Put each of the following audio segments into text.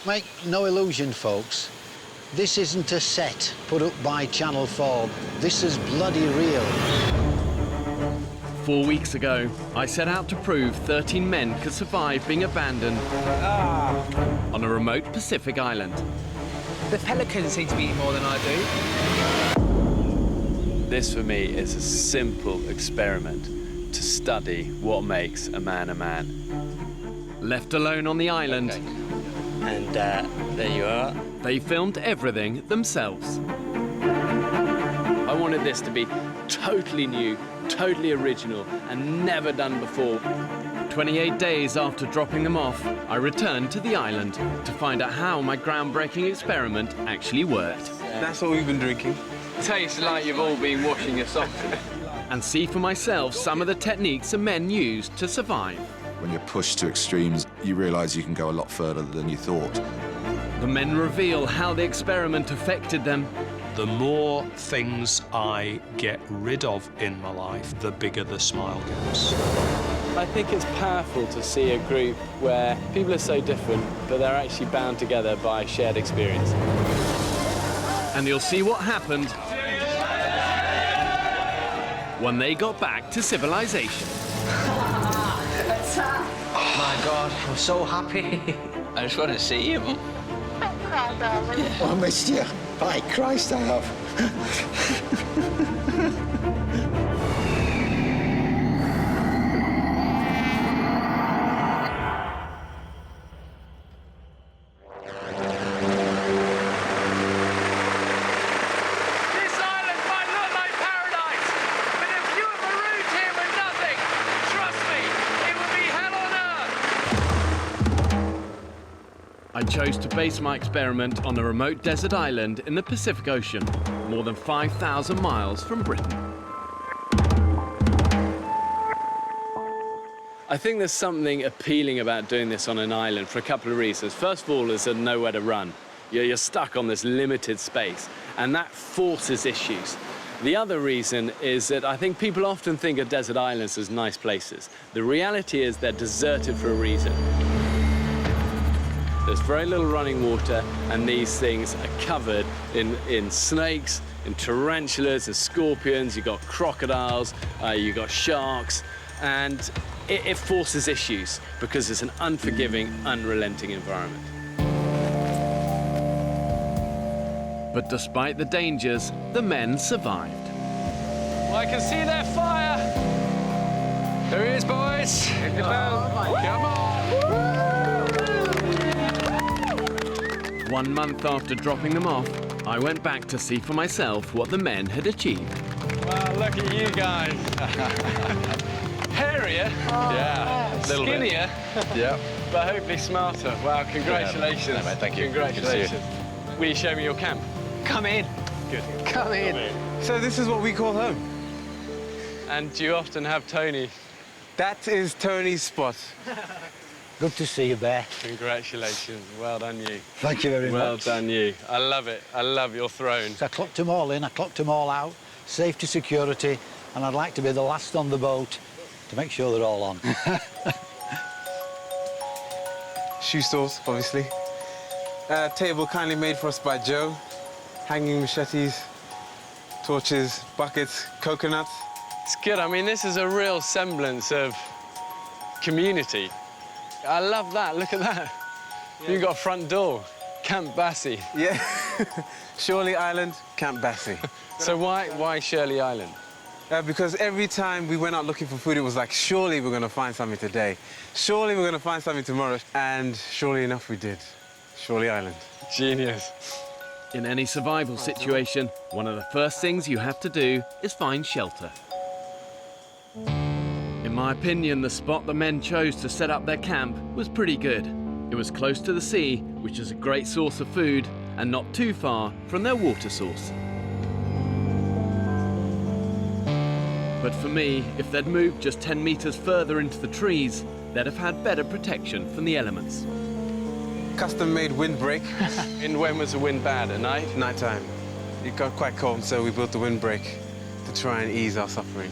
Make no illusion, folks. This isn't a set put up by Channel 4. This is bloody real. 4 weeks ago, I set out to prove 13 men could survive being abandoned on a remote Pacific island. The pelicans seem to be eating more than I do. This, for me, is a simple experiment to study what makes a man a man. Left alone on the island, Okay. And there you are. they filmed everything themselves. I wanted this to be totally new, totally original, and never done before. 28 days after dropping them off, I returned to the island to find out how my groundbreaking experiment actually worked. That's what we've been drinking. Tastes like you've all been washing your socks. And see for myself some of the techniques the men used to survive. When you're pushed to extremes, you realise you can go a lot further than you thought. The men reveal how the experiment affected them. The more things I get rid of in my life, the bigger the smile gets. I think it's powerful to see a group where people are so different, but they're actually bound together by shared experience. And you'll see what happened when they got back to civilization. My God, I'm so happy. I just want to see you. Oh, I missed you. By Christ, I have. This island might look like paradise, but if you were marooned here with nothing, trust me, it would be hell on earth. I chose to base my experiment on a remote desert island in the Pacific Ocean, more than 5,000 miles from Britain. I think there's something appealing about doing this on an island for a couple of reasons. First of all, there's nowhere to run. You're stuck on this limited space, and that forces issues. The other reason is that I think people often think of desert islands as nice places. The reality is they're deserted for a reason. There's very little running water, and these things are covered in snakes, in tarantulas, and scorpions. You've got crocodiles, you've got sharks, and it forces issues because it's an unforgiving, unrelenting environment. But despite the dangers, the men survived. Well, I can see their fire. There he is, boys. Hit the bell. Come on. 1 month after dropping them off, I went back to see for myself what the men had achieved. Wow, look at you guys. Hairier. Yeah. Skinnier. Yeah. But hopefully smarter. Wow, congratulations. Yeah, mate, thank you. Congratulations. Will you show me your camp? Come in. Good. Come in. So this is what we call home. And do you often have Tony? That is Tony's spot. Good to see you, Bear. Congratulations. Well done, you. Thank you very Well much. done, you. I love it. I love your throne. So I clocked them all in, I clocked them all out, safety, security, and I'd like to be the last on the boat to make sure they're all on. Shoe stores, obviously. Table kindly made for us by Joe. Hanging machetes, torches, buckets, coconuts. It's good. I mean, this is a real semblance of community. I love that. Look at that. Yeah. You've got a front door. Camp Bassie. Yeah. Shirley Island, Camp Bassie. So why Shirley Island? Because every time we went out looking for food, it was like, surely we're going to find something today. Surely we're going to find something tomorrow. And surely enough, we did. Shirley Island. Genius. In any survival situation, one of the first things you have to do is find shelter. In my opinion, the spot the men chose to set up their camp was pretty good. It was close to the sea, which is a great source of food, and not too far from their water source. But for me, if they'd moved just 10 meters further into the trees, they'd have had better protection from the elements. Custom-made windbreak. And when was the wind bad? At night? Nighttime. It got quite cold, so we built the windbreak to try and ease our suffering.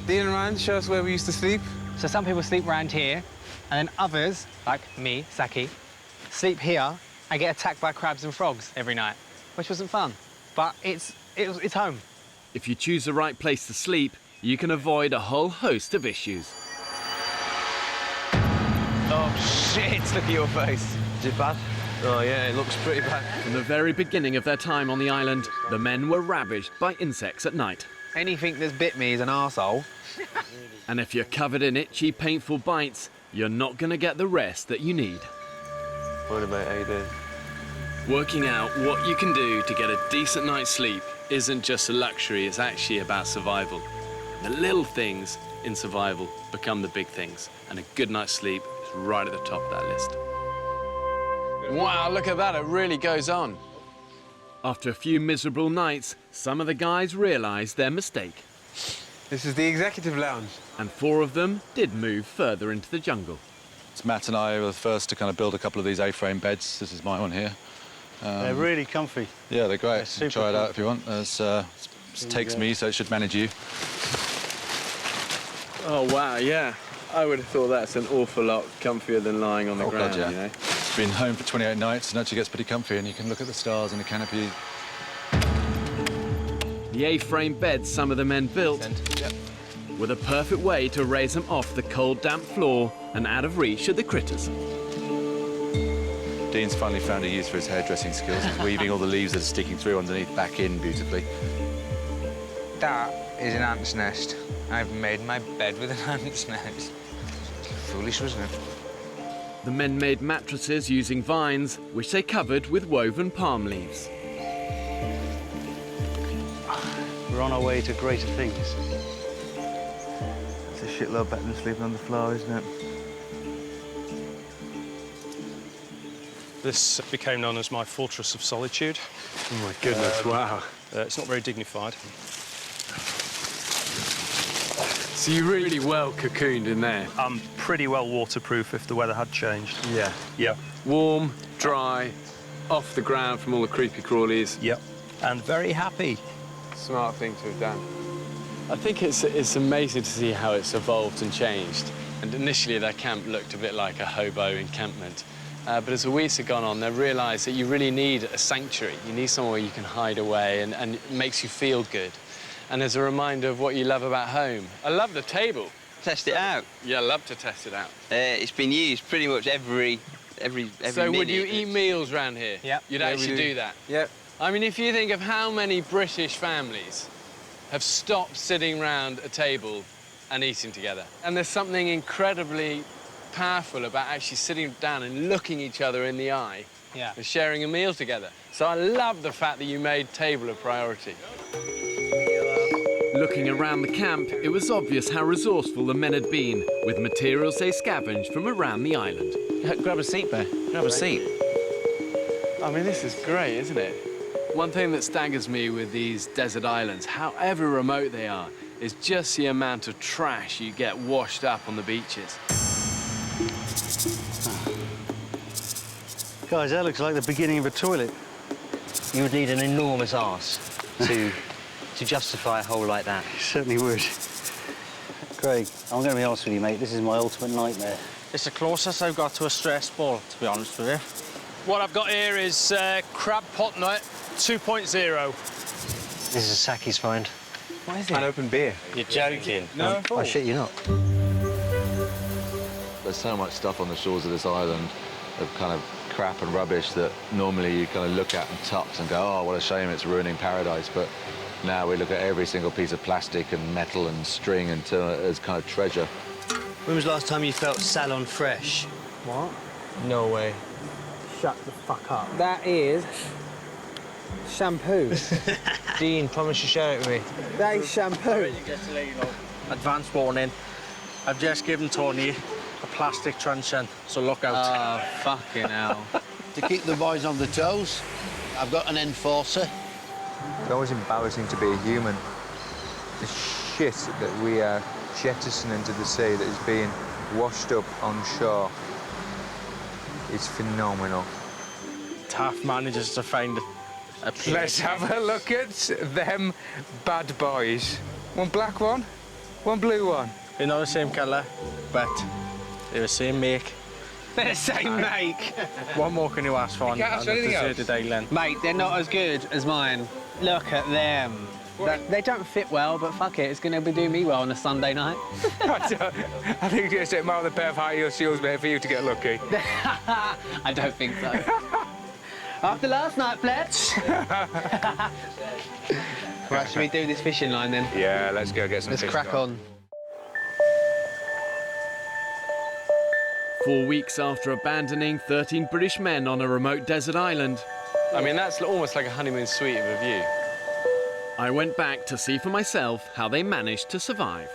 Dean and Ryan, show us where we used to sleep. So some people sleep around here, and then others, like me, Saki, sleep here and get attacked by crabs and frogs every night, which wasn't fun. But it's home. If you choose the right place to sleep, you can avoid a whole host of issues. Oh, shit, look at your face. Is it bad? Oh, yeah, it looks pretty bad. From the very beginning of their time on the island, the men were ravaged by insects at night. Anything that's bit me is an arsehole. And if you're covered in itchy, painful bites, you're not going to get the rest that you need. What mate, how you doing? Working out what you can do to get a decent night's sleep isn't just a luxury, it's actually about survival. The little things in survival become the big things, and a good night's sleep is right at the top of that list. Wow, look at that, it really goes on. After a few miserable nights, some of the guys realised their mistake. This is the executive lounge. And 4 of them did move further into the jungle. So Matt and I were the first to kind of build a couple of these A-frame beds. This is my one here. They're really comfy. Yeah, they're great. They're super Try it cool. out if you want. It takes me, so it should manage you. Oh, wow, yeah. I would have thought that's an awful lot comfier than lying on the ground, God, yeah. you know? It's been home for 28 nights and actually gets pretty comfy, and you can look at the stars in the canopy. The A-frame beds some of the men built were the perfect way to raise them off the cold, damp floor and out of reach of the critters. Dean's finally found a use for his hairdressing skills. He's weaving all the leaves that are sticking through underneath back in beautifully. That is an ant's nest. I've made my bed with an ant's nest. Foolish, wasn't it? The men made mattresses using vines, which they covered with woven palm leaves. We're on our way to greater things. It's a shitload better than sleeping on the floor, isn't it? This became known as my fortress of solitude. Oh my goodness, wow. It's not very dignified. So you really well cocooned in there. I'm pretty well waterproof if the weather had changed. Yeah. Yeah. Warm, dry, off the ground from all the creepy crawlies. Yep. And very happy. Smart thing to have done. I think it's amazing to see how it's evolved and changed. And initially, their camp looked a bit like a hobo encampment. But as the weeks have gone on, they realised that you really need a sanctuary. You need somewhere where you can hide away and it makes you feel good. And as a reminder of what you love about home. I love the table. Test it out. Yeah, I love to test it out. It's been used pretty much every So minute. would you eat meals round here? Yep. You'd Yeah, actually we do. do that? Yep. I mean, if you think of how many British families have stopped sitting round a table and eating together. And there's something incredibly powerful about actually sitting down and looking each other in the eye and sharing a meal together. So I love the fact that you made table a priority. Looking around the camp, it was obvious how resourceful the men had been with materials they scavenged from around the island. Grab a seat, Bear. Grab a seat. I mean, this is great, isn't it? One thing that staggers me with these desert islands, however remote they are, is just the amount of trash you get washed up on the beaches. Guys, that looks like the beginning of a toilet. You would need an enormous arse to justify a hole like that. You certainly would. Craig, I'm going to be honest with you, mate. This is my ultimate nightmare. It's the closest I've got to a stress ball, to be honest with you. What I've got here is crab pot nut 2.0. This is a Saki's find. What is it? An open beer. You're joking. No. Oh, shit, you're not. There's so much stuff on the shores of this island of kind of crap and rubbish that normally you kind of look at and touch and go, oh, what a shame, it's ruining paradise. But now we look at every single piece of plastic and metal and string and turn it as kind of treasure. When was the last time you felt salon fresh? What? No way. Shut the fuck up. That is shampoo. Dean, promise you share it with me. That is shampoo. Advance warning. I've just given Tony a plastic truncheon, so look out. Oh, fucking hell. To keep the boys on the toes, I've got an enforcer. It's always embarrassing to be a human. The shit that we are jettisoning into the sea that is being washed up on shore is phenomenal. Taff manages to find a plate. Let's have a look at them bad boys. One black one, one blue one. They're not the same colour, but they're the same make. They're the same make. What more can you ask for on a deserted island? Mate, they're not as good as mine. Look at them. They don't fit well, but fuck it, it's going to be doing me well on a Sunday night. I think just a amount of the pair of high heel shoes made for you to get lucky. I don't think so. After last night, Fletch. Right, should we do this fishing line then? Yeah, let's go get some fish. Let's crack on. 4 weeks after abandoning 13 British men on a remote desert island, I mean, that's almost like a honeymoon suite of a view. I went back to see for myself how they managed to survive.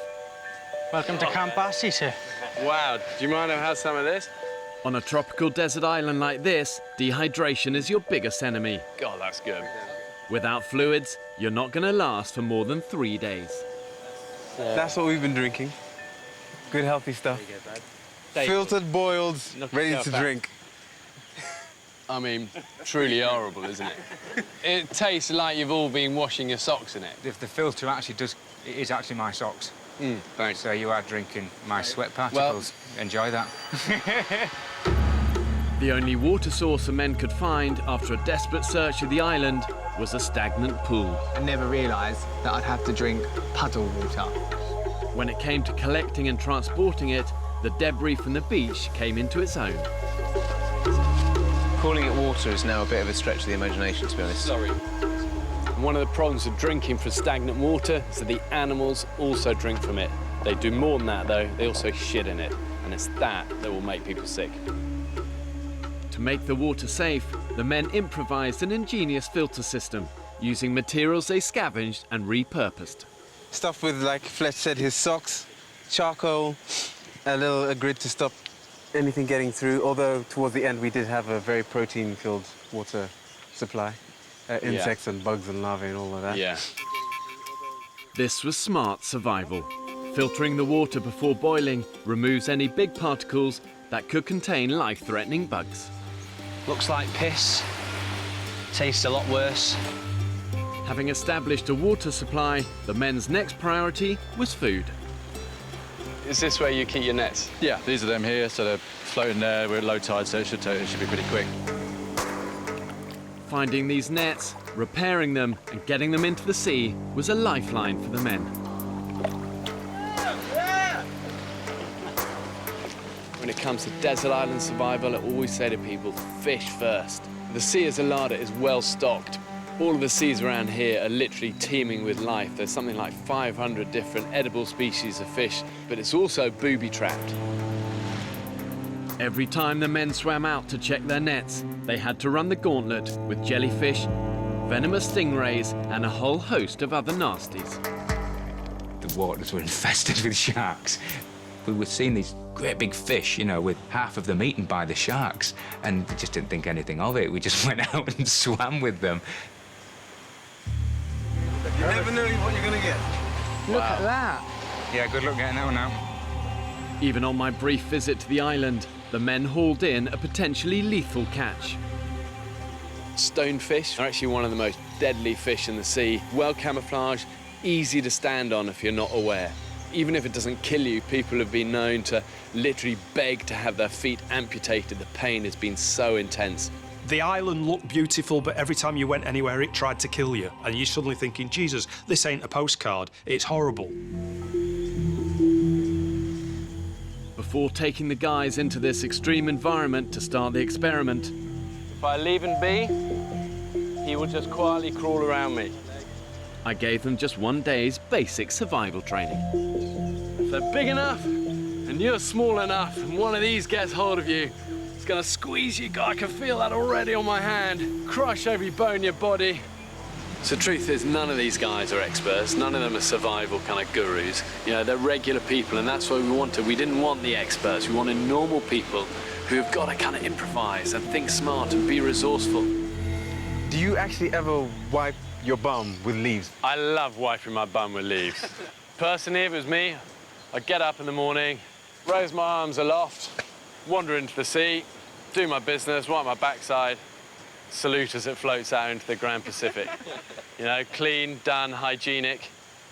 Welcome to Camp Bassy, sir. Wow, do you mind if I have some of this? On a tropical desert island like this, dehydration is your biggest enemy. God, that's good. Without fluids, you're not going to last for more than 3 days. That's what we've been drinking. Good, healthy stuff. Filtered, boiled, ready to drink. I mean, truly horrible, isn't it? It tastes like you've all been washing your socks in it. If the filter actually does, it is actually my socks. Thanks. So you are drinking my sweat particles. Well, enjoy that. The only water source the men could find after a desperate search of the island was a stagnant pool. I never realised that I'd have to drink puddle water. When it came to collecting and transporting it, the debris from the beach came into its own. Calling it water is now a bit of a stretch of the imagination, to be honest. Sorry. One of the problems of drinking from stagnant water is that the animals also drink from it. They do more than that, though. They also shit in it, and it's that will make people sick. To make the water safe, the men improvised an ingenious filter system using materials they scavenged and repurposed. Stuff with, like Fletch said, his socks, charcoal, a grid to stop anything getting through, although towards the end we did have a very protein-filled water supply. Insects and bugs and larvae and all of that. Yeah. This was smart survival. Filtering the water before boiling removes any big particles that could contain life-threatening bugs. Looks like piss. Tastes a lot worse. Having established a water supply, the men's next priority was food. Is this where you keep your nets? Yeah, these are them here, so they're floating there. We're at low tide, so it should be pretty quick. Finding these nets, repairing them and getting them into the sea was a lifeline for the men. When it comes to desert island survival, I always say to people, fish first. The sea is a larder, is well stocked. All of the seas around here are literally teeming with life. There's something like 500 different edible species of fish, but it's also booby-trapped. Every time the men swam out to check their nets, they had to run the gauntlet with jellyfish, venomous stingrays, and a whole host of other nasties. The waters were infested with sharks. We were seeing these great big fish, you know, with half of them eaten by the sharks, and we just didn't think anything of it. We just went out and swam with them. You never know what you're going to get. Look at that. Yeah, good luck getting that one out. Even on my brief visit to the island, the men hauled in a potentially lethal catch. Stonefish are actually one of the most deadly fish in the sea. Well camouflaged, easy to stand on if you're not aware. Even if it doesn't kill you, people have been known to literally beg to have their feet amputated. The pain has been so intense. The island looked beautiful, but every time you went anywhere, it tried to kill you. And you're suddenly thinking, Jesus, this ain't a postcard. It's horrible. Before taking the guys into this extreme environment to start the experiment, If I leave him be, he will just quietly crawl around me. I gave them just one day's basic survival training. If they're big enough and you're small enough and one of these gets hold of you, it's gonna squeeze you. God, I can feel that already on my hand. Crush every bone in your body. So the truth is, none of these guys are experts. None of them are survival kind of gurus. You know, they're regular people, and that's what we wanted. We didn't want the experts. We wanted normal people who've got to kind of improvise and think smart and be resourceful. Do you actually ever wipe your bum with leaves? I love wiping my bum with leaves. Personally, if it was me, I'd get up in the morning, raise my arms aloft, wander into the sea, do my business, wipe my backside, salute as it floats out into the Grand Pacific. You know, clean, done, hygienic.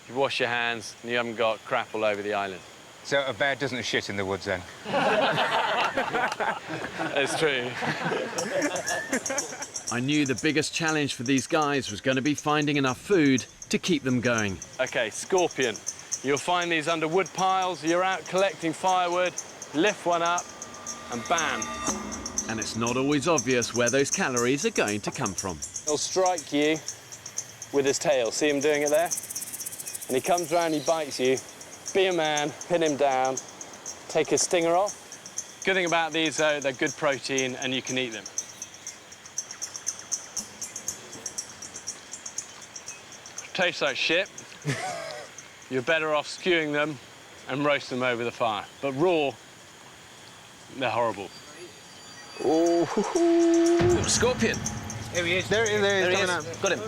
You wash your hands and you haven't got crap all over the island. So a bear doesn't shit in the woods, then? It's true. I knew the biggest challenge for these guys was going to be finding enough food to keep them going. OK, scorpion. You'll find these under wood piles. You're out collecting firewood, lift one up, and bam. And it's not always obvious where those calories are going to come from. He'll strike you with his tail. See him doing it there? And he comes round, he bites you. Be a man, pin him down, take his stinger off. Good thing about these, though, they're good protein and you can eat them. Tastes like shit. You're better off stewing them and roast them over the fire. But raw, they're horrible. Oh, scorpion. Here he is. There he is. Got him.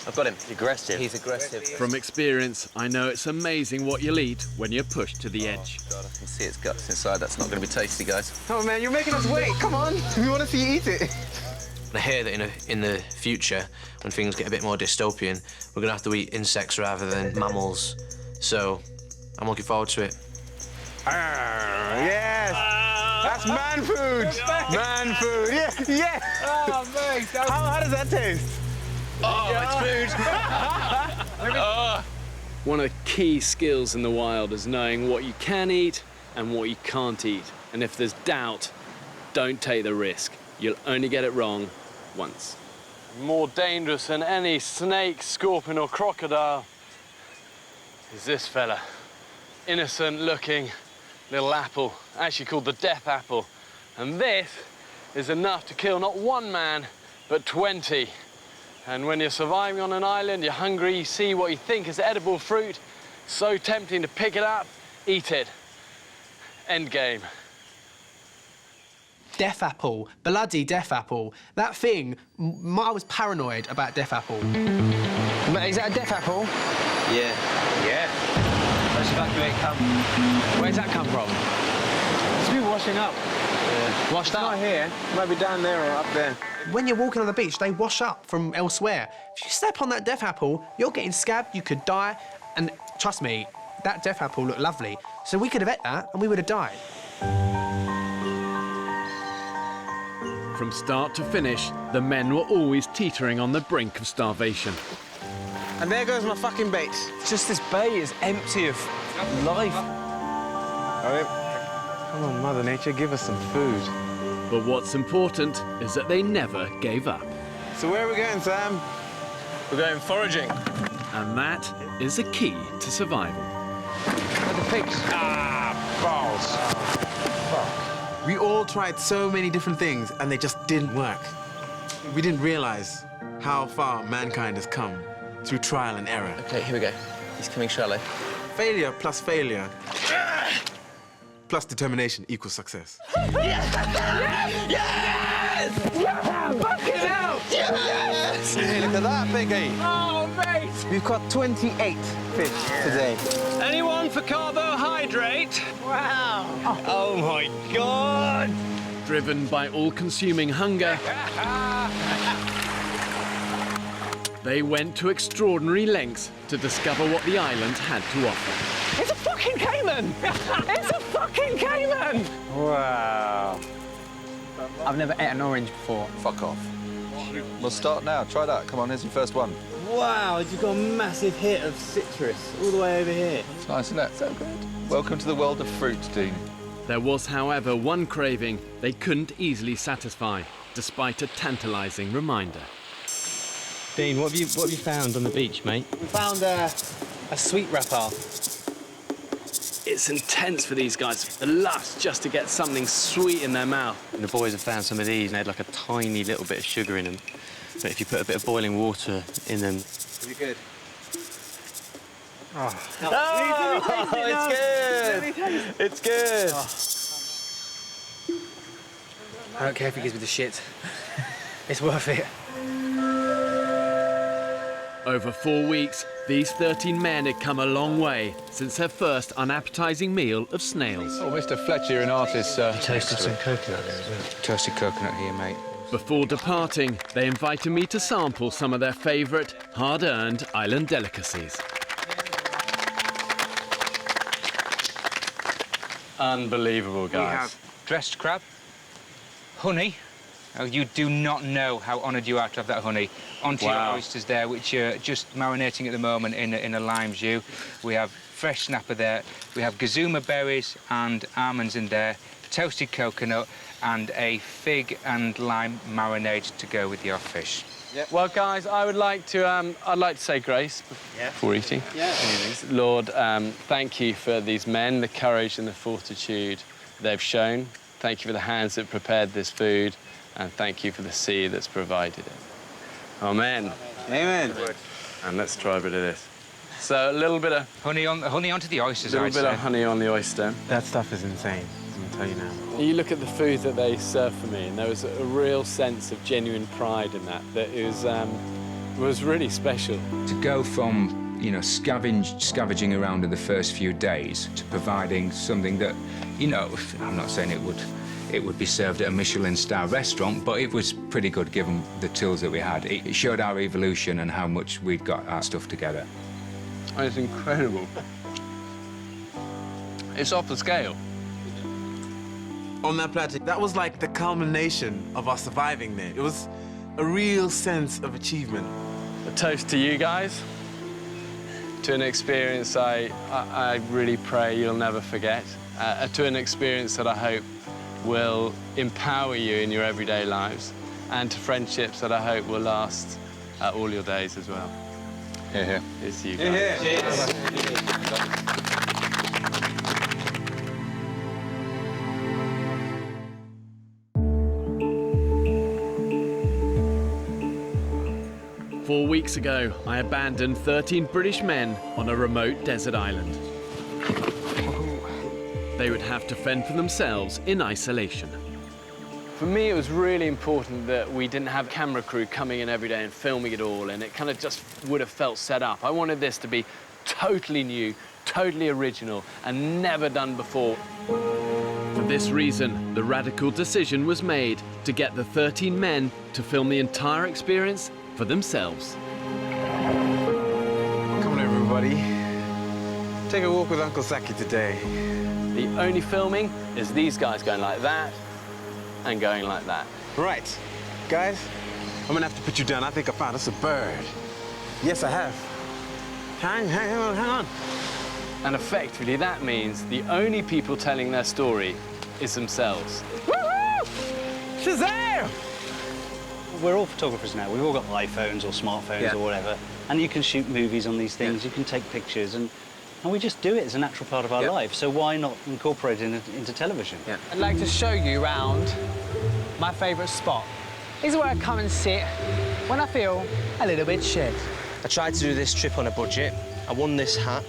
I've got him. He's aggressive. He's aggressive. From experience, I know it's amazing what you'll eat when you're pushed to the edge. God, I can see its guts inside. That's not going to be tasty, guys. Oh, man, you're making us wait. Come on. We want to see you eat it. I hear that in the future, when things get a bit more dystopian, we're going to have to eat insects rather than mammals. So I'm looking forward to it. Yes. That's man food. Man food. Yeah. Oh, mate. How does that taste? Oh, it's food. One of the key skills in the wild is knowing what you can eat and what you can't eat. And if there's doubt, don't take the risk. You'll only get it wrong once. More dangerous than any snake, scorpion or crocodile is this fella. Innocent looking little apple, actually called the death apple. And this is enough to kill not one man, but 20. And when you're surviving on an island, you're hungry, you see what you think is edible fruit, so tempting to pick it up, eat it. End game. Death apple, bloody death apple. That thing, I was paranoid about death apple. Is that a death apple? Yeah. Let's evacuate camp. Where's that come from? It's been washing up. Yeah. Washed up? Not here. Might be down there or up there. When you're walking on the beach, they wash up from elsewhere. If you step on that death apple, you're getting scabbed, you could die. And trust me, that death apple looked lovely. So we could have ate that and we would have died. From start to finish, the men were always teetering on the brink of starvation. And there goes my fucking bait. Just this bay is empty of life. Come on, Mother Nature, give us some food. But what's important is that they never gave up. So where are we going, Sam? We're going foraging. And that is the key to survival. The pigs. Balls. Fuck. We all tried so many different things and they just didn't work. We didn't realize how far mankind has come through trial and error. OK, here we go. He's coming shallow. Failure plus failure plus determination equals success. Yes! Fucking hell! Yes! Hey, look at that, Biggie. Oh, mate! We've caught 28 fish today. Anyone for carbohydrate? Wow! Oh, my God! Driven by all-consuming hunger, they went to extraordinary lengths to discover what the island had to offer. It's a fucking caiman! It's a fucking caiman! Wow. I've never ate an orange before. Fuck off. We'll start now. Try that. Come on, here's your first one. Wow, you've got a massive hit of citrus all the way over here. It's nice, isn't it? So good. Welcome to the world of fruit, Dean. There was, however, one craving they couldn't easily satisfy, despite a tantalising reminder. Dean, what have you found on the beach, mate? We found a sweet wrapper. It's intense for these guys, the lust just to get something sweet in their mouth. And the boys have found some of these and they had like a tiny little bit of sugar in them. But if you put a bit of boiling water in them... Is it good? Oh, it's good! It's good! I don't care if he gives me the shit. It's worth it. Over 4 weeks, these 13 men had come a long way since their first unappetising meal of snails. Oh, Mr. Fletcher, you're an artist, sir. You toasted some coconut there as well. Toasted coconut here, mate. Before departing, they invited me to sample some of their favourite, hard-earned island delicacies. Unbelievable, guys. We have dressed crab, honey. Oh, you do not know how honoured you are to have that honey onto your oysters there, which are just marinating at the moment in a lime jus. We have fresh snapper there. We have gazuma berries and almonds in there, toasted coconut, and a fig and lime marinade to go with your fish. Yep. Well, guys, I'd like to say grace before eating. Yeah. Lord, thank you for these men, the courage and the fortitude they've shown. Thank you for the hands that prepared this food, and thank you for the sea that's provided it. Amen. Amen. And let's try a bit of this. So a little bit of honey onto the oysters. A little bit of honey on the oyster. That stuff is insane. I'm gonna tell you now. You look at the food that they served for me, and there was a real sense of genuine pride in that. That it was really special. To go from, you know, scavenging around in the first few days to providing something that, you know, I'm not saying it would be served at a Michelin star restaurant, but it was pretty good given the tools that we had. It showed our evolution and how much we'd got our stuff together. It's incredible. It's off the scale. On that plateau, that was like the culmination of our surviving there. It was a real sense of achievement. A toast to you guys, to an experience I really pray you'll never forget, to an experience that I hope will empower you in your everyday lives, and to friendships that I hope will last all your days as well. Here, here. It's you guys. Cheers. Four weeks ago, I abandoned 13 British men on a remote desert island. They would have to fend for themselves in isolation. For me, it was really important that we didn't have a camera crew coming in every day and filming it all, and it kind of just would have felt set up. I wanted this to be totally new, totally original, and never done before. For this reason, the radical decision was made to get the 13 men to film the entire experience for themselves. Come on, everybody. Take a walk with Uncle Saki today. The only filming is these guys going like that and going like that. Right. Guys, I'm gonna have to put you down. I think I found us a bird. Yes, I have. Hang on. And effectively, that means the only people telling their story is themselves. Woohoo! Shazam! We're all photographers now. We've all got iPhones or smartphones or whatever. And you can shoot movies on these things, you can take pictures, and we just do it as a natural part of our life. So why not incorporate it into television? I'd like to show you around my favourite spot. This is where I come and sit when I feel a little bit shit. I tried to do this trip on a budget. I won this hat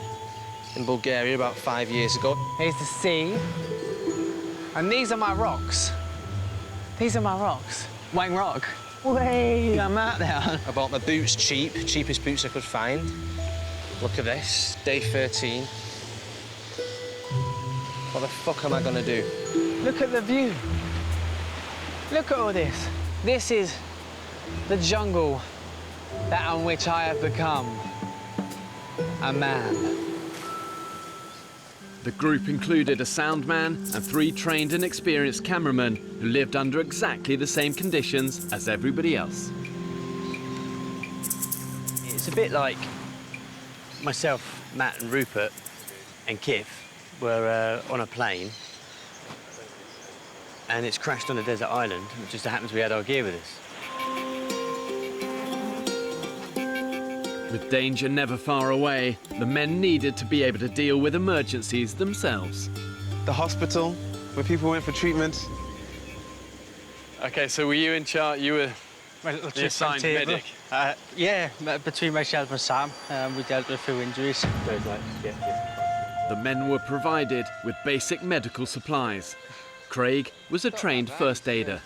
in Bulgaria about 5 years ago. Here's the sea. And these are my rocks. These are my rocks. Wang Rock. Way, I'm out there. I bought my boots cheap, cheapest boots I could find. Look at this, day 13. What the fuck am I gonna do? Look at the view. Look at all this. This is the jungle that on which I have become a man. The group included a sound man and 3 trained and experienced cameramen who lived under exactly the same conditions as everybody else. It's a bit like myself, Matt and Rupert and Kif were on a plane and it's crashed on a desert island. It just happens we had our gear with us. With danger never far away, the men needed to be able to deal with emergencies themselves. The hospital, where people went for treatment. OK, so were you in charge? You were the assigned medic? Yeah, between myself and Sam, we dealt with a few injuries. The men were provided with basic medical supplies. Craig was a trained first aider.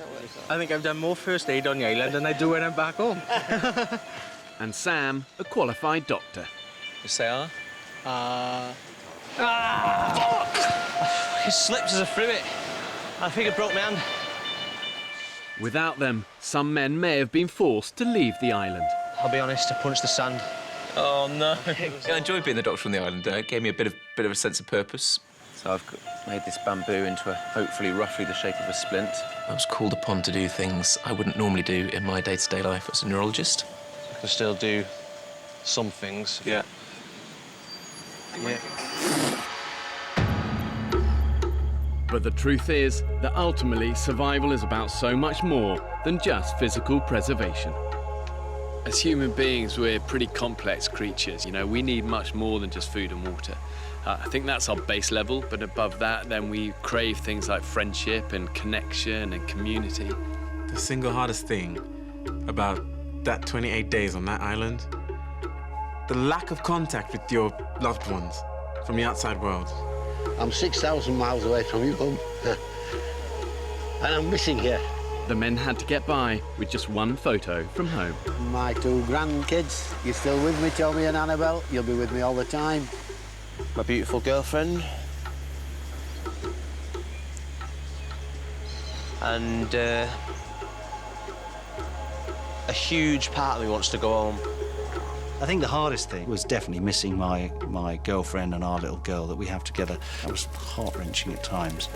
I think I've done more first aid on the island than I do when I'm back home. And Sam, a qualified doctor. Yes, they are. Fuck! It slipped as I threw it. I think I broke my hand. Without them, some men may have been forced to leave the island. I'll be honest, I punched the sand. Oh, no. I enjoyed being the doctor on the island. It gave me a bit of a sense of purpose. So I've made this bamboo into hopefully roughly the shape of a splint. I was called upon to do things I wouldn't normally do in my day-to-day life as a neurologist. I can still do some things. Yeah. Yeah. But the truth is that ultimately survival is about so much more than just physical preservation. As human beings, we're pretty complex creatures. You know, we need much more than just food and water. I think that's our base level, but above that, then we crave things like friendship and connection and community. The single hardest thing about that 28 days on that island, the lack of contact with your loved ones from the outside world. I'm 6,000 miles away from you, home, and I'm missing you. The men had to get by with just one photo from home. My 2 grandkids, you're still with me, Tommy and Annabelle. You'll be with me all the time. My beautiful girlfriend. And a huge part of me wants to go home. I think the hardest thing was definitely missing my girlfriend and our little girl that we have together. That was heart-wrenching at times.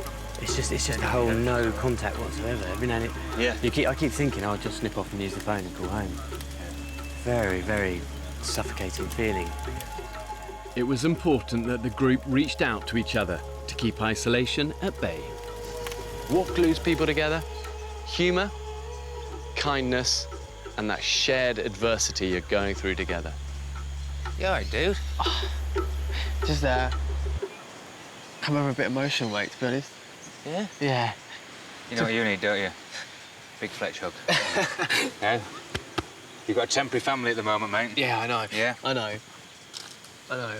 It's just a whole no contact whatsoever. Every now and then, I keep thinking I'll just snip off and use the phone and call home. Very, very suffocating feeling. It was important that the group reached out to each other to keep isolation at bay. What glues people together? Humour, kindness, and that shared adversity you're going through together. Yeah, all right, dude. Just come over a bit emotional, mate, to be honest. Yeah? Yeah. You know what you need, don't you? Big Fletch hug. Yeah? You've got a temporary family at the moment, mate. Yeah, I know. Yeah? I know. I know.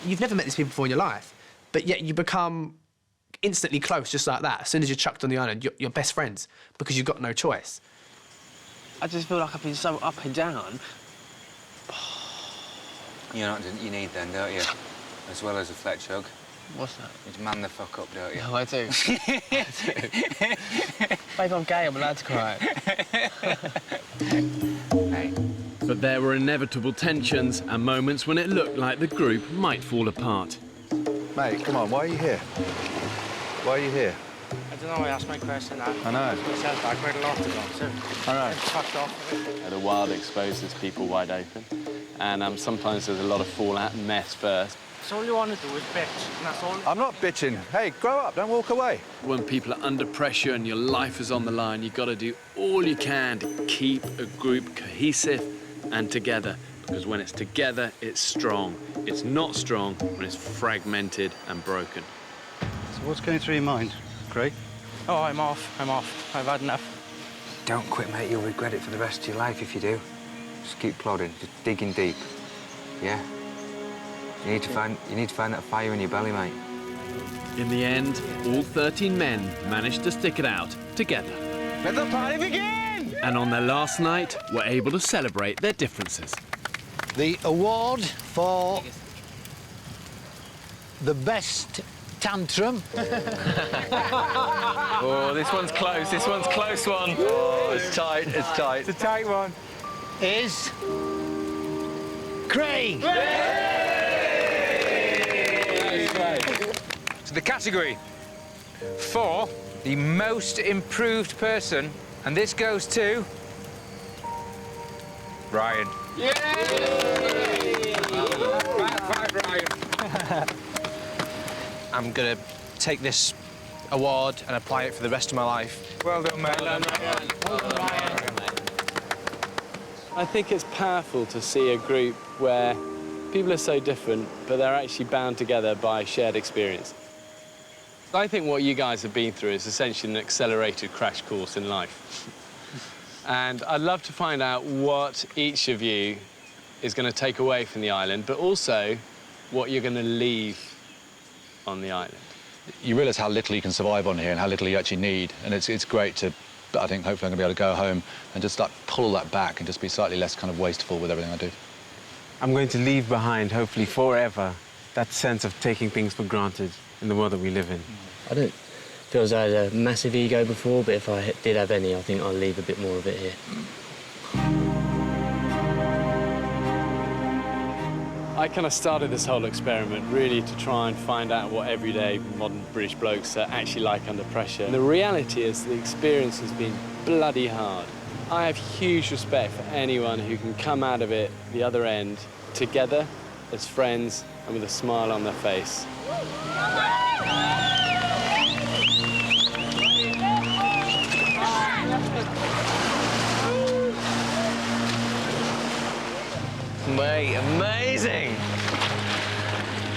You've never met these people before in your life, but yet you become instantly close just like that. As soon as you're chucked on the island, you're best friends because you've got no choice. I just feel like I've been so up and down. You know what you need then, don't you? As well as a Fletch hug. What's that? You man the fuck up, don't you? No, I do. Babe, I'm gay, I'm allowed to cry. Hey. But there were inevitable tensions and moments when it looked like the group might fall apart. Mate, come on, why are you here? Why are you here? I don't know, I asked my question now. I know. I quite a lot to go, so I know. I'm fucked off. The wild exposes people wide open, and sometimes there's a lot of fallout and mess first. So all you want to do is bitch, and that's all. I'm not bitching. Hey, grow up, don't walk away. When people are under pressure and your life is on the line, you've got to do all you can to keep a group cohesive and together. Because when it's together, it's strong. It's not strong when it's fragmented and broken. So what's going through your mind, Craig? Oh, I'm off. I've had enough. Don't quit, mate. You'll regret it for the rest of your life if you do. Just keep plodding, just digging deep. Yeah? You need to find that fire in your belly, mate. In the end, all 13 men managed to stick it out together. Let the party begin! And on their last night, were able to celebrate their differences. The award for the best tantrum. Oh, this one's close. This one's close one. Oh, it's tight, it's tight. It's a tight one. Is Craig. So the category for the most improved person, and this goes to Ryan. Yay! Five, Ryan. I'm gonna take this award and apply it for the rest of my life. Well done, mate. Well done, Ryan. I think it's powerful to see a group where people are so different, but they're actually bound together by shared experience. I think what you guys have been through is essentially an accelerated crash course in life. And I'd love to find out what each of you is going to take away from the island, but also what you're going to leave on the island. You realise how little you can survive on here and how little you actually need, and it's great to, I think, hopefully I'm going to be able to go home and just like pull that back and just be slightly less kind of wasteful with everything I do. I'm going to leave behind, hopefully forever, that sense of taking things for granted in the world that we live in. I don't feel as though I had a massive ego before, but if I did have any, I think I'll leave a bit more of it here. I kind of started this whole experiment really to try and find out what everyday modern British blokes are actually like under pressure. And the reality is the experience has been bloody hard. I have huge respect for anyone who can come out of it the other end together as friends and with a smile on their face. Mate, amazing!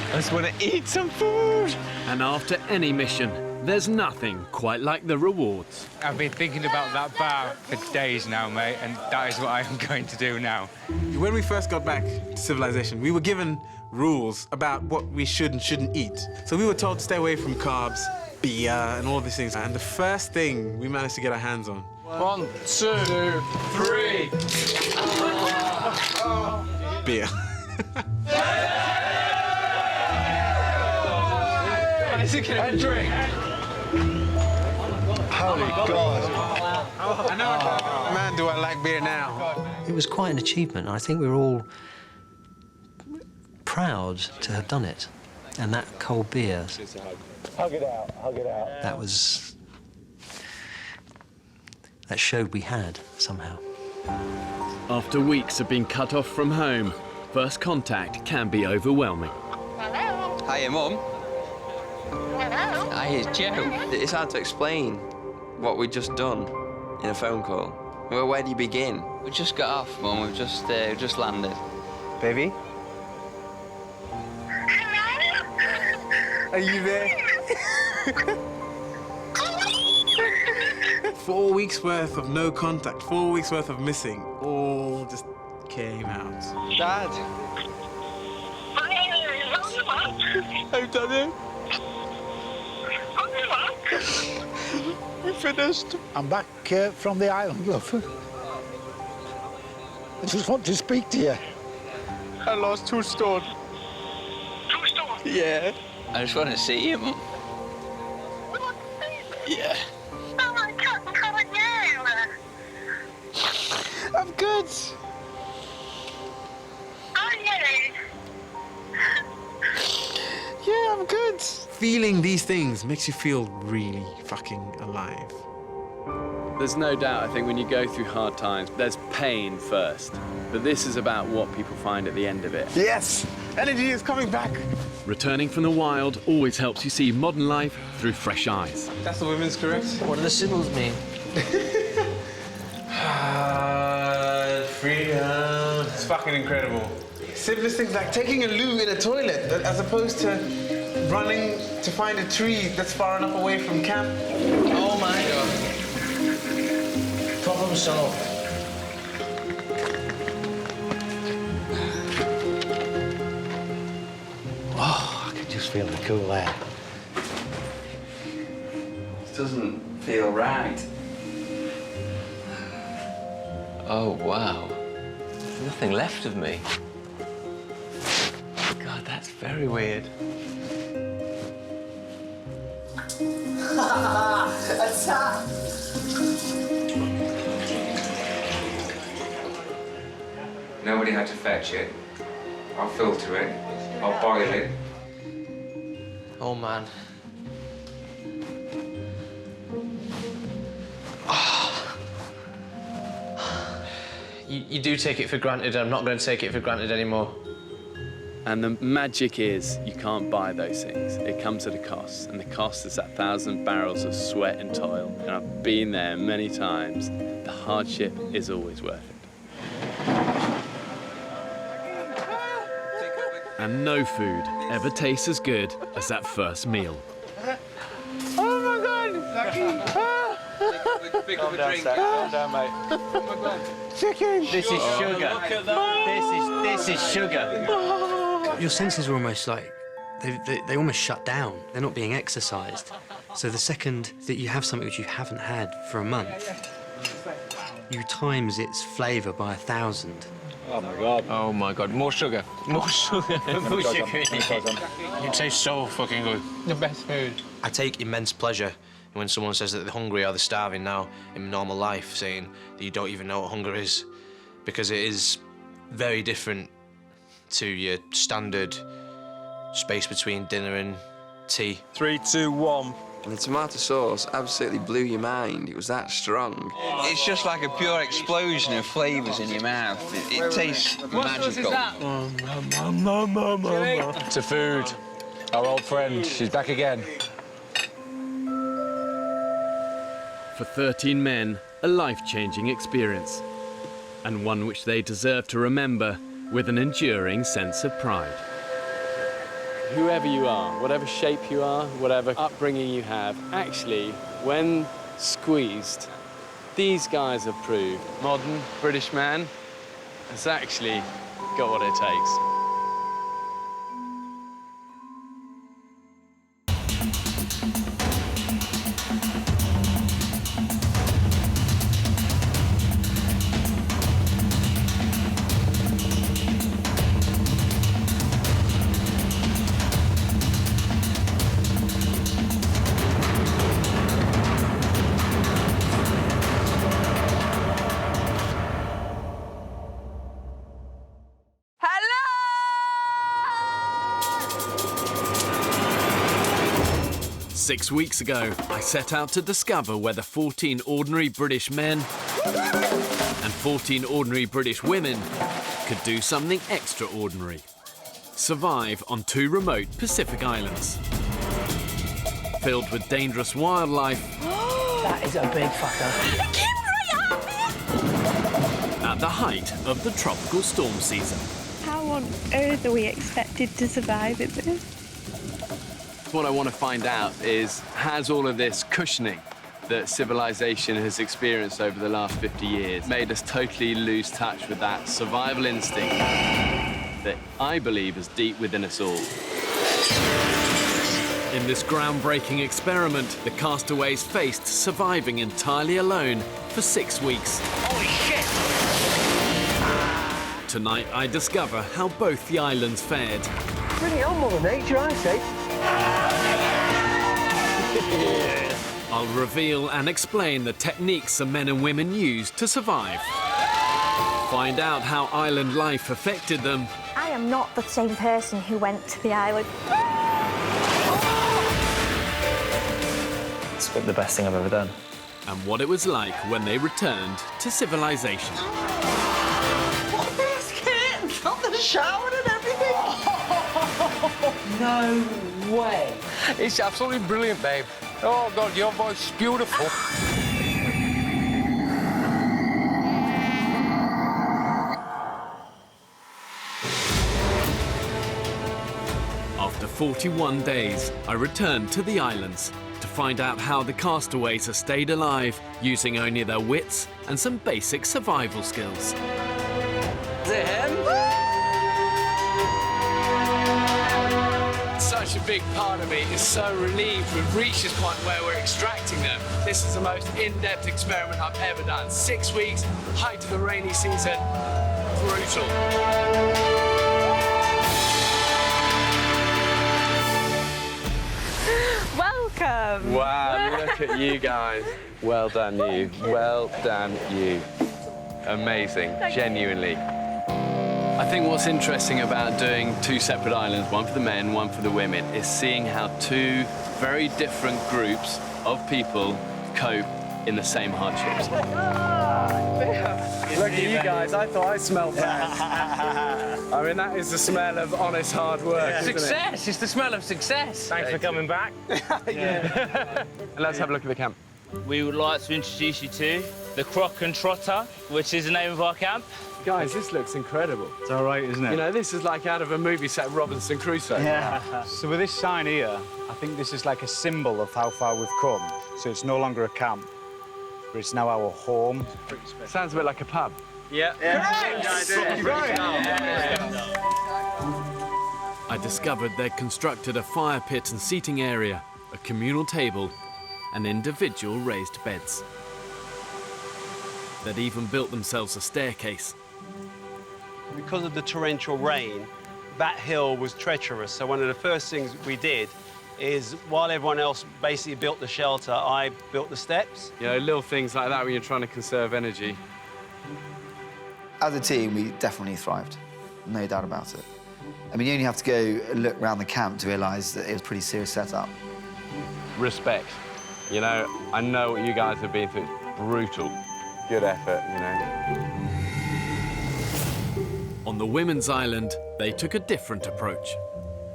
I just want to eat some food! And after any mission, there's nothing quite like the rewards. I've been thinking about that bar for days now, mate, and that is what I am going to do now. When we first got back to civilization, we were given rules about what we should and shouldn't eat. So we were told to stay away from carbs, beer, and all these things. And the first thing we managed to get our hands on. 1, 2, 3. Beer. And drink. Holy God. Man, do I like beer now. It was quite an achievement. I think we were all proud to have done it. And that cold beer, Hug it out, hug it out. that showed we had somehow. After weeks of being cut off from home, first contact can be overwhelming. Hiya, Mum. Hi, it's Joe. It's hard to explain what we'd just done in a phone call. Well, where do you begin? We just got off, Mum. We've just landed. Baby? Are you there? 4 weeks worth of no contact, 4 weeks worth of missing, all just came out. Dad. I've done it. We finished. I'm back from the island, love. I just want to speak to you. I lost 2 stone. 2 stone? Yeah. I just want to see you, Mum. Yeah. I'm good. Yeah, I'm good. Feeling these things makes you feel really fucking alive. There's no doubt, I think, when you go through hard times, there's pain first. But this is about what people find at the end of it. Yes! Energy is coming back! Returning from the wild always helps you see modern life through fresh eyes. That's the women's correct? What do the symbols mean? Freedom. It's fucking incredible. Simplest things like taking a loo in a toilet as opposed to running to find a tree that's far enough away from camp. Oh my God. Problem solved. Oh, I can just feel the cool air. This doesn't feel right. Oh, wow. There's nothing left of me. God, that's very weird. Attack! Nobody had to fetch it. I'll filter it. I'll boil it. Oh, man. You do take it for granted. I'm not going to take it for granted anymore. And the magic is you can't buy those things. It comes at a cost, and the cost is that 1,000 barrels of sweat and toil. And I've been there many times. The hardship is always worth it. And no food ever tastes as good as that first meal. Oh my God! Calm down, Zach. Calm down, mate. Oh my God. Chicken! This is sugar. Look at that. This is sugar. Your senses are almost like, they almost shut down. They're not being exercised. So the second that you have something which you haven't had for a month, you times its flavour by 1,000. Oh my God. Oh my God. More sugar. More sugar. More sugar. It tastes so fucking good. The best food. I take immense pleasure when someone says that they're hungry or they're starving now in normal life, saying that you don't even know what hunger is, because it is very different to your standard space between dinner and tea. 3, 2, 1. And the tomato sauce absolutely blew your mind. It was that strong. It's just like a pure explosion of flavours in your mouth. It tastes magical. To food. Our old friend, she's back again. For 13 men, a life-changing experience, and one which they deserve to remember with an enduring sense of pride. Whoever you are, whatever shape you are, whatever upbringing you have, actually, when squeezed, these guys have proved modern British man has actually got what it takes. Six weeks ago, I set out to discover whether 14 ordinary British men and 14 ordinary British women could do something extraordinary. Survive on 2 remote Pacific islands. Filled with dangerous wildlife. That is a big fucker. At the height of the tropical storm season. How on earth are we expected to survive in this? What I want to find out is, has all of this cushioning that civilization has experienced over the last 50 years made us totally lose touch with that survival instinct that I believe is deep within us all? In this groundbreaking experiment, the castaways faced surviving entirely alone for 6 weeks. Holy shit! Tonight, I discover how both the islands fared. Bring it on, Mother Nature, I say. I'll reveal and explain the techniques the men and women used to survive. Find out how island life affected them. I am not the same person who went to the island. It's the best thing I've ever done. And what it was like when they returned to civilization. What this kit? Got the shower and everything? No way. It's absolutely brilliant, babe. Oh, God, your voice is beautiful. After 41 days, I returned to the islands to find out how the castaways have stayed alive using only their wits and some basic survival skills. Is it him? Such a big part of me is so relieved we've reached this point where we're extracting them. This is the most in-depth experiment I've ever done. 6 weeks, height of the rainy season, brutal. Welcome. Wow, look at you guys. Well done, you. Well done, you. Amazing, genuinely. I think what's interesting about doing 2 separate islands, one for the men, one for the women, is seeing how 2 very different groups of people cope in the same hardships. Look at you guys. I thought I smelled bad. I mean, that is the smell of honest hard work, isn't it? Success! It's the smell of success. Thanks for coming back. And let's have a look at the camp. We would like to introduce you to the Crock and Trotter, which is the name of our camp. Guys, this looks incredible. It's all right, isn't it? You know, this is like out of a movie set, Robinson Crusoe. Yeah. So with this sign here, I think this is like a symbol of how far we've come. So it's no longer a camp, but it's now our home. Sounds a bit like a pub. Yeah. I discovered they'd constructed a fire pit and seating area, a communal table, and individual raised beds. They'd even built themselves a staircase. Because of the torrential rain, that hill was treacherous. So one of the first things we did is, while everyone else basically built the shelter, I built the steps. You know, little things like that when you're trying to conserve energy. As a team, we definitely thrived. No doubt about it. I mean, you only have to go look around the camp to realise that it was a pretty serious setup. Respect. You know, I know what you guys have been through. It's brutal. Good effort, you know. On the women's island, they took a different approach.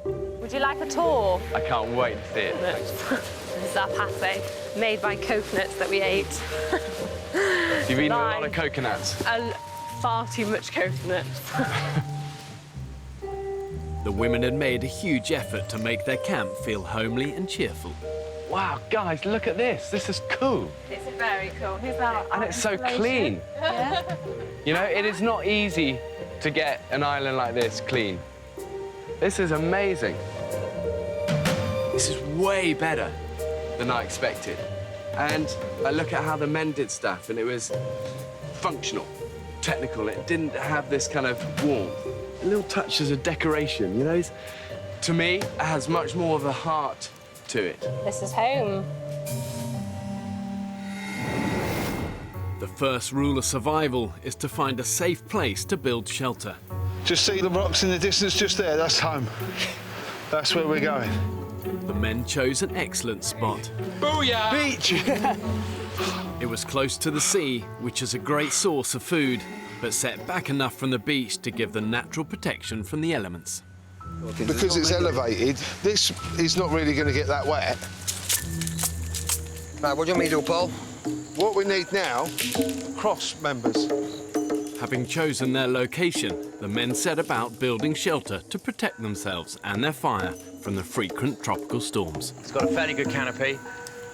Would you like a tour? I can't wait to see it. This is our pathway, made by coconuts that we ate. You've eaten a lot of coconuts. Far too much coconut. The women had made a huge effort to make their camp feel homely and cheerful. Wow, guys, look at this. This is cool. It's very cool. Here's our And it's so clean. Yeah. You know, it is not easy to get an island like this clean. This is amazing. This is way better than I expected. And I look at how the men did stuff, and it was functional, technical. It didn't have this kind of warmth. Little touches of decoration, you know? To me, it has much more of a heart to it. This is home. The first rule of survival is to find a safe place to build shelter. Just see the rocks in the distance just there, that's home. That's where we're going. The men chose an excellent spot. Booyah! Beach! It was close to the sea, which is a great source of food, but set back enough from the beach to give the natural protection from the elements. Because it's elevated, this is not really going to get that wet. Right, what do you want me to do, Paul? What we need now, cross members. Having chosen their location, the men set about building shelter to protect themselves and their fire from the frequent tropical storms. It's got a fairly good canopy.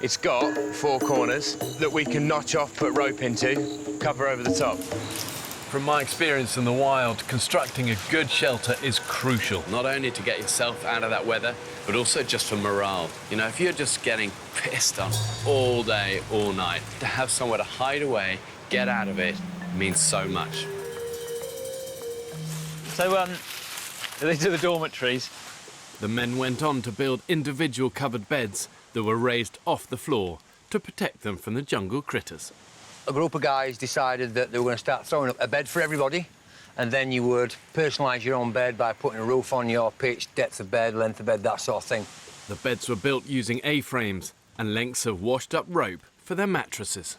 It's got 4 corners that we can notch off, put rope into, cover over the top. From my experience in the wild, constructing a good shelter is crucial, not only to get yourself out of that weather, but also just for morale. You know, if you're just getting pissed off all day, all night, to have somewhere to hide away, get out of it, means so much. So, these are the dormitories. The men went on to build individual covered beds that were raised off the floor to protect them from the jungle critters. A group of guys decided that they were going to start throwing up a bed for everybody, and then you would personalise your own bed by putting a roof on your pitch, depth of bed, length of bed, that sort of thing. The beds were built using A-frames and lengths of washed-up rope for their mattresses.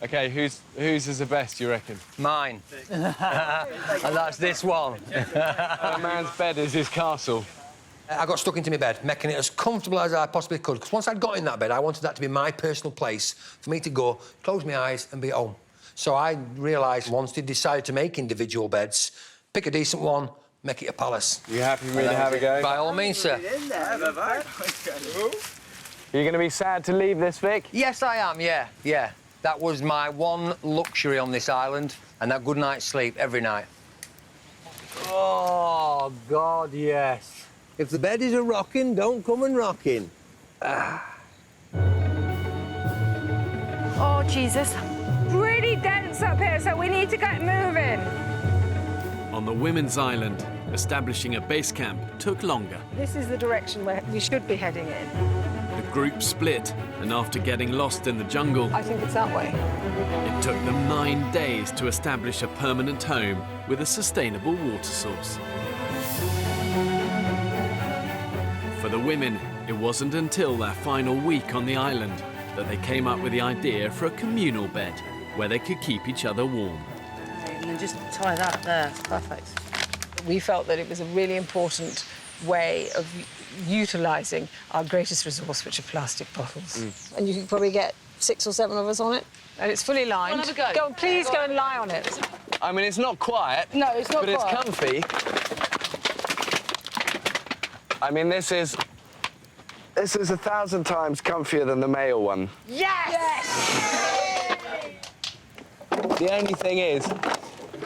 OK, whose is the best, you reckon? Mine. And that's this one. A man's bed is his castle. I got stuck into my bed, making it as comfortable as I possibly could, because once I'd got in that bed, I wanted that to be my personal place for me to go, close my eyes and be at home. So I realised once they decided to make individual beds, pick a decent one, make it a palace. You happy for me to have a go? By all means, sir. Are you going to be sad to leave this, Vic? Yes, I am, yeah. That was my one luxury on this island, and that good night's sleep every night. Oh, God, yes. If the bed is a rocking, don't come and rocking. Oh, Jesus. Really dense up here, so we need to get moving. On the women's island, establishing a base camp took longer. This is the direction where we should be heading in. The group split, and after getting lost in the jungle, I think it's that way. it took them 9 days to establish a permanent home with a sustainable water source. For the women, it wasn't until their final week on the island that they came up with the idea for a communal bed where they could keep each other warm. And then just tie that there. Perfect. We felt that it was a really important way of utilising our greatest resource, which are plastic bottles. And you could probably get 6 or 7 of us on it. And it's fully lined. Have a go. Go on, please go and lie on it. I mean, it's not quiet. No, it's not but quiet. But it's comfy. I mean, this is 1,000 times comfier than the male one. Yes! The only thing is,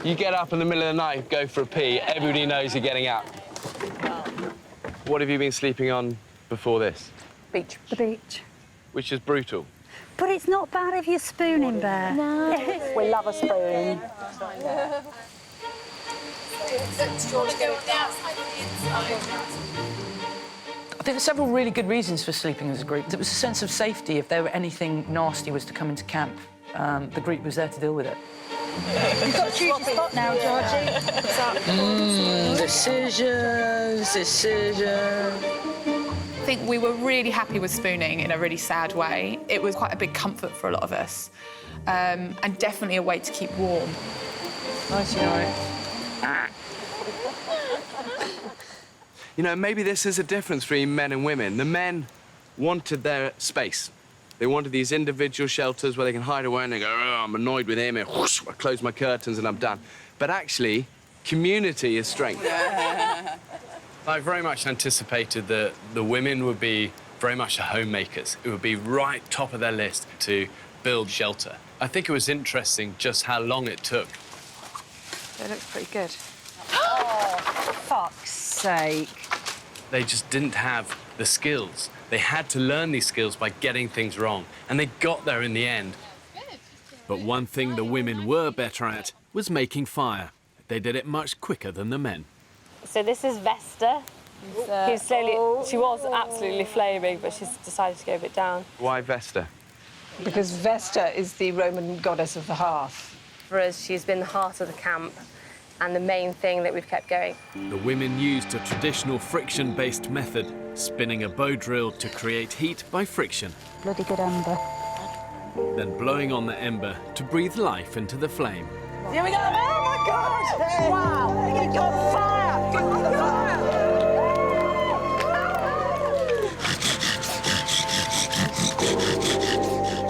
you get up in the middle of the night, go for a pee, everybody knows you're getting up. What have you been sleeping on before this? Beach. The beach. Which is brutal. But it's not bad if you're spooning there. No. We love a spoon. I think there's several really good reasons for sleeping as a group. There was a sense of safety. If there were anything nasty was to come into camp, the group was there to deal with it. You've got to choose your spot now, Georgie. Decisions. I think we were really happy with spooning in a really sad way. It was quite a big comfort for a lot of us, and definitely a way to keep warm. Nighty night. You know, maybe this is a difference between men and women. The men wanted their space. They wanted these individual shelters where they can hide away and they go, oh, I'm annoyed with him, and whoosh, I close my curtains and I'm done. But actually, community is strength. I very much anticipated that the women would be very much the homemakers. It would be right top of their list to build shelter. I think it was interesting just how long it took. It looks pretty good. Oh, for fuck's sake. They just didn't have the skills. They had to learn these skills by getting things wrong, and they got there in the end. But one thing the women were better at was making fire. They did it much quicker than the men. So this is Vesta. Who's slowly, she was absolutely flaming, but she's decided to go a bit down. Why Vesta? Because Vesta is the Roman goddess of the hearth. For us, she's been the heart of the camp and the main thing that we've kept going. The women used a traditional friction-based method, spinning a bow drill to create heat by friction. Bloody good ember. Then blowing on the ember to breathe life into the flame. Here we go! Oh my God! Wow! Get on fire! Get on fire!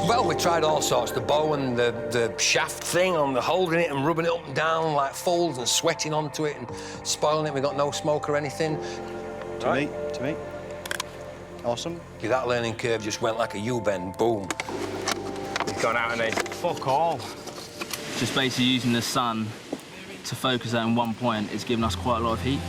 Well, we tried all sorts. The bow and the shaft thing, on the holding it and rubbing it up and down like folds and sweating onto it and spoiling it. We got no smoke or anything. To me. Awesome. That learning curve just went like a U-bend. Boom. He's gone out and fuck all. Just basically using the sun to focus on one point is giving us quite a lot of heat.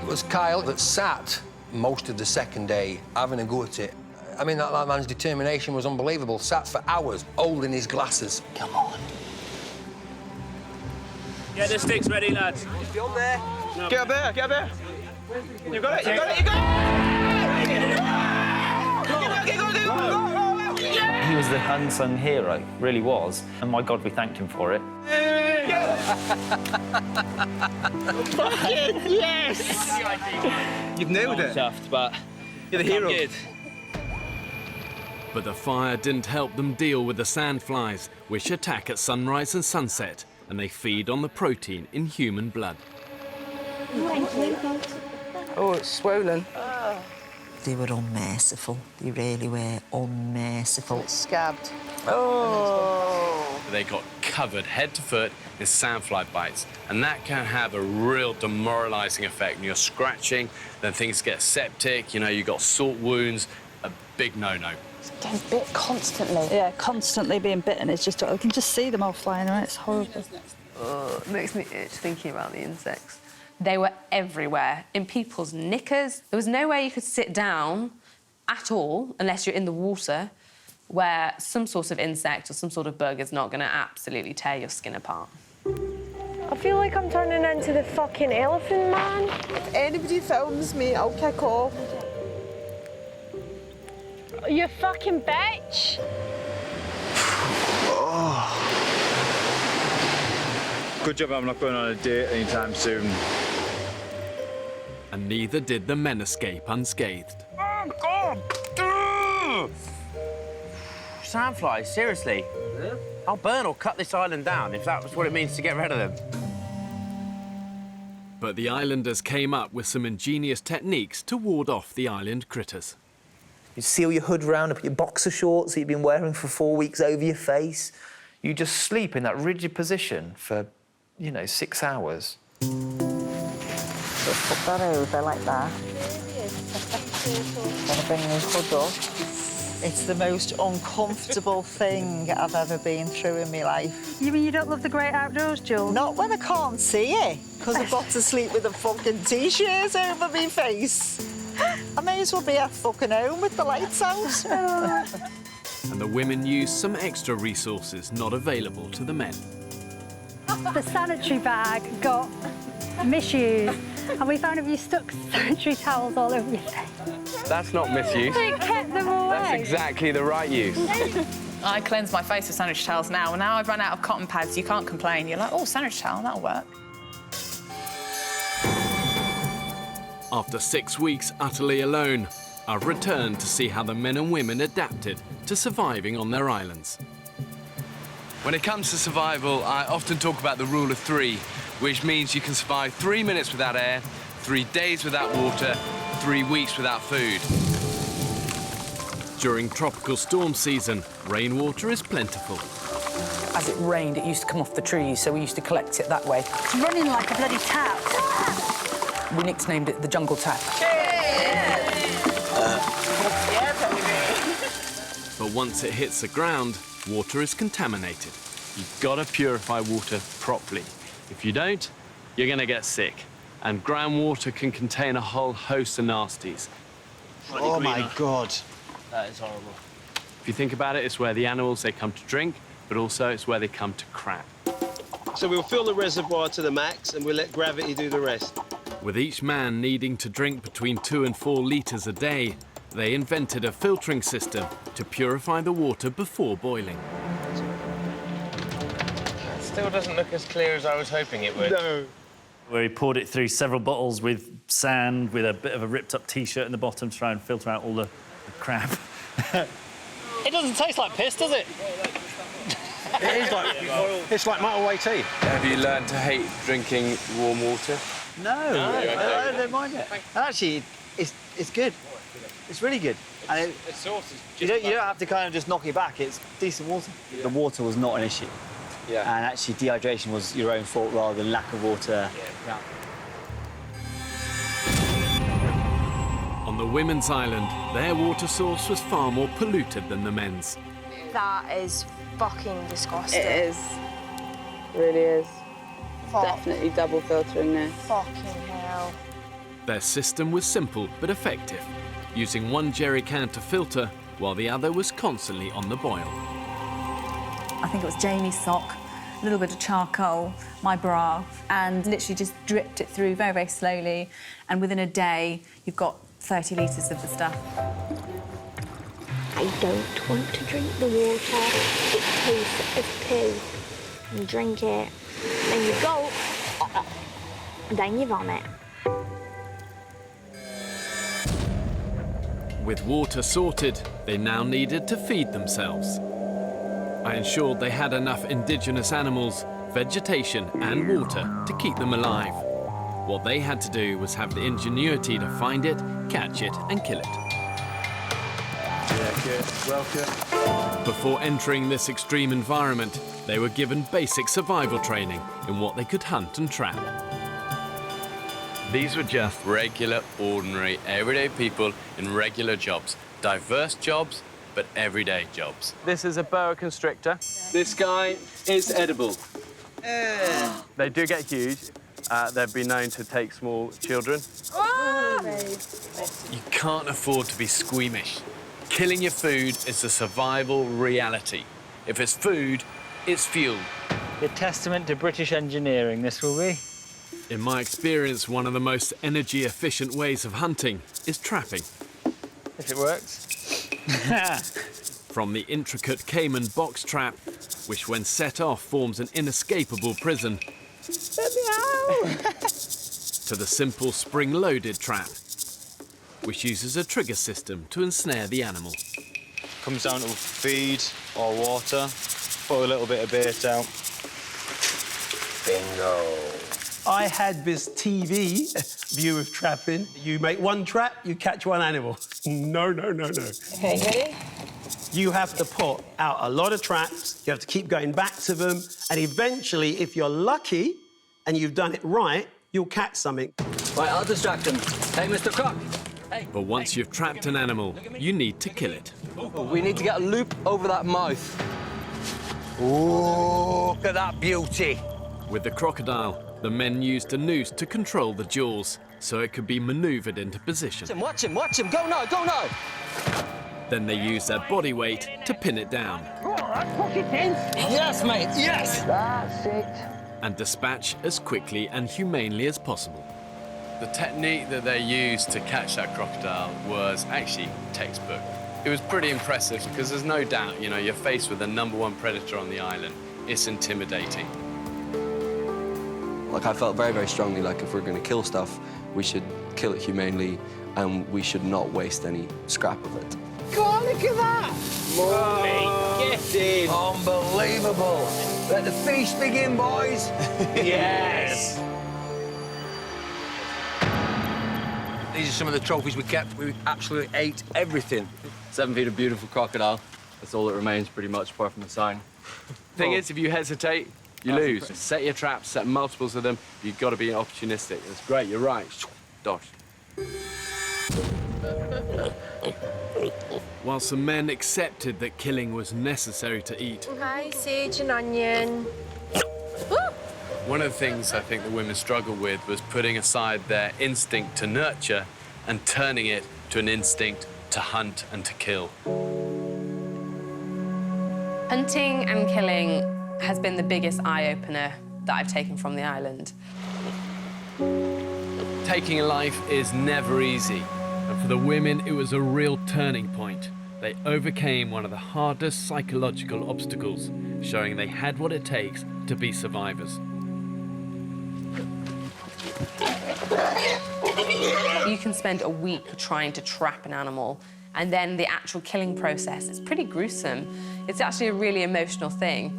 It was Kyle that sat most of the second day having a go at it. I mean, that man's determination was unbelievable. Sat for hours, holding his glasses. Come on. Get the sticks ready, lads. Be on there. No. Get up there, get up there. You got it, you got it, you got it! He was the unsung hero, really was. And my God, we thanked him for it. Fucking yes! You've nailed it. Chuffed, but you're the hero. Good. But the fire didn't help them deal with the sandflies, which attack at sunrise and sunset, and they feed on the protein in human blood. Oh, it's swollen. They were unmerciful. They really were unmerciful. It's scabbed. Oh! They got covered head to foot in sandfly bites, and that can have a real demoralising effect. When you're scratching, then things get septic, you know, you got salt wounds, a big no-no. Getting bit constantly. Yeah, constantly being bitten. It's just, I can just see them all flying around. It's horrible. It makes me itch thinking about the insects. They were everywhere, in people's knickers. There was nowhere you could sit down at all, unless you're in the water, where some sort of insect or some sort of bug is not going to absolutely tear your skin apart. I feel like I'm turning into the fucking elephant man. If anybody films me, I'll kick off. You fucking bitch! Oh. Good job I'm not going on a date anytime soon. And neither did the men escape unscathed. Oh, God! Sandflies, seriously? Yeah. I'll burn or cut this island down if that was what it means to get rid of them. But the islanders came up with some ingenious techniques to ward off the island critters. You seal your hood round and put your boxer shorts that you've been wearing for 4 weeks over your face. You just sleep in that rigid position for, 6 hours. Just put that over like that. Gonna bring your hood up. It's the most uncomfortable thing I've ever been through in my life. You mean you don't love the great outdoors, Jules? Not when I can't see it, because I've got to sleep with a fucking T-shirt over my face. I may as well be at fucking home with the lights out. And the women used some extra resources not available to the men. The sanitary bag got misused, and we found if you stuck sanitary towels all over your face. That's not misuse. It kept them away. That's exactly the right use. I cleanse my face with sandwich towels now. And now I've run out of cotton pads, you can't complain. You're like, oh, sandwich towel, that'll work. After 6 weeks utterly alone, I've returned to see how the men and women adapted to surviving on their islands. When it comes to survival, I often talk about the rule of 3, which means you can survive 3 minutes without air, 3 days without water, 3 weeks without food. During tropical storm season, rainwater is plentiful. As it rained, it used to come off the trees, so we used to collect it that way. It's running like a bloody tap. We nicknamed it the jungle tap. But once it hits the ground, water is contaminated. You've got to purify water properly. If you don't, you're going to get sick. And groundwater can contain a whole host of nasties. Oh, my God. That is horrible. If you think about it, it's where the animals, they come to drink, but also it's where they come to crap. So we'll fill the reservoir to the max and we'll let gravity do the rest. With each man needing to drink between 2 and 4 litres a day, they invented a filtering system to purify the water before boiling. It still doesn't look as clear as I was hoping it would. No. Where he poured it through several bottles with sand, with a bit of a ripped-up T-shirt in the bottom to try and filter out all the crap. It doesn't taste like piss, does it? It's like motorway tea. Have you learned to hate drinking warm water? No, I don't mind it. Actually, it's good. It's really good. And you don't have to kind of just knock it back. It's decent water. The water was not an issue. Yeah. And actually, dehydration was your own fault rather than lack of water. Yeah. On the women's island, their water source was far more polluted than the men's. That is fucking disgusting. It is. It really is. Fuck. Definitely double filtering this. Fucking hell. Their system was simple but effective, using one jerry can to filter while the other was constantly on the boil. I think it was Jamie's sock, a little bit of charcoal, my bra, and literally just dripped it through very, very slowly. And within a day, you've got 30 litres of the stuff. I don't want to drink the water. It tastes of poo. You drink it, then you go, and then you vomit. With water sorted, they now needed to feed themselves. I ensured they had enough indigenous animals, vegetation and water to keep them alive. What they had to do was have the ingenuity to find it, catch it and kill it. Yeah, good. Well, good. Before entering this extreme environment, they were given basic survival training in what they could hunt and trap. These were just regular, ordinary, everyday people in regular jobs. Diverse jobs, but everyday jobs. This is a boa constrictor. This guy is edible. They do get huge. They've been known to take small children. You can't afford to be squeamish. Killing your food is a survival reality. If it's food, it's fuel. A testament to British engineering, this will be. In my experience, one of the most energy-efficient ways of hunting is trapping. If it works. From the intricate Cayman box trap, which when set off forms an inescapable prison, to the simple spring-loaded trap, which uses a trigger system to ensnare the animal. Comes down to feed or water, put a little bit of bait out. Bingo. I had this TV view of trapping. You make one trap, you catch one animal. No. Okay, ready? You have to put out a lot of traps, you have to keep going back to them, and eventually, if you're lucky and you've done it right, you'll catch something. Right, I'll distract him. Hey, Mr. Cook. Hey. But once you've trapped an animal, you need to kill it. We need to get a loop over that mouth. Ooh, look at that beauty. With the crocodile, the men used a noose to control the jaws, so it could be manoeuvred into position. Watch him, go now, go now! Then they used their body weight to pin it down. Yes, mate, yes! That's it. And dispatch as quickly and humanely as possible. The technique that they used to catch that crocodile was actually textbook. It was pretty impressive because there's no doubt, you know, you're faced with the #1 predator on the island. It's intimidating. Like, I felt very, very strongly like if we're going to kill stuff, we should kill it humanely and we should not waste any scrap of it. Go on, look at that! Get in! Unbelievable! Let the feast begin, boys! Yes! These are some of the trophies we kept. We absolutely ate everything. 7 feet of beautiful crocodile. That's all that remains, pretty much, apart from the sign. Thing is, if you hesitate, you lose. Set your traps, set multiples of them. You've got to be opportunistic. That's great, you're right. Dosh. While some men accepted that killing was necessary to eat, Hi, sage and onion. one of the things I think the women struggled with was putting aside their instinct to nurture and turning it to an instinct to hunt and to kill. Hunting and killing has been the biggest eye-opener that I've taken from the island. Taking a life is never easy, and for the women, it was a real turning point. They overcame one of the hardest psychological obstacles, showing they had what it takes to be survivors. You can spend a week trying to trap an animal, and then the actual killing process is pretty gruesome. It's actually a really emotional thing.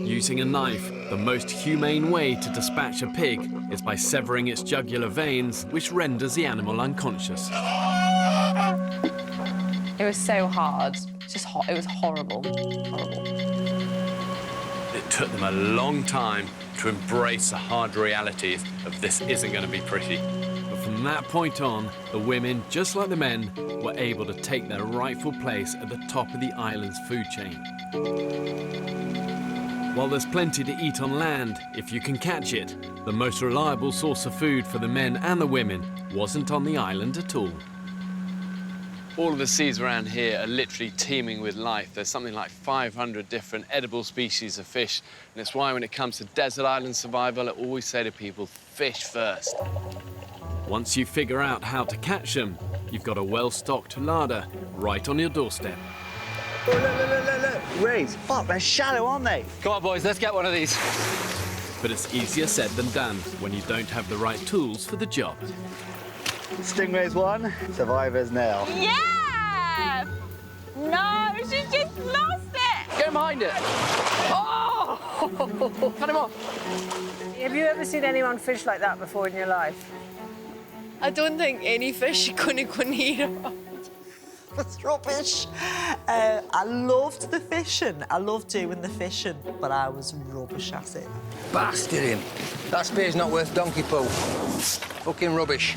Using a knife, the most humane way to dispatch a pig is by severing its jugular veins, which renders the animal unconscious. It was so hard. It was horrible. Horrible. It took them a long time to embrace the hard realities of this isn't going to be pretty. But from that point on, the women, just like the men, were able to take their rightful place at the top of the island's food chain. While there's plenty to eat on land, if you can catch it, the most reliable source of food for the men and the women wasn't on the island at all. All of the seas around here are literally teeming with life. There's something like 500 different edible species of fish, and it's why when it comes to desert island survival, I always say to people, fish first. Once you figure out how to catch them, you've got a well-stocked larder right on your doorstep. Oh, look. Rays, fuck, they're shallow, aren't they? Come on, boys, let's get one of these. But it's easier said than done when you don't have the right tools for the job. Stingray's one, survivor's nail. Yeah! No, she just lost it! Get behind it! Oh! Cut him off! Have you ever seen anyone fish like that before in your life? I don't think any fish couldn't eat it. That's rubbish. I loved the fishing. I loved doing the fishing, but I was rubbish at it. Bastard him. That spear's not worth donkey poo. Fucking rubbish.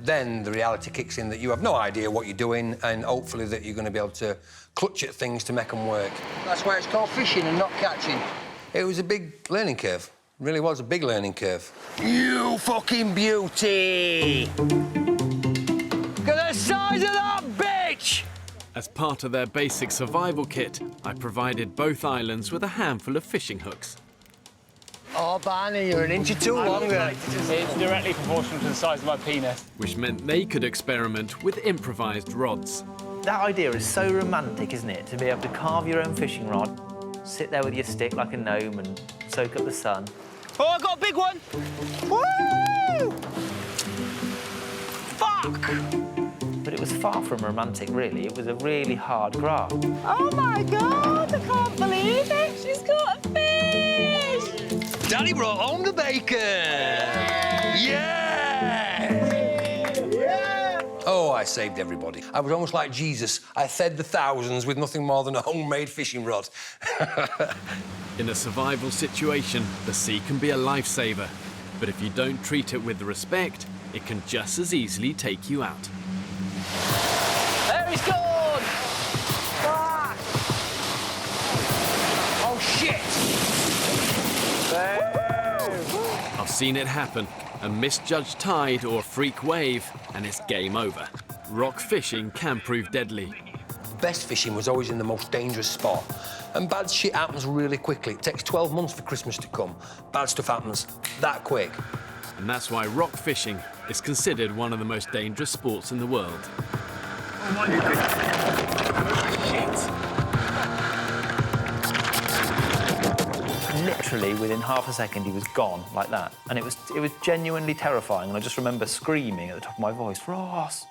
Then the reality kicks in that you have no idea what you're doing and hopefully that you're going to be able to clutch at things to make them work. That's why it's called fishing and not catching. It was a big learning curve. It really was a big learning curve. You fucking beauty! Look at the size of that bitch! As part of their basic survival kit, I provided both islands with a handful of fishing hooks. Oh, Barney, you're an inch or two longer. It's directly proportional to the size of my penis. Which meant they could experiment with improvised rods. That idea is so romantic, isn't it? To be able to carve your own fishing rod, sit there with your stick like a gnome and soak up the sun. Oh, I got a big one! Woo! Fuck! But it was far from romantic, really. It was a really hard graft. Oh, my God, I can't believe it. She's got a fish! Daddy brought home the bacon! Yeah! Oh, I saved everybody. I was almost like Jesus. I fed the thousands with nothing more than a homemade fishing rod. In a survival situation, the sea can be a lifesaver. But if you don't treat it with respect, it can just as easily take you out. There he's gone! Fuck! Oh, shit! I've seen it happen. A misjudged tide or freak wave, and it's game over. Rock fishing can prove deadly. Best fishing was always in the most dangerous spot. And bad shit happens really quickly. It takes 12 months for Christmas to come. Bad stuff happens that quick. And that's why rock fishing is considered one of the most dangerous sports in the world. Literally, within half a second, he was gone like that. And it was genuinely terrifying. And I just remember screaming at the top of my voice, Ross!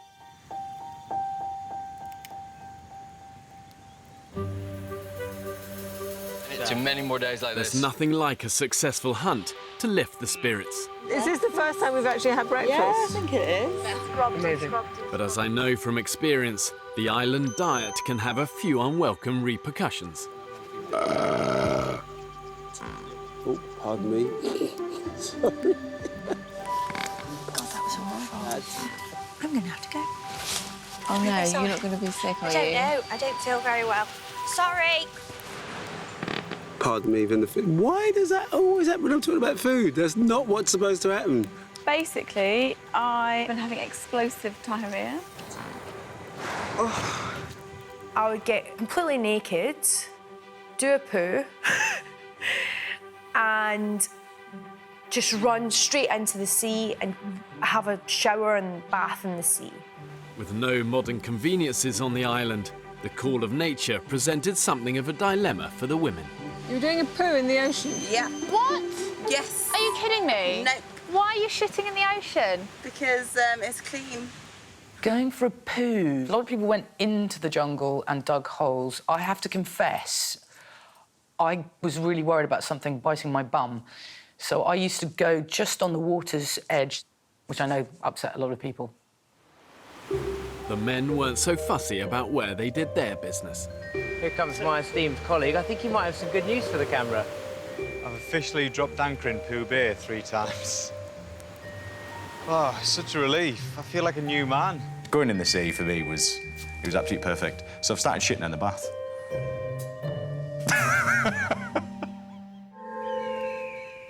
Too many more days like There's this. nothing like a successful hunt to lift the spirits. Is this the first time we've actually had breakfast? Yeah, I think it is. Amazing. But as I know from experience, the island diet can have a few unwelcome repercussions. Oh, pardon me. Sorry. God, that was awful. I'm going to have to go. Oh no, you're not going to be sick, are you? I don't know. I don't feel very well. Sorry. Pardon me, even the food. Why does that always happen when I'm talking about food? That's not what's supposed to happen. Basically, I've been having explosive diarrhea. Oh. I would get completely naked, do a poo, and just run straight into the sea and have a shower and bath in the sea. With no modern conveniences on the island, the call of nature presented something of a dilemma for the women. You're doing a poo in the ocean? Yeah. What? Yes. Are you kidding me? No. Why are you shitting in the ocean? Because it's clean. Going for a poo. A lot of people went into the jungle and dug holes. I have to confess, I was really worried about something biting my bum. So I used to go just on the water's edge, which I know upset a lot of people. The men weren't so fussy about where they did their business. Here comes my esteemed colleague. I think he might have some good news for the camera. I've officially dropped anchor in Pooh Bay 3 times. Oh, it's such a relief. I feel like a new man. Going in the sea for me was absolutely perfect. So I've started shitting in the bath.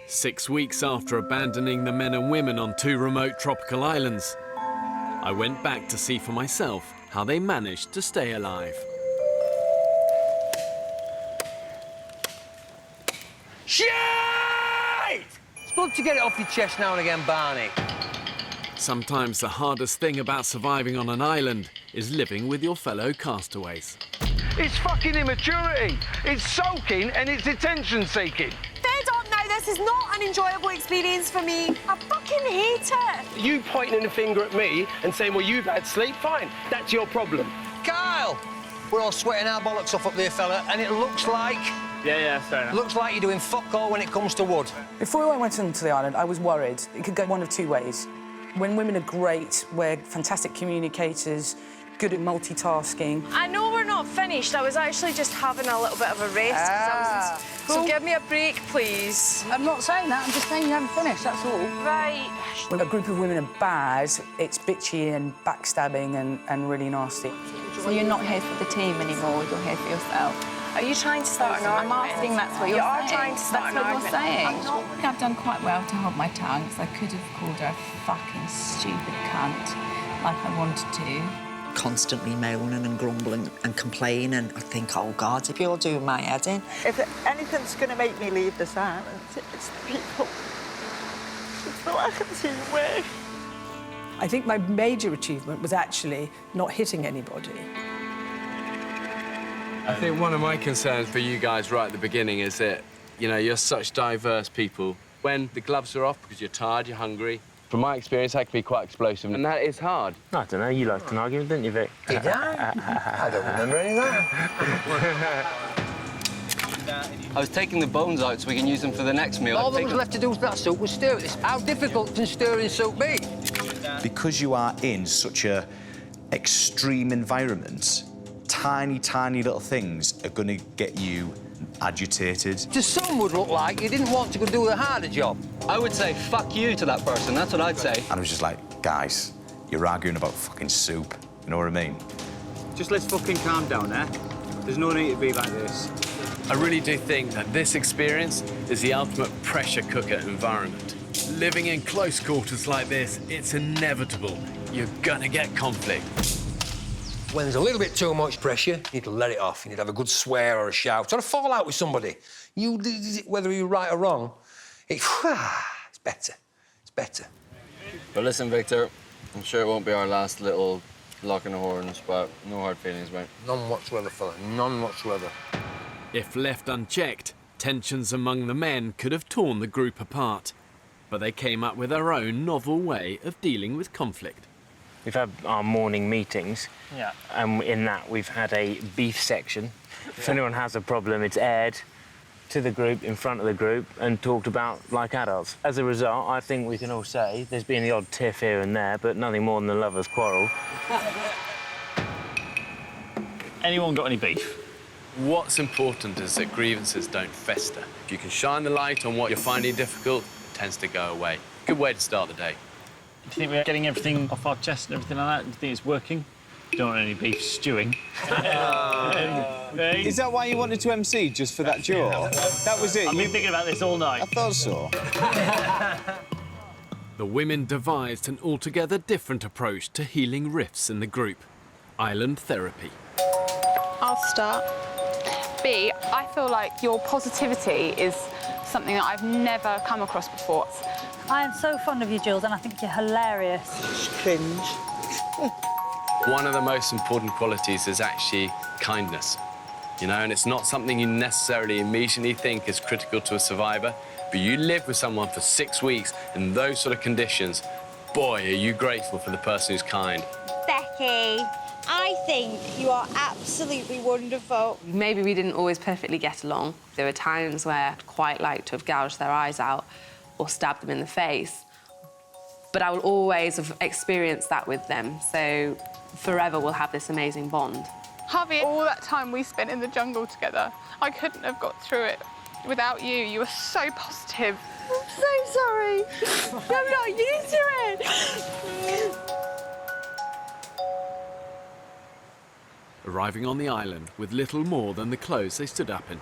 6 weeks after abandoning the men and women on 2 remote tropical islands, I went back to see for myself how they managed to stay alive. Shit! It's good to get it off your chest now and again, Barney. Sometimes the hardest thing about surviving on an island is living with your fellow castaways. It's fucking immaturity. It's sulking and it's attention-seeking. They don't know this is not an enjoyable experience for me. I fucking hate it. You pointing a finger at me and saying, well, you've had sleep, fine. That's your problem. Kyle! We're all sweating our bollocks off up there, fella, and it looks like... Yeah, fair enough. Looks like you're doing fuck all when it comes to wood. Before I went onto the island, I was worried. It could go one of 2 ways. When women are great, we're fantastic communicators, good at multitasking. I know we're not finished. I was actually just having a little bit of a rest. 'Cause I was So give me a break, please. I'm not saying that. I'm just saying you haven't finished, that's all. Right. When a group of women are bad, it's bitchy and backstabbing and really nasty. So you're not here for the team anymore, you're here for yourself. Are you trying to start an argument? I'm asking that's what you're You saying. are trying to start That's an what argument. you're saying. I'm not. I think I've done quite well to hold my tongue, because I could have called her a fucking stupid cunt, like I wanted to. Constantly moaning and grumbling and complaining. I think, oh, God, if you're doing my head in. If anything's going to make me leave this island, it's the people. It's the lack of teamwork. I think my major achievement was actually not hitting anybody. I think one of my concerns for you guys right at the beginning is that, you know, you're such diverse people. When the gloves are off because you're tired, you're hungry, from my experience, that can be quite explosive, and that is hard. I don't know, you liked an argument, didn't you, Vic? Did I? I don't remember any of that. I was taking the bones out so we can use them for the next meal. All that was left to do with that soup was stir it. How difficult can stirring soup be? Because you are in such a extreme environment, tiny little things are going to get you agitated. To some would look like you didn't want to go do the harder job. I would say fuck you to that person, that's what I'd say. And I was just like, guys, you're arguing about fucking soup, you know what I mean? Just let's fucking calm down, eh? There's no need to be like this. I really do think that this experience is the ultimate pressure cooker environment. Living in close quarters like this, it's inevitable. You're gonna get conflict. When there's a little bit too much pressure, you need to let it off. You need to have a good swear or a shout, or a fall out with somebody. Whether you're right or wrong, it's better. It's better. But listen, Victor, I'm sure it won't be our last little Locking the horns, but no hard feelings, mate. None whatsoever, fella. None whatsoever. If left unchecked, tensions among the men could have torn the group apart. But they came up with their own novel way of dealing with conflict. We've had our morning meetings. Yeah. And in that, we've had a beef section. If anyone has a problem, it's aired to the group, in front of the group, and talked about like adults. As a result, I think we can all say there's been the odd tiff here and there, but nothing more than a lover's quarrel. Anyone got any beef? What's important is that grievances don't fester. If you can shine the light on what you're finding difficult, it tends to go away. Good way to start the day. Do you think we're getting everything off our chest and everything like that? Do you think it's working? Don't want any beef stewing. Is that why you wanted to MC, just for that jaw? That was it? I've been thinking about this all night. I thought so. The women devised an altogether different approach to healing rifts in the group. Island therapy. I'll start. B, I feel like your positivity is something that I've never come across before. I am so fond of you, Jules, and I think you're hilarious. Cringe. One of the most important qualities is actually kindness, you know, and it's not something you necessarily immediately think is critical to a survivor, but you live with someone for 6 weeks in those sort of conditions, boy, are you grateful for the person who's kind. Becky, I think you are absolutely wonderful. Maybe we didn't always perfectly get along. There were times where I'd quite like to have gouged their eyes out or stabbed them in the face, but I will always have experienced that with them, so forever we'll have this amazing bond. Harvey, all that time we spent in the jungle together, I couldn't have got through it without you. You were so positive. I'm so sorry. I'm not used to it. Arriving on the island with little more than the clothes they stood up in.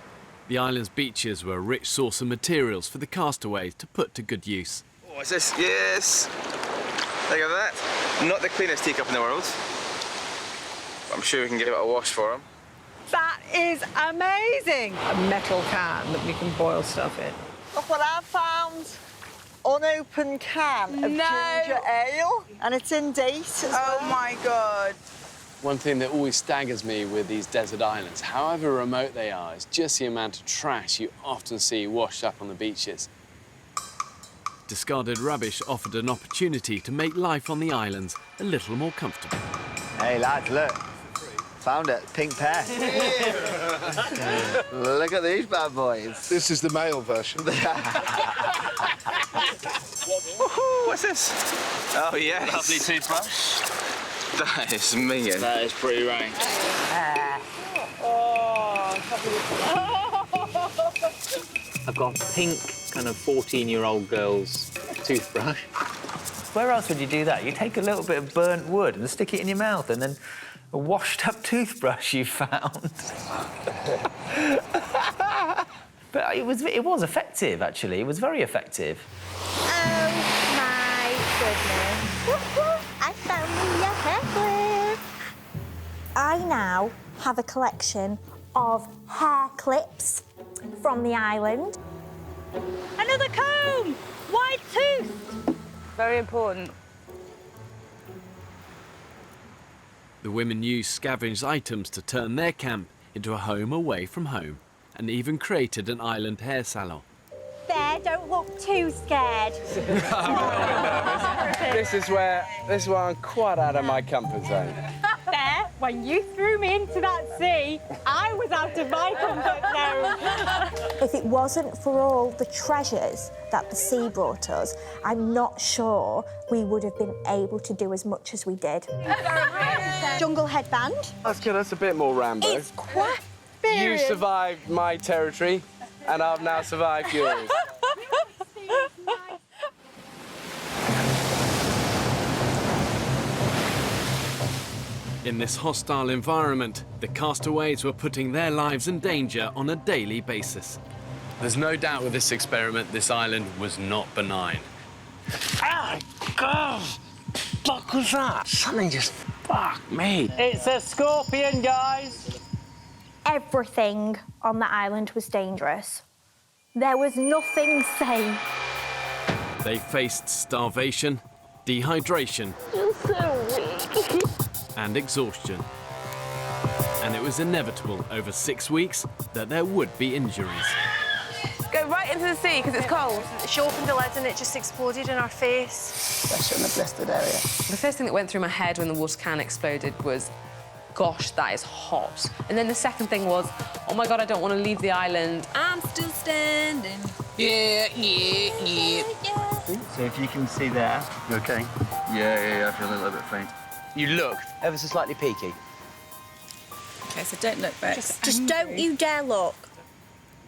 The island's beaches were a rich source of materials for the castaways to put to good use. What's this? Yes! Look at that. Not the cleanest teacup in the world. I'm sure we can give it a wash for him. That is amazing! A metal can that we can boil stuff in. Look what I found. Unopened can of ginger ale, and it's in date as well. Oh my God. One thing that always staggers me with these desert islands, however remote they are, is just the amount of trash you often see washed up on the beaches. Discarded rubbish offered an opportunity to make life on the islands a little more comfortable. Hey, lads, look. Found it. Pink pear. Look at these bad boys. This is the male version. What's this? Oh, yes. Lovely toothbrush. That is minging. That is pretty rank. I've got a pink kind of 14-year-old girl's toothbrush. Where else would you do that? You take a little bit of burnt wood and stick it in your mouth, and then a washed-up toothbrush you found. But it was effective, actually. It was very effective. Oh my goodness. I found me a hair clip. I now have a collection of hair clips from the island. Another comb! White tooth! Very important. The women used scavenged items to turn their camp into a home away from home, and even created an island hair salon. There, don't look too scared. This is where I'm quite out of my comfort zone. There, when you threw me into that sea, I was out of my comfort zone. If it wasn't for all the treasures that the sea brought us, I'm not sure we would have been able to do as much as we did. Jungle headband. That's good. That's a bit more Rambo. It's quite You serious. survived my territory, and I've now survived yours. In this hostile environment, the castaways were putting their lives in danger on a daily basis. There's no doubt with this experiment, this island was not benign. Ah, God! Fuck was that? Something just fucked me. It's a scorpion, guys. Everything on the island was dangerous. There was nothing safe. They faced starvation, dehydration, You're so weak. and exhaustion. And it was inevitable over 6 weeks that there would be injuries. Go right into the sea because it's cold. She opened the lid and it just exploded in our face. Especially in the blistered area. The first thing that went through my head when the water can exploded was, gosh, that is hot. And then the second thing was, oh my God, I don't want to leave the island. I'm still standing. Yeah. So if you can see there, you okay? Yeah, I feel a little bit faint. You look ever so slightly peaky. OK, so don't look back. Just don't you dare look.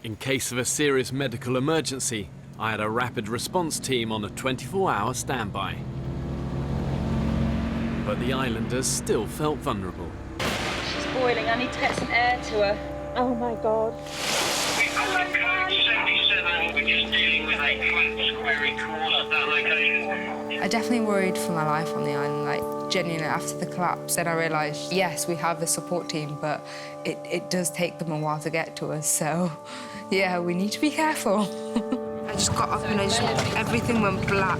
In case of a serious medical emergency, I had a rapid response team on a 24-hour standby. But the islanders still felt vulnerable. She's boiling. I need to get some air to her. Oh, my God. We've got a code 77. We're just dealing with a flat square course at that location. I definitely worried for my life on the island, like, genuinely after the collapse. Then I realised, yes, we have a support team, but it does take them a while to get to us, so, yeah, we need to be careful. I just got up and everything went black.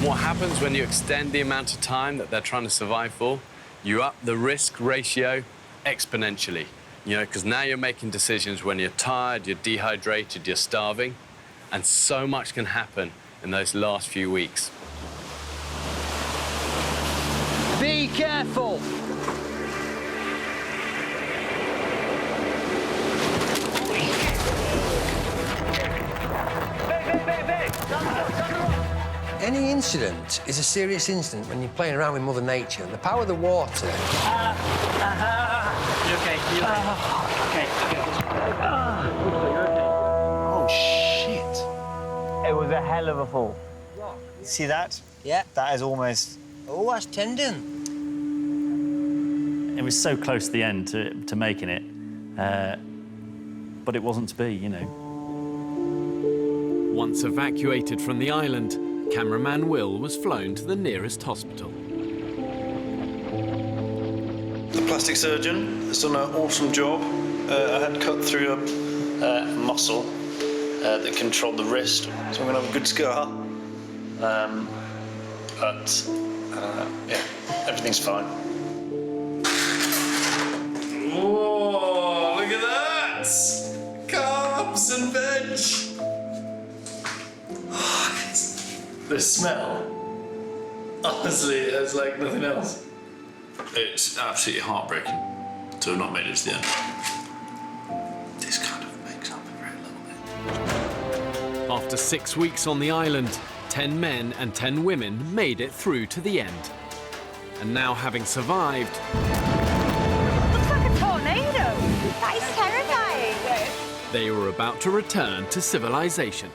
What happens when you extend the amount of time that they're trying to survive for? You up the risk ratio exponentially, you know, because now you're making decisions when you're tired, you're dehydrated, you're starving, and so much can happen in those last few weeks. Be careful! Any incident is a serious incident when you're playing around with Mother Nature. The power of the water. You okay? Oh, shit. It was a hell of a fall. See that? Yeah. That is almost... Oh, that's tendon. It was so close to the end to making it, but it wasn't to be, you know. Once evacuated from the island, cameraman Will was flown to the nearest hospital. The plastic surgeon has done an awesome job. I had cut through a muscle that controlled the wrist, so I'm going to have a good scar. But yeah, everything's fine. Whoa, look at that! Carbs and veg! The smell, honestly, it's like nothing else. It's absolutely heartbreaking to have not made it to the end. This kind of makes up for it a little bit. After 6 weeks on the island, 10 men and 10 women made it through to the end. And now, having survived, Looks like a tornado. That is terrifying. they were about to return to civilization.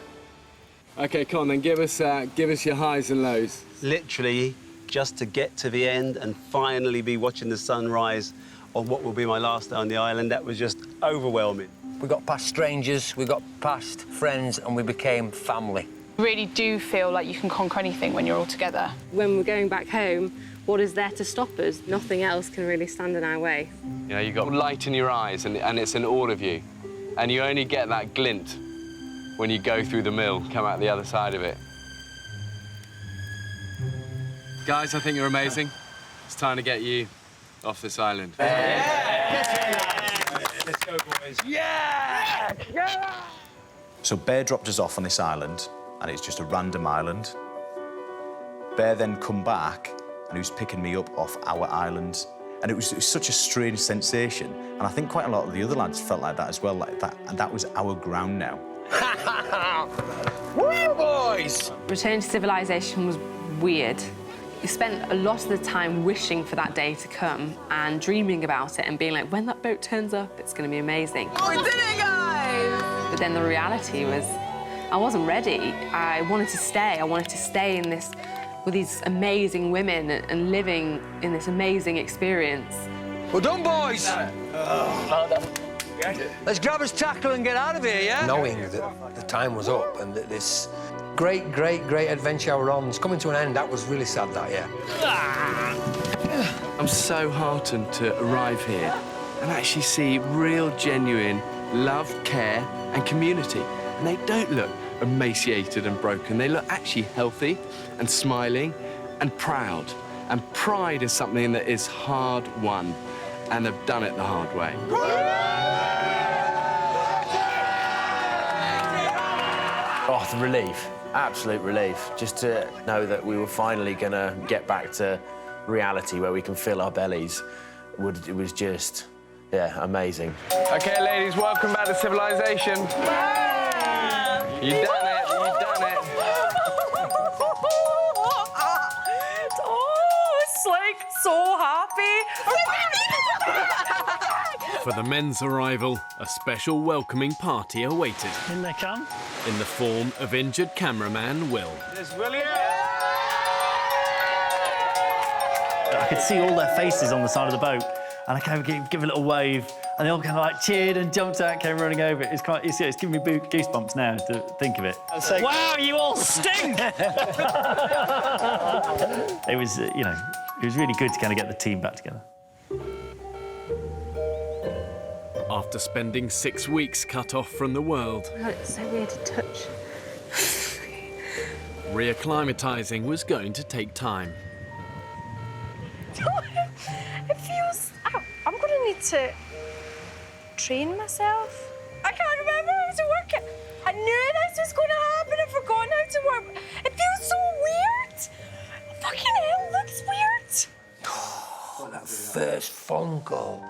OK, come on then, give us your highs and lows. Literally, just to get to the end and finally be watching the sunrise on what will be my last day on the island, that was just overwhelming. We got past strangers, we got past friends, and we became family. You really do feel like you can conquer anything when you're all together. When we're going back home, what is there to stop us? Nothing else can really stand in our way. You know, you've got light in your eyes, and it's in all of you. And you only get that glint when you go through the mill, come out the other side of it. Guys, I think you're amazing. It's time to get you off this island. Let's go, boys. Yeah! Yeah! So Bear dropped us off on this island, and it's just a random island. Bear then come back, and he was picking me up off our island. And it was such a strange sensation. And I think quite a lot of the other lads felt like that as well, like that. And that was our ground now. Woo, boys! Returning to civilization was weird. We spent a lot of the time wishing for that day to come and dreaming about it and being like, when that boat turns up, it's going to be amazing. We did it, guys! But then the reality was, I wasn't ready. I wanted to stay. I wanted to stay in this with these amazing women and living in this amazing experience. We're done, boys! Let's grab his tackle and get out of here, yeah? Knowing that the time was up and that this great adventure we're on is coming to an end, that was really sad, that, yeah. I'm so heartened to arrive here and actually see real, genuine love, care and community. And they don't look emaciated and broken. They look actually healthy and smiling and proud. And pride is something that is hard won, and they've done it the hard way. Oh, the relief. Absolute relief. Just to know that we were finally going to get back to reality where we can fill our bellies. It was just, yeah, amazing. Okay, ladies, welcome back to civilization. You done it, you done it. Oh, it's like so happy. For the men's arrival, a special welcoming party awaited. In they come. In the form of injured cameraman Will. There's William! I could see all their faces on the side of the boat, and I kind of give a little wave, and they all kind of like cheered and jumped out, came running over. It's giving me goosebumps now to think of it. Wow, you all stink! It was, you know, it was really good to kind of get the team back together. After spending 6 weeks cut off from the world, Oh, it's so weird to touch. reacclimatising was going to take time. It feels... I'm going to need to train myself. I can't remember how to work it. I knew this was going to happen. I've forgotten how to work. It feels so weird. Fucking hell, it looks weird. Oh, that first phone call.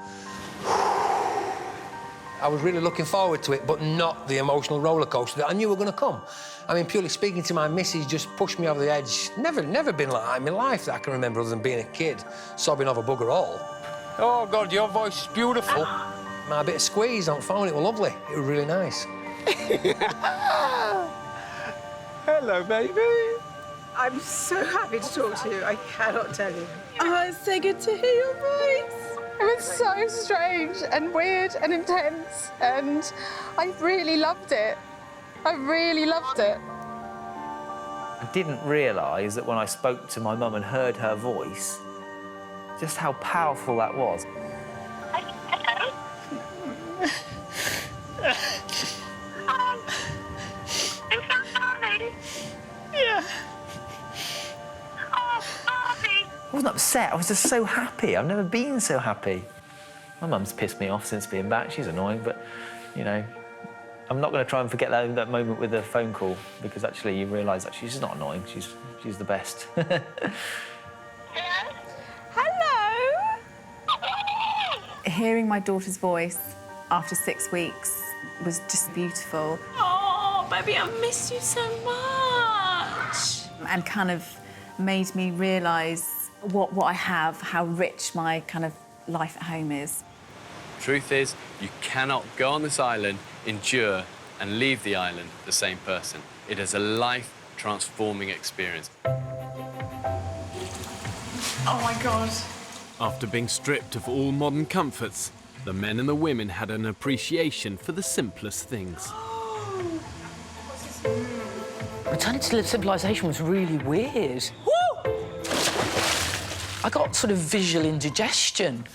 I was really looking forward to it, but not the emotional roller coaster that I knew were going to come. I mean, purely speaking to my missus just pushed me over the edge. Never been like that in my life that I can remember other than being a kid, sobbing over bugger all. Oh, God, your voice is beautiful. My bit of squeeze on the phone, it was lovely. It was really nice. Hello, baby. I'm so happy to talk to you. I cannot tell you. Oh, it's so good to hear your voice. It was so strange and weird and intense, and I really loved it. I really loved it. I didn't realise that when I spoke to my mum and heard her voice, just how powerful that was. Yeah. I wasn't upset, I was just so happy. I've never been so happy. My mum's pissed me off since being back. She's annoying, but, you know, I'm not going to try and forget that moment with the phone call, because actually you realise that she's not annoying. She's the best. Hello. Hearing my daughter's voice after 6 weeks was just beautiful. Oh, baby, I miss you so much. And kind of made me realise what I have, how rich my kind of life at home is. Truth is, you cannot go on this island, endure, and leave the island the same person. It is a life-transforming experience. Oh, my God. After being stripped of all modern comforts, the men and the women had an appreciation for the simplest things. Returning to civilization was really weird. Woo! I got sort of visual indigestion.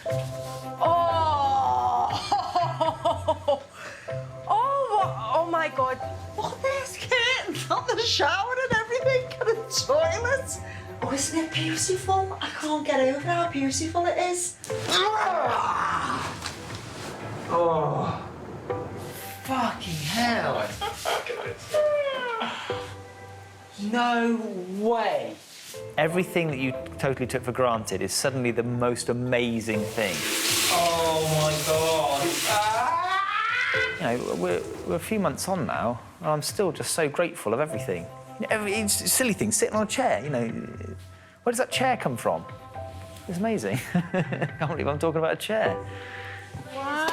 Oh my God. Look at this kit, not the shower and everything, and the toilet. Oh, isn't it beautiful? I can't get over how beautiful it is. Oh. Fucking hell. No way. Everything that you totally took for granted is suddenly the most amazing thing. Oh, my God. You know, we're a few months on now, and I'm still just so grateful of everything. It's a silly thing, sitting on a chair, you know. Where does that chair come from? It's amazing. I can't believe I'm talking about a chair. Wow.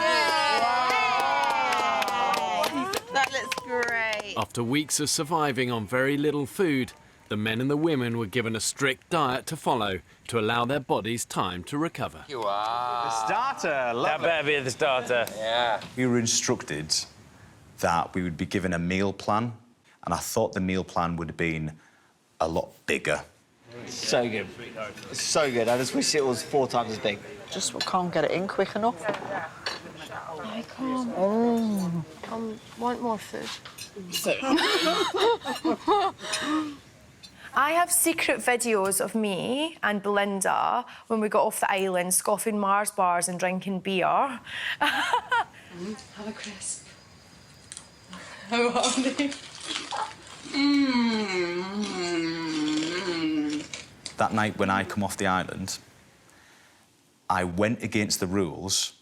That looks great. After weeks of surviving on very little food, the men and the women were given a strict diet to follow to allow their bodies time to recover. You are. The starter, lovely. That better be the starter. Yeah. We were instructed that we would be given a meal plan, and I thought the meal plan would have been a lot bigger. So good. So good. I just wish it was 4 times as big. Just can't get it in quick enough. I can't. Want more food. I have secret videos of me and Belinda when we got off the island, scoffing Mars bars and drinking beer. Have a crisp. How are they? That night when I come off the island, I went against the rules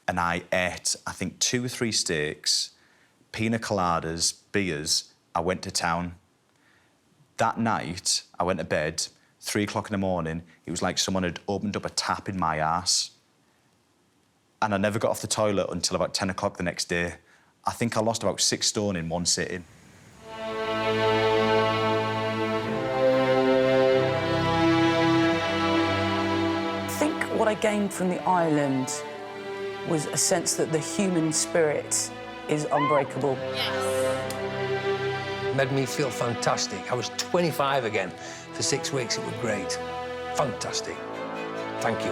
and I ate, I think, 2 or 3 steaks, pina coladas, beers. I went to town. That night, I went to bed, 3 o'clock in the morning. It was like someone had opened up a tap in my arse. And I never got off the toilet until about 10 o'clock the next day. I think I lost about 6 stone in one sitting. I think what I gained from the island was a sense that the human spirit is unbreakable. Made me feel fantastic. I was 25 again for 6 weeks. It was great. Fantastic. Thank you.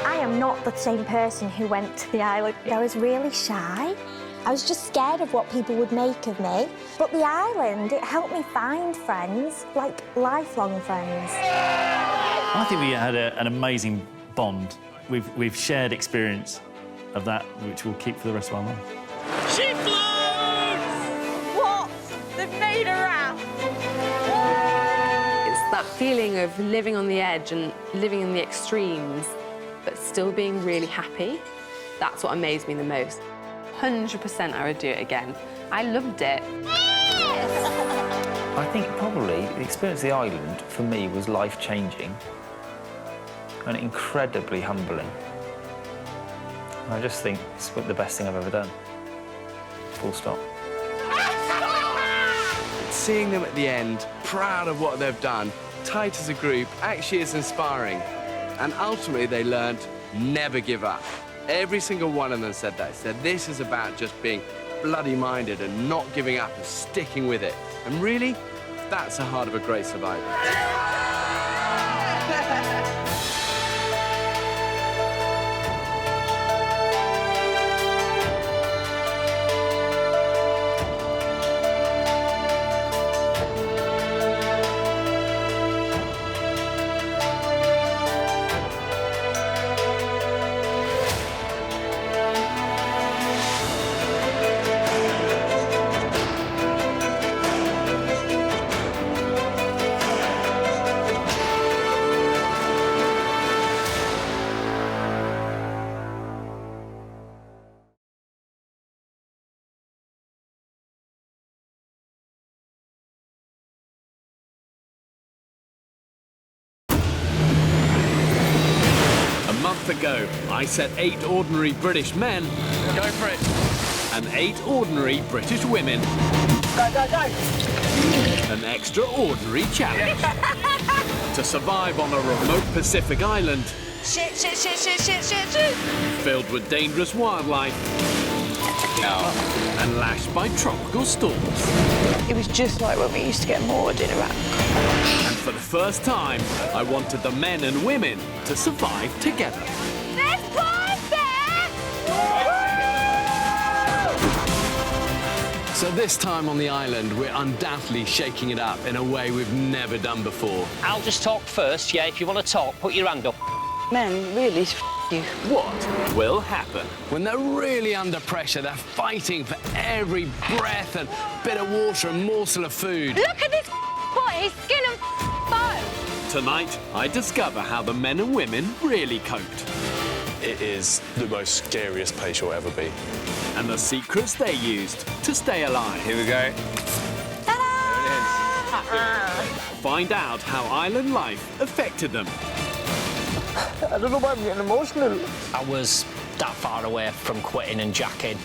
I am not the same person who went to the island. I was really shy. I was just scared of what people would make of me. But the island, it helped me find friends, like lifelong friends. I think we had an amazing bond. We've shared experience of that, which we'll keep for the rest of our life. She floats! What? They've made a raft! It's that feeling of living on the edge and living in the extremes, but still being really happy. That's what amazed me the most. 100% I would do it again. I loved it. I think probably the experience of the island, for me, was life-changing and incredibly humbling. I just think it's the best thing I've ever done. Full stop. Seeing them at the end, proud of what they've done, tight as a group, actually is inspiring. And ultimately, they learned never give up. Every single one of them said that. Said this is about just being bloody-minded and not giving up and sticking with it. And really, that's the heart of a great survivor. Ago, I set 8 ordinary British men. Go for it. And 8 ordinary British women. Go, go, go. An extraordinary challenge. To survive on a remote Pacific island. Shit. Filled with dangerous wildlife. And lashed by tropical storms. It was just like when we used to get moored in Iraq. And for the first time, I wanted the men and women to survive together. This perfect! So this time on the island, we're undoubtedly shaking it up in a way we've never done before. I'll just talk first, yeah? If you want to talk, put your hand up. Men, really, you. What will happen when they're really under pressure? They're fighting for every breath and bit of water and morsel of food. Look at this boy, his skin and bone. Tonight, I discover how the men and women really coped. It is the most scariest place you'll ever be. And the secrets they used to stay alive. Here we go. Find out how island life affected them. I don't know why I'm getting emotional. I was that far away from quitting and jacking.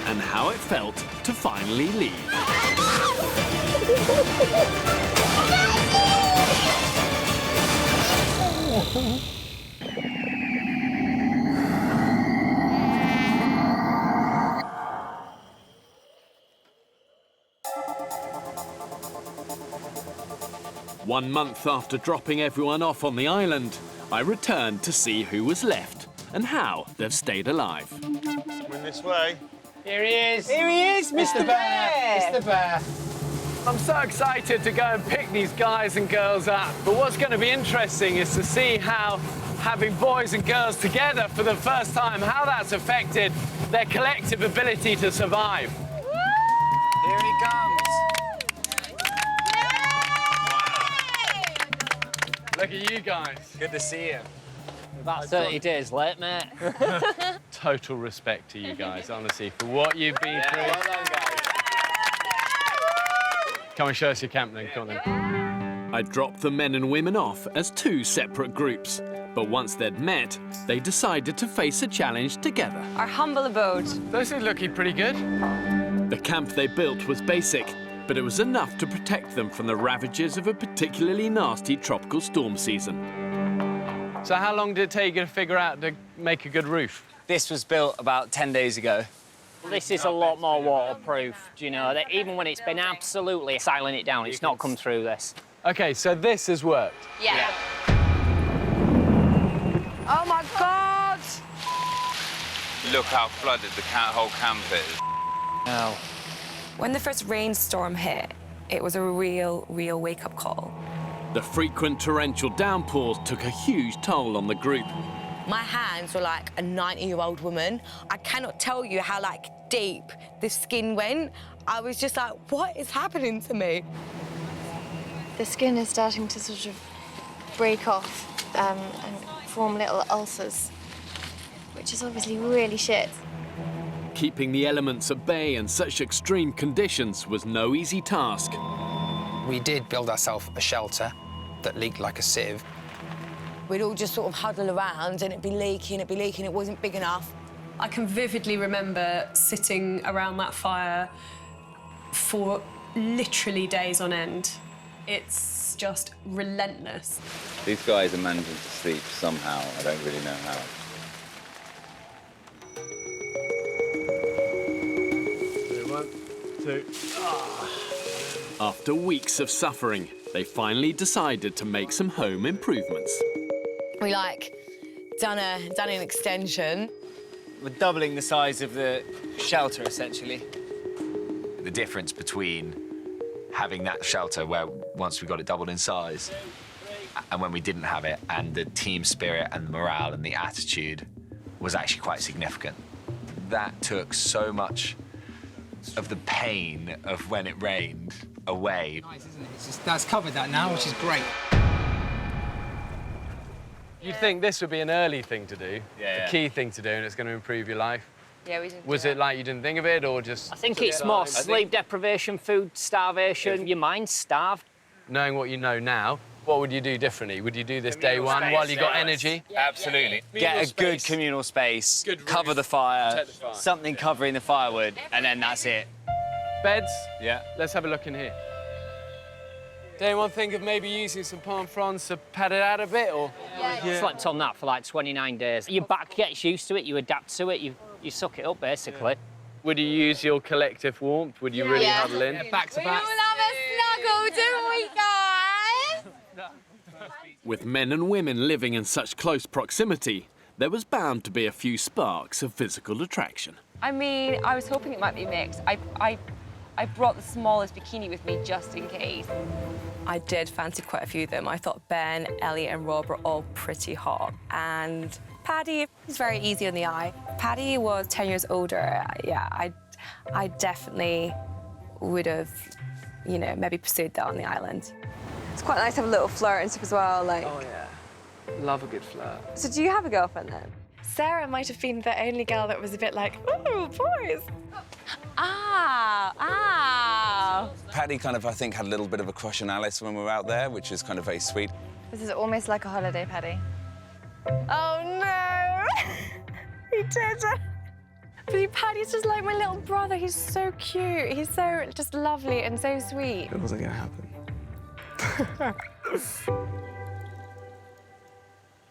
And how it felt to finally leave. One month after dropping everyone off on the island, I returned to see who was left and how they've stayed alive. Coming this way. Here he is. Here he is, Mr. Bear. Mr. Bear. I'm so excited to go and pick these guys and girls up. But what's going to be interesting is to see how having boys and girls together for the first time, how that's affected their collective ability to survive. Here he comes. Look at you guys. Good to see you. About 30 days late, mate. Total respect to you guys, honestly, for what you've been through. Well done, guys. Come and show us your camp then, come on then. I dropped the men and women off as two separate groups. But once they'd met, they decided to face a challenge together. Our humble abode. This is looking pretty good. The camp they built was basic, but it was enough to protect them from the ravages of a particularly nasty tropical storm season. So how long did it take you to figure out to make a good roof? This was built about 10 days ago. This is a lot more waterproof, do you know, that even when it's been absolutely siling it down, it's not come through this. OK, so this has worked? Yeah. Oh, my God! Look how flooded the whole camp is. No. When the first rainstorm hit, it was a real wake-up call. The frequent torrential downpours took a huge toll on the group. My hands were like a 90-year-old woman. I cannot tell you how, like, deep the skin went. I was just like, what is happening to me? The skin is starting to sort of break off and form little ulcers, which is obviously really shit. Keeping the elements at bay in such extreme conditions was no easy task. We did build ourselves a shelter that leaked like a sieve. We'd all just sort of huddle around and it'd be leaking, it wasn't big enough. I can vividly remember sitting around that fire for literally days on end. It's just relentless. These guys are managing to sleep somehow. I don't really know how. 1, 2. After weeks of suffering, they finally decided to make some home improvements. We, like, done an extension. We're doubling the size of the shelter, essentially. The difference between having that shelter where once we got it doubled in size and when we didn't have it, and the team spirit and the morale and the attitude was actually quite significant. That took so much of the pain of when it rained away. Nice, isn't it? That's covered that now, which is great. You'd think this would be an early thing to do, Yeah. a key thing to do, and it's going to improve your life. Yeah, we didn't. Was it like you didn't think of it, or just... I think it's more sleep deprivation, food starvation, your mind's starved. Knowing what you know now, what would you do differently? Would you do this day one while you got energy? Absolutely. Get a good communal space, cover the fire, something covering the firewood, and then that's it. Beds? Yeah. Let's have a look in here. Did anyone think of maybe using some palm fronds to pad it out a bit, or...? Yeah. Slept on that for like 29 days. Your back gets used to it, you adapt to it, you suck it up, basically. Would you use your collective warmth? Would you really huddle in? Back to back. We all have a snuggle, don't we, guys? With men and women living in such close proximity, there was bound to be a few sparks of physical attraction. I mean, I was hoping it might be mixed. I brought the smallest bikini with me just in case. I did fancy quite a few of them. I thought Ben, Elliot and Rob were all pretty hot. And Paddy was very easy on the eye. Paddy was 10 years older. Yeah, I definitely would have, you know, maybe pursued that on the island. It's quite nice to have a little flirt and stuff as well, like... Oh, yeah. Love a good flirt. So do you have a girlfriend then? Sarah might have been the only girl that was a bit like, ooh, boys. Paddy kind of, I think, had a little bit of a crush on Alice when we were out there, which is kind of very sweet. This is almost like a holiday, Paddy. Oh, no! He did it. But Paddy's just like my little brother. He's so cute. He's so just lovely and so sweet. It wasn't going to happen.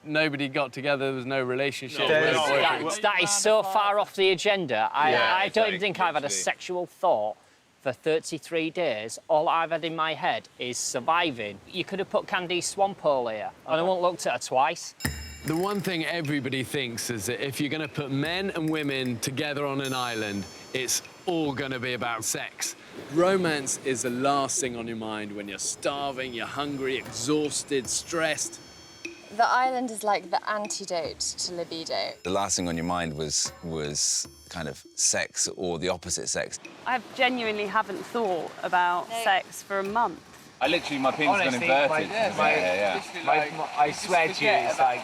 Nobody got together, there was no relationship. That is so far off the agenda. I don't even think I've had a sexual thought for 33 days. All I've had in my head is surviving. You could have put Candice Swampole here, and I won't looked at her twice. The one thing everybody thinks is that if you're going to put men and women together on an island, it's all going to be about sex. Romance is the last thing on your mind when you're starving, you're hungry, exhausted, stressed. The island is like the antidote to libido. The last thing on your mind was kind of sex or the opposite sex. I genuinely haven't thought about sex for a month. I literally, my penis has been inverted. I swear to you, it's like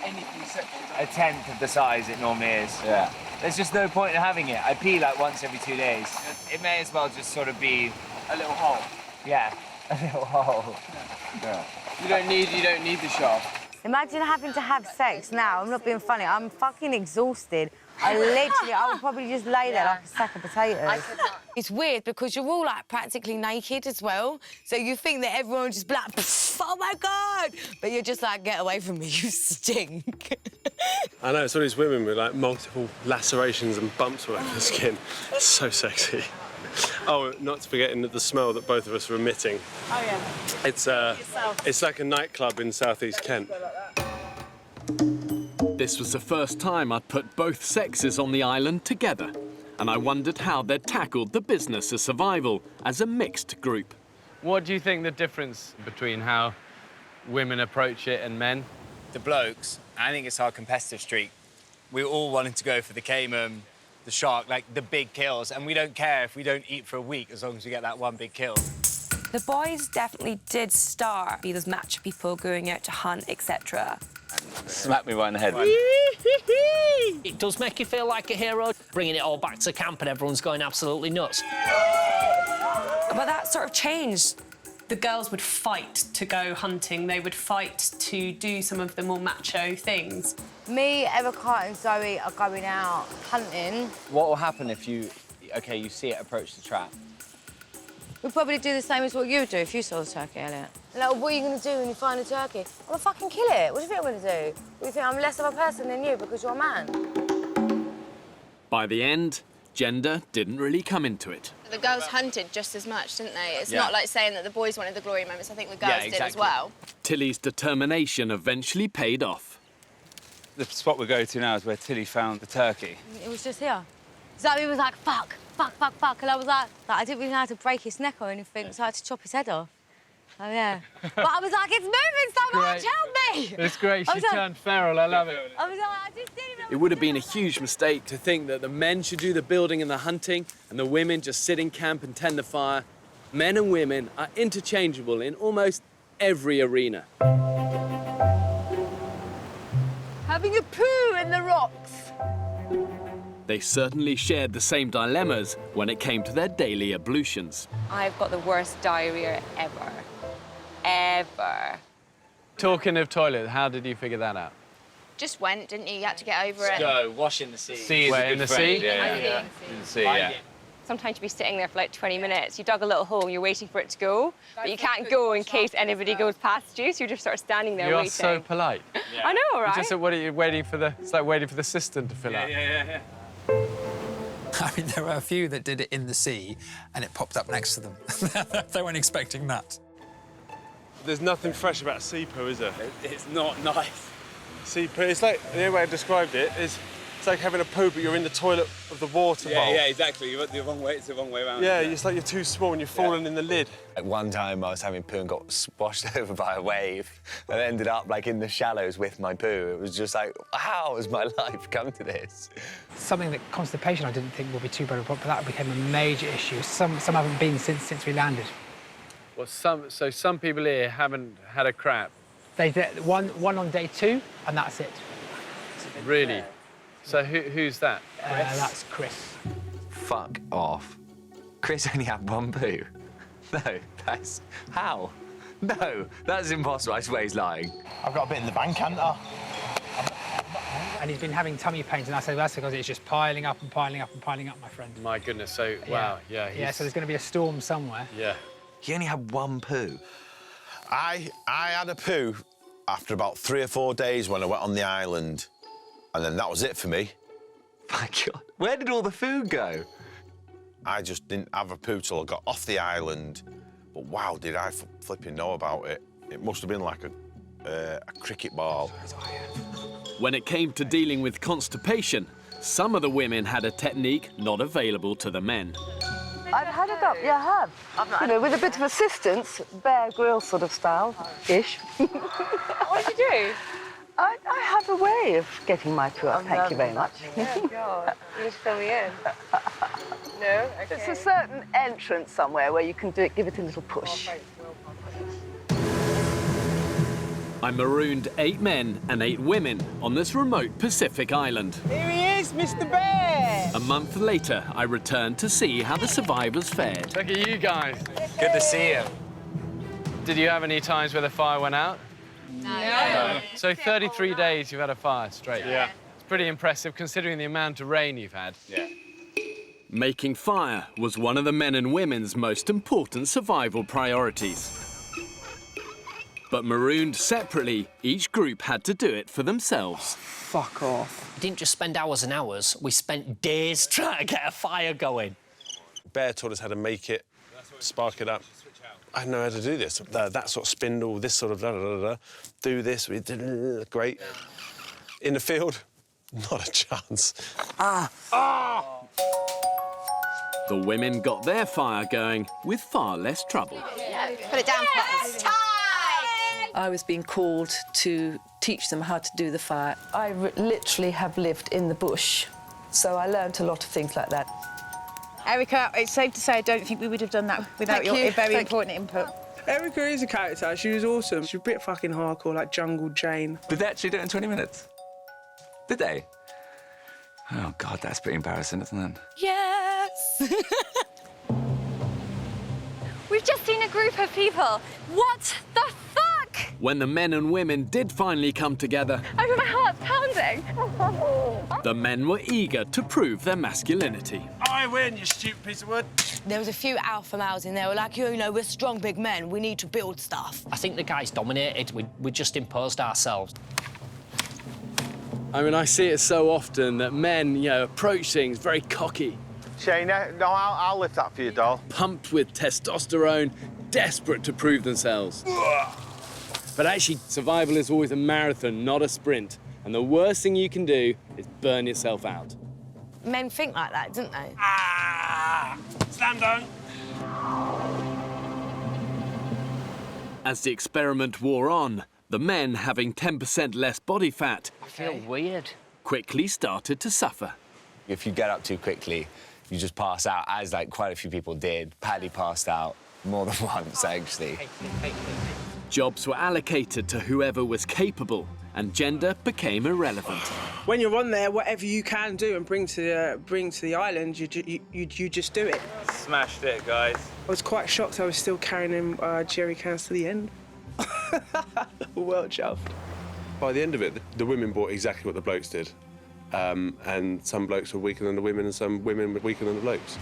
a tenth of the size it normally is. Yeah. There's just no point in having it. I pee like once every 2 days. It may as well just sort of be A little hole. yeah, a little hole. Yeah. You don't need the shaft. Imagine having to have sex now. I'm not being funny. I'm fucking exhausted. I would probably just lay there like a sack of potatoes. It's weird because you're all like practically naked as well. So you think that everyone's just be like, oh my God. But you're just like, get away from me, you stink. I know, it's all these women with like multiple lacerations and bumps all over the skin. It's so sexy. Oh, not forgetting the smell that both of us are emitting. Oh, yeah. It's like a nightclub in southeast Kent. This was the first time I'd put both sexes on the island together, and I wondered how they'd tackled the business of survival as a mixed group. What do you think the difference between how women approach it and men? The blokes, I think it's our competitive streak. We all wanted to go for the caiman, the shark, like the big kills, and we don't care if we don't eat for a week as long as we get that one big kill. The boys definitely did start be those macho people going out to hunt, etc. Smack me right in the head. It does make you feel like a hero, bringing it all back to camp and everyone's going absolutely nuts. But that sort of changed. The girls would fight to go hunting. They would fight to do some of the more macho things. Me, Evercart and Zoe are going out hunting. What will happen if you see it approach the trap? We'd probably do the same as what you would do if you saw the turkey, Elliot. Like, what are you going to do when you find a turkey? I'm going to fucking kill it. What do you think I'm going to do? Do you think I'm less of a person than you because you're a man? By the end, gender didn't really come into it. The girls hunted just as much, didn't they? It's not like saying that the boys wanted the glory moments. I think the girls did as well. Tilly's determination eventually paid off. The spot we go to now is where Tilly found the turkey. It was just here. Zoe was like, fuck, fuck, fuck, fuck. And I was like, I didn't really know how to break his neck or anything, so I had to chop his head off. Oh, yeah. But I was like, it's moving so much, help me! It's great, she turned feral, I love it. I was like, I just didn't even... It would have been a huge mistake to think that the men should do the building and the hunting and the women just sit in camp and tend the fire. Men and women are interchangeable in almost every arena. Having a poo in the rocks. They certainly shared the same dilemmas when it came to their daily ablutions. I've got the worst diarrhea ever. Ever. Talking of toilet, how did you figure that out? Just went, didn't you? You had to get over it. Go, wash in the sea. Sea is a good friend. Yeah. In the sea, yeah. Sometimes you'd be sitting there for like 20 minutes. You dug a little hole and you're waiting for it to go, but you can't go in case anybody goes past you, so you just sort of standing there waiting. You're so polite. I know, right? Just what are you waiting for it's like waiting for the cistern to fill up. Yeah. I mean, there were a few that did it in the sea and it popped up next to them. They weren't expecting that. There's nothing fresh about sea poo, is there? It's not nice. Sea poo, it's like, the only way I described it is, it's like having a poo, but you're in the toilet of the water bowl. Yeah, exactly. You're the wrong way. It's the wrong way around. Yeah, it's like you're too small and you're falling in the lid. Like one time I was having poo and got washed over by a wave and ended up like in the shallows with my poo. It was just like, how has my life come to this? Something that constipation I didn't think would be too bad, but that became a major issue. Some haven't been since we landed. Well, some people here haven't had a crap. They did one on day 2, and that's it. Really? So who's that? That's Chris. Fuck off. Chris only had one poo. No, that's... How? No, that's impossible. I swear he's lying. I've got a bit in the bank, haven't I? And he's been having tummy pains, and I said, well, that's because it's just piling up and piling up and piling up, my friend. My goodness, so, wow, yeah. Yeah, so there's going to be a storm somewhere. Yeah. He only had one poo. I had a poo after about 3 or 4 days when I went on the island, and then that was it for me. My God, where did all the food go? I just didn't have a poo till I got off the island, but wow, did I flipping know about it. It must have been like a cricket ball. When it came to dealing with constipation, some of the women had a technique not available to the men. I've had a go. Yeah, I have. You know, with a bit of assistance, Bear Grylls sort of style-ish. What did you do? I have a way of getting my poo up. Thank you very much. Oh, God. You just fill me in. No? Okay. There's a certain entrance somewhere where you can do it, give it a little push. I marooned 8 men and 8 women on this remote Pacific island. Here he is, Mr. Bear! A month later, I returned to see how the survivors fared. Look at you guys. Good to see you. Did you have any times where the fire went out? No. So 33 days you've had a fire straight? Yeah. It's pretty impressive considering the amount of rain you've had. Yeah. Making fire was one of the men and women's most important survival priorities. But marooned separately, each group had to do it for themselves. Fuck off. We didn't just spend hours and hours, we spent days trying to get a fire going. Bear taught us how to make it, spark it up. I know how to do this. That sort of spindle, this sort of da-da-da-da. Do this, we did great. In the field, not a chance. The women got their fire going with far less trouble. Put it down first. I was being called to teach them how to do the fire. I literally have lived in the bush, so I learnt a lot of things like that. Erica, it's safe to say I don't think we would have done that without your very important input. Erica is a character. She was awesome. She was a bit fucking hardcore, like Jungle Jane. Did they actually do it in 20 minutes? Did they? Oh, God, that's pretty embarrassing, isn't it? Yes! We've just seen a group of people. What the fuck? When the men and women did finally come together, Oh, my heart's pounding. the men were eager to prove their masculinity. I win, you stupid piece of wood. There was a few alpha males in there who were like, you know, we're strong big men, we need to build stuff. I think the guys dominated, we just imposed ourselves. I mean, I see it so often that men, you know, approach things very cocky. Shayna, no, I'll lift that for you, doll. Pumped with testosterone, desperate to prove themselves. But actually, survival is always a marathon, not a sprint. And the worst thing you can do is burn yourself out. Men think like that, don't they? Slam dunk. As the experiment wore on, the men, having 10% less body fat, I feel weird. quickly started to suffer. If you get up too quickly, you just pass out, as like quite a few people did. Paddy passed out more than once, actually. Jobs were allocated to whoever was capable, and gender became irrelevant. When you're on there, whatever you can do and bring to the island, you just do it. Smashed it, guys. I was quite shocked I was still carrying him jerry cans to the end. Well chuffed. By the end of it, the women bought exactly what the blokes did. And some blokes were weaker than the women and some women were weaker than the blokes.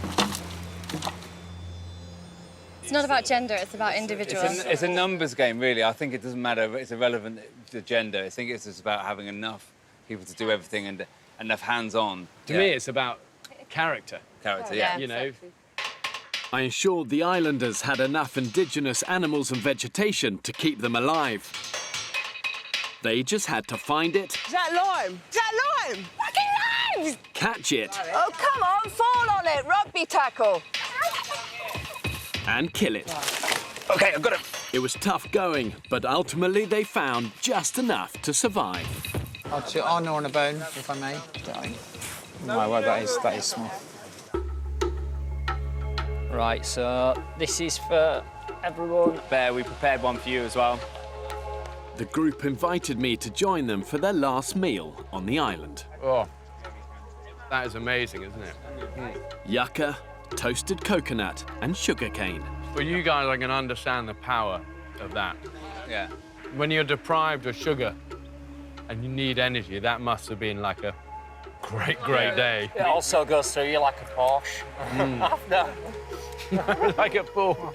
It's not about gender, it's about individuals. It's a numbers game, really. I think it doesn't matter, it's irrelevant to gender. I think it's just about having enough people to do everything and enough hands-on. To me, it's about character. Character, yeah. You know, I ensured the islanders had enough indigenous animals and vegetation to keep them alive. They just had to find it, Is that lime? Is that lime? Fucking lime! catch it, Oh, come on, fall on it, rugby tackle. and kill it. OK, I've got it. It was tough going, but ultimately they found just enough to survive. I'll chew on a bone, if I may. My word, that is small. Right, so this is for everyone. Bear, we prepared one for you as well. The group invited me to join them for their last meal on the island. Oh, that is amazing, isn't it? Yucca, toasted coconut, and sugarcane. Well, you guys are going to understand the power of that. Yeah. When you're deprived of sugar and you need energy, that must have been like a great day. It also goes through you like a Porsche. Like a bull.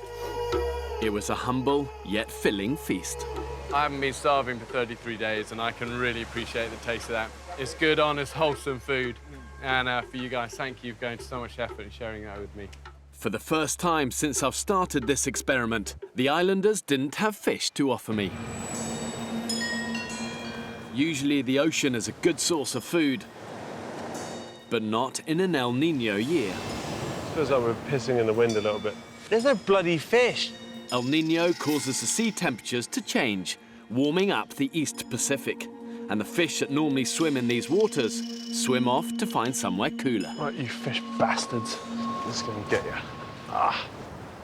It was a humble yet filling feast. I haven't been starving for 33 days and I can really appreciate the taste of that. It's good, honest, wholesome food. And for you guys, thank you for going to so much effort and sharing that with me. For the first time since I've started this experiment, the islanders didn't have fish to offer me. Usually the ocean is a good source of food, but not in an El Niño year. Feels like we're pissing in the wind a little bit. There's no bloody fish. El Niño causes the sea temperatures to change, warming up the East Pacific. And the fish that normally swim in these waters swim off to find somewhere cooler. Right, you fish bastards. This is going to get you. Ah.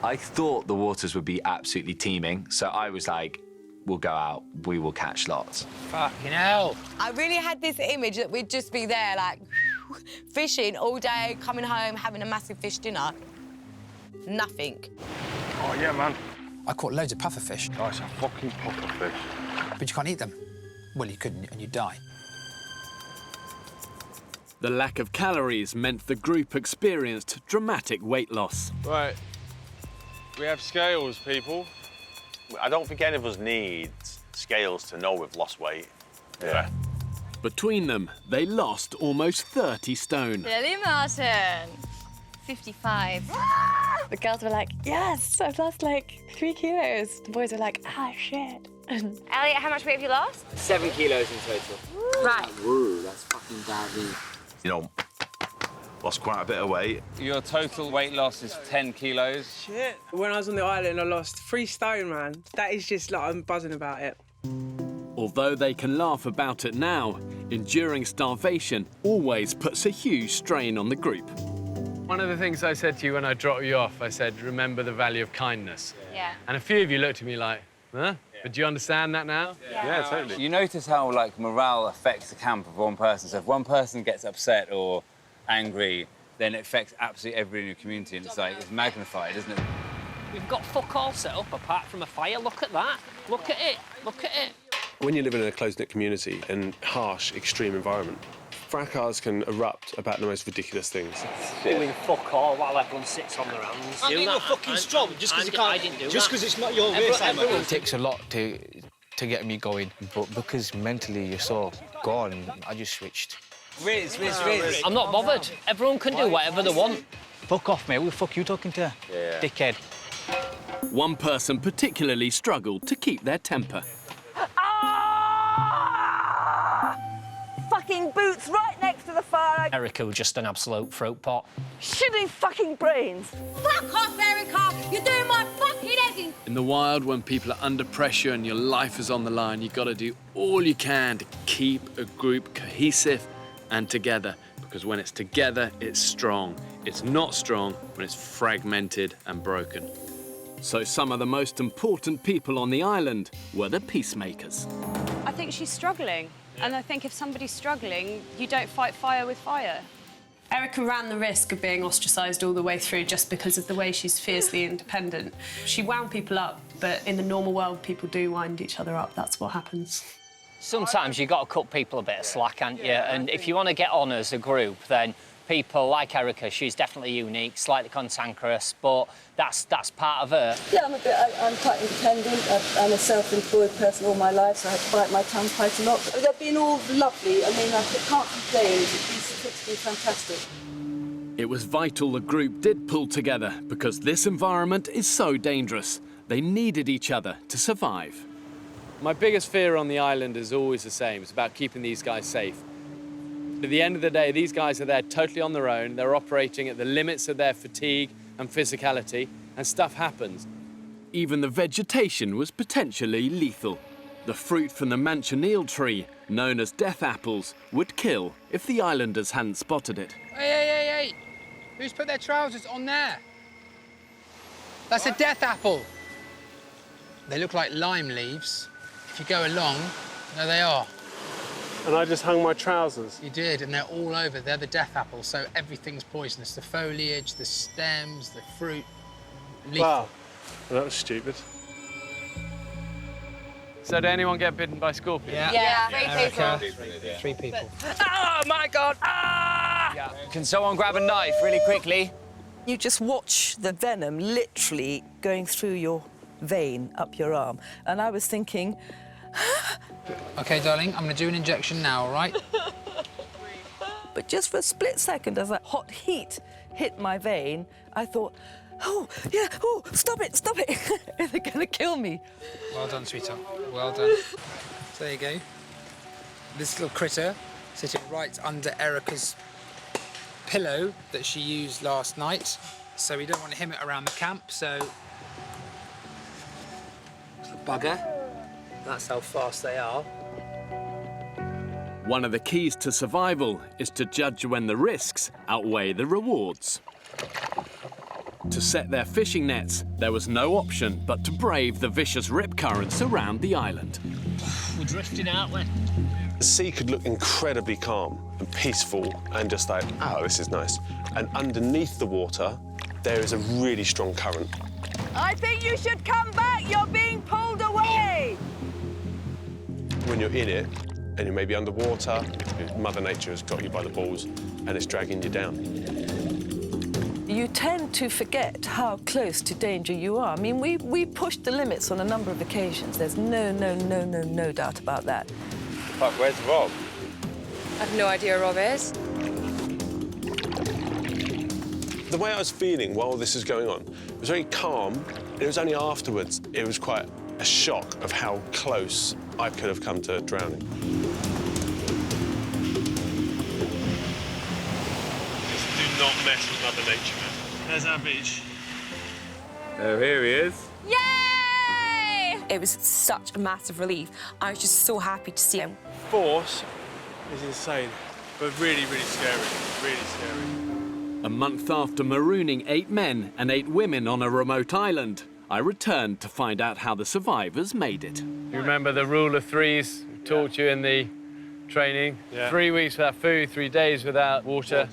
I thought the waters would be absolutely teeming, so I was like, we'll go out, we will catch lots. Fucking hell. I really had this image that we'd just be there, like, fishing all day, coming home, having a massive fish dinner. Nothing. Oh, yeah, man. I caught loads of pufferfish. Oh, it's a fucking pufferfish. But you can't eat them. Well, you could, and you'd die. The lack of calories meant the group experienced dramatic weight loss. Right. We have scales, people. I don't think any of us need scales to know we've lost weight. Yeah. Between them, they lost almost 30 stone. Billy Martin, 55. The girls were like, yes, I've lost like 3 kilos. The boys were like, ah, shit. Elliot, how much weight have you lost? 7 kilos in total. Right. Woo, that's fucking bad news. You know, lost quite a bit of weight. Your total weight loss is 10 kilos. Shit. When I was on the island, I lost 3 stone, man. That is just like, I'm buzzing about it. Although they can laugh about it now, enduring starvation always puts a huge strain on the group. One of the things I said to you when I dropped you off, I said, remember the value of kindness. Yeah. And a few of you looked at me like, huh? But do you understand that now? Yeah, totally. You notice how, like, morale affects the camp of one person. So if one person gets upset or angry, then it affects absolutely everyone in your community, and it's like, it's magnified, isn't it? We've got fuck all set up apart from a fire. Look at that. Look at it. Look at it. When you live in a close-knit community and harsh, extreme environment, fracas can erupt about the most ridiculous things. Doing fuck all while everyone sits on their hands. I'm being a fucking strong just because you can't. I didn't do just because it's not your race. It takes a lot to get me going, but because mentally you're so gone, I just switched. Riz. I'm not bothered. Everyone can do whatever they want. Fuck off, mate. Who the fuck are you talking to? Yeah. Dickhead. One person particularly struggled to keep their temper. Fucking boots right next to the fire. Erica was just an absolute throat pot. Shitty fucking brains. Fuck off, Erica! You're doing my fucking head in. In the wild, when people are under pressure and your life is on the line, you've got to do all you can to keep a group cohesive and together. Because when it's together, it's strong. It's not strong when it's fragmented and broken. So some of the most important people on the island were the peacemakers. I think she's struggling. And I think if somebody's struggling, you don't fight fire with fire. Erica ran the risk of being ostracised all the way through just because of the way she's fiercely independent. She wound people up, but in the normal world, people do wind each other up. That's what happens. Sometimes you've got to cut people a bit of slack, haven't you? And if you want to get on as a group, then people like Erica, she's definitely unique, slightly cantankerous, but that's part of her. Yeah, I'm quite independent. I'm a self-employed person all my life, so I have to bite my tongue quite a lot. They've been all lovely. I mean, I can't complain. It's been fantastic. It was vital the group did pull together because this environment is so dangerous. They needed each other to survive. My biggest fear on the island is always the same. It's about keeping these guys safe. At the end of the day, these guys are there totally on their own. They're operating at the limits of their fatigue and physicality, and stuff happens. Even the vegetation was potentially lethal. The fruit from the manchineel tree, known as death apples, would kill if the islanders hadn't spotted it. Hey! Who's put their trousers on there? That's a death apple. They look like lime leaves. If you go along, there they are. And I just hung my trousers. You did, and they're all over. They're the death apples, so everything's poisonous. The foliage, the stems, the fruit. Lethal. Wow. Well, that was stupid. So did anyone get bitten by scorpions? Yeah. 3 people. 3 people. Oh, my God! Ah! Yeah. Can someone grab a knife really quickly? You just watch the venom literally going through your vein up your arm. And I was thinking... OK, darling, I'm going to do an injection now, all right? But just for a split second, as that hot heat hit my vein, I thought, oh, stop it. They're going to kill me. Well done, sweetheart. Well done. So there you go. This little critter sitting right under Erica's pillow that she used last night, so we don't want to hem it around the camp, so... Bugger. That's how fast they are. One of the keys to survival is to judge when the risks outweigh the rewards. To set their fishing nets, there was no option but to brave the vicious rip currents around the island. We're drifting, aren't we? The sea could look incredibly calm and peaceful and just like, oh, this is nice. And underneath the water, there is a really strong current. I think you should come back. You're being pulled away. When you're in it and you're maybe underwater, Mother Nature has got you by the balls and it's dragging you down. You tend to forget how close to danger you are. I mean, we pushed the limits on a number of occasions. There's no doubt about that. Fuck, where's Rob? I have no idea where Rob is. The way I was feeling while this was going on, it was very calm. It was only afterwards, it was quite a shock of how close I could have come to drowning. Do not mess with Mother Nature, man. There's our beach. Oh, here he is. Yay! It was such a massive relief. I was just so happy to see him. Force is insane, but really, really scary. Really scary. A month after marooning 8 men and 8 women on a remote island, I returned to find out how the survivors made it. You remember the rule of threes we taught you in the training? Yeah. 3 weeks without food, 3 days without water,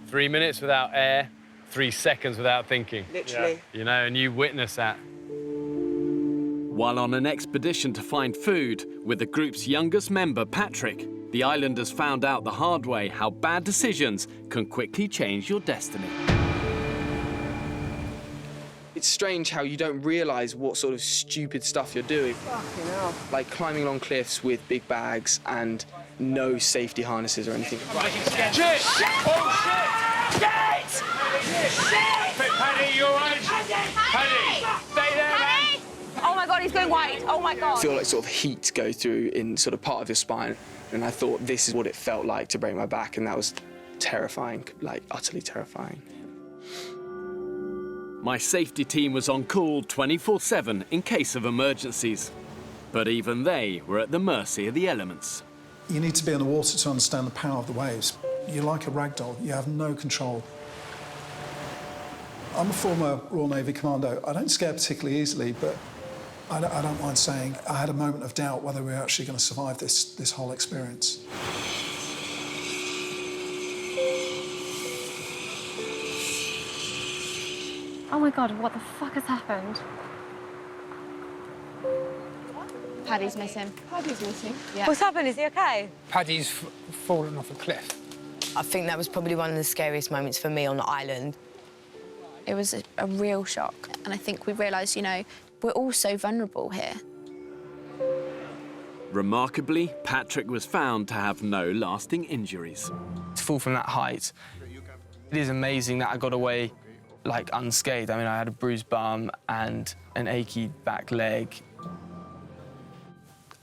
3 minutes without air, 3 seconds without thinking. Literally. You know, and you witnessed that. While on an expedition to find food with the group's youngest member, Patrick, the islanders found out the hard way how bad decisions can quickly change your destiny. It's strange how you don't realise what sort of stupid stuff you're doing. Fucking hell. Like climbing along cliffs with big bags and no safety harnesses or anything. Shit! Oh, shit! Shit! Paddy, you all right? Paddy, stay there, man! Oh my God, he's going white. Oh my God. I feel like sort of heat go through in sort of part of your spine. And I thought this is what it felt like to break my back, and that was terrifying, like utterly terrifying. My safety team was on call 24/7 in case of emergencies. But even they were at the mercy of the elements. You need to be in the water to understand the power of the waves. You're like a ragdoll. You have no control. I'm a former Royal Navy commando. I don't scare particularly easily, but I don't mind saying I had a moment of doubt whether we were actually going to survive this whole experience. Oh my God, what the fuck has happened? Paddy's missing. Paddy's missing? Yeah. What's happened? Is he okay? Paddy's fallen off a cliff. I think that was probably one of the scariest moments for me on the island. It was a real shock. And I think we realised, you know, we're all so vulnerable here. Remarkably, Patrick was found to have no lasting injuries. To fall from that height, it is amazing that I got away, like, unscathed. I mean, I had a bruised bum and an achy back leg.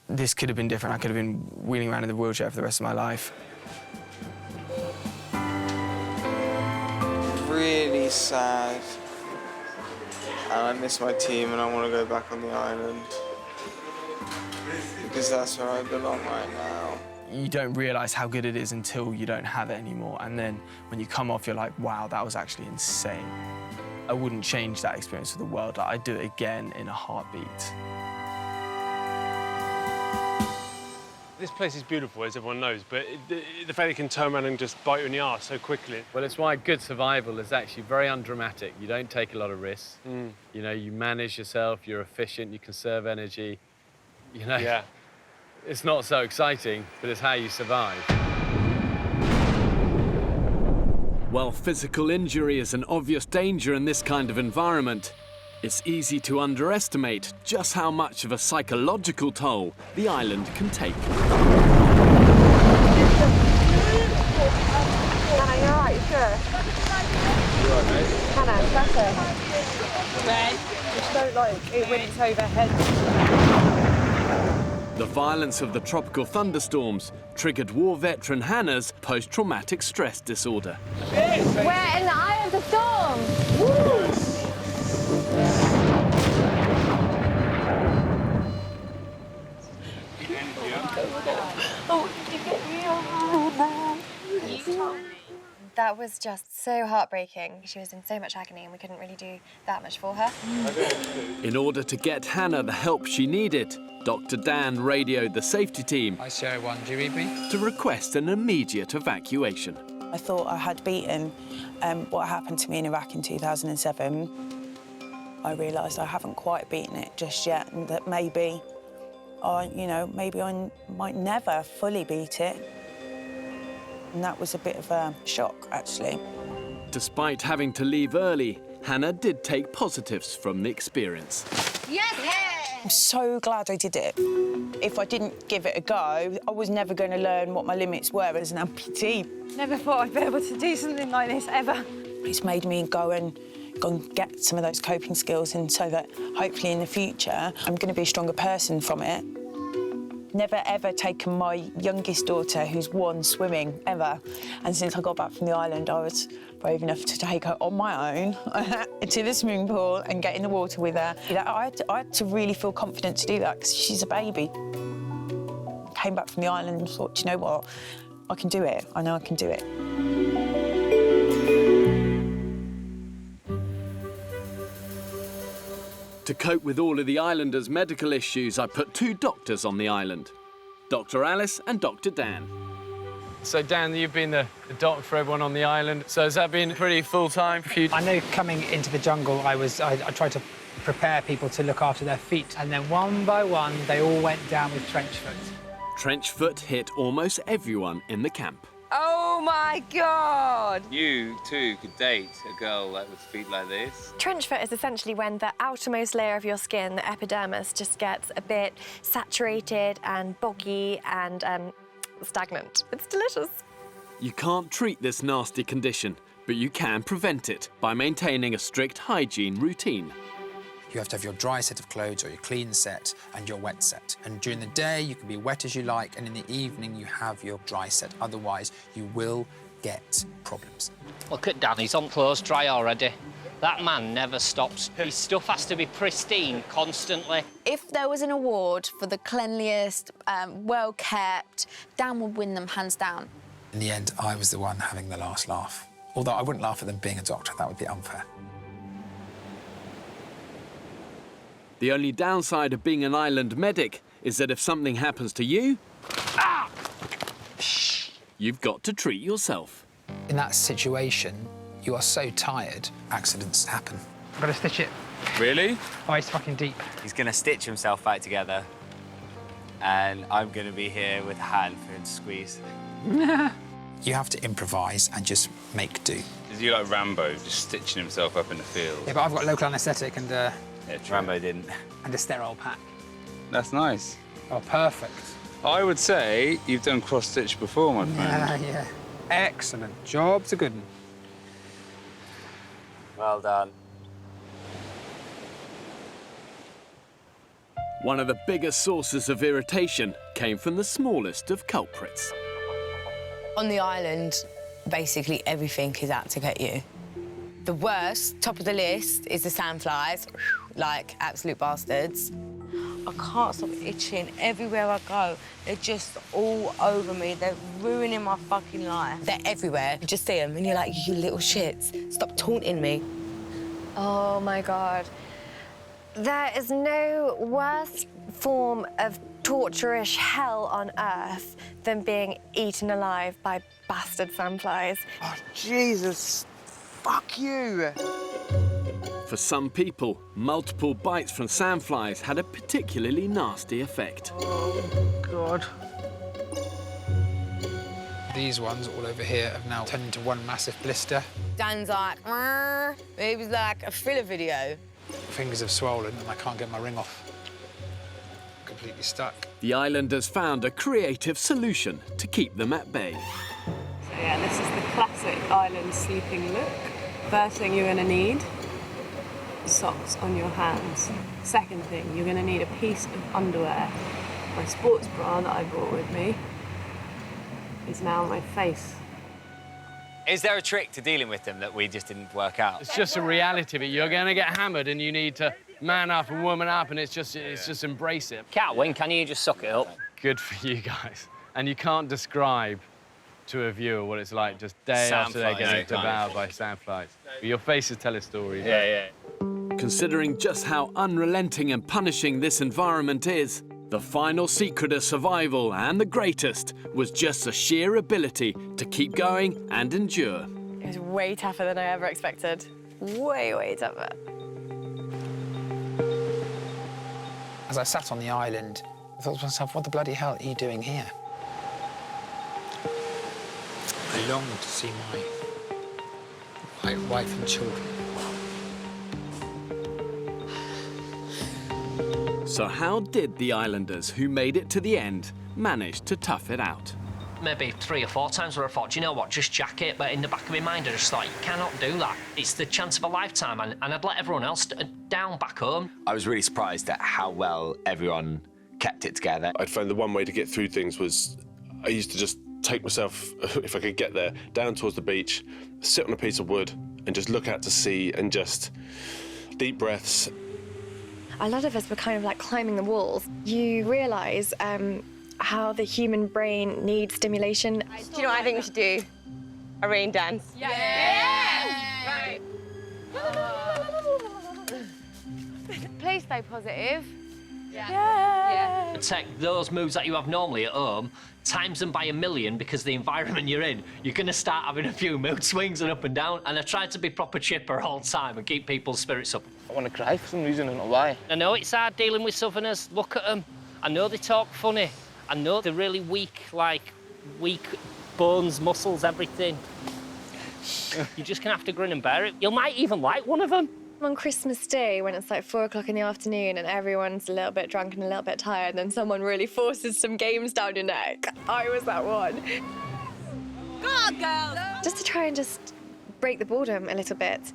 This could have been different. I could have been wheeling around in the wheelchair for the rest of my life. Really sad. And I miss my team and I want to go back on the island. Because that's where I belong right now. You don't realise how good it is until you don't have it anymore. And then when you come off, you're like, wow, that was actually insane. I wouldn't change that experience for the world. Like, I'd do it again in a heartbeat. This place is beautiful, as everyone knows, but the fact you can turn around and just bite you in the arse so quickly. Well, it's why good survival is actually very undramatic. You don't take a lot of risks. You know, you manage yourself, you're efficient, you conserve energy. You know, yeah. It's not so exciting, but it's how you survive. While physical injury is an obvious danger in this kind of environment, it's easy to underestimate just how much of a psychological toll the island can take. Hannah, you're right, you sure? You're right, mate. Hannah, better. Red. Just don't like it when it's overhead. The violence of the tropical thunderstorms triggered war veteran Hannah's post-traumatic stress disorder. We're in the eye of the storm. That was just so heartbreaking. She was in so much agony and we couldn't really do that much for her. In order to get Hannah the help she needed, Dr. Dan radioed the safety team ICO1, do you read me? to request an immediate evacuation. I thought I had beaten what happened to me in Iraq in 2007. I realised I haven't quite beaten it just yet, and that maybe maybe I might never fully beat it. And that was a bit of a shock, actually. Despite having to leave early, Hannah did take positives from the experience. Yes! I'm so glad I did it. If I didn't give it a go, I was never going to learn what my limits were as an amputee. Never thought I'd be able to do something like this, ever. It's made me go and get some of those coping skills, and so that hopefully in the future I'm going to be a stronger person from it. Never, ever taken my youngest daughter, who's 1, swimming, ever. And since I got back from the island, I was brave enough to take her on my own to the swimming pool and get in the water with her. I had to really feel confident to do that, because she's a baby. Came back from the island and thought, you know what? I can do it. I know I can do it. To cope with all of the islanders' medical issues, I put 2 doctors on the island, Dr. Alice and Dr. Dan. So, Dan, you've been the doctor for everyone on the island. So has that been pretty full-time for you? I know coming into the jungle, I tried to prepare people to look after their feet, and then one by one, they all went down with trench foot. Trench foot hit almost everyone in the camp. Oh, my God! You, too, could date a girl with feet like this. Trench foot is essentially when the outermost layer of your skin, the epidermis, just gets a bit saturated and boggy and stagnant. It's delicious. You can't treat this nasty condition, but you can prevent it by maintaining a strict hygiene routine. You have to have your dry set of clothes or your clean set and your wet set. And during the day, you can be wet as you like, and in the evening, you have your dry set. Otherwise, you will get problems. Look at Dan, he's on clothes dry already. That man never stops. His stuff has to be pristine constantly. If there was an award for the cleanliest, well-kept, Dan would win them hands down. In the end, I was the one having the last laugh. Although I wouldn't laugh at them being a doctor, that would be unfair. The only downside of being an island medic is that if something happens to you, you've got to treat yourself. In that situation, you are so tired, accidents happen. I've got to stitch it. Really? Oh, it's fucking deep. He's going to stitch himself back together, and I'm going to be here with a hand for him to squeeze. You have to improvise and just make do. Is he like Rambo, just stitching himself up in the field? Yeah, but I've got local anaesthetic and... Yeah, Rambo didn't. And a sterile pack. That's nice. Oh, perfect. I would say you've done cross-stitch before, my friend. Yeah. Excellent. Job's a good one. Well done. One of the biggest sources of irritation came from the smallest of culprits. On the island, basically everything is out to get you. The worst, top of the list, is the sandflies, like absolute bastards. I can't stop itching everywhere I go. They're just all over me. They're ruining my fucking life. They're everywhere. You just see them and you're like, you little shits, stop taunting me. Oh, my God. There is no worse form of torturous hell on Earth than being eaten alive by bastard sandflies. Oh, Jesus. Fuck you! For some people, multiple bites from sandflies had a particularly nasty effect. Oh, God. These ones all over here have now turned into one massive blister. Dan's like, it was like a thriller video. Fingers have swollen and I can't get my ring off. Completely stuck. The islanders found a creative solution to keep them at bay. So yeah, this is the classic island sleeping look. First thing you're gonna need, socks on your hands. Second thing, you're gonna need a piece of underwear My sports bra that I brought with me is now on my face. Is there a trick to dealing with them that we just didn't work out? It's just a reality of it. You're going to get hammered and you need to man up and woman up, and it's just embrace it. Can't win, can you? Just suck it up. Good for you guys. And you can't describe to a viewer what it's like just day after day getting devoured by sandflies. Your faces tell a story. Yeah. Considering just how unrelenting and punishing this environment is, the final secret of survival, and the greatest, was just the sheer ability to keep going and endure. It was way tougher than I ever expected. Way, way tougher. As I sat on the island, I thought to myself, what the bloody hell are you doing here? I longed to see my wife and children. So how did the islanders who made it to the end manage to tough it out? Maybe 3 or 4 times where I thought, do you know what, just jack it. But in the back of my mind, I just thought, you cannot do that. It's the chance of a lifetime, and I'd let everyone else down back home. I was really surprised at how well everyone kept it together. I'd found the one way to get through things was I used to just take myself, if I could get there, down towards the beach, sit on a piece of wood and just look out to sea and just deep breaths. A lot of us were kind of like climbing the walls. You realise how the human brain needs stimulation. Do you know what I think we should do? A rain dance. Yeah. Right. Please stay positive. Yeah. Take those moves that you have normally at home, times them by 1,000,000, because the environment you're in, you're going to start having a few mood swings and up and down. And I tried to be proper chipper all the time and keep people's spirits up. I want to cry for some reason, I don't know why. I know it's hard dealing with Southerners. Look at them. I know they talk funny. I know they're really weak, like weak bones, muscles, everything. You're just going to have to grin and bear it. You might even like one of them. On Christmas Day, when it's like 4 o'clock in the afternoon and everyone's a little bit drunk and a little bit tired, and then someone really forces some games down your neck. I was that one. Go on, girls! Just to try and just break the boredom a little bit.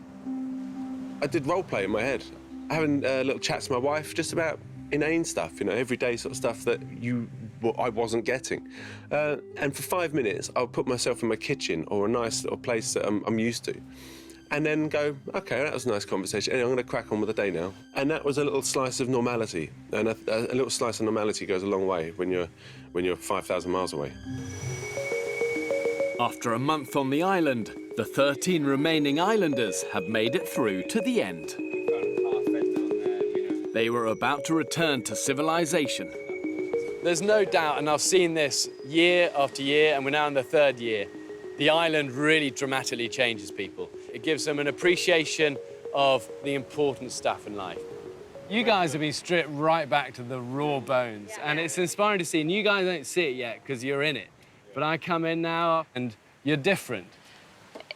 I did role play in my head, having little chats with my wife just about inane stuff, you know, everyday sort of stuff that I wasn't getting. And for 5 minutes, I'll put myself in my kitchen or a nice little place that I'm used to, and then go, OK, that was a nice conversation. Anyway, I'm going to crack on with the day now. And that was a little slice of normality. And a little slice of normality goes a long way when you're 5,000 miles away. After a month on the island, the 13 remaining islanders have made it through to the end. They were about to return to civilization. There's no doubt, and I've seen this year after year, and we're now in the 3rd year, the island really dramatically changes people. It gives them an appreciation of the important stuff in life. You guys have been stripped right back to the raw bones, and it's inspiring to see, and you guys don't see it yet because you're in it. But I come in now, and you're different.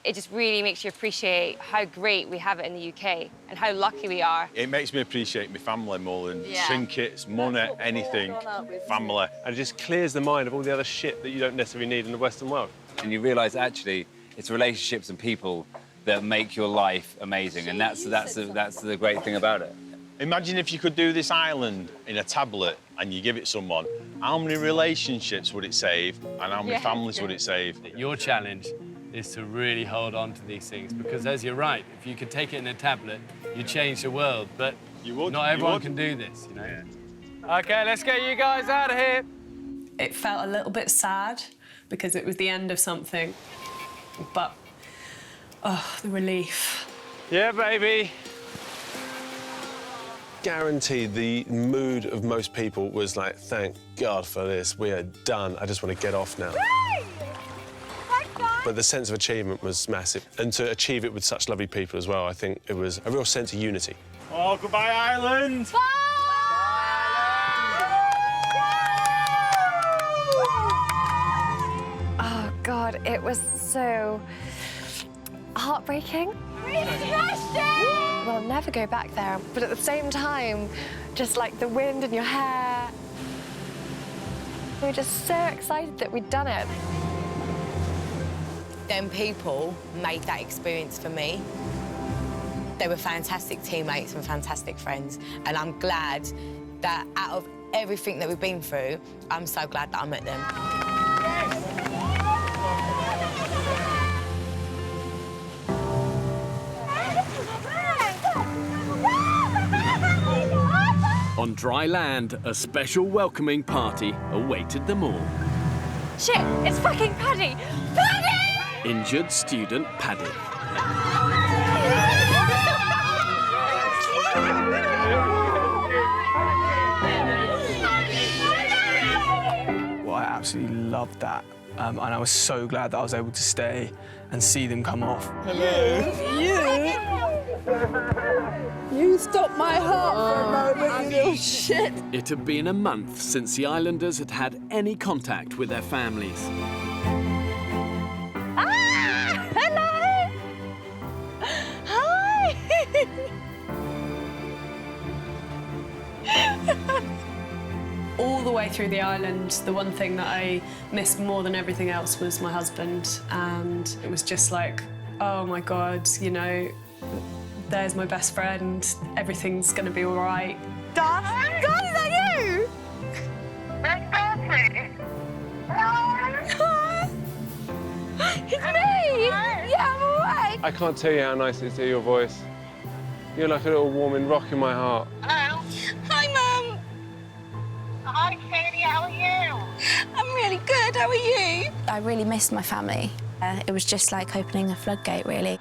It just really makes you appreciate how great we have it in the UK and how lucky we are. It makes me appreciate my family more than trinkets, money, anything. Family. And it just clears the mind of all the other shit that you don't necessarily need in the Western world. And you realise, actually, it's relationships and people that make your life amazing, and that's the great thing about it. Imagine if you could do this island in a tablet and you give it someone. How many relationships would it save, and how many families would it save? Your challenge is to really hold on to these things, because as you're right, if you could take it in a tablet, you change the world, but not everyone can do this, you know? Yeah. OK, let's get you guys out of here. It felt a little bit sad because it was the end of something, but, oh, the relief. Yeah, baby. Guaranteed the mood of most people was like, thank God for this, we are done, I just want to get off now. But the sense of achievement was massive, and to achieve it with such lovely people as well, I think it was a real sense of unity. Oh, goodbye, Ireland! Bye! Oh, God, it was so heartbreaking. We smashed it! We'll never go back there, but at the same time, just like the wind in your hair, we were just so excited that we'd done it. Them people made that experience for me. They were fantastic teammates and fantastic friends, and I'm glad that out of everything that we've been through, I'm so glad that I met them. On dry land, a special welcoming party awaited them all. Shit, it's fucking Paddy! Paddy! Injured student Paddy. Well, I absolutely loved that. And I was so glad that I was able to stay and see them come off. Hello. You stopped my heart for a moment, you little shit. It had been a month since the Islanders had had any contact with their families. Ah! Hello! Hi! All the way through the island, the one thing that I missed more than everything else was my husband. And it was just like, oh my God, you know, there's my best friend, everything's gonna be all right. God, is that you? It's me! Yeah, I'm awake! I can't tell you how nice it is to hear your voice. You're like a little warming rock in my heart. Hello. Hi, Mum. Hi, Sadie, how are you? I'm really good, how are you? I really missed my family. It was just like opening a floodgate, really.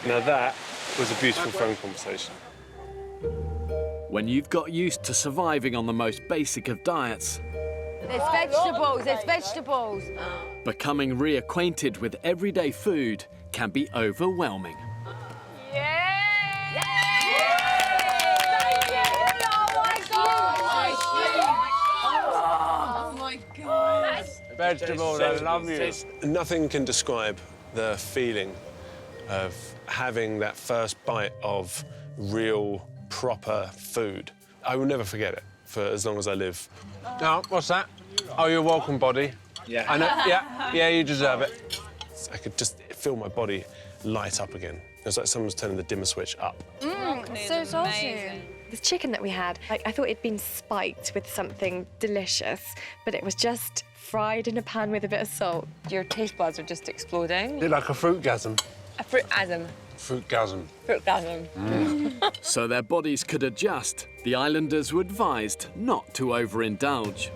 Now that was a beautiful phone conversation. When you've got used to surviving on the most basic of diets, There's vegetables. becoming reacquainted with everyday food can be overwhelming. Oh my God. Vegetables, I love you. Nothing can describe the feeling of having that first bite of real, proper food. I will never forget it for as long as I live. Oh, what's that? Oh, you're welcome, body. Yeah. I know, yeah, you deserve it. I could just feel my body light up again. It was like someone was turning the dimmer switch up. So saucy. The chicken that we had, I thought it'd been spiked with something delicious, but it was just fried in a pan with a bit of salt. Your taste buds are just exploding. You're like a fruitgasm. A fruitasm. Fruitgasm. Fruitgasm. So their bodies could adjust, the Islanders were advised not to overindulge.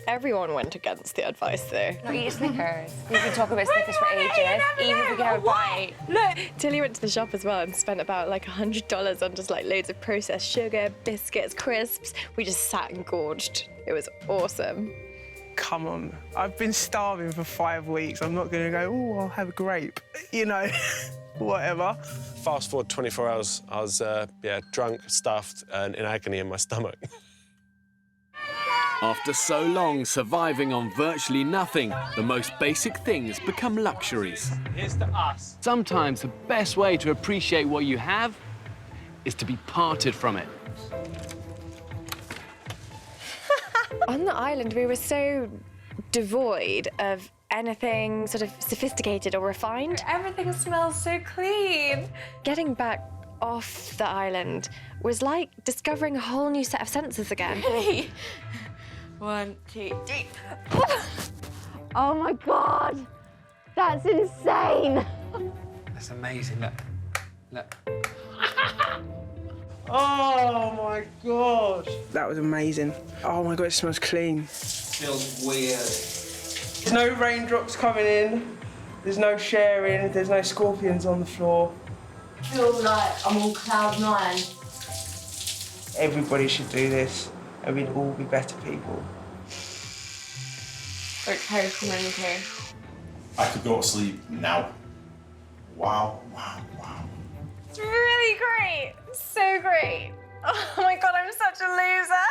Everyone went against the advice, though. Not eat Snickers. We can talk about Snickers for ages, even if we get a bite. Look, Tilly went to the shop as well and spent about like $100 on just like loads of processed sugar, biscuits, crisps. We just sat and gorged. It was awesome. Come on, I've been starving for 5 weeks. I'm not gonna go, oh, I'll have a grape, you know, whatever. Fast forward 24 hours, I was drunk, stuffed, and in agony in my stomach. After so long surviving on virtually nothing, the most basic things become luxuries. Here's to us. Sometimes the best way to appreciate what you have is to be parted from it. On the island, we were so devoid of anything sort of sophisticated or refined. Everything smells so clean. Getting back off the island was like discovering a whole new set of senses again. Really? 1, 2, 3. Oh my God, that's insane. That's amazing, look. Look. Oh my God. That was amazing. Oh my God, it smells clean. Feels weird. There's no raindrops coming in. There's no sharing. There's no scorpions on the floor. I feel like I'm on cloud 9. Everybody should do this, and we'd all be better people. Okay, community. I could go to sleep now. Wow, wow, wow. It's really great. So great. Oh my God, I'm such a loser.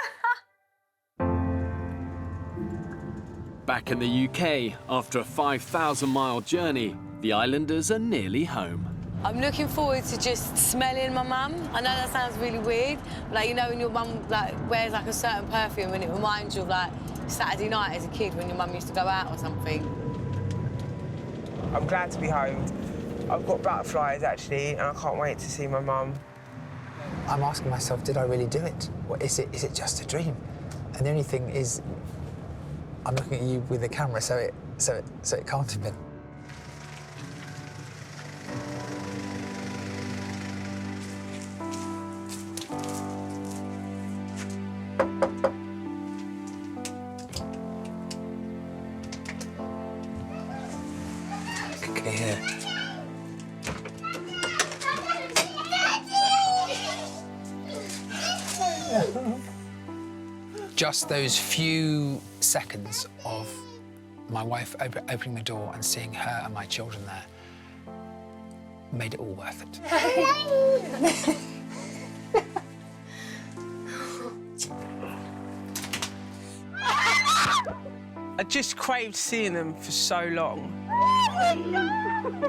Back in the UK, after a 5,000-mile journey, the Islanders are nearly home. I'm looking forward to just smelling my mum. I know that sounds really weird, like, you know, when your mum like wears like a certain perfume and it reminds you of like Saturday night as a kid when your mum used to go out or something. I'm glad to be home. I've got butterflies actually, and I can't wait to see my mum. I'm asking myself, did I really do it? Or is it just a dream? And the only thing is, I'm looking at you with the camera, so it can't have been. Okay, here. Just those few seconds of my wife opening the door and seeing her and my children there made it all worth it. I just craved seeing them for so long.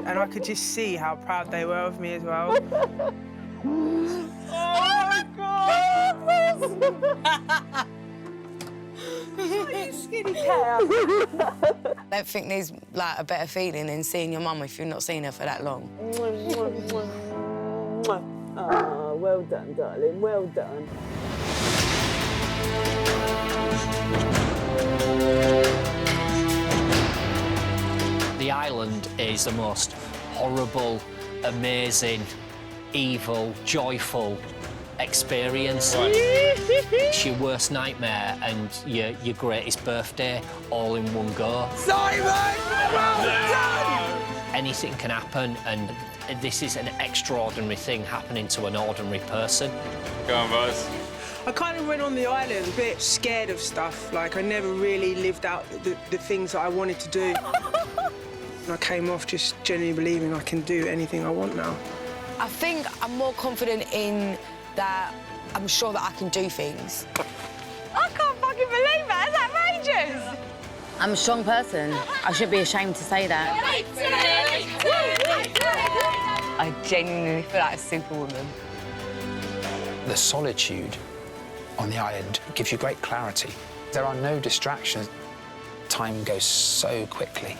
And I could just see how proud they were of me as well. Oh my God! Oh, you skinny cat. I don't think there's like a better feeling than seeing your mum if you've not seen her for that long. Oh, well done, darling, well done. The island is the most horrible, amazing, evil, joyful experience. It's your worst nightmare and your greatest birthday all in one go. Simon! Well done! Anything can happen, and this is an extraordinary thing happening to an ordinary person. Go on, Buzz. I kind of went on the island a bit scared of stuff. Like, I never really lived out the things that I wanted to do. And I came off just genuinely believing I can do anything I want now. I think I'm more confident in that I'm sure that I can do things. I can't fucking believe that. It's outrageous. I'm a strong person. I shouldn't be ashamed to say that. I genuinely feel like a superwoman. The solitude on the island gives you great clarity. There are no distractions. Time goes so quickly,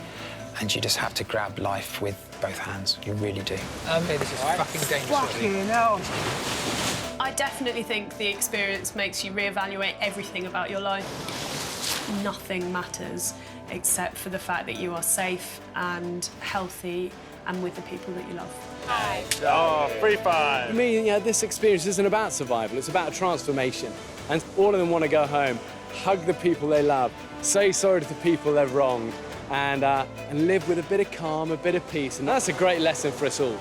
and you just have to grab life with both hands. You really do. Okay, this is fucking dangerous. Fucking hell. I definitely think the experience makes you reevaluate everything about your life. Nothing matters except for the fact that you are safe and healthy and with the people that you love. Oh, free five. For me, this experience isn't about survival, it's about transformation. And all of them want to go home, hug the people they love, say sorry to the people they've wronged, and live with a bit of calm, a bit of peace. And that's a great lesson for us all.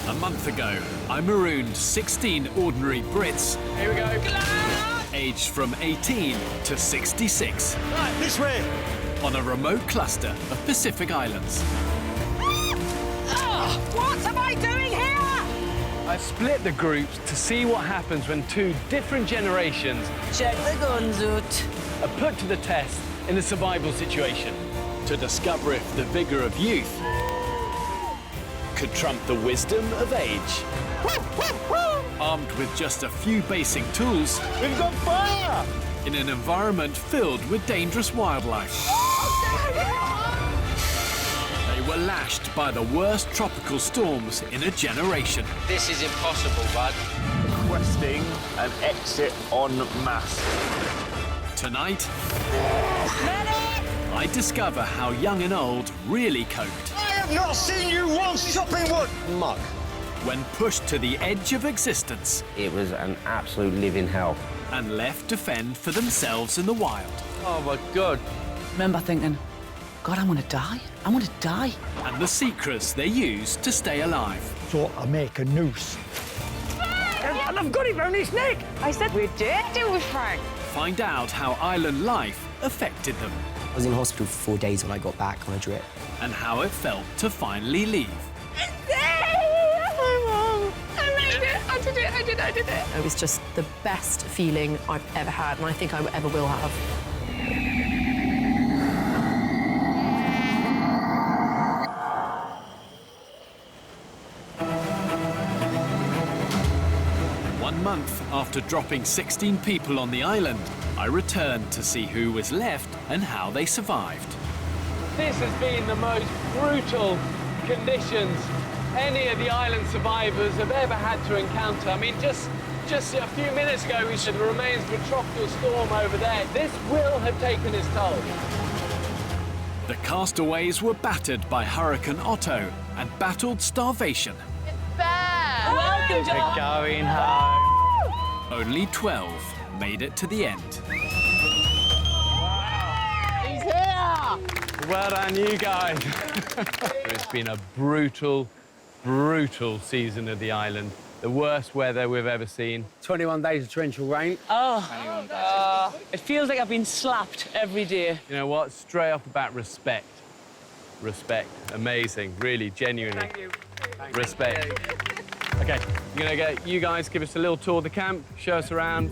A month ago, I marooned 16 ordinary Brits. Here we go. Aged from 18 to 66. Right, this way. On a remote cluster of Pacific Islands. What am I doing here? I split the groups to see what happens when two different generations Check the guns out. are put to the test in a survival situation. To discover if the vigour of youth could trump the wisdom of age. Armed with just a few basic tools. We've got fire! In an environment filled with dangerous wildlife. They were lashed by the worst tropical storms in a generation. This is impossible, bud. Requesting an exit en masse. Tonight, I discover how young and old really coped. I have not seen you once chopping wood! Mug. When pushed to the edge of existence. It was an absolute living hell. And left to fend for themselves in the wild. Oh my God. Remember thinking, God, I want to die. I want to die. And the secrets they use to stay alive. So I make a noose. Get on, I've got it round his neck. I said we did do with Frank. Find out how island life affected them. I was in hospital for 4 days when I got back on a drip. And how it felt to finally leave. I did it. It was just the best feeling I've ever had, and I think I ever will have. One month after dropping 16 people on the island, I returned to see who was left and how they survived. This has been the most brutal conditions any of the island survivors have ever had to encounter. I mean, just a few minutes ago, we said the remains of a tropical storm over there. This will have taken its toll. The castaways were battered by Hurricane Otto and battled starvation. Welcome, John. We're going home. Only 12 made it to the end. He's here. Well done, you guys. It's been a brutal season of the island. The worst weather we've ever seen. 21 days of torrential rain. It feels like I've been slapped every day. You know what? Straight off the bat, respect. Respect. Amazing. Really, genuinely. Thank you. Respect. OK, I'm going to get you guys give us a little tour of the camp, show us around.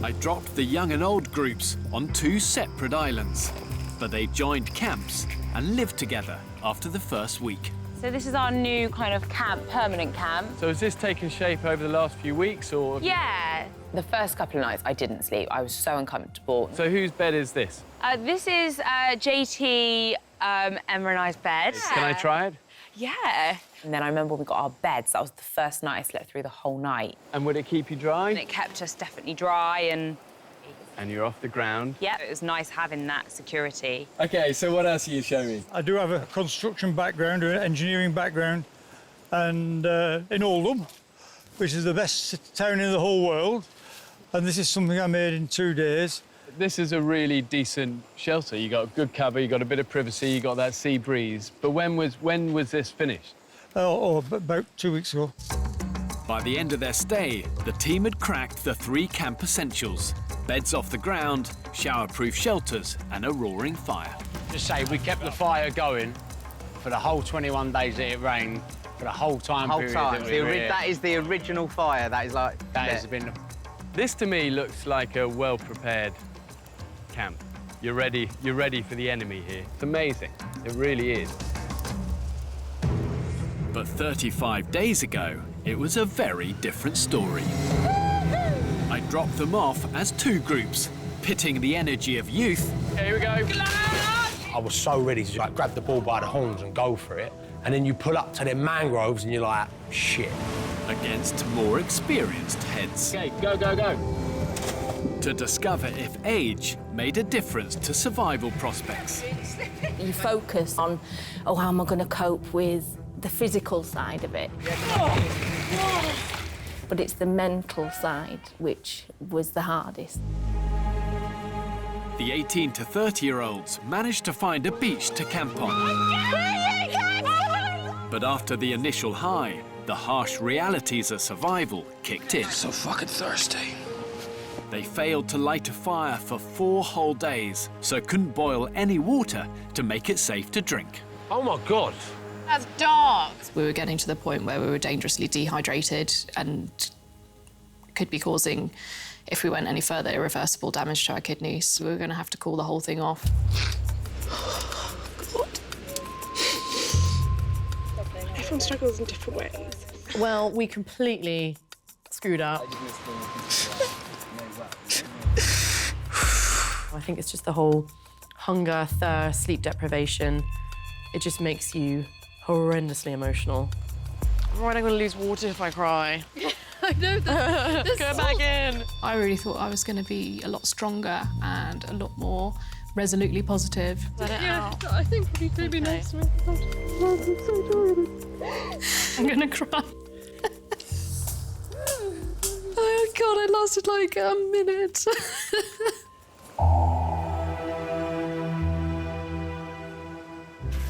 I dropped the young and old groups on 2 separate islands, but they joined camps and lived together after the first week. So this is our new kind of camp, permanent camp. So has this taken shape over the last few weeks, or...? Yeah. The first couple of nights, I didn't sleep. I was so uncomfortable. So whose bed is this? This is JT, Emma and I's bed. Can I try it? Yeah. And then I remember when we got our beds, that was the first night I slept through the whole night. And would it keep you dry? And it kept us definitely dry and... And you're off the ground. Yeah, it was nice having that security. OK, so what else are you showing me? I do have a construction background, an engineering background, and in Oldham, which is the best town in the whole world. And this is something I made in 2 days. This is a really decent shelter. You got good cover, you got a bit of privacy, you got that sea breeze. But when was this finished? About 2 weeks ago. By the end of their stay, the team had cracked the 3 camp essentials: beds off the ground, shower-proof shelters, and a roaring fire. Just say we kept the fire going for the whole 21 days that it rained, for the whole time period that we were here. That is the original fire. That is like... That has been... This, to me, looks like a well-prepared camp. You're ready for the enemy here. It's amazing. It really is. But 35 days ago, it was a very different story. I dropped them off as 2 groups, pitting the energy of youth. Here we go. I was so ready to like grab the ball by the horns and go for it. And then you pull up to them mangroves and you're like, shit. Against more experienced heads. Okay, go, go, go. To discover if age made a difference to survival prospects. You focus on, oh, how am I going to cope with the physical side of it? But it's the mental side which was the hardest. The 18 to 30-year-olds managed to find a beach to camp on. But after the initial high, the harsh realities of survival kicked in. So fucking thirsty. They failed to light a fire for 4 whole days, so couldn't boil any water to make it safe to drink. Oh my God. That's dark. We were getting to the point where we were dangerously dehydrated and could be causing, if we went any further, irreversible damage to our kidneys. We were going to have to call the whole thing off. Everyone struggles in different ways. Well, we completely screwed up. I think it's just the whole hunger, thirst, sleep deprivation. It just makes you horrendously emotional. I'm worried I'm going to lose water if I cry. I know that. Go back in. I really thought I was going to be a lot stronger and a lot more resolutely positive. Yeah, I think you could be nice to me. I'm going to cry. Oh, God, it lasted like a minute.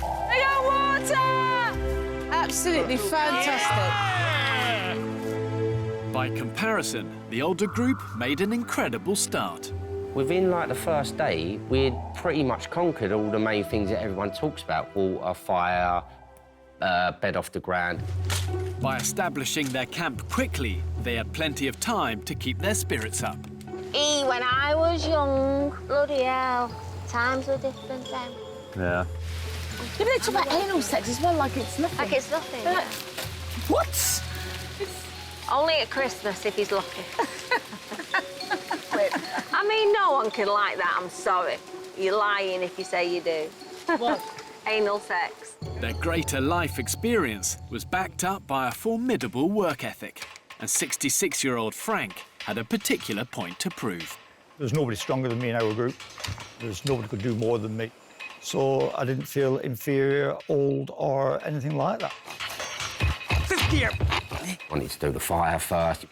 I got water! Absolutely fantastic. By comparison, the older group made an incredible start. Within like the first day, we'd pretty much conquered all the main things that everyone talks about: water, fire, bed off the ground. By establishing their camp quickly, they had plenty of time to keep their spirits up. When I was young, bloody hell, times were different then. Yeah. But they talk about anal sex as well, like it's nothing. Like it's nothing, yeah. What? Only at Christmas, if he's lucky. I mean, no one can like that, I'm sorry. You're lying if you say you do. What? Anal sex. Their greater life experience was backed up by a formidable work ethic, and 66-year-old Frank had a particular point to prove. There's nobody stronger than me in our group. There's nobody could do more than me. So I didn't feel inferior, old, or anything like that. I wanted to do the fire first.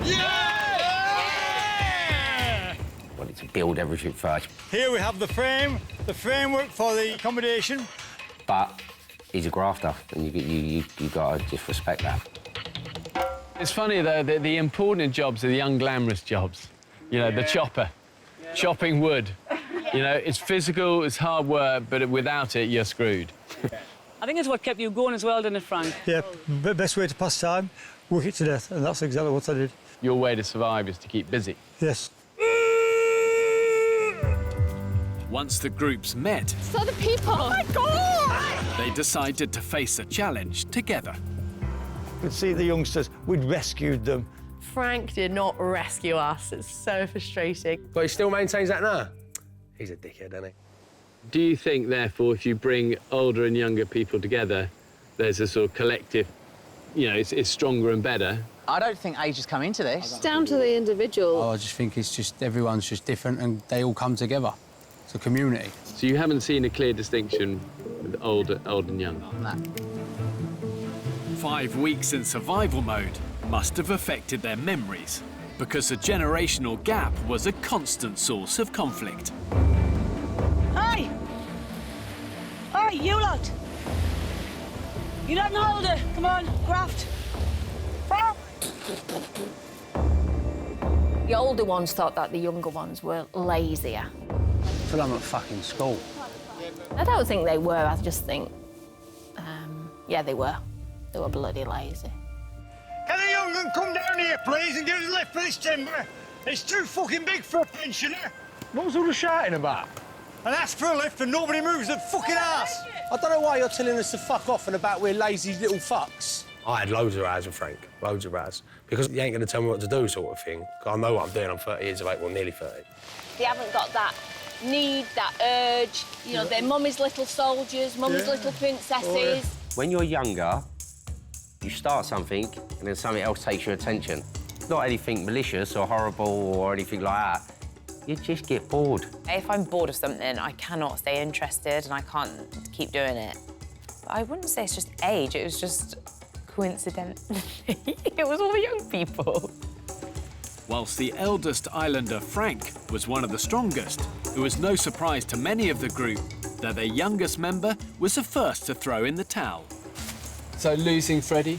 Yeah! Wanted to build everything first. Here we have the framework for the accommodation. But he's a grafter, and you got to just respect that. It's funny, though, that the important jobs are the unglamorous jobs. You know, the chopper, chopping wood. You know, it's physical, it's hard work, but without it, you're screwed. I think it's what kept you going as well, didn't it, Frank? Yeah, best way to pass time, work it to death, and that's exactly what I did. Your way to survive is to keep busy. Yes. Once the groups met, So the people. Oh, my God! they decided to face a challenge together. You could see the youngsters, we'd rescued them. Frank did not rescue us. It's so frustrating. But he still maintains that now. He's a dickhead, isn't he? Do you think, therefore, if you bring older and younger people together, there's a sort of collective, you know, it's stronger and better? I don't think age has come into this. It's down to the individual. Oh, I just think it's just everyone's just different and they all come together. It's a community. So you haven't seen a clear distinction with old and young? No. 5 weeks in survival mode must have affected their memories, because a generational gap was a constant source of conflict. Hey! Hey, you lot! You don't hold it. Come on, graft. The older ones thought that the younger ones were lazier. I feel like I'm at fucking school. I don't think they were, I just think... yeah, they were. They were bloody lazy. Can the young one come down here, please, and give us a lift for this timber? It's too fucking big for a pensioner. What was all the shouting about? And ask for a lift and nobody moves their fucking ass. I don't know why you're telling us to fuck off and about we're lazy little fucks. I had loads of rows with Frank, loads of rows, because he ain't going to tell me what to do sort of thing. I know what I'm doing, I'm 30 years of age, well, nearly 30. They haven't got that need, that urge. You know, they're mummy's little soldiers, mummy's little princesses. Oh, yeah. When you're younger, you start something and then something else takes your attention. Not anything malicious or horrible or anything like that. You just get bored. If I'm bored of something, I cannot stay interested and I can't keep doing it. But I wouldn't say it's just age, it was just coincidentally. It was all the young people. Whilst the eldest islander, Frank, was one of the strongest, it was no surprise to many of the group that their youngest member was the first to throw in the towel. So losing Freddie,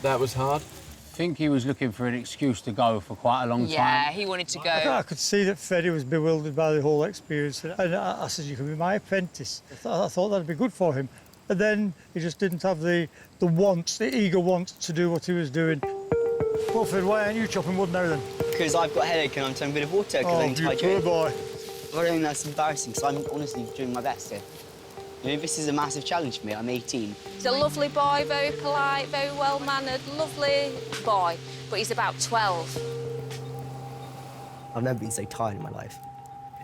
that was hard? I think he was looking for an excuse to go for quite a long time. Yeah, he wanted to go. I could see that Freddie was bewildered by the whole experience. And I said, you can be my apprentice. I thought that'd be good for him. And then he just didn't have the want, the eager want to do what he was doing. Well, Fred, why aren't you chopping wood now, then? Because I've got a headache and I'm taking a bit of water because I need to hydrate. Oh, you poor boy. I don't think that's embarrassing, because I'm honestly doing my best here. You know, this is a massive challenge for me. I'm 18. He's a lovely boy, very polite, very well-mannered, lovely boy, but he's about 12. I've never been so tired in my life.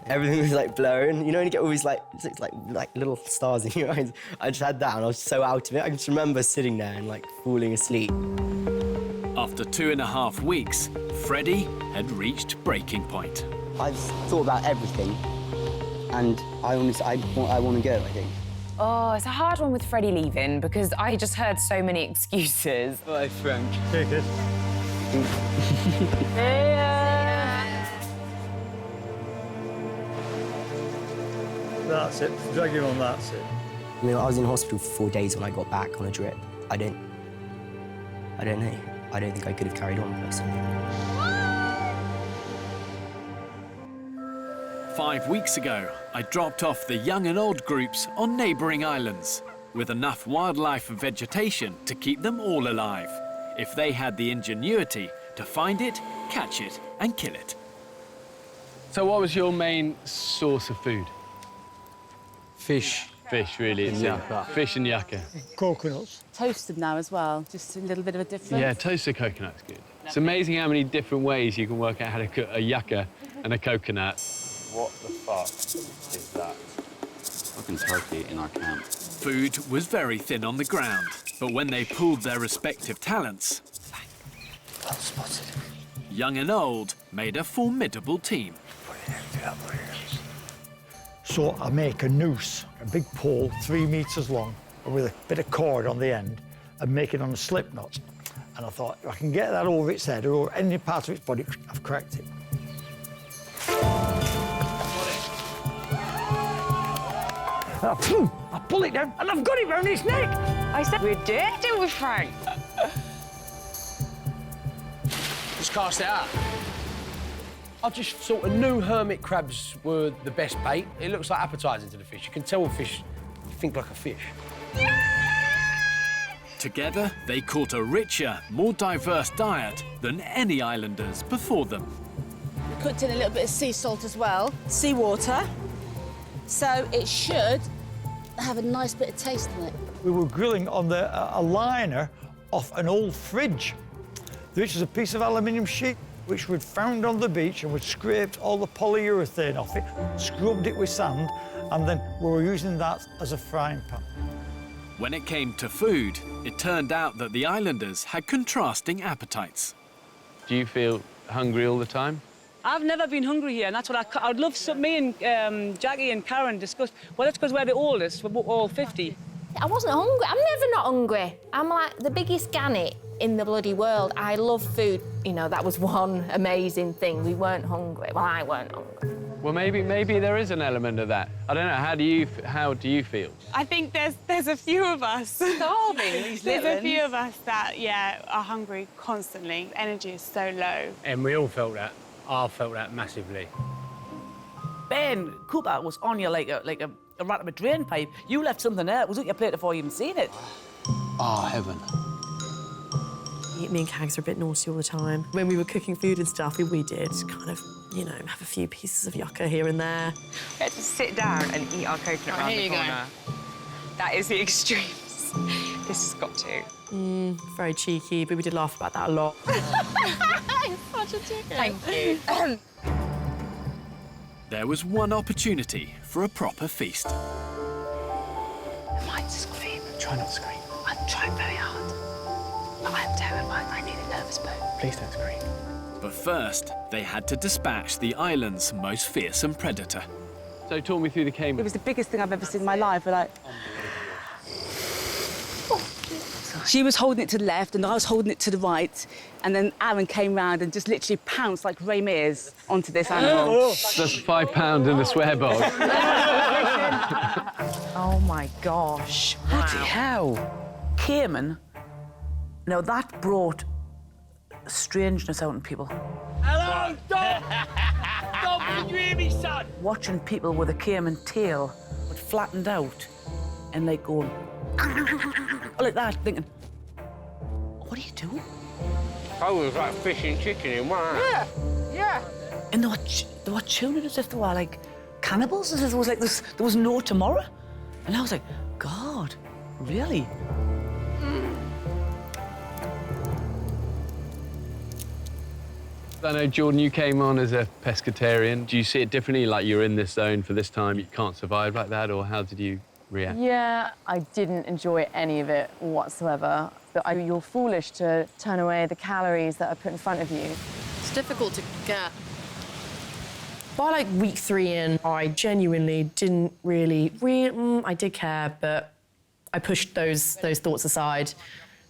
Everything was like blurring. You know, when you get all these like little stars in your eyes. I just had that and I was so out of it. I can just remember sitting there and like falling asleep. After 2.5 weeks, Freddie had reached breaking point. I've thought about everything, and I want to go, I think. Oh, it's a hard one with Freddie leaving because I just heard so many excuses. Bye, Frank. Take it. That's it. Drag him on, that's it. I mean, I was in hospital for 4 days when I got back on a drip. I don't know. I don't think I could have carried on personally. 5 weeks ago, I dropped off the young and old groups on neighbouring islands, with enough wildlife and vegetation to keep them all alive, if they had the ingenuity to find it, catch it and kill it. So what was your main source of food? Fish. Fish, really. Fish and yucca. Coconuts. Toasted now as well, just a little bit of a difference. Yeah, toasted coconut's good. It's amazing how many different ways you can work out how to cook a yucca and a coconut. What the fuck is that? Fucking turkey in our camp. Food was very thin on the ground, but when they pooled their respective talents, Well spotted. young and old made a formidable team. So I make a noose, a big pole 3 metres long, with a bit of cord on the end, and make it on a slip knot. And I thought, if I can get that over its head or over any part of its body, I've cracked it. I pull it down, and I've got it round its neck. I said we did it with Frank. Just cast it out. I just thought the new hermit crabs were the best bait. It looks like appetising to the fish. You can tell fish think like a fish. Together, they caught a richer, more diverse diet than any islanders before them. Cooked in a little bit of sea salt as well, seawater. So it should have a nice bit of taste in it. We were grilling on a liner off an old fridge, which is a piece of aluminium sheet which we'd found on the beach, and we'd scraped all the polyurethane off it, scrubbed it with sand, and then we were using that as a frying pan. When it came to food, it turned out that the islanders had contrasting appetites. Do you feel hungry all the time? I've never been hungry here, and that's what I'd love. Me and Jackie and Karen discussed. Well, that's because we're the oldest. We're all 50. I wasn't hungry. I'm never not hungry. I'm like the biggest gannet in the bloody world. I love food. You know, that was one amazing thing. We weren't hungry. Well, I weren't hungry. Well, maybe there is an element of that. I don't know. How do you feel? I think there's a few of us. Starving, these There's little a few of us that, are hungry constantly. Energy is so low. And we all felt that. I felt that massively. Ben Cooper was on you like a rat of a drain pipe. You left something there. It was on your plate before you even seen it. Oh, heaven. Me and Cags are a bit naughty all the time. When we were cooking food and stuff, we did kind of, have a few pieces of yucca here and there. We had to sit down and eat our coconut around the corner. That is the extremes. This has got to. Very cheeky, but we did laugh about that a lot. Such a chicken. Thank you. There was one opportunity for a proper feast. I might scream. Try not to scream. I'm trying very hard. But I'm terrified. I need a nervous boo. Please don't scream. But first, they had to dispatch the island's most fearsome predator. So talk me through the caiman. It was the biggest thing I've ever seen in my life. We're like... She was holding it to the left and I was holding it to the right, and then Aaron came round and just literally pounced like Ray Mears onto this animal. That's £5 in the swear box. Oh my gosh! Bloody hell! Cayman. Now that brought strangeness out in people. Hello, Dom! Dom, can you hear me, son? Watching people with a cayman tail, but flattened out, and like going like that, thinking, what are you doing? I was like fish and chicken in one. Yeah. And they were chewing it as if they were like cannibals, as if there was like this, there was no tomorrow. And I was like, God, really? I know, Jordan, you came on as a pescatarian. Do you see it differently, like you're in this zone for this time, you can't survive like that, or how did you react? Yeah, I didn't enjoy any of it whatsoever. But you're foolish to turn away the calories that are put in front of you. It's difficult to get. By like week 3 in, I genuinely didn't really I did care, but I pushed those thoughts aside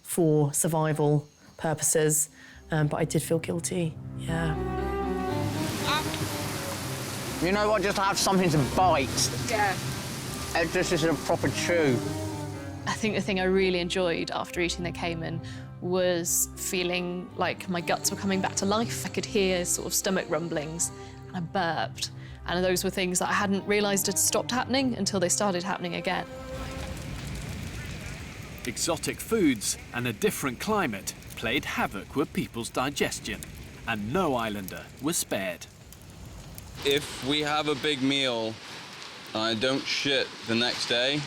for survival purposes. But I did feel guilty, yeah. You know what? Just have something to bite. Yeah. It just isn't a proper chew. I think the thing I really enjoyed after eating the caiman was feeling like my guts were coming back to life. I could hear sort of stomach rumblings, and I burped. And those were things that I hadn't realised had stopped happening until they started happening again. Exotic foods and a different climate played havoc with people's digestion, and no islander was spared. If we have a big meal and I don't shit the next day,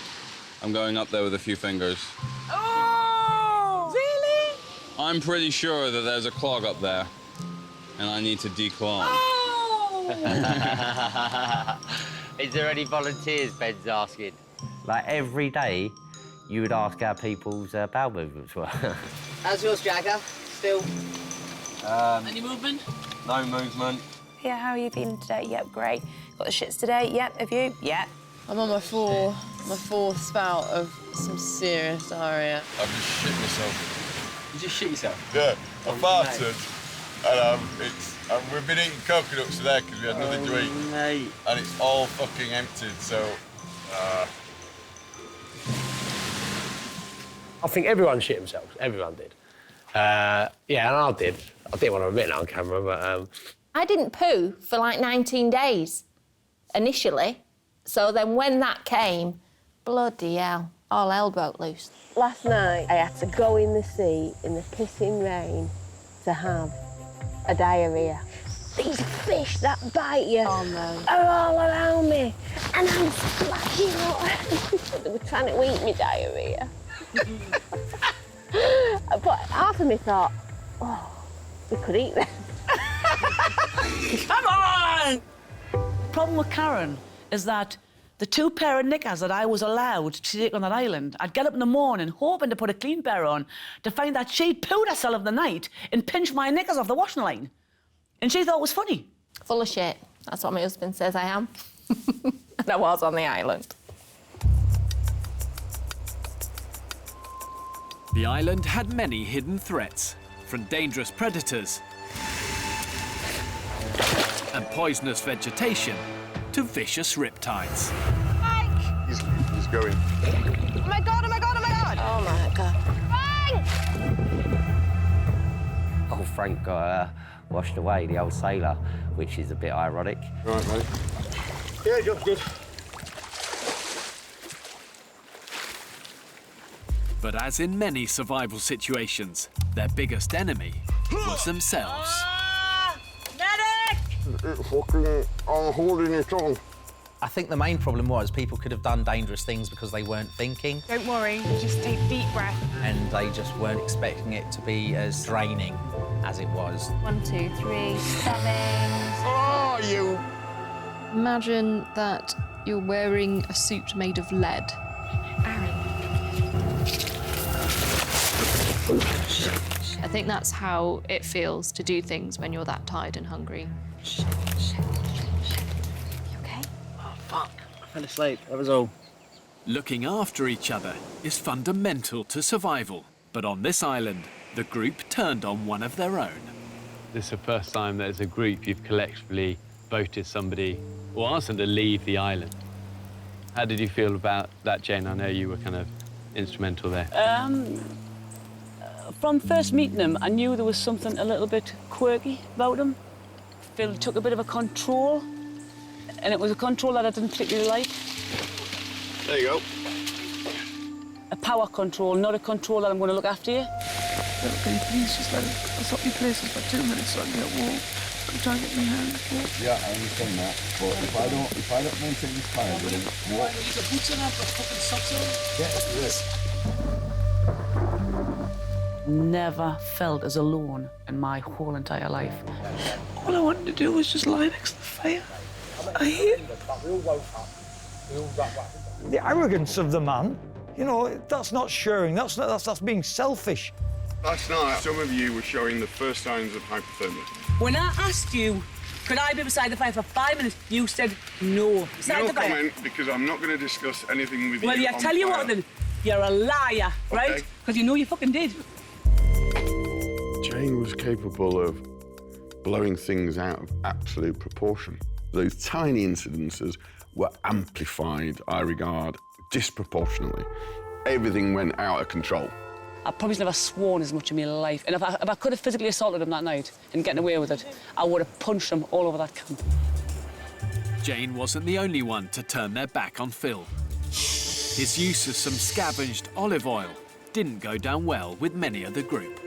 I'm going up there with a few fingers. Oh! Really? I'm pretty sure that there's a clog up there, and I need to declog. Oh! Is there any volunteers, Ben's asking? Like, every day, you would ask how people's bowel movements were. How's yours, Jagger? Still? Any movement? No movement. Yeah, how are you feeling today? Yep, great. Got the shits today? Yep. Have you? Yep. I'm on my fourth spout of some serious diarrhea. I've just shit myself. You just shit yourself? Yeah, I farted, and we've been eating coconuts today because we had nothing to eat. Mate. And it's all fucking emptied, so... I think everyone shit themselves. Everyone did. Yeah, and I did. I didn't want to admit it on camera, but... I didn't poo for like 19 days, initially. So then when that came, bloody hell, all hell broke loose. Last night, I had to go in the sea in the pissing rain to have a diarrhea. These fish that bite you are all around me, and I'm splashing out. They were trying to eat me diarrhea. But half of me thought, oh, we could eat them. Come on! Problem with Karen is that the 2 pair of knickers that I was allowed to take on that island, I'd get up in the morning hoping to put a clean pair on to find that she'd pooed herself in the night and pinched my knickers off the washing line. And she thought it was funny. Full of shit. That's what my husband says I am. And I was on the island. The island had many hidden threats, from dangerous predators and poisonous vegetation to vicious riptides. He's going. Oh my God, oh my God, oh my God! Oh my God. Frank! Oh, Frank got washed away, the old sailor, which is a bit ironic. Right, mate. Yeah, job's good. But as in many survival situations, their biggest enemy was themselves. It's fucking... I'm holding it on. I think the main problem was people could have done dangerous things because they weren't thinking. Don't worry, just take a deep breath. And they just weren't expecting it to be as draining as it was. 1, 2, 3, 7. Oh, you... Imagine that you're wearing a suit made of lead. I think that's how it feels to do things when you're that tired and hungry. You okay? Oh, fuck. I fell asleep. That was all. Looking after each other is fundamental to survival. But on this island, the group turned on one of their own. This is the first time that as a group you've collectively voted somebody or asked them to leave the island. How did you feel about that, Jane? I know you were kind of instrumental there. From first meeting him, I knew there was something a little bit quirky about him. Phil took a bit of a control, and it was a control that I didn't particularly like. There you go. A power control, not a control that I'm going to look after you. Okay, please just let it stop your places for 2 minutes so I can get warm. I'm trying to get my hands warm. Yeah, I understand that. But if I don't maintain this time, then what? You got boots on, I've got fucking socks on. Yeah, yes. Never felt as alone in my whole entire life. All I wanted to do was just lie next to the fire. I hear the arrogance of the man. You know, that's not sharing. That's being selfish. Last night, some of you were showing the first signs of hypothermia. When I asked you, could I be beside the fire for 5 minutes, you said no. Beside No the fire. comment, because I'm not going to discuss anything with you. Well, yeah, tell you what then, you're a liar, right? Because you know you fucking did. Jane was capable of blowing things out of absolute proportion. Those tiny incidences were amplified, I regard, disproportionately. everything went out of control. I've probably never sworn as much in my life. And if I could have physically assaulted him that night and getting away with it, I would have punched him all over that camp. Jane wasn't the only one to turn their back on Phil. His use of some scavenged olive oil didn't go down well with many of the group.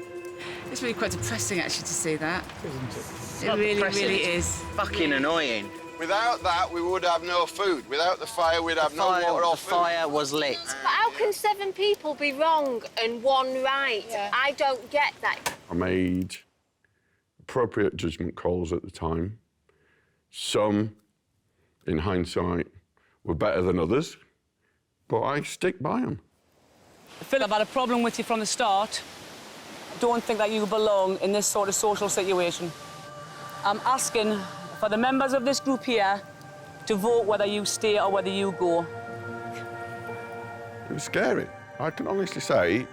It's really quite depressing, actually, to see that. Isn't it? It really, really is. Fucking annoying. Without that, we would have no food. Without the fire, we'd have no water or food. The fire was lit. But how can 7 people be wrong and 1 right? I don't get that. I made appropriate judgment calls at the time. Some, in hindsight, were better than others, but I stick by them. Phil, I've had a problem with you from the start. I don't think that you belong in this sort of social situation. I'm asking for the members of this group here to vote whether you stay or whether you go. It was scary. I can honestly say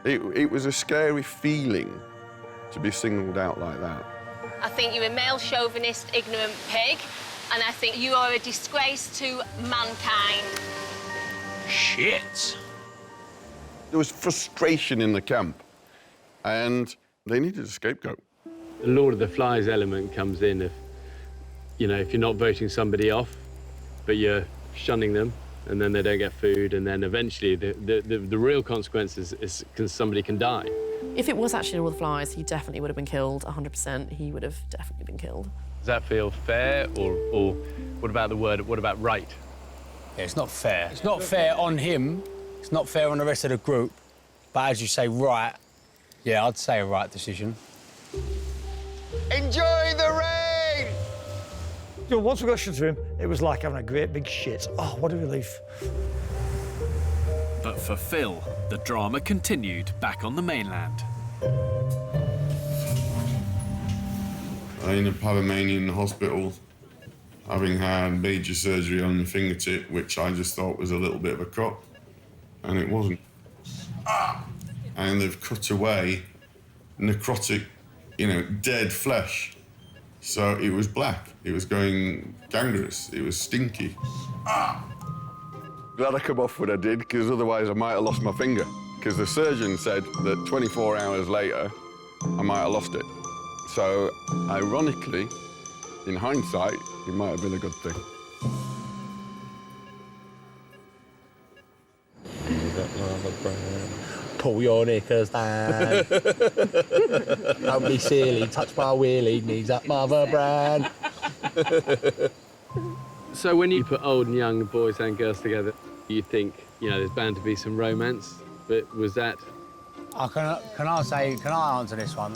it was a scary feeling to be singled out like that. I think you're a male chauvinist, ignorant pig, and I think you are a disgrace to mankind. Shit! There was frustration in the camp, and they needed a scapegoat. The Lord of the Flies element comes in if, you know, if you're not voting somebody off, but you're shunning them, and then they don't get food, and then eventually the real consequences is somebody can die. If it was actually Lord of the Flies, he definitely would have been killed, 100%. He would have definitely been killed. Does that feel fair, or what about the word, what about right? Yeah, it's not fair. It's not fair on him. It's not fair on the rest of the group. But as you say, right, yeah, I'd say a right decision. Enjoy the rain! You know, once we got shut to him, it was like having a great big shit. Oh, what a relief. But for Phil, the drama continued back on the mainland. I ended up having Mania in the hospital, having had major surgery on the fingertip, which I just thought was a little bit of a cut, and it wasn't. And they've cut away necrotic, you know, dead flesh. So it was black, it was going gangrenous, it was stinky. Glad I come off when I did, because otherwise I might have lost my finger. Because the surgeon said that 24 hours later, I might have lost it. So, ironically, in hindsight, it might have been a good thing. Pull your knickers down. Don't be silly, touch my wheelie, needs that mother brand. So when you put old and young, boys and girls together, you think, you know, there's bound to be some romance, but was that? Can I answer this one?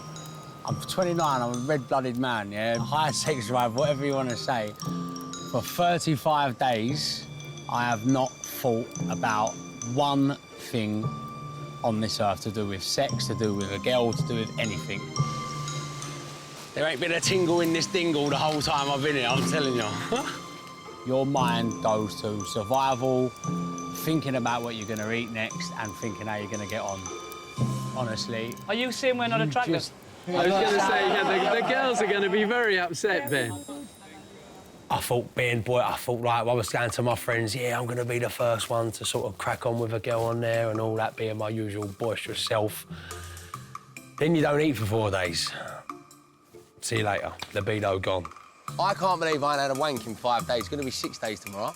I'm 29, I'm a red-blooded man, yeah? High sex drive, whatever you want to say. For 35 days, I have not thought about one thing on this earth to do with sex, to do with a girl, to do with anything. There ain't been a tingle in this dingle the whole time I've been here, I'm telling you. Your mind goes to survival, thinking about what you're going to eat next and thinking how you're going to get on. Honestly. Are you saying we're not attractive? I was going to say, yeah, the girls are going to be very upset, Ben. I thought, like, I was saying to my friends, yeah, I'm going to be the first one to sort of crack on with a girl on there and all that, being my usual boisterous self. Then you don't eat for 4 days. See you later. Libido gone. I can't believe I ain't had a wank in 5 days. It's going to be 6 days tomorrow.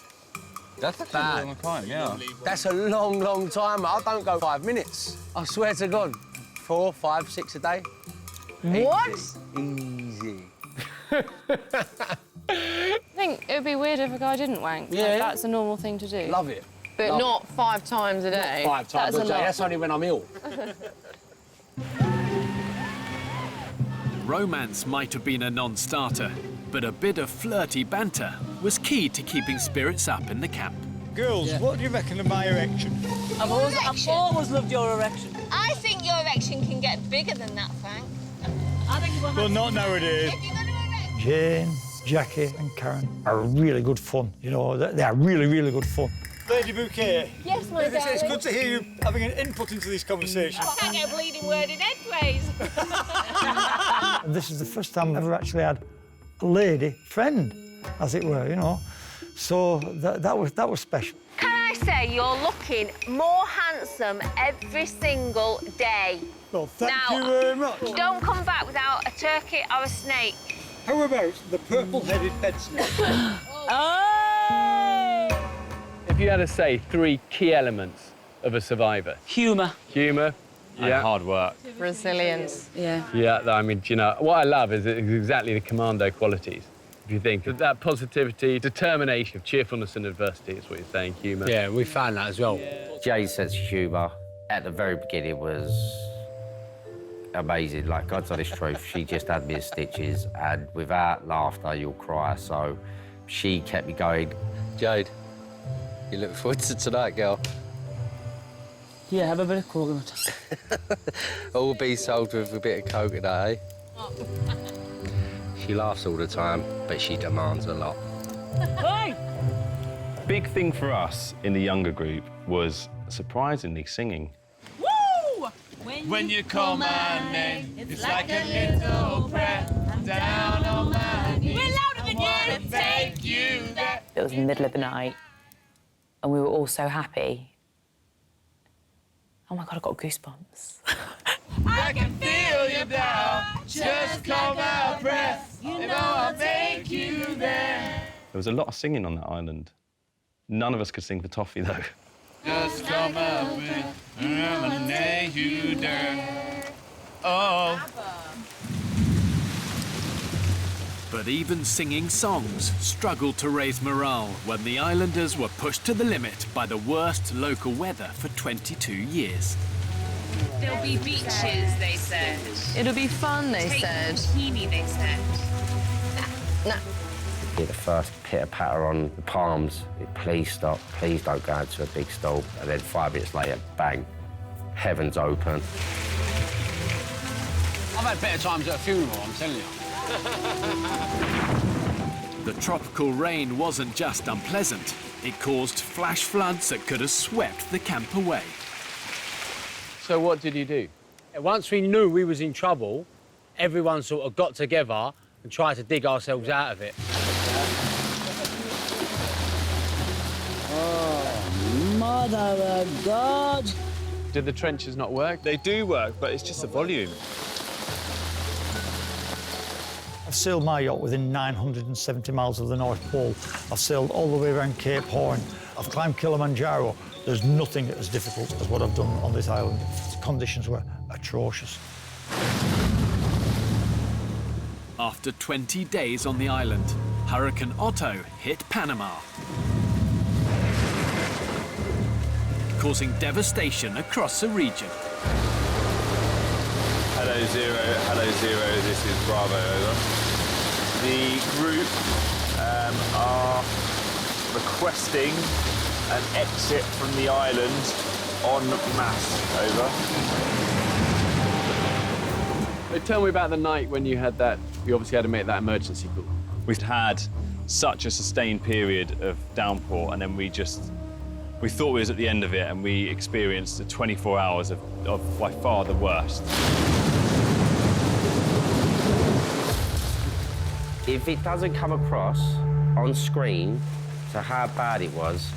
That's actually a long time, yeah. That's a long, long time. I don't go 5 minutes. I swear to God. 4, 5, 6 a day. What? Easy. I think it would be weird if a guy didn't wank. Yeah. Like, that's a normal thing to do. Love it. But Love not 5 times a day. Not 5 times a day. lot. That's only when I'm ill. Romance might have been a non-starter, but a bit of flirty banter was key to keeping spirits up in the camp. Girls, what do you reckon of my erection? I've always loved your erection. I think your erection can get bigger than that, Frank. I think Well, not nowadays. Jane, Jackie and Karen are really good fun. You know, they are really, really good fun. Lady Bouquet. Yes, my darling. It's good to hear you having an input into this conversation. I can't get a bleeding word in edgeways. And this is the first time I've ever actually had a lady friend, as it were, you know. So that was special. Can I say you're looking more handsome every single day. Well, thank now, you very much. Don't come back without a turkey or a snake. How about the purple-headed bed snake? If you had to say 3 key elements of a survivor. Humour. Humour. And hard work. Resilience. Yeah. Yeah, I mean, you know, what I love is exactly the commando qualities. If you think of that positivity, determination, cheerfulness and adversity is what you're saying, humour. Yeah, we found that as well. Jay's sense of humour at the very beginning was amazing. Like, God's honest truth, she just had me in stitches, and without laughter, you'll cry. So she kept me going. Jade, you look forward to tonight, girl. Yeah, have a bit of coconut. All be sold with a bit of coconut, eh? She laughs all the time, but she demands a lot. Hey! Big thing for us in the younger group was surprisingly singing. Woo! When you call my name, it's like a little prayer down on my knees. We're louder than you! Take you there. It was the middle of the night, and we were all so happy. Oh my God, I got goosebumps. I can feel you now, just come out breath, you know I'll take you there. There was a lot of singing on that island. None of us could sing for Toffee, though. Just come out breath, and I'm gonna lay you down. Oh. But even singing songs struggled to raise morale when the islanders were pushed to the limit by the worst local weather for 22 years. There'll be beaches, they said. It'll be fun, they said. Bikini, they said. Nah. Hear the first pitter-patter on the palms. Please stop, please don't go into a big stall. And then 5 minutes later, bang, heavens open. I've had better times at a funeral, I'm telling you. The tropical rain wasn't just unpleasant, it caused flash floods that could have swept the camp away. So what did you do? Once we knew we was in trouble, everyone sort of got together and tried to dig ourselves out of it. Oh, mother of God! Did the trenches not work? They do work, but it's just the volume. I've sailed my yacht within 970 miles of the North Pole. I've sailed all the way around Cape Horn. I've climbed Kilimanjaro. There's nothing as difficult as what I've done on this island. The conditions were atrocious. After 20 days on the island, Hurricane Otto hit Panama, causing devastation across the region. Hello, Zero, this is Bravo, over. The group are requesting an exit from the island en masse, over. Tell me about the night when you had that, you obviously had to make that emergency call. We've had such a sustained period of downpour, and then we thought we was at the end of it, and we experienced 24 hours of by far the worst. If it doesn't come across on screen to how bad it was,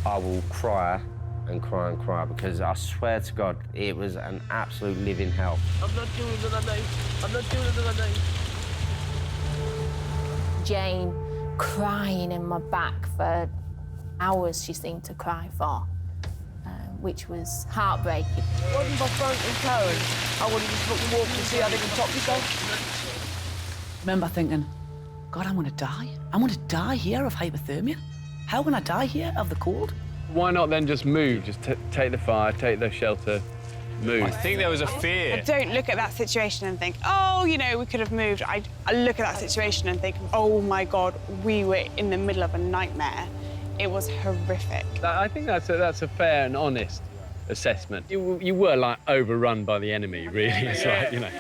I will cry and cry and cry, because I swear to God, it was an absolute living hell. I'm not doing it today. I'm not doing it today. Jane crying in my back for hours, she seemed to cry for, which was heartbreaking. Wasn't my Frank and Karen? I wanted to fucking walk to see how they can top yourself. Remember thinking, God, I'm gonna die. I'm gonna die here of hypothermia. How can I die here of the cold? Why not then just move? Just take the fire, take the shelter, move. I think there was a fear. I don't look at that situation and think, oh, you know, we could have moved. I look at that situation and think, oh my God, we were in the middle of a nightmare. It was horrific. I think that's a fair and honest assessment. You were like overrun by the enemy, really. It's like, you know.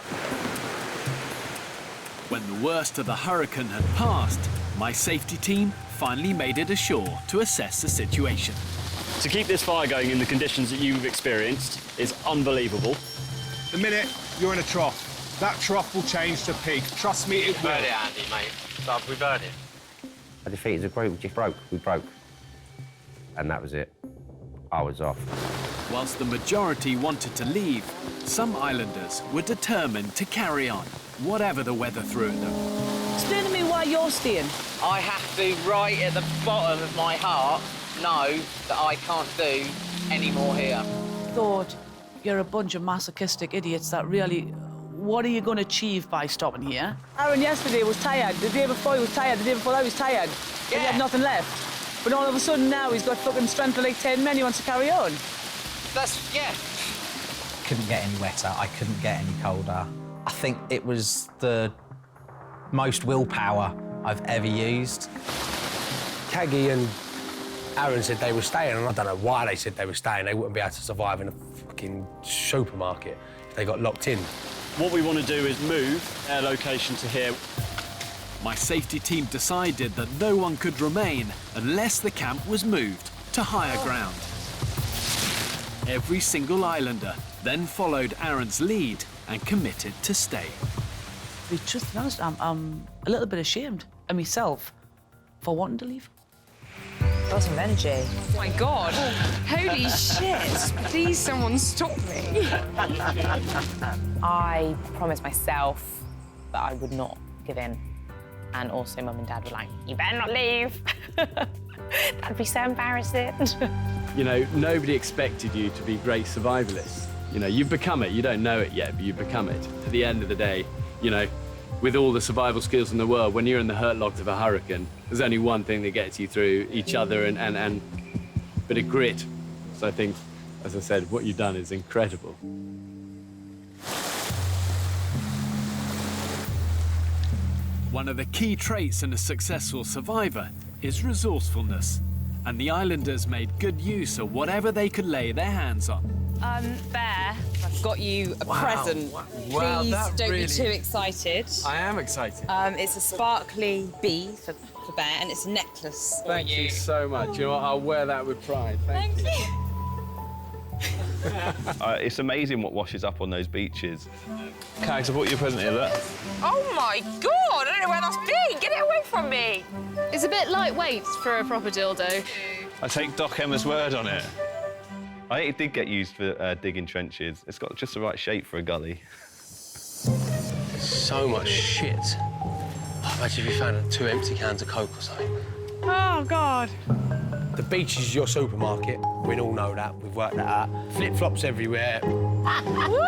When the worst of the hurricane had passed, my safety team finally made it ashore to assess the situation. To keep this fire going in the conditions that you've experienced is unbelievable. The minute you're in a trough, that trough will change to peak. Trust me, it will. Burn it, Andy, mate. We burned it. I defeated the group, we just broke. We broke. and that was it. I was off. Whilst the majority wanted to leave, some islanders were determined to carry on, whatever the weather threw at them. Explain to me why you're staying. I have to, right at the bottom of my heart, know that I can't do any more here. Thought you're a bunch of masochistic idiots that really... What are you going to achieve by stopping here? Aaron yesterday was tired. The day before he was tired. The day before that he was tired. Yeah. He had nothing left. But all of a sudden now he's got fucking strength for like 10 men. He wants to carry on. That's... yeah. Couldn't get any wetter. I couldn't get any colder. I think it was the most willpower I've ever used. Caggy and Aaron said they were staying, and I don't know why they said they were staying. They wouldn't be able to survive in a fucking supermarket if they got locked in. What we want to do is move our location to here. My safety team decided that no one could remain unless the camp was moved to higher ground. Every single islander then followed Aaron's lead and committed to stay. To be truthfully honest, I'm a little bit ashamed of myself for wanting to leave. Got some energy. Oh my God. Holy shit. Please, someone stop me. I promised myself that I would not give in. And also Mum and Dad were like, you better not leave. That'd be so embarrassing. You know, nobody expected you to be great survivalists. You know, you've become it. You don't know it yet, but you've become it. At the end of the day, you know, with all the survival skills in the world, when you're in the hurt logs of a hurricane, there's only one thing that gets you through each other and a bit of grit. So I think, as I said, what you've done is incredible. One of the key traits in a successful survivor is resourcefulness, and the islanders made good use of whatever they could lay their hands on. Bear, I've got you a present. Wow, Please that don't really... be too excited. I am excited. It's a sparkly bee for Bear, and it's a necklace. Thank you so much. You know what? I'll wear that with pride. Thank you. It's amazing what washes up on those beaches. Cags, I brought you a present here, look. Oh my God, I don't know where that's been. Get it away from me. It's a bit lightweight for a proper dildo. I take Doc Emma's word on it. I think it did get used for digging trenches. It's got just the right shape for a gully. So much shit. Oh, imagine if you found 2 empty cans of Coke or something. Oh, God. The beach is your supermarket. We all know that. We've worked that out. Flip-flops everywhere. Woo!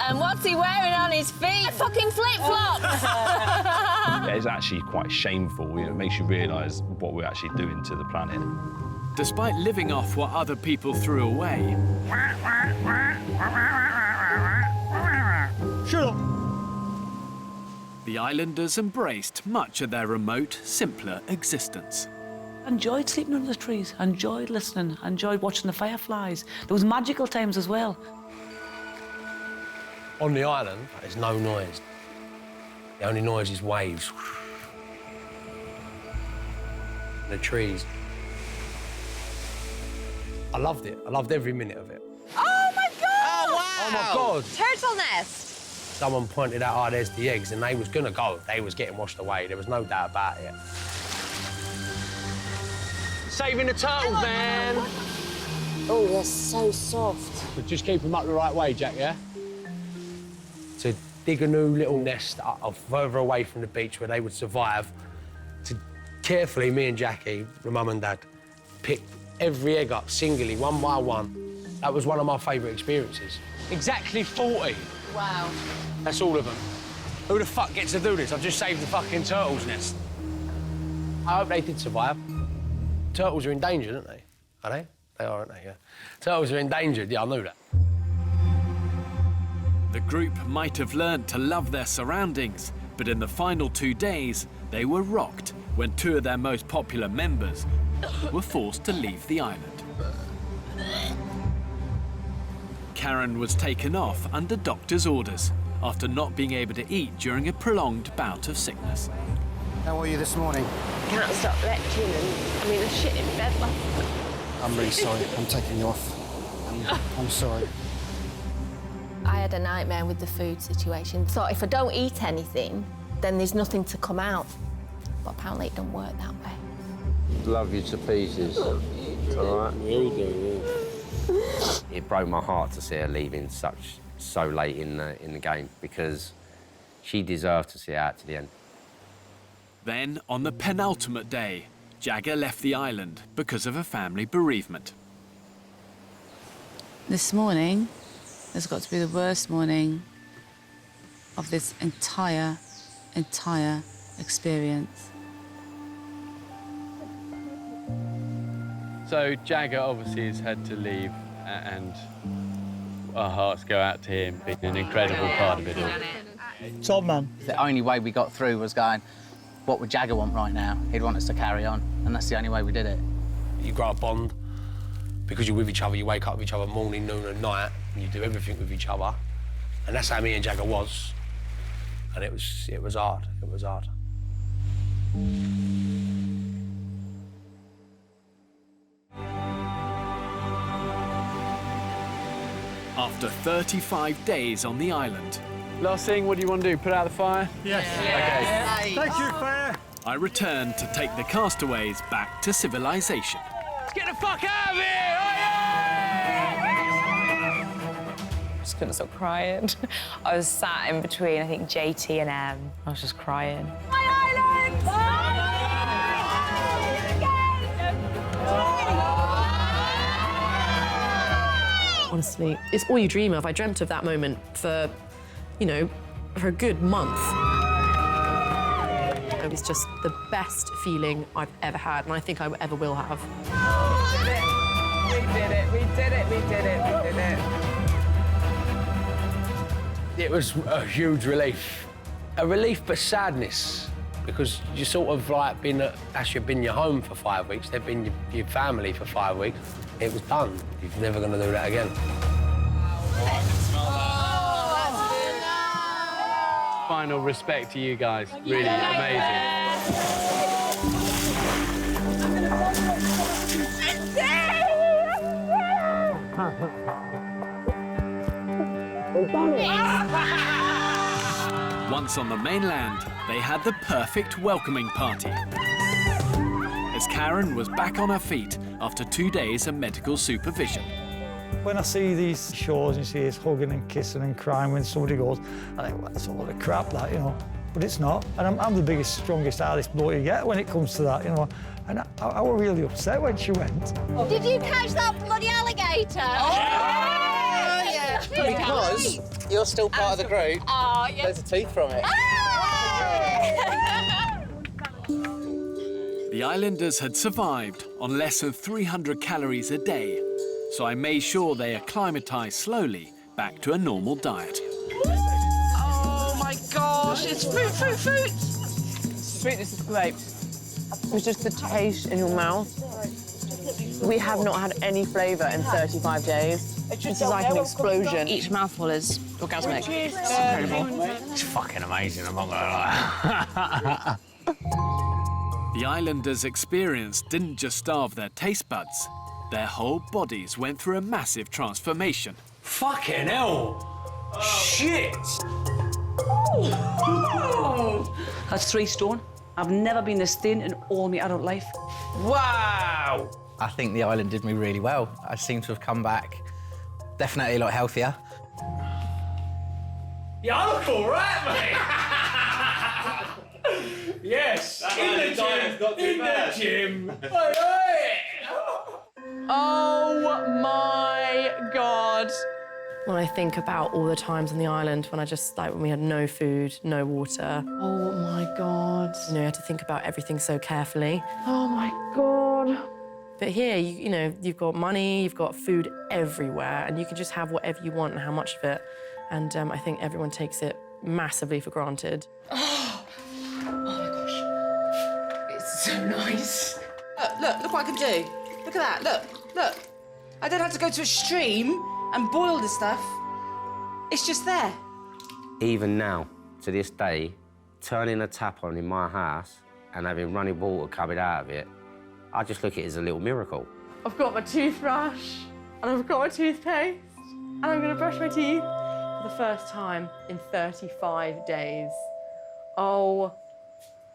And what's he wearing on his feet? Fucking flip-flops! It's actually quite shameful. You know, it makes you realise what we're actually doing to the planet. Despite living off what other people threw away, Shut up! the islanders embraced much of their remote, simpler existence. Enjoyed sleeping under the trees, enjoyed listening, enjoyed watching the fireflies. There was magical times as well. On the island, there's no noise. The only noise is waves. The trees. I loved it. I loved every minute of it. Oh my God! Oh, wow! Oh my God! Turtle nest. Someone pointed out, oh, there's the eggs, and they was gonna go. They was getting washed away. There was no doubt about it. Saving the turtles, man! Oh, they're so soft. But just keep them up the right way, Jack, yeah? To dig a new little nest further away from the beach where they would survive, to carefully, me and Jackie, the mum and dad, pick every egg up singly, one by one. That was one of my favourite experiences. Exactly 40. Wow. That's all of them. Who the fuck gets to do this? I've just saved the fucking turtle's nest. I hope they did survive. Turtles are endangered, aren't they? Are they? They are, aren't they? Yeah. Turtles are endangered. Yeah, I knew that. The group might have learned to love their surroundings, but in the final 2 days, they were rocked when 2 of their most popular members were forced to leave the island. Karen was taken off under doctor's orders after not being able to eat during a prolonged bout of sickness. How are you this morning? Can't stop lecturing. I mean, I shit in bed last night. I'm really sorry. I'm taking you off. I'm sorry. I had a nightmare with the food situation. Thought if I don't eat anything, then there's nothing to come out. But apparently it don't work that way. Love you to pieces. It's all right. We'll do. It broke my heart to see her leaving so late in the game because she deserved to see it out to the end. Then, on the penultimate day, Jagger left the island because of a family bereavement. This morning has got to be the worst morning of this entire experience. So Jagger obviously has had to leave, and our hearts go out to him, being an incredible part of it all. Top man. The only way we got through was going, what would Jagger want right now? He'd want us to carry on, and that's the only way we did it. You grow a bond because you're with each other. You wake up with each other morning, noon and night, and you do everything with each other. And that's how me and Jagger was. And it was hard. It was hard. After 35 days on the island, Last thing, what do you want to do? Put out the fire? Yes. Okay. Thank you, Fair. I returned to take the castaways back to civilization. Let's get the fuck out of here! Just couldn't stop crying. I was sat in between, I think, JT and M. I was just crying. Honestly, it's all you dream of. I dreamt of that moment for, you know, for a good month. It was just the best feeling I've ever had, and I think I ever will have. We did it, we did it, we did it, we did it. It was a huge relief. A relief but sadness, because you sort of like you've been your home for 5 weeks, they've been your family for 5 weeks. It was done. You're never going to do that again. Final respect to you guys. Really amazing. Once on the mainland, they had the perfect welcoming party. As Karen was back on her feet after 2 days of medical supervision. When I see these shows and you see us hugging and kissing and crying when somebody goes, I think, well, that's a lot of crap, that, you know. But it's not. And I'm the biggest, strongest, hardest bloke you get when it comes to that, you know. And I was really upset when she went. Did you catch that bloody alligator? Yeah. Because you're still part of the group. Oh, yeah. There's a teeth from it. The islanders had survived on less than 300 calories a day, so I made sure they acclimatised slowly back to a normal diet. Oh my gosh, it's fruit! Sweetness is great. It's just the taste in your mouth. We have not had any flavour in 35 days. This is like an explosion. Each mouthful is orgasmic. It's incredible. It's fucking amazing, I'm not gonna lie. The islanders' experience didn't just starve their taste buds. Their whole bodies went through a massive transformation. Fucking hell! Shit! That's 3 stone. I've never been this thin in all my adult life. Wow! I think the island did me really well. I seem to have come back definitely a lot healthier. Yeah, I look all right, mate! Yes! In the gym! Oh my God. When I think about all the times on the island when when we had no food, no water. Oh my God. You know, you had to think about everything so carefully. Oh my God. But here, you know, you've got money, you've got food everywhere, and you can just have whatever you want and how much of it. And I think everyone takes it massively for granted. Oh my gosh. It's so nice. Look what I can do. Look at that, look. I don't have to go to a stream and boil the stuff. It's just there. Even now, to this day, turning a tap on in my house and having running water coming out of it, I just look at it as a little miracle. I've got my toothbrush, and I've got my toothpaste, and I'm gonna brush my teeth for the first time in 35 days. Oh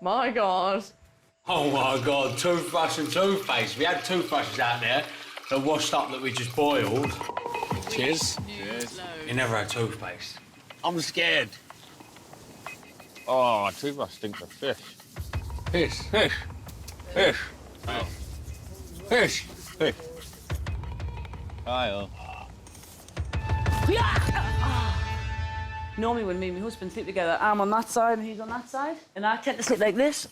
my God. Oh my God, toothbrush and toothpaste. We had toothbrushes out there that washed up that we just boiled. Cheers. Cheers. You never had toothpaste. I'm scared. Oh, toothbrush stinks of fish. Fish, fish, fish. Oh. Fish. Fish. Kyle. Normally when me and my husband sleep together, I'm on that side and he's on that side, and I tend to sleep like this,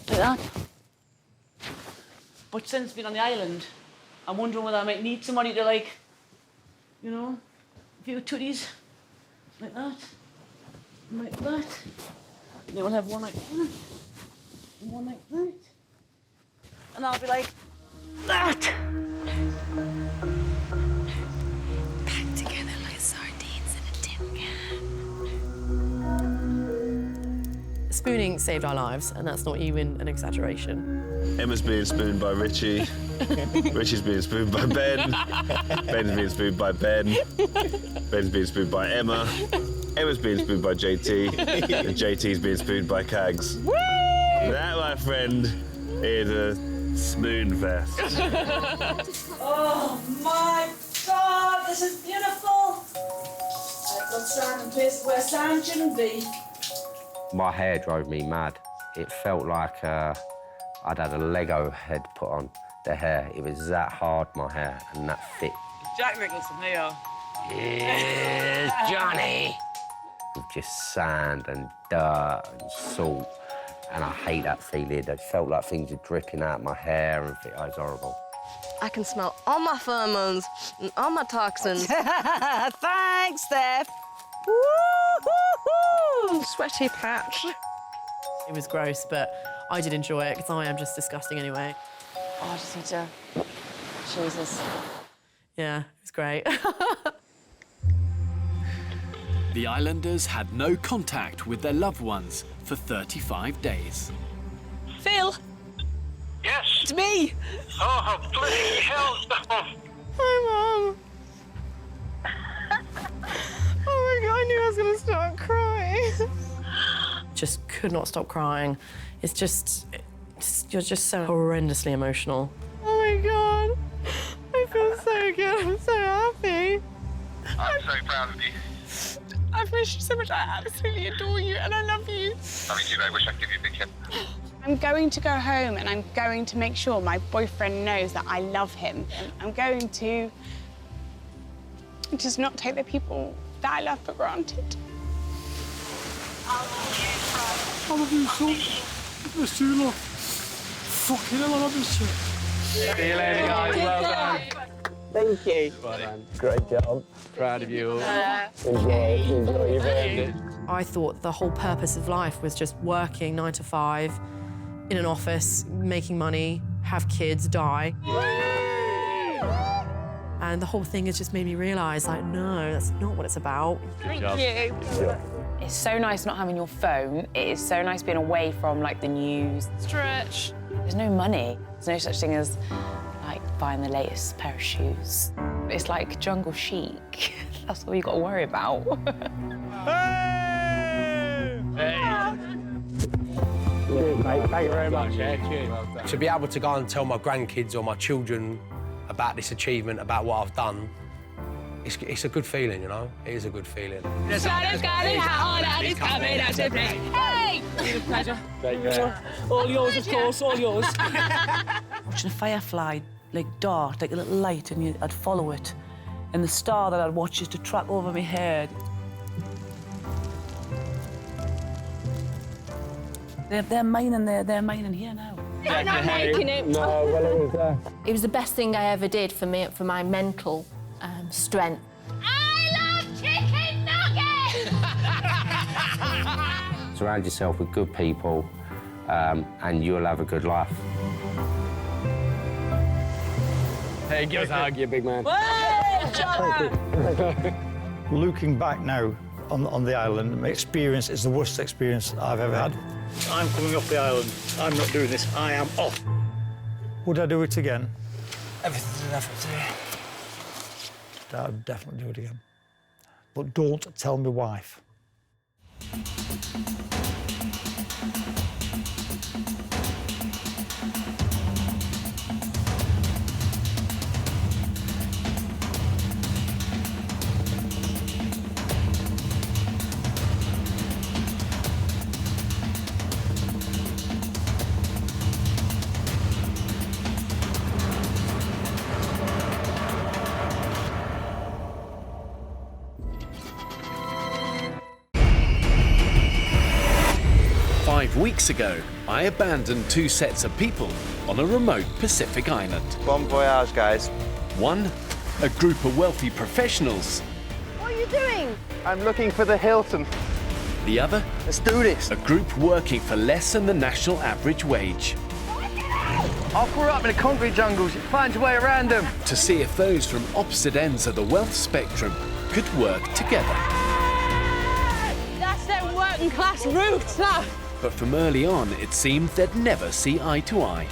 like that. But since being on the island, I'm wondering whether I might need somebody to, like, you know, a few tooties, like that, like that. And then we'll have one like that, and one like that. And I'll be like, that! Packed together like sardines in a tin can. Spooning saved our lives, and that's not even an exaggeration. Emma's being spooned by Richie. Richie's being spooned by Ben. Ben's being spooned by Ben. Ben's being spooned by Emma. Emma's being spooned by JT. And JT's being spooned by Cags. Woo! That, my friend, is a spoon fest. Oh my God, this is beautiful! I've got sand in places where sand shouldn't be. My hair drove me mad. It felt like I'd had a Lego head put on the hair. It was that hard, my hair, and that thick. Jack Nicholson, here. Here's Johnny! With just sand and dirt and salt, and I hate that feeling. It felt like things were dripping out my hair and it was horrible. I can smell all my pheromones and all my toxins. Thanks, Steph. Woo-hoo-hoo! Sweaty patch. It was gross, but I did enjoy it because I am just disgusting anyway. Oh, I just need to... Jesus. Yeah, it was great. The islanders had no contact with their loved ones for 35 days. Phil? Yes? It's me! Oh, bloody hell, Steph! Hi, Mum. Oh my God, I knew I was gonna start crying. Just could not stop crying. It's just you're just so horrendously emotional. Oh my God. I feel so good. I'm so happy. I'm so proud of you. I've missed you so much. I absolutely adore you and I love you. I mean, you know, I wish I could give you a big kiss. I'm going to go home and I'm going to make sure my boyfriend knows that I love him. And I'm going to just not take the people that I love for granted. I love you so. I miss you, love. Fucking hell, I love you so. See you later, guys. Well done. Thank you. Well done. Great job. Proud of you all. Enjoy you've earned it. I thought the whole purpose of life was just working 9 to 5 in an office, making money, have kids, die. And the whole thing has just made me realise, like, no, that's not what it's about. Thank you. It's so nice not having your phone. It is so nice being away from, like, the news. Stretch. There's no money. There's no such thing as, like, buying the latest pair of shoes. It's like jungle chic. That's all you got to worry about. Cheers, mate. Thank you very much. Yeah, cheers. To be able to go and tell my grandkids or my children about this achievement, about what I've done, it's a good feeling, you know? It is a good feeling. Santa's got it hot and he's coming out to play. Hey! It's a pleasure. Take care. All yours, of course, all yours. Watching a firefly, like, dart, like a little light, and I'd follow it. And the star that I'd watch used to track over my head. They're mining there, they're mining here now. I'm not making it. No, well, it was there. It was the best thing I ever did for me, for my mental strength. I love chicken nuggets! Surround yourself with good people, and you'll have a good life. Hey, give us a hug, you big man. Looking back now on the island, my experience is the worst experience I've ever had. I'm coming off the island. I'm not doing this. I am off. Would I do it again? Everything's an effort today. I'd definitely do it again. But don't tell my wife. 5 weeks ago, I abandoned 2 sets of people on a remote Pacific island. Bon voyage, guys. One, a group of wealthy professionals. What are you doing? I'm looking for the Hilton. The other, let's do this. A group working for less than the national average wage. I grew up in the concrete jungles. You find your way around them. To see if those from opposite ends of the wealth spectrum could work together. That's their working class roots, that. But from early on, it seemed they'd never see eye to eye.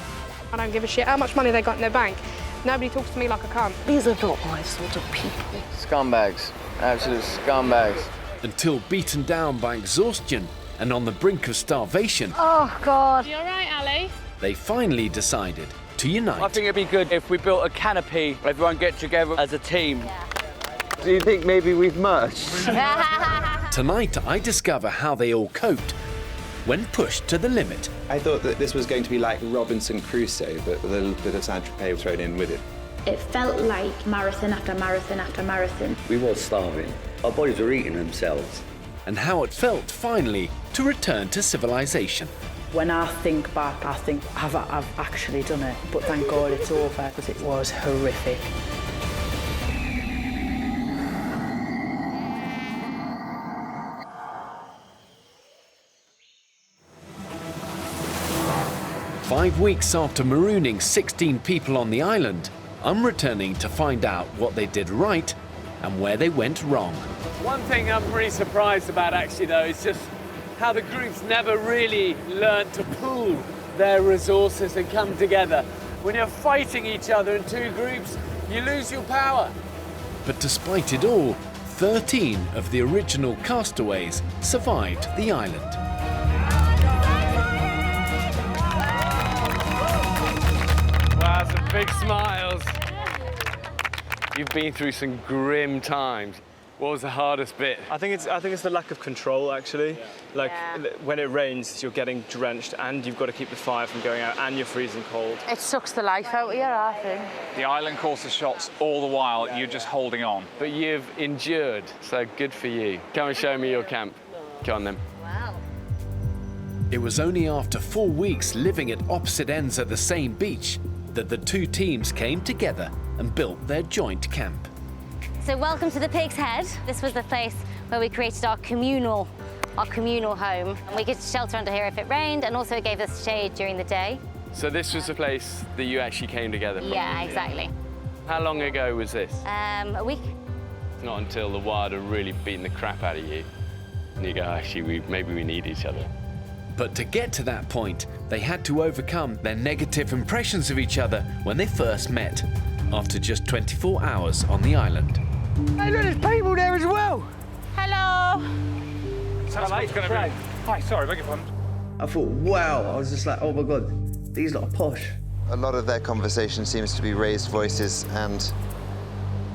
I don't give a shit how much money they got in their bank. Nobody talks to me like I can't. These are not my sort of people. Scumbags. Absolute scumbags. Until beaten down by exhaustion and on the brink of starvation, Oh, God. You all right, Ali? they finally decided to unite. I think it'd be good if we built a canopy, everyone get together as a team. Do you think maybe we've merged? Tonight, I discover how they all coped when pushed to the limit. I thought that this was going to be like Robinson Crusoe, but with a little bit of Saint-Tropez thrown in with it. It felt like marathon after marathon after marathon. We were starving. Our bodies were eating themselves. And how it felt, finally, to return to civilization. When I think back, I think I've actually done it. But thank God it's over, because it was horrific. Five weeks after marooning 16 people on the island, I'm returning to find out what they did right and where they went wrong. One thing I'm pretty surprised about, actually, though, is just how the groups never really learned to pool their resources and come together. When you're fighting each other in 2 groups, you lose your power. But despite it all, 13 of the original castaways survived the island. Wow, some big smiles. You've been through some grim times. What was the hardest bit? I think it's the lack of control, actually. Like, when it rains, you're getting drenched and you've got to keep the fire from going out and you're freezing cold. It sucks the life out of you, I think. The island calls the shots all the while, you're just holding on. But you've endured, so good for you. Come and show me your camp. Come on then. Wow. It was only after 4 weeks living at opposite ends of the same beach that the 2 teams came together and built their joint camp. So welcome to the Pig's Head. This was the place where we created our communal home. And we could shelter under here if it rained, and also it gave us shade during the day. So this was the place that you actually came together from? Yeah, exactly. How long ago was this? A week. It's not until the wild are really beating the crap out of you, and you go, actually, maybe we need each other. But to get to that point, they had to overcome their negative impressions of each other when they first met, after just 24 hours on the island. Hey, look, there's people there as well. Hello. Hi, sorry, beg your pardon. I thought, wow, I was just like, oh my God, these lot are posh. A lot of their conversation seems to be raised voices and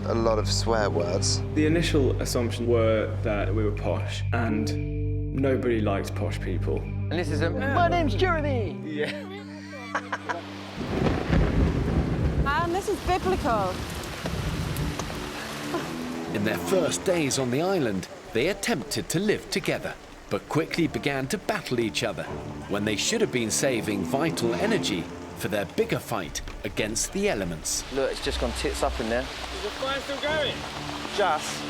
a lot of swear words. The initial assumption were that we were posh, and nobody likes posh people. And this is my name's Jeremy. Yeah. And this is biblical. In their first days on the island, they attempted to live together, but quickly began to battle each other when they should have been saving vital energy for their bigger fight against the elements. Look, it's just gone tits up in there. Is the fire still going? Just.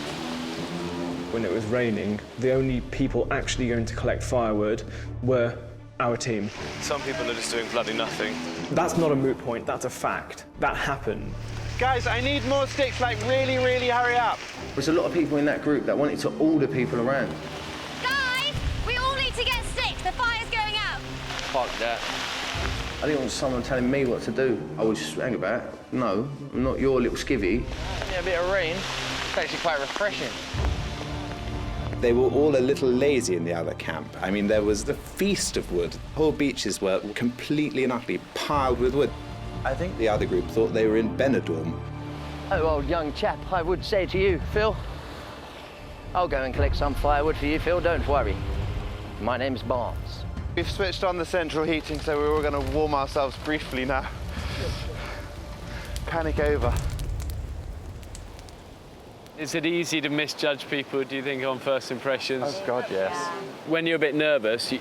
When it was raining, the only people actually going to collect firewood were our team. Some people are just doing bloody nothing. That's not a moot point, that's a fact. That happened. Guys, I need more sticks, like really, really hurry up. There's a lot of people in that group that wanted to order people around. Guys, we all need to get sticks. The fire's going out. Fuck that. I didn't want someone telling me what to do. I was just, hang about, no, I'm not your little skivvy. Yeah, a bit of rain. It's actually quite refreshing. They were all a little lazy in the other camp. I mean, there was the feast of wood. Whole beaches were completely and utterly piled with wood. I think the other group thought they were in Benidorm. Oh, old young chap, I would say to you, Phil, I'll go and collect some firewood for you, Phil, don't worry. My name's Barnes. We've switched on the central heating, so we're all going to warm ourselves briefly now. Panic over. Is it easy to misjudge people, do you think, on first impressions? Oh, God, yes. When you're a bit nervous,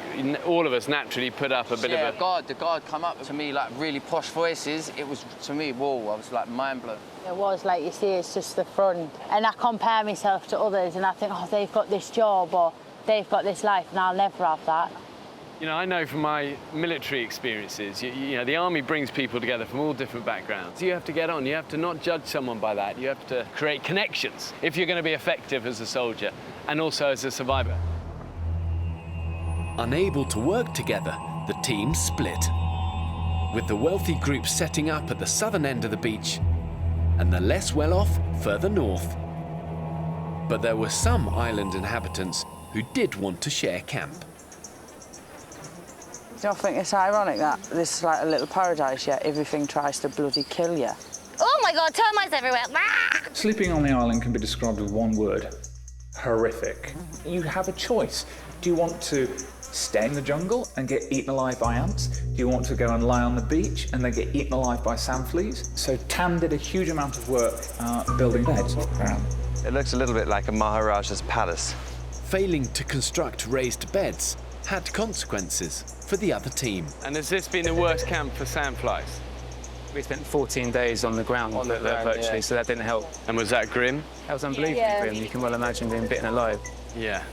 all of us naturally put up a bit of a... The guard come up to me like really posh voices. It was, to me, whoa, I was like mind blown. It was, like you see, it's just the front. And I compare myself to others and I think, oh, they've got this job or they've got this life and I'll never have that. You know, I know from my military experiences, you know, the army brings people together from all different backgrounds. You have to get on. You have to not judge someone by that. You have to create connections if you're going to be effective as a soldier and also as a survivor. Unable to work together, the team split, with the wealthy group setting up at the southern end of the beach and the less well-off further north. But there were some island inhabitants who did want to share camp. Do you not think it's ironic that this is like a little paradise, yet everything tries to bloody kill you? Oh my God, termites everywhere. Sleeping on the island can be described with one word: horrific. You have a choice. Do you want to stay in the jungle and get eaten alive by ants? Do you want to go and lie on the beach and then get eaten alive by sand fleas? So Tam did a huge amount of work building beds. It looks a little bit like a Maharaja's palace. Failing to construct raised beds had consequences for the other team. And has this been the worst camp for sandflies? We spent 14 days on the ground, virtually, so that didn't help. And was that grim? That was unbelievably grim. You can well imagine being bitten alive. Yeah.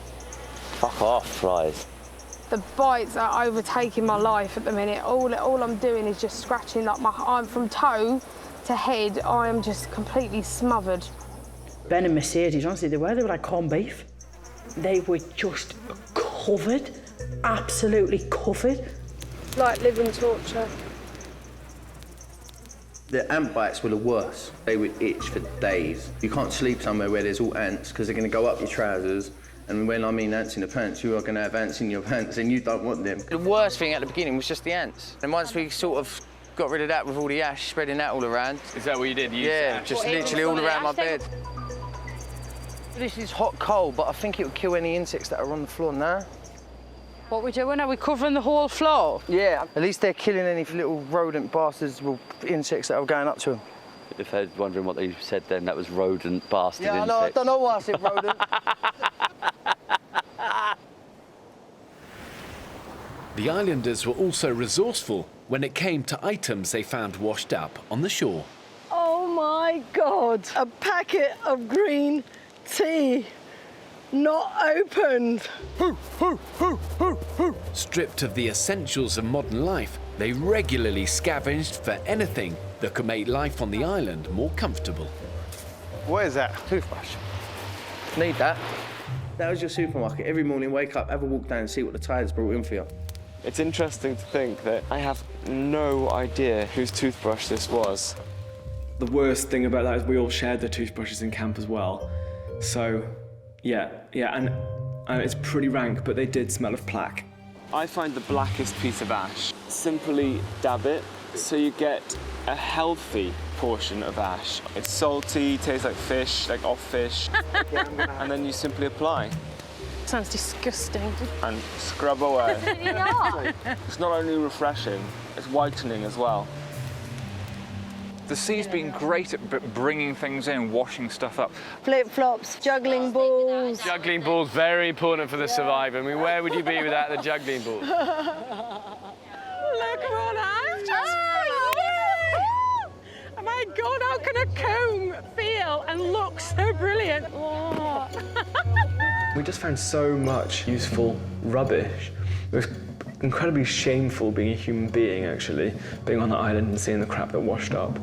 Fuck off, flies. The bites are overtaking my life at the minute. All I'm doing is just scratching like I'm from toe to head. I am just completely smothered. Ben and Mercedes, honestly, they were like corned beef. They were just covered, absolutely covered. Like living torture. The ant bites were the worst. They would itch for days. You can't sleep somewhere where there's all ants because they're going to go up your trousers. And when I mean ants in the pants, you are going to have ants in your pants and you don't want them. The worst thing at the beginning was just the ants. And once we sort of got rid of that with all the ash, spreading that all around. Is that what you did? Yeah, just literally all around my bed. This is hot coal, but I think it would kill any insects that are on the floor now. What we're doing, are we covering the whole floor? Yeah, at least they're killing any little rodent bastards, insects that are going up to them. If they're wondering what they said then, that was rodent bastard insects. Yeah, I don't know why I said rodent. The islanders were also resourceful when it came to items they found washed up on the shore. Oh my God, a packet of green tea, not opened. Stripped of the essentials of modern life, they regularly scavenged for anything that could make life on the island more comfortable. What is that? Toothbrush. Need that. That was your supermarket. Every morning, wake up, have a walk down and see what the tide's brought in for you. It's interesting to think that I have no idea whose toothbrush this was. The worst thing about that is we all shared the toothbrushes in camp as well. So, yeah, and it's pretty rank, but they did smell of plaque. I find the blackest piece of ash. Simply dab it, so you get a healthy portion of ash. It's salty, tastes like fish, like off fish, and then you simply apply. Sounds disgusting. And scrub away. It's not. It's not only refreshing, it's whitening as well. The sea's been great at bringing things in, washing stuff up. Flip-flops, juggling balls. Juggling balls, very important for the survivor. I mean, where would you be without the juggling ball? Look what I've just Oh my God, how can a comb feel and look so brilliant? We just found so much useful rubbish. It was incredibly shameful being a human being, actually, being on the island and seeing the crap that washed up.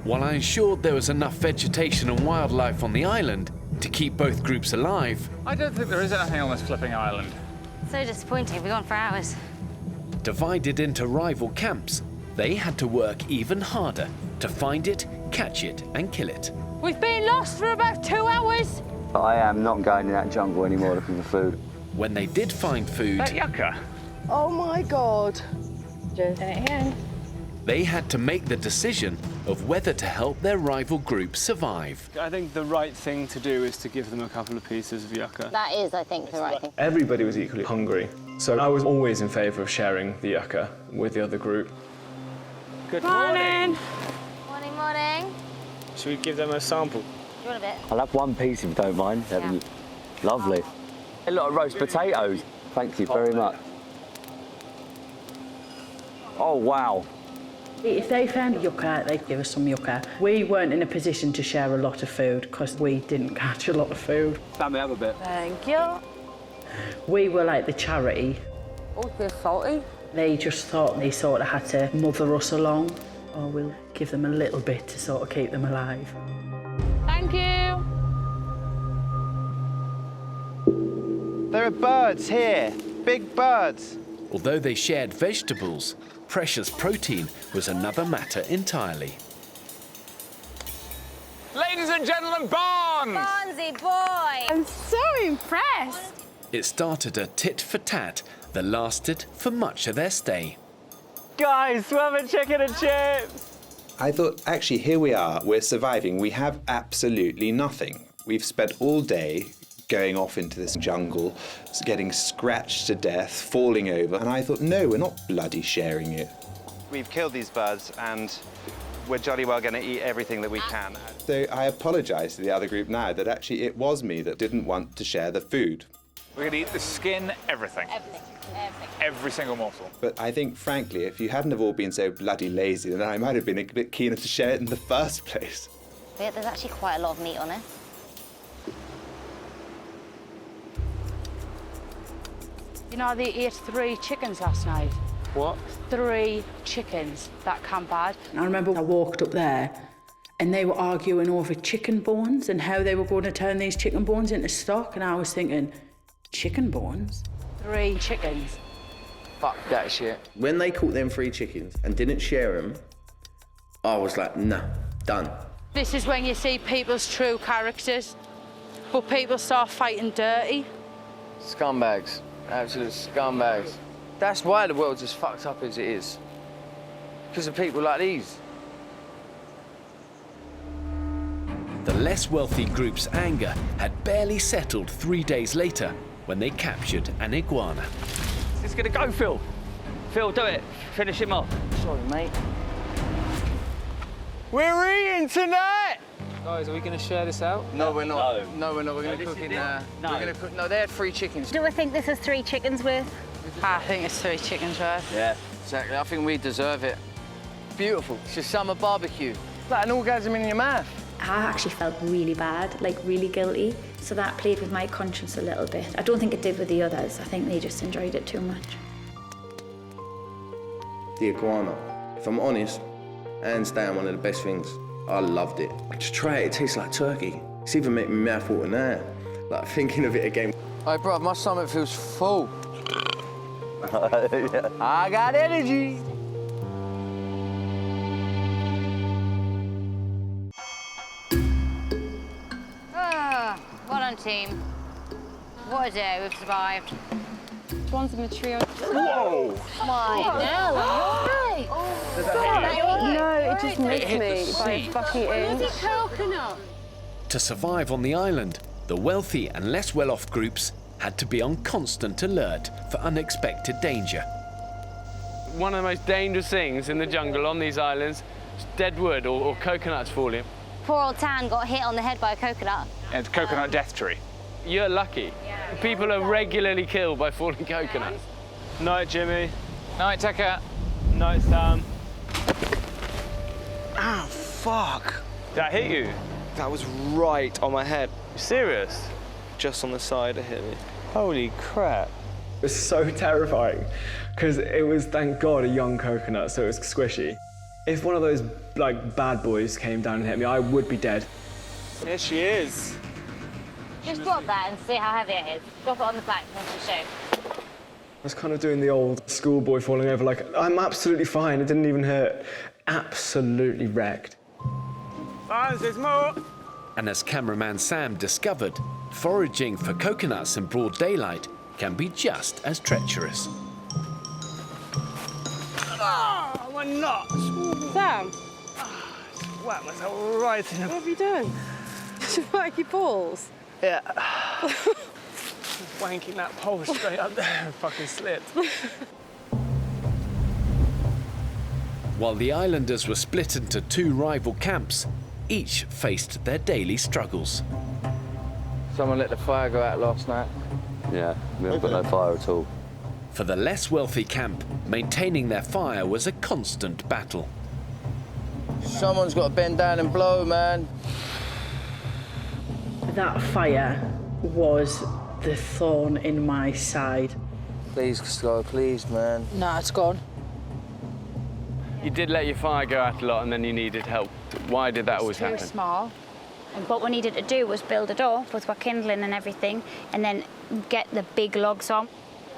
While I ensured there was enough vegetation and wildlife on the island to keep both groups alive, I don't think there is anything on this flipping island. So disappointing. We've gone for hours. divided into rival camps, they had to work even harder to find it, catch it, and kill it. We've been lost for about 2 hours. I am not going in that jungle anymore looking for food. When they did find food, that yucca. Oh my God. Just again. They had to make the decision of whether to help their rival group survive. I think the right thing to do is to give them a couple of pieces of yucca. That is, I think, the right thing. Everybody was equally hungry, so I was always in favour of sharing the yucca with the other group. Good morning. morning. Morning. Should we give them a sample? You want a bit? I'll have one piece if you don't mind. Lovely. A lot of roast potatoes. Thank you very much. Oh, wow. If they found yucca, they'd give us some yucca. We weren't in a position to share a lot of food because we didn't catch a lot of food. Let me have a bit. Thank you. We were like the charity. Oh, they're salty. They just thought they sort of had to mother us along, or we'll give them a little bit to sort of keep them alive. Thank you. There are birds here, big birds. Although they shared vegetables, precious protein was another matter entirely. Ladies and gentlemen, Barnes! Barnesy boy. I'm so impressed. It started a tit-for-tat that lasted for much of their stay. Guys, we're having chicken and chips! I thought, actually, here we are, we're surviving. We have absolutely nothing. We've spent all day going off into this jungle, getting scratched to death, falling over, and I thought, no, we're not bloody sharing it. We've killed these birds and we're jolly well going to eat everything that we can. So I apologise to the other group now that actually it was me that didn't want to share the food. We're going to eat the skin, everything. Every single morsel. But I think, frankly, if you hadn't have all been so bloody lazy, then I might have been a bit keener to share it in the first place. Yeah, there's actually quite a lot of meat on it. You know, they ate 3 chickens last night. What? 3 chickens that camp had. I remember I walked up there and they were arguing over chicken bones and how they were going to turn these chicken bones into stock, and I was thinking, chicken bones? 3 chickens. Fuck that shit. When they caught them 3 chickens and didn't share them, I was like, nah, done. This is when you see people's true characters, but people start fighting dirty. Scumbags. Absolute scumbags. That's why the world's as fucked up as it is. Because of people like these. The less wealthy group's anger had barely settled 3 days later when they captured an iguana. It's gonna go, Phil. Phil, do it. Finish him off. Sorry, mate. We're eating tonight! Guys, are we going to share this out? No, we're not. No, we're not. We're going to cook it now. No. We're going to cook. No, they had 3 chickens. Do we think this is 3 chickens worth? I think it's 3 chickens worth. Yeah, exactly. I think we deserve it. Beautiful. It's just summer barbecue. Like an orgasm in your mouth. I actually felt really bad, like really guilty. So that played with my conscience a little bit. I don't think it did with the others. I think they just enjoyed it too much. The iguana. If I'm honest, hands down, one of the best things. I loved it. Just try it, it tastes like turkey. It's even making my mouth water now. Like thinking of it again. Hey, bruv, my stomach feels full. Yeah. I got energy. Well done, team. What a day, we've survived. One's in the trio. Whoa! My no, No, it just missed me by a fucking inch. coconut? To survive on the island, the wealthy and less well-off groups had to be on constant alert for unexpected danger. One of the most dangerous things in the jungle on these islands is dead wood or coconuts falling. Poor old Tan got hit on the head by a coconut. It's coconut death tree. You're lucky. People are regularly killed by falling coconuts. Night, Jimmy. Night, Tekka. Night, Sam. Ow, fuck. Did that hit you? That was right on my head. You serious? Just on the side, it hit me. Holy crap. It was so terrifying because it was, thank God, a young coconut, so it was squishy. If one of those like bad boys came down and hit me, I would be dead. Here she is. Just drop that and see how heavy it is. Drop it on the plank and show. I was kind of doing the old schoolboy falling over, like, I'm absolutely fine, it didn't even hurt. Absolutely wrecked. There's more. And as cameraman Sam discovered, foraging for coconuts in broad daylight can be just as treacherous. Oh, my nuts. Sam, Whack myself right in the... what have you done? Did you whack your balls? Yeah. Wanking that pole straight up there and fucking slipped. While the islanders were split into 2 rival camps, each faced their daily struggles. Someone let the fire go out last night. Yeah, we haven't got no fire at all. For the less wealthy camp, maintaining their fire was a constant battle. Someone's got to bend down and blow, man. That fire was the thorn in my side. Please, Scott, please, man. No, it's gone. You did let your fire go out a lot and then you needed help. Why did that always Too happen? small. And what we needed to do was build it up with our kindling and everything, and then get the big logs on.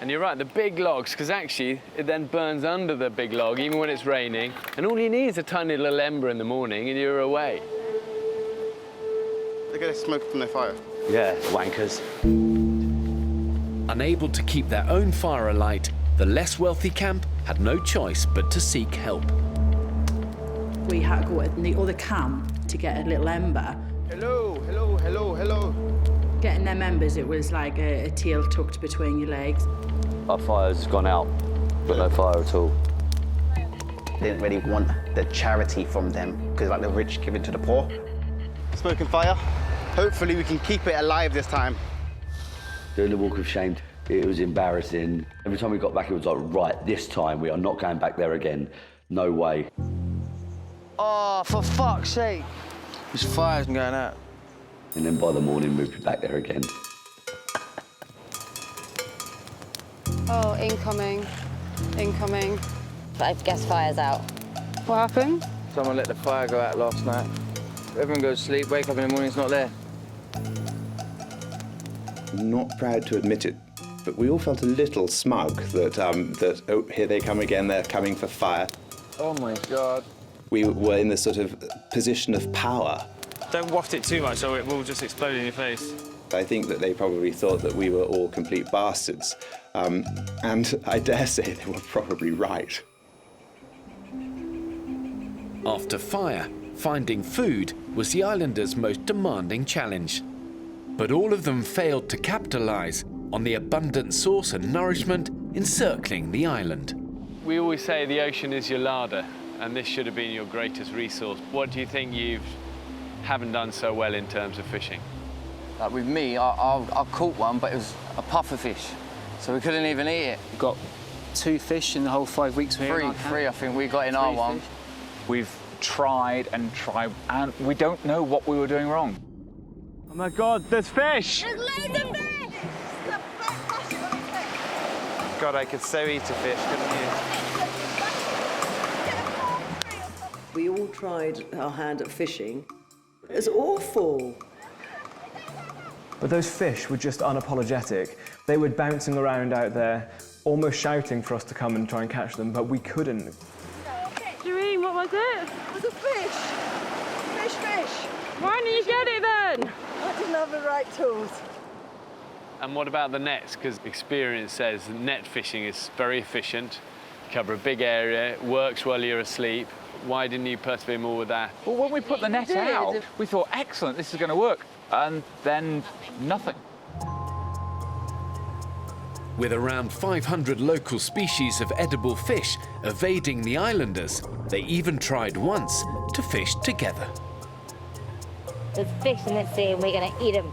And you're right, the big logs, because actually it then burns under the big log, even when it's raining. And all you need is a tiny little ember in the morning and you're away. They're getting smoke from their fire. Yeah, wankers. Unable to keep their own fire alight, the less wealthy camp had no choice but to seek help. We had to go to the other camp to get a little ember. Hello, hello, hello, hello. Getting them embers, it was like a tail tucked between your legs. Our fire's gone out. Got no fire at all. They didn't really want the charity from them, because like the rich giving to the poor. Smoking fire. Hopefully we can keep it alive this time. Doing the walk of shame, it was embarrassing. Every time we got back, it was like, right, this time we are not going back there again. No way. Oh, for fuck's sake. This fire's going out. And then by the morning, we'd be back there again. Oh, incoming. Incoming. I guess fire's out. What happened? Someone let the fire go out last night. Everyone goes to sleep, wake up in the morning, it's not there. I'm not proud to admit it, but we all felt a little smug that oh, here they come again, they're coming for fire. Oh my God. We were in this sort of position of power. Don't waft it too much or it will just explode in your face. I think that they probably thought that we were all complete bastards. And I dare say they were probably right. After fire, finding food was the islanders' most demanding challenge. But all of them failed to capitalise on the abundant source and nourishment encircling the island. We always say the ocean is your larder, and this should have been your greatest resource. What do you think you haven't done so well in terms of fishing? Like with me, I caught one, but it was a puffer fish, so we couldn't even eat it. We've got 2 fish in the whole 5 weeks we're here. Three, I think we got in our one. We've tried and tried, and we don't know what we were doing wrong. Oh my God, there's fish! There's loads of fish! God, I could so eat a fish, couldn't you? We all tried our hand at fishing. It's awful. But those fish were just unapologetic. They were bouncing around out there, almost shouting for us to come and try and catch them, but we couldn't. Doreen, what was it? It was a fish. Fish. Why didn't you get it then? I didn't have the right tools. And what about the nets? Because experience says net fishing is very efficient, cover a big area, it works while you're asleep. Why didn't you persevere more with that? Well, when we put the net out, we thought, excellent, this is going to work. And then nothing. With around 500 local species of edible fish evading the islanders, they even tried once to fish together. There's fish in the sea and we're going to eat them.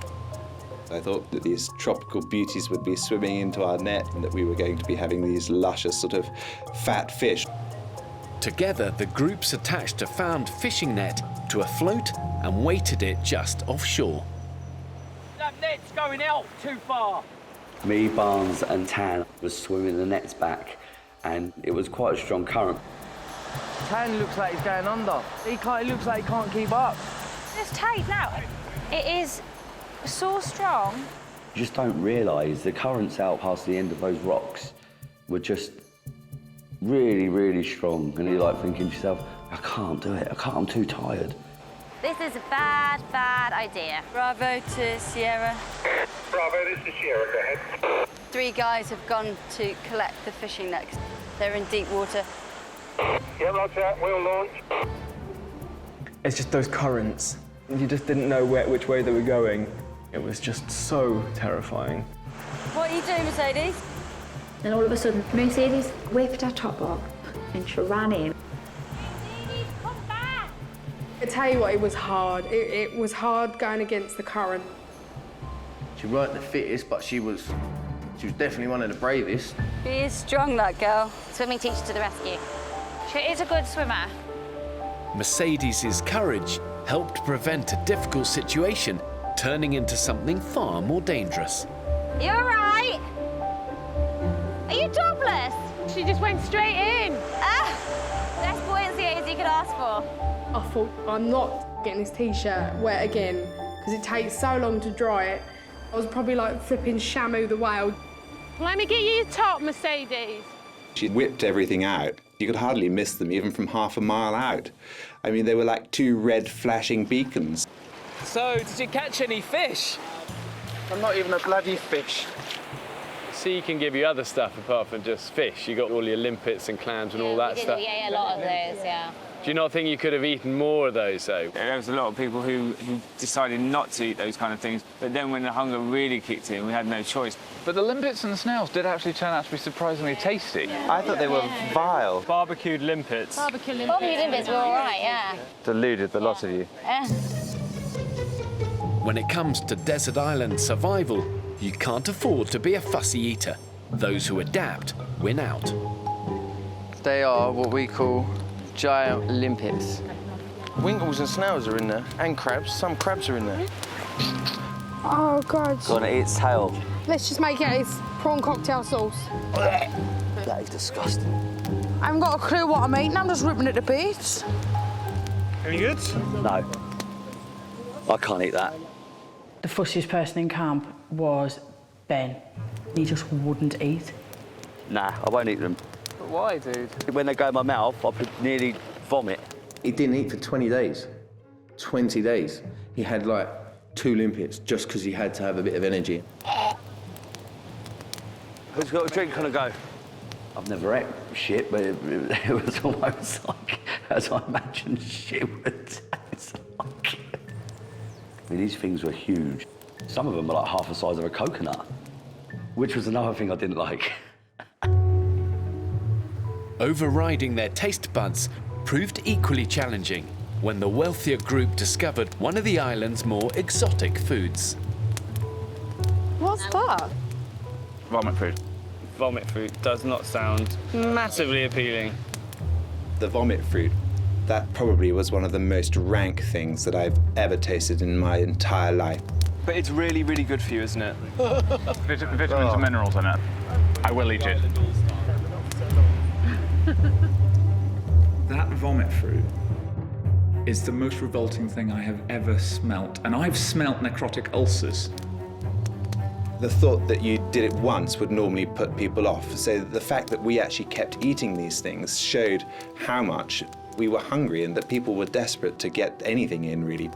I thought that these tropical beauties would be swimming into our net and that we were going to be having these luscious sort of fat fish. Together, the groups attached a found fishing net to a float and weighted it just offshore. That net's going out too far. Me, Barnes and Tan was swimming the nets back, and it was quite a strong current. Tan looks like he's going under. It looks like he can't keep up. It's tight now. It is so strong. You just don't realise the currents out past the end of those rocks were just really, really strong. And you're like thinking to yourself, I can't do it, I'm too tired. This is a bad, bad idea. Bravo to Sierra. Bravo, this is Sierra, go ahead. 3 guys have gone to collect the fishing nets. They're in deep water. Yeah, roger, we'll launch. It's just those currents. You just didn't know which way they were going. It was just so terrifying. What are you doing, Mercedes? Then all of a sudden, Mercedes whipped her top up and she ran in. tell you what, it was hard. It was hard going against the current. She weren't the fittest, but she was definitely one of the bravest. She is strong, that girl. Swimming teacher to the rescue. She is a good swimmer. Mercedes' courage helped prevent a difficult situation turning into something far more dangerous. You all right? Are you topless? She just went straight in. Less buoyancy as you could ask for. I thought, I'm not getting this T-shirt wet again, because it takes so long to dry it. I was probably like flipping Shamu the whale. Let me get you your top, Mercedes. She whipped everything out. You could hardly miss them, even from half a mile out. I mean, they were like two red flashing beacons. So, did you catch any fish? I'm not even a bloody fish. Sea can give you other stuff apart from just fish. You got all your limpets and clams and all that stuff. Yeah, a lot of those, yeah. Do you not think you could have eaten more of those, though? There was a lot of people who decided not to eat those kind of things, but then when the hunger really kicked in, we had no choice. But the limpets and the snails did actually turn out to be surprisingly tasty. I thought they were vile. Barbecued limpets. Barbecue limpets were all right, yeah. Deluded the lot of you. When it comes to desert island survival, you can't afford to be a fussy eater. Those who adapt win out. They are what we call giant limpets. Winkles and snails are in there, and crabs. Some crabs are in there. Oh, God. Gonna eat its tail. Let's just make it its prawn cocktail sauce. That is disgusting. I haven't got a clue what I'm eating. I'm just ripping it to bits. Any good? No. I can't eat that. The fussiest person in camp was Ben. He just wouldn't eat. Nah, I won't eat them. But why, dude? When they go in my mouth, I could nearly vomit. He didn't eat for 20 days. 20 days. He had like 2 limpets just because he had to have a bit of energy. Who's got a drink on the go? I've never ate shit, but it was almost like as I imagined shit would taste like. I mean, these things were huge. Some of them were like half the size of a coconut, which was another thing I didn't like. Overriding their taste buds proved equally challenging when the wealthier group discovered one of the island's more exotic foods. What's that? Vomit fruit. Vomit fruit does not sound massively appealing. The vomit fruit, that probably was one of the most rank things that I've ever tasted in my entire life. But it's really, really good for you, isn't it? Vitamins and minerals in it. I will eat it. That vomit fruit is the most revolting thing I have ever smelt. And I've smelt necrotic ulcers. The thought that you did it once would normally put people off. So the fact that we actually kept eating these things showed how much we were hungry and that people were desperate to get anything in, really.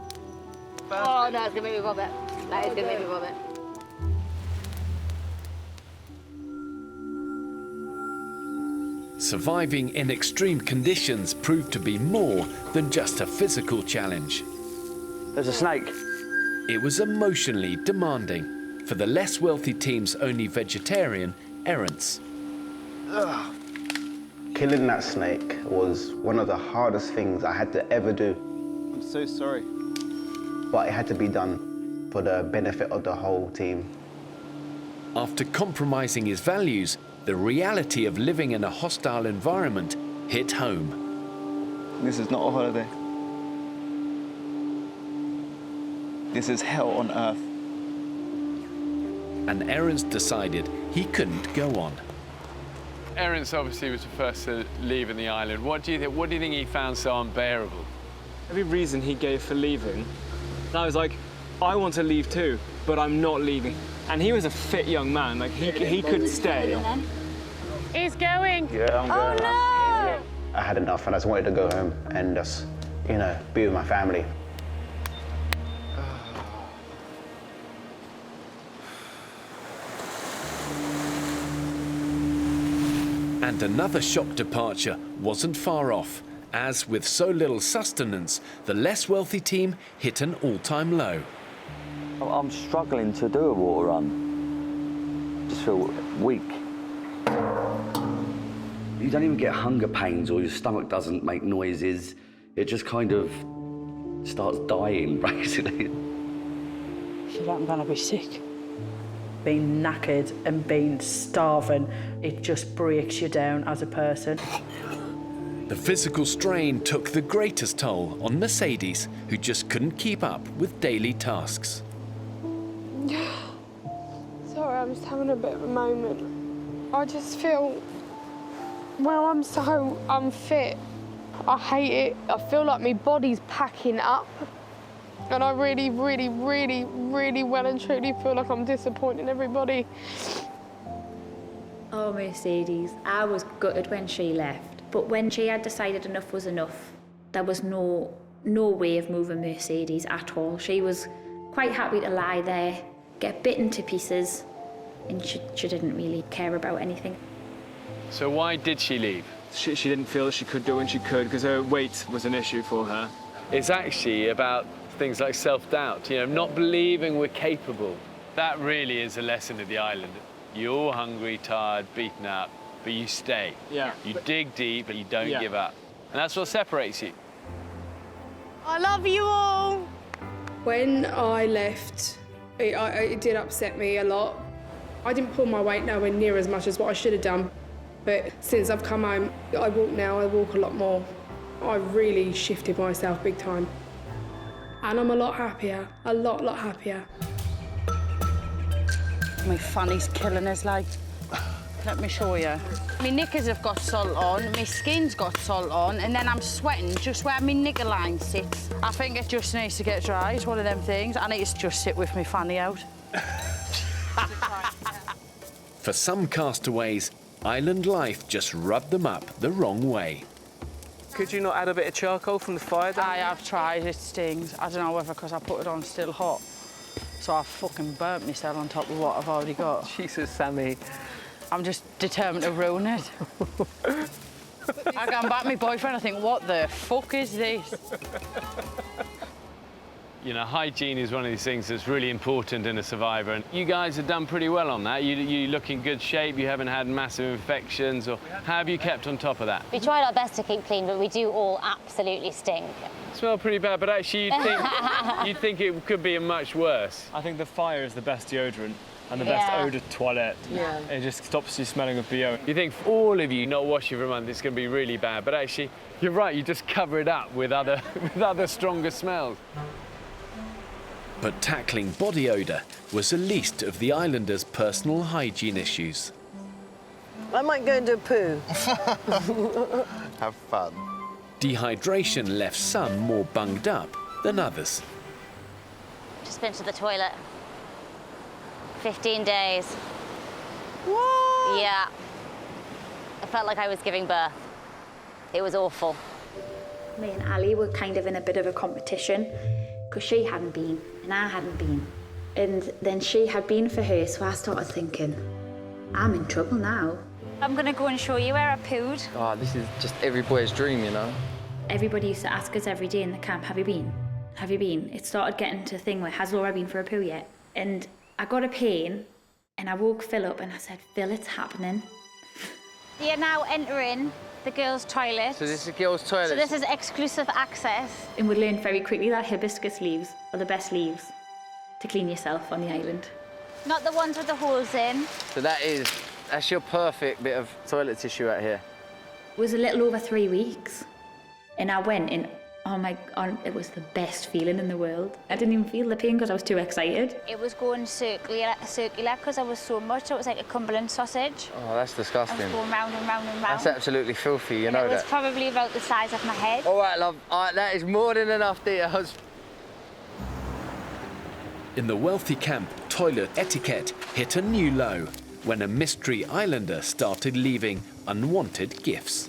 Oh, no, it's gonna make me vomit. That is gonna make me vomit. Surviving in extreme conditions proved to be more than just a physical challenge. There's a snake. It was emotionally demanding for the less wealthy team's only vegetarian, errants. Killing that snake was one of the hardest things I had to ever do. I'm so sorry. But it had to be done for the benefit of the whole team. After compromising his values, the reality of living in a hostile environment hit home. This is not a holiday. This is hell on earth. And Errants decided he couldn't go on. Errants obviously was the first to leave in the island. What do you think he found so unbearable? Every reason he gave for leaving, I was like, I want to leave too, but I'm not leaving. And he was a fit young man, like he could stay. He's going. Yeah, I'm going. Oh no! I had enough and I just wanted to go home and just, you know, be with my family. And another shock departure wasn't far off, as with so little sustenance, the less wealthy team hit an all-time low. I'm struggling to do a water run. Just feel weak. You don't even get hunger pains or your stomach doesn't make noises. It just kind of starts dying, basically. Feel like I'm gonna be sick. Being knackered and being starving, it just breaks you down as a person. The physical strain took the greatest toll on Mercedes, who just couldn't keep up with daily tasks. Sorry, I'm just having a bit of a moment. I just feel, well, I'm so unfit. I hate it. I feel like my body's packing up. And I really, really, really, really well and truly feel like I'm disappointing everybody. Oh, Mercedes, I was gutted when she left. But when she had decided enough was enough, there was no way of moving Mercedes at all. She was quite happy to lie there, get bitten to pieces, and she didn't really care about anything. So why did she leave? She didn't feel that she could do it when she could because her weight was an issue for her. It's actually about things like self-doubt, you know, not believing we're capable. That really is a lesson of the island. You're hungry, tired, beaten up, but you stay. Yeah. You dig deep, but you don't give up. And that's what separates you. I love you all. When I left, it did upset me a lot. I didn't pull my weight nowhere near as much as what I should have done. But since I've come home, I walk now, I walk a lot more. I really shifted myself big time. And I'm a lot happier, a lot happier. My fanny's killing us, like. Let me show you. My knickers have got salt on, my skin's got salt on, and then I'm sweating just where my knicker line sits. I think it just needs to get dry. It's one of them things. I need to just sit with my fanny out. For some castaways, island life just rubbed them up the wrong way. Could you not add a bit of charcoal from the fire down I have tried, it stings. I don't know whether because I put it on still hot. So I've fucking burnt myself on top of what I've already got. Jesus, Sammy. I'm just determined to ruin it. I come back to my boyfriend, I think, what the fuck is this? You know, hygiene is one of these things that's really important in a survivor, and you guys have done pretty well on that. You look in good shape, you haven't had massive infections, or how have you kept on top of that? We tried our best to keep clean, but we do all absolutely stink. Smell pretty bad, but actually you'd think it could be much worse. I think the fire is the best deodorant and the best odour toilette. Yeah. It just stops you smelling of BO. You think for all of you not washing for a month, it's going to be really bad, but actually, you're right, you just cover it up with other stronger smells. But tackling body odour was the least of the islanders' personal hygiene issues. I might go and do a poo. Have fun. Dehydration left some more bunged up than others. Just been to the toilet. 15 days. What? Yeah. I felt like I was giving birth. It was awful. Me and Ali were kind of in a bit of a competition because she hadn't been and I hadn't been. And then she had been for her, so I started thinking, I'm in trouble now. I'm going to go and show you where I pooed. Oh, this is just every boy's dream, you know? Everybody used to ask us every day in the camp, have you been? Have you been? It started getting to a thing where, has Laura been for a poo yet? And I got a pain and I woke Phil up and I said, Phil, it's happening. You're now entering the girls' toilet. So this is girls' toilet? So this is exclusive access. And we learned very quickly that hibiscus leaves are the best leaves to clean yourself on the island. Not the ones with the holes in. So that's your perfect bit of toilet tissue out here. It was a little over 3 weeks. And I went and, oh my God, it was the best feeling in the world. I didn't even feel the pain because I was too excited. It was going circular because I was so much. It was like a Cumberland sausage. Oh, that's disgusting. I was going round and round and round. That's absolutely filthy, you and know it was that. probably about the size of my head. All right, love. All right, that is more than enough details. In the wealthy camp, toilet etiquette hit a new low when a mystery islander started leaving unwanted gifts.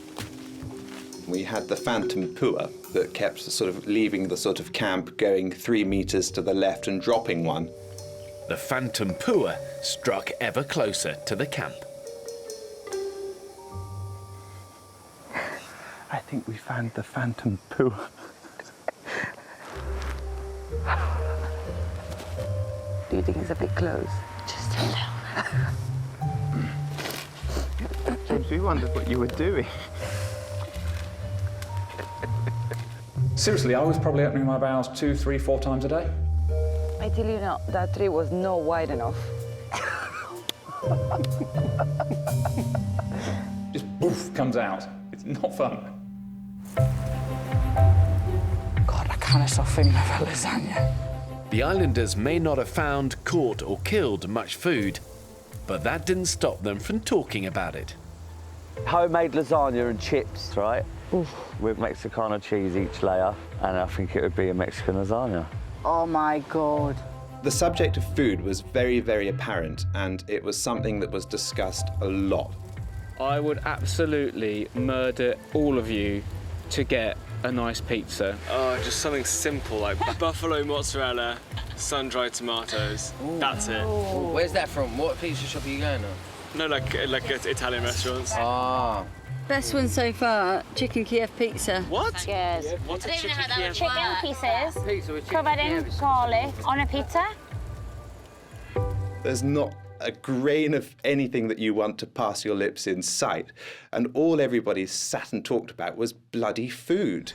We had the phantom pooer that kept sort of leaving the sort of camp, going 3 meters to the left and dropping one. The phantom pooer struck ever closer to the camp. I think we found the phantom poo. Do you think it's a bit close? Just a little. James, we wondered what you were doing. Seriously, I was probably opening my bowels 2, 3, 4 times a day. I tell you now, that tree was not wide enough. Just boof, comes out. It's not fun. God, I can't stop thinking about lasagna. The islanders may not have found, caught or killed much food, but that didn't stop them from talking about it. Homemade lasagna and chips, right? Oof. With Mexicano cheese each layer, and I think it would be a Mexican lasagna. Oh my God. The subject of food was very, very apparent, and it was something that was discussed a lot. I would absolutely murder all of you to get a nice pizza. Oh, just something simple like buffalo mozzarella, sun-dried tomatoes. Ooh. That's it. Ooh. Where's that from? What pizza shop are you going to? No, like Italian restaurants. Ah. Best one so far, chicken Kiev pizza. What? Yes. What's a chicken Kiev? Chicken pieces Pizza with chicken covered in Kiev. garlic on a pizza. There's not a grain of anything that you want to pass your lips in sight, and all everybody sat and talked about was bloody food.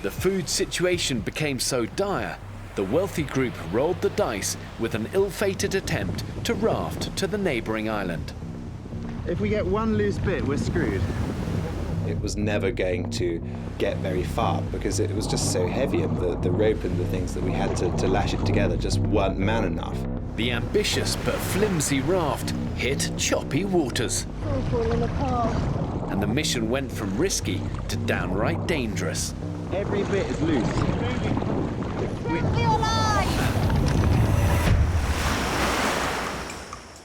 The food situation became so dire, the wealthy group rolled the dice with an ill-fated attempt to raft to the neighbouring island. If we get one loose bit, we're screwed. It was never going to get very far because it was just so heavy, and the rope and the things that we had to lash it together just weren't man enough. The ambitious but flimsy raft hit choppy waters, and the mission went from risky to downright dangerous. Every bit is loose.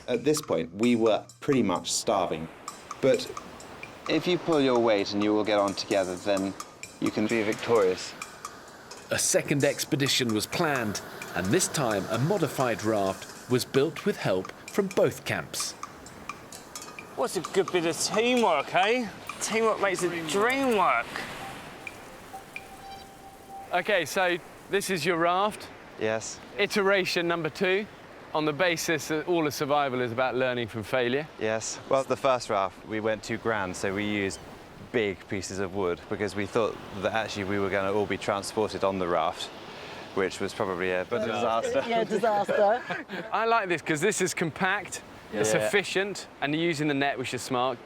At this point, we were pretty much starving, but If you pull your weight and you all get on together, then you can be victorious. A second expedition was planned, and this time a modified raft was built with help from both camps. What's a good bit of teamwork, eh? Teamwork makes the dream work. Okay, so this is your raft. Yes. Iteration number 2, on the basis that all of survival is about learning from failure. Yes. Well, the first raft, we went 2 grand, so we used big pieces of wood because we thought that actually we were going to all be transported on the raft, which was probably a disaster. Yeah, disaster. I like this because this is compact, it's Yeah. efficient, and you're using the net, which is smart.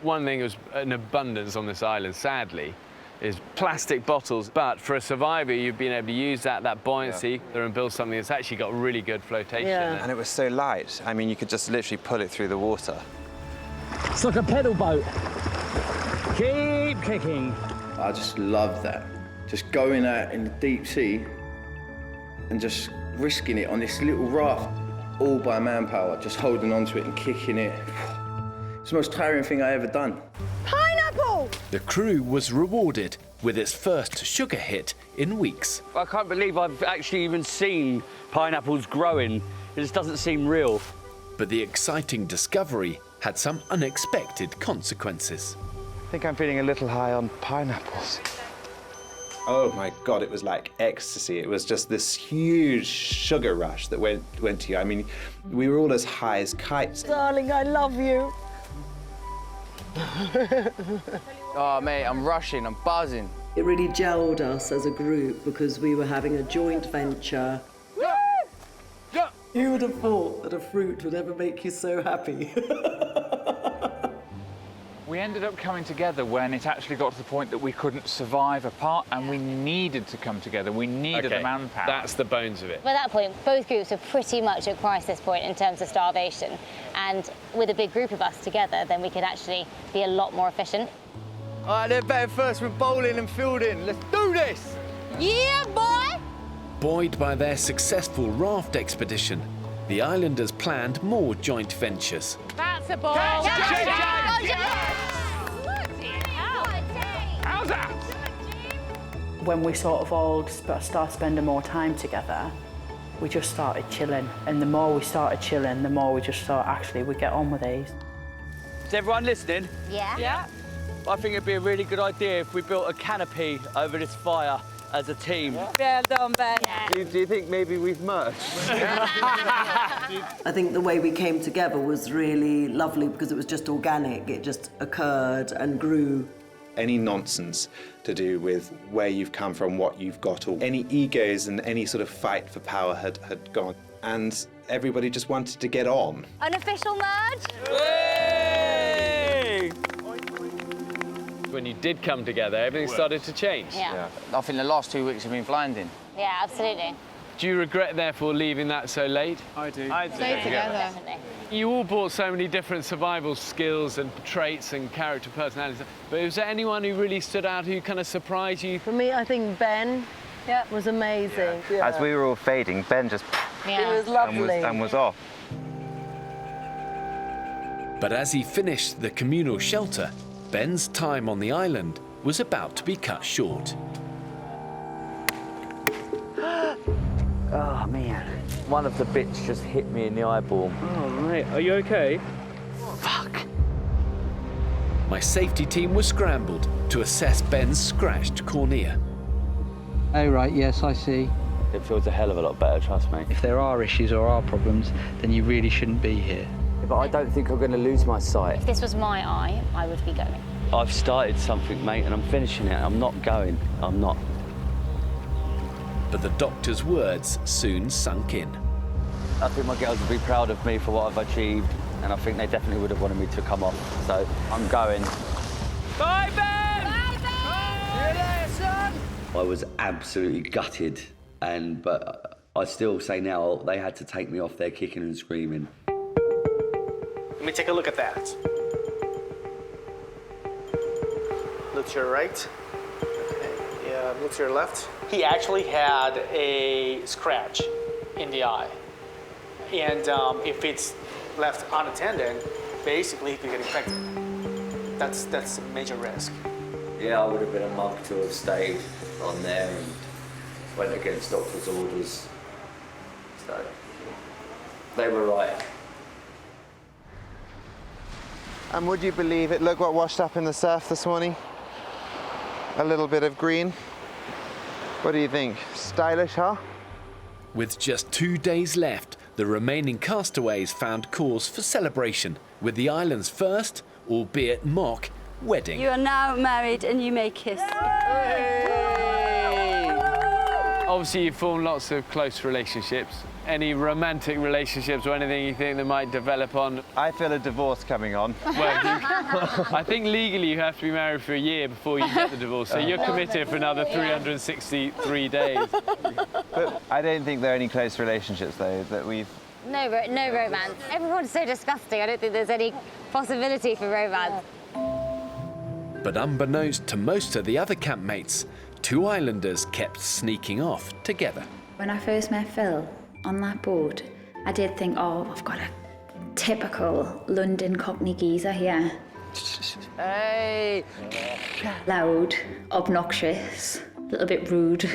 One thing that was in abundance on this island, sadly, is plastic bottles. But for a survivor, you've been able to use that buoyancy and build something that's actually got really good flotation. Yeah. And it was so light. I mean, you could just literally pull it through the water. It's like a pedal boat. Keep kicking. I just love that. Just going out in the deep sea and just risking it on this little raft, all by manpower, just holding onto it and kicking it. It's the most tiring thing I ever done. Pineapple! The crew was rewarded with its first sugar hit in weeks. I can't believe I've actually even seen pineapples growing. It just doesn't seem real. But the exciting discovery had some unexpected consequences. I think I'm feeling a little high on pineapples. oh my God, it was like ecstasy. It was just this huge sugar rush that went to you. I mean, we were all as high as kites. Darling, I love you. Oh, mate, I'm rushing, I'm buzzing. It really gelled us as a group because we were having a joint venture. Who would have thought that a fruit would ever make you so happy? We ended up coming together when it actually got to the point that we couldn't survive apart, and we needed to come together. We needed the manpower. That's the bones of it. By that point, both groups were pretty much at crisis point in terms of starvation. And with a big group of us together, then we could actually be a lot more efficient. All right, they're batting first with bowling and fielding. Let's do this! Yeah, boy! Buoyed by their successful raft expedition, the islanders planned more joint ventures. That's a ball. How's that? When we sort of all started spending more time together, we just started chilling. And the more we started chilling, the more we just thought, actually, we get on with these. Is everyone listening? Yeah. Yeah. I think it'd be a really good idea if we built a canopy over this fire as a team. Well done, Ben. Do you think maybe we've merged? I think the way we came together was really lovely because it was just organic. It just occurred and grew any nonsense to do with where you've come from, what you've got, or any egos and any sort of fight for power had gone. And everybody just wanted to get on. Unofficial merge. Yay! When you did come together, everything started to change. Yeah. I think the last 2 weeks have been blinding. Yeah, absolutely. Do you regret, therefore, leaving that so late? I do. Stay together. Definitely. You all brought so many different survival skills and traits and character personalities, but was there anyone who really stood out, who kind of surprised you? For me, I think Ben was amazing. Yeah. As we were all fading, Ben just... It was lovely. And was off. But as he finished the communal shelter, Ben's time on the island was about to be cut short. Oh, man. One of the bits just hit me in the eyeball. Oh, mate, are you okay? Fuck. My safety team was scrambled to assess Ben's scratched cornea. Oh, right, yes, I see. It feels a hell of a lot better, trust me. If there are issues or are problems, then you really shouldn't be here. Yeah, but I don't think I'm going to lose my sight. If this was my eye, I would be going. I've started something, mate, and I'm finishing it. I'm not going. I'm not. But the doctor's words soon sunk in. I think my girls would be proud of me for what I've achieved, and I think they definitely would have wanted me to come off. So I'm going. Bye, Ben! Bye, Ben! See you later, son! I was absolutely gutted, but I still say now they had to take me off there kicking and screaming. Let me take a look at that. Look to your right. Okay. Yeah, look to your left. He actually had a scratch in the eye. And if it's left unattended, basically he could get infected. That's a major risk. Yeah, I would have been a mug to have stayed on there and went against doctor's orders. So they were right. And would you believe it? Look what washed up in the surf this morning. A little bit of green. What do you think? Stylish, huh? With just 2 days left, the remaining castaways found cause for celebration with the island's first, albeit mock, wedding. You are now married and you may kiss. Obviously, you've formed lots of close relationships. Any romantic relationships or anything you think that might develop on? I feel a divorce coming on. Well, I think legally you have to be married for a year before you get the divorce, so you're committed for another 363 days. But I don't think there are any close relationships, though, that we've... No romance. Everyone's so disgusting. I don't think there's any possibility for romance. But unbeknownst to most of the other campmates, 2 islanders kept sneaking off together. When I first met Phil on that boat, I did think, oh, I've got a typical London Cockney geezer here. Hey! Loud, obnoxious, a little bit rude.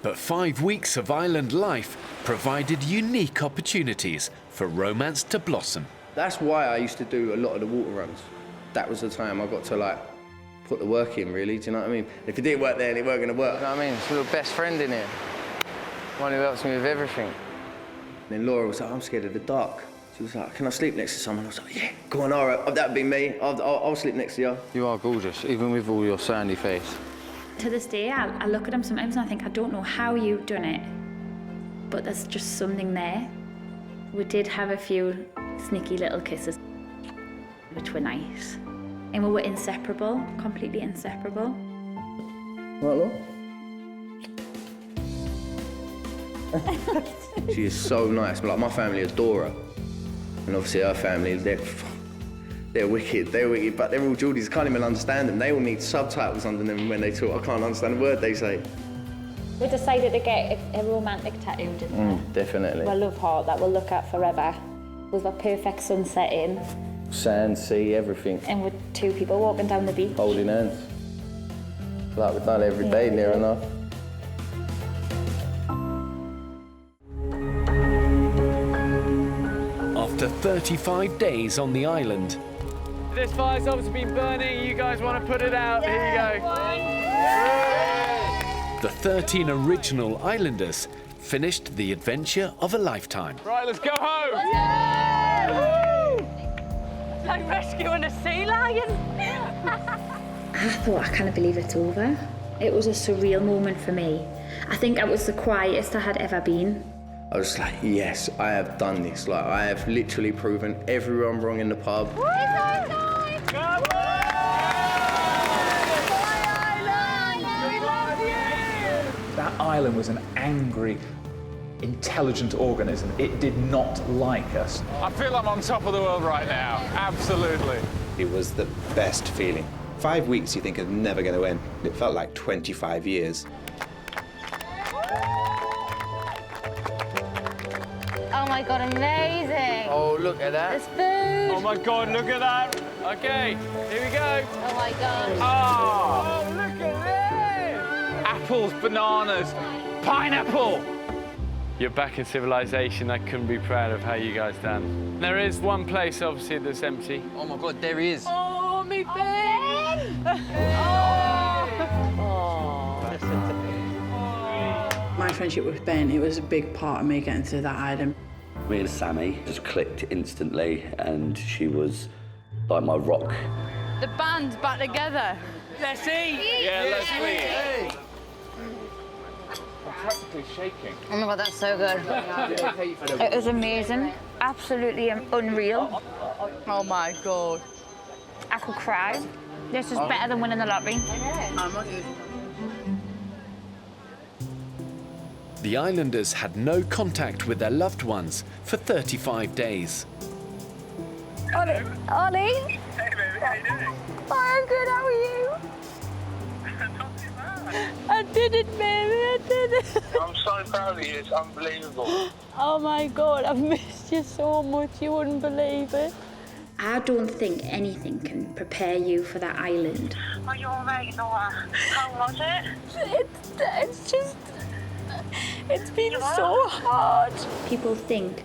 But 5 weeks of island life provided unique opportunities for romance to blossom. That's why I used to do a lot of the water runs. That was the time I got to, like, put the work in, really. Do you know what I mean? If it didn't work there, it weren't going to work. You know what I mean? It's your best friend in here. One who helps me with everything. Then Laura was like, I'm scared of the dark. She was like, can I sleep next to someone? I was like, yeah, go on, all right, that'd be me. I'll sleep next to you. You are gorgeous, even with all your sandy face. To this day, I look at him sometimes and I think, I don't know how you've done it, but there's just something there. We did have a few sneaky little kisses, which were nice. And we were inseparable, completely inseparable. Right, Laura? She is so nice. Like, my family adore her. And obviously her family, they're wicked. They're wicked, but they're all Geordies. I can't even understand them. They all need subtitles under them when they talk. I can't understand a word they say. We decided to get a romantic tattoo, didn't we? Definitely. A love heart that we'll look at forever. With a perfect sunset in. Sand, sea, everything. And with 2 people walking down the beach. Holding hands. Like we've done every day, near enough. After 35 days on the island, This fire's obviously been burning. You guys want to put it out? Yeah. Here you go. the 13 original islanders finished the adventure of a lifetime. Right, let's go home. Like rescuing a sea lion. I thought, I can't believe it's over. It was a surreal moment for me. I think I was the quietest I had ever been. I was like, yes, I have done this. Like, I have literally proven everyone wrong in the pub. That island was an angry, intelligent organism. It did not like us. I feel I'm on top of the world right now. Absolutely. It was the best feeling. 5 weeks you think are never going to end. It felt like 25 years. Oh my God, amazing. Oh, look at that. There's food. Oh my God, look at that. Okay, here we go. Oh my God. Oh, look at this. Apples, bananas, pineapple. You're back in civilization. I couldn't be proud of how you guys done. There is one place, obviously, that's empty. Oh my God, there is. Oh, me Ben. My friendship with Ben, it was a big part of me getting to that island. Me and Sammy just clicked instantly, and she was like my rock. The band's back together. Let's eat. Yeah, let's eat. I'm practically shaking. Oh my God, that's so good. It was amazing, absolutely unreal. Oh my God. I could cry. This is better than winning the lottery. The islanders had no contact with their loved ones for 35 days. Ollie? Ollie? Hey baby, how you doing? Oh, I'm good, how are you? Not too bad. I did it, baby, I did it. I'm so proud of you, it's unbelievable. Oh my God, I've missed you so much, you wouldn't believe it. I don't think anything can prepare you for that island. Are you alright, Nora? How was it? It's been so hard. People think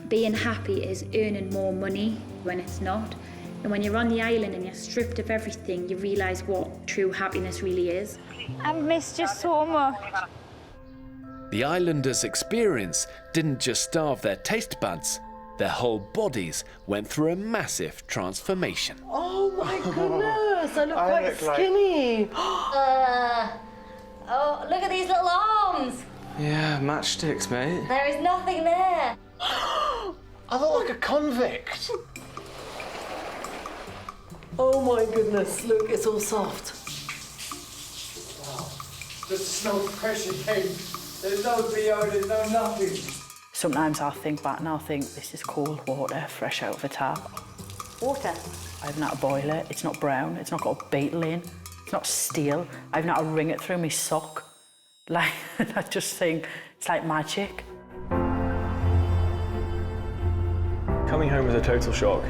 being happy is earning more money when it's not. And when you're on the island and you're stripped of everything, you realise what true happiness really is. I've missed you so much. The islanders' experience didn't just starve their taste buds, their whole bodies went through a massive transformation. Oh my goodness, I look quite skinny. Oh, look at these little arms. Yeah, matchsticks, mate. There is nothing there. I look like a convict. Oh my goodness, look, it's all soft. Just smell the pressure cake. There's no BO, there's no nothing. Sometimes I'll think back and I'll think, this is cold water, fresh out of a tap. Water? I haven't had to boil it, it's not brown, it's not got a beetle in, it's not steel. I haven't had to wring it through my sock. Like, I just think it's like magic. Coming home was a total shock.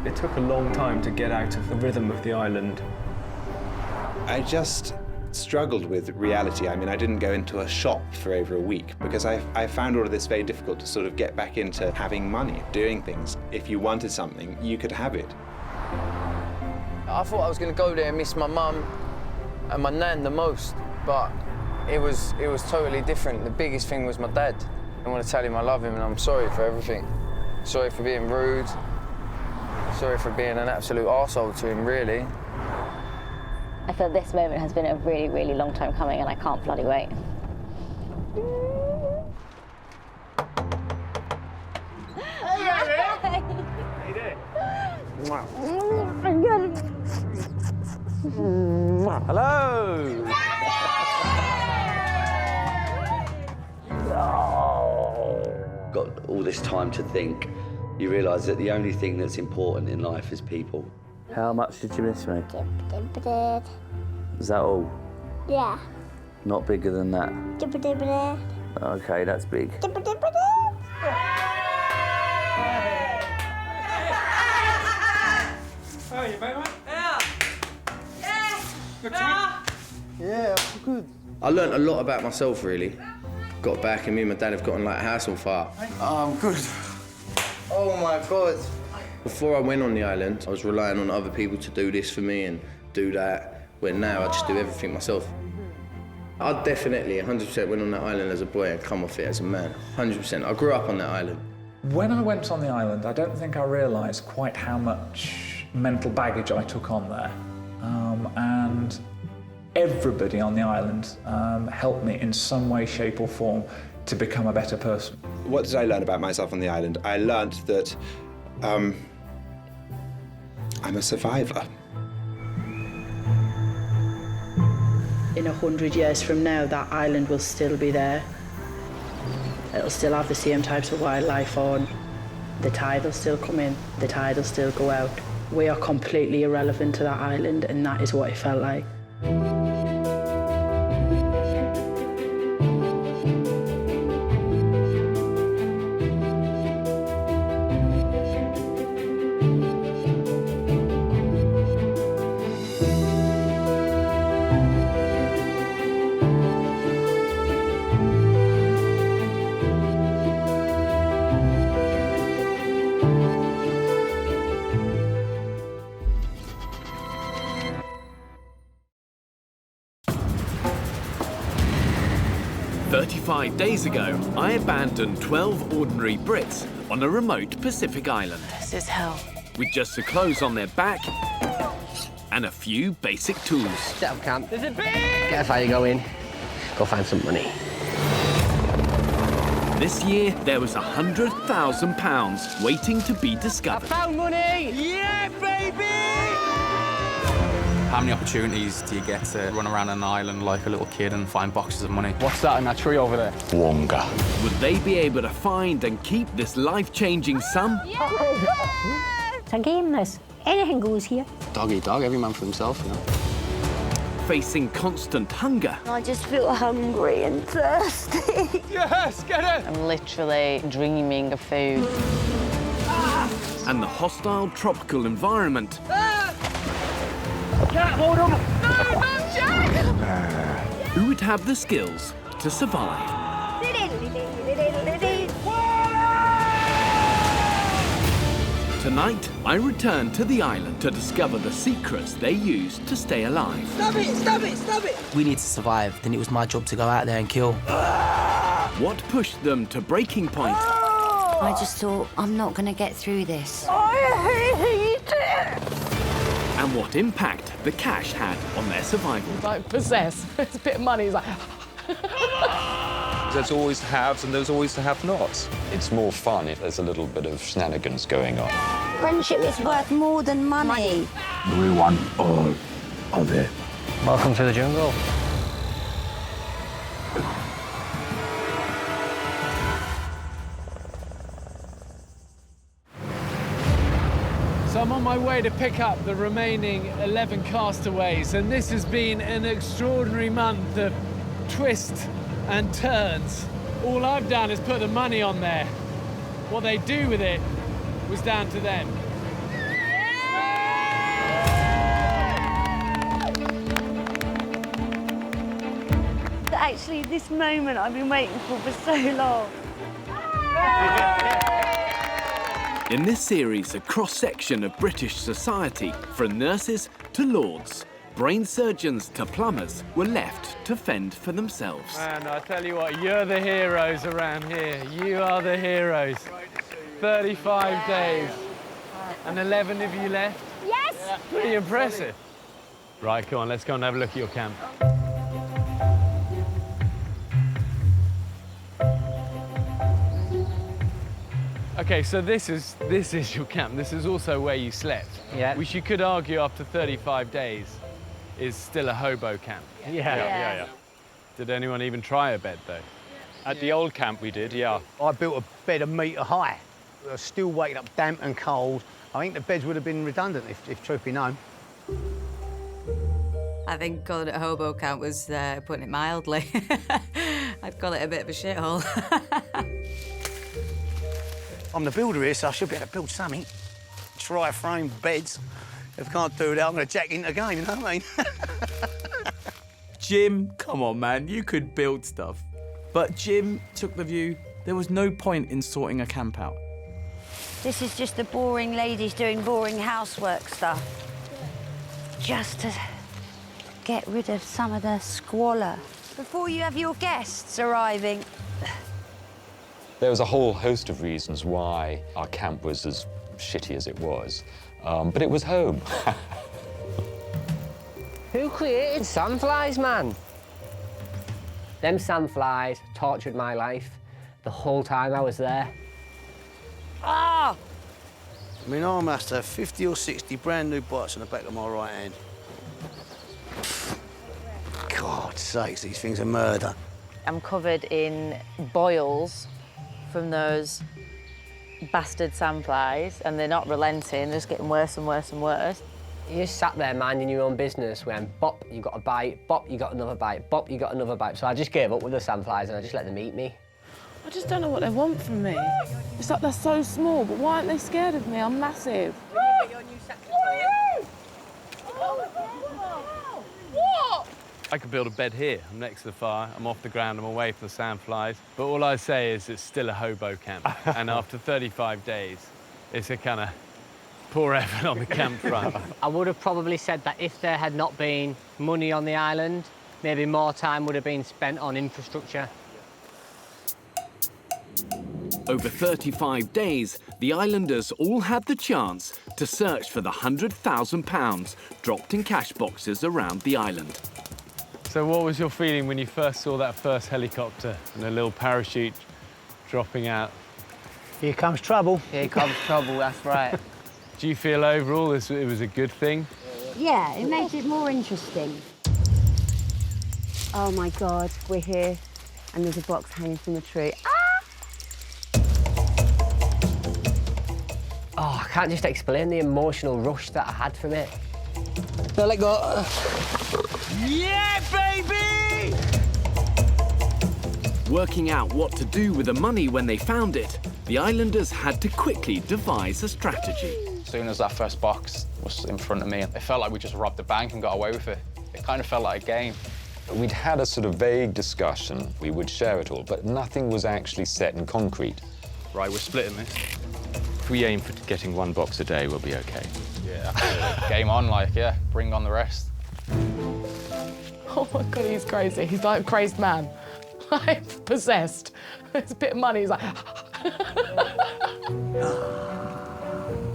It took a long time to get out of the rhythm of the island. I just struggled with reality. I mean, I didn't go into a shop for over a week because I found all of this very difficult to sort of get back into having money, doing things. If you wanted something, you could have it. I thought I was going to go there and miss my mum and my nan the most, but it was totally different. The biggest thing was my dad. I want to tell him I love him and I'm sorry for everything. Sorry for being rude. Sorry for being an absolute arsehole to him, really. I feel this moment has been a really, really long time coming and I can't bloody wait. Hello! Got all this time to think. You realise that the only thing that's important in life is people. How much did you miss me? Is that all? Yeah. Not bigger than that? Okay, that's big. How are you, mate? Yeah. Yeah, good. I learnt a lot about myself, really. Got back and me and my dad have gotten like a house on fire. I'm good. Oh my God. Before I went on the island, I was relying on other people to do this for me and do that, where now I just do everything myself. I definitely 100% went on that island as a boy and come off it as a man, 100%. I grew up on that island. When I went on the island, I don't think I realised quite how much mental baggage I took on there. and everybody on the island helped me in some way, shape or form to become a better person. What did I learn about myself on the island? I learned that I'm a survivor. In 100 years from now, that island will still be there. It'll still have the same types of wildlife on. The tide will still come in, the tide will still go out. We are completely irrelevant to that island, and that is what it felt like. Days ago, I abandoned 12 ordinary Brits on a remote Pacific island. This is hell. With just the clothes on their back and a few basic tools. Set up camp. There's a bee! Get a fire going. Go find some money. This year, there was £100,000 waiting to be discovered. I found money! Yeah, baby! How many opportunities do you get to run around an island like a little kid and find boxes of money? What's that in that tree over there? Wonga. Would they be able to find and keep this life-changing sum? It's a game, this. Anything goes here. Dog eat dog, every man for himself, you know. Facing constant hunger. I just feel hungry and thirsty. Yes, get it! I'm literally dreaming of food. And the hostile tropical environment. Jack, hold on! No, Jack! Who would have the skills to survive? Tonight, I return to the island to discover the secrets they used to stay alive. Stop it! Stop it! Stop it! We need to survive, then it was my job to go out there and kill. What pushed them to breaking point? I just thought, I'm not going to get through this. I hate it! And what impact the cash had on their survival. Like possess. It's a bit of money. It's like... There's always haves and there's always the have-nots. It's more fun if there's a little bit of shenanigans going on. Friendship is worth more than money. We want all of it. Welcome to the jungle. So I'm on my way to pick up the remaining 11 castaways, and this has been an extraordinary month of twists and turns. All I've done is put the money on there. What they do with it was down to them. Actually, this moment I've been waiting for so long. In this series, a cross-section of British society, from nurses to lords, brain surgeons to plumbers, were left to fend for themselves. Man, I tell you what, you're the heroes around here. You are the heroes. 35 days. And 11 of you left? Yes! Pretty impressive. Right, come on, let's go and have a look at your camp. Okay, so this is your camp. This is also where you slept. Yeah. Which you could argue after 35 days is still a hobo camp. Yeah. Did anyone even try a bed, though? At the old camp we did, yeah. I built a bed a metre high. I was still waking up damp and cold. I think the beds would have been redundant if truth be known. I think calling it a hobo camp was putting it mildly. I'd call it a bit of a shithole. I'm the builder here, so I should be able to build something. Tri-frame beds. If I can't do that, I'm going to jack into the game, you know what I mean? Jim, come on, man, you could build stuff. But Jim took the view there was no point in sorting a camp out. This is just the boring ladies doing boring housework stuff. Just to get rid of some of the squalor. Before you have your guests arriving. There was a whole host of reasons why our camp was as shitty as it was, but it was home. created sandflies, man. Them sandflies tortured my life the whole time I was there. Ah! I mean, I must have 50 or 60 brand new bites on the back of my right hand. God's sakes, these things are murder. I'm covered in boils from those bastard sandflies, and they're not relenting, they're just getting worse and worse and worse. You just sat there minding your own business when bop, you got a bite, bop, you got another bite, bop, you got another bite. So I just gave up with the sandflies and I just let them eat me. I just don't know what they want from me. It's like they're so small, but why aren't they scared of me? I'm massive. What? I could build a bed here. I'm next to the fire, I'm off the ground, I'm away from the sandflies. But all I say is it's still a hobo camp. And after 35 days, it's a kind of poor effort on the camp front. I would have probably said that if there had not been money on the island, maybe more time would have been spent on infrastructure. Over 35 days, the islanders all had the chance to search for the £100,000 dropped in cash boxes around the island. So what was your feeling when you first saw that first helicopter and a little parachute dropping out? Here comes trouble. Here comes trouble, that's right. Do you feel overall it was a good thing? Yeah, it makes it more interesting. Oh my God, we're here and there's a box hanging from the tree. Ah! Oh, I can't just explain the emotional rush that I had from it. Now let go. Yeah, baby! Working out what to do with the money when they found it, the islanders had to quickly devise a strategy. As soon as that first box was in front of me, it felt like we just robbed the bank and got away with it. It kind of felt like a game. We'd had a sort of vague discussion. We would share it all, but nothing was actually set in concrete. Right, we're splitting this. If we aim for getting one box a day, we'll be okay. Yeah, game on, like, yeah, bring on the rest. Oh my God, he's crazy. He's like a crazed man. Like, possessed. There's a bit of money, he's like...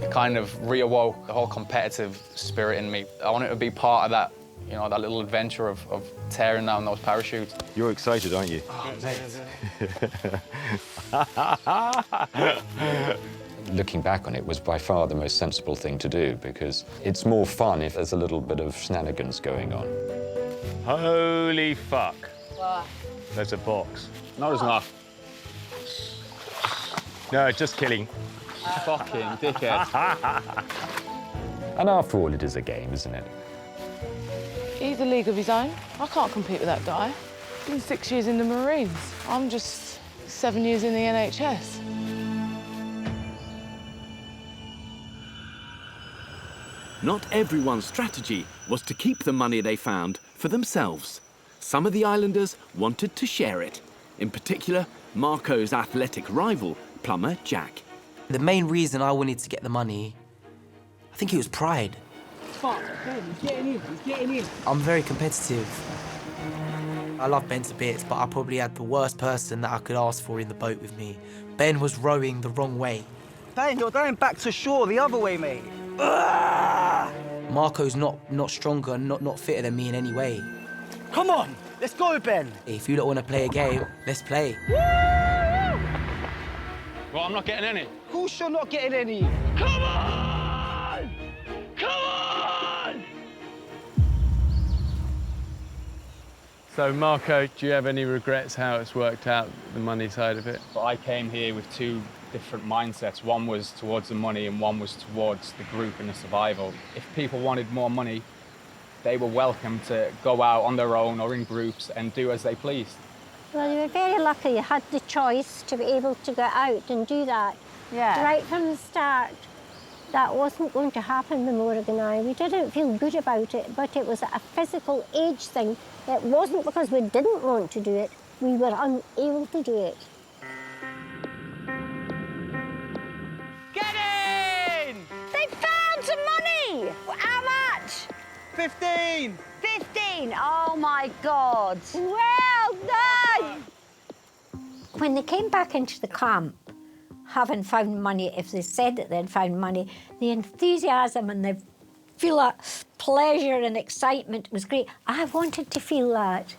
It kind of reawoke the whole competitive spirit in me. I wanted to be part of that, you know, that little adventure of tearing down those parachutes. You're excited, aren't you? Oh, Looking back on it was by far the most sensible thing to do because it's more fun if there's a little bit of shenanigans going on. Holy fuck. What? There's a box. No, there's not. No, just kidding. Fucking dickhead. And after all, it is a game, isn't it? He's a league of his own. I can't compete with that guy. He's been 6 years in the Marines. I'm just 7 years in the NHS. Not everyone's strategy was to keep the money they found for themselves. Some of the islanders wanted to share it. In particular, Marco's athletic rival, plumber Jack. The main reason I wanted to get the money, I think it was pride. Fuck, he's getting in. I'm very competitive. I love Ben to bits, but I probably had the worst person that I could ask for in the boat with me. Ben was rowing the wrong way. Ben, you're going back to shore the other way, mate. Marco's not stronger, not fitter than me in any way. Come on, let's go, Ben. If you don't want to play a game, let's play. Well, I'm not getting any. Of course you're not getting any. Come on! Come on! So, Marco, do you have any regrets how it's worked out, the money side of it? But I came here with two different mindsets. One was towards the money and one was towards the group and the survival. If people wanted more money, they were welcome to go out on their own or in groups and do as they pleased. Well, you were very lucky you had the choice to be able to get out and do that. Yeah. Right from the start. That wasn't going to happen with Morag and I. We didn't feel good about it, but it was a physical age thing. It wasn't because we didn't want to do it. We were unable to do it. Get in! They found some money! How much? 15! 15! Oh, my God. Well done! When they came back into the camp, having found money, if they said that they'd found money, the enthusiasm and the feel that pleasure and excitement. It was great. I wanted to feel that.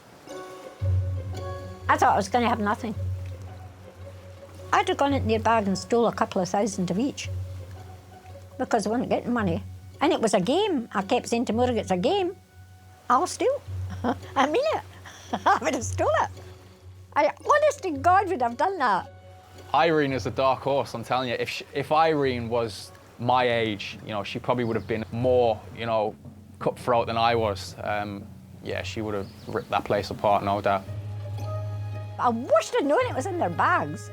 I thought I was going to have nothing. I'd have gone into their bag and stole a couple of thousand of each because I wasn't getting money. And it was a game. I kept saying to Murray, it's a game. I'll steal. I mean it. I would have stolen it. I, honest to God, would have done that. Irene is a dark horse, I'm telling you. If Irene was my age, you know, she probably would have been more, you know, cutthroat than I was. Yeah, she would have ripped that place apart, no doubt. I wished I'd known it was in their bags.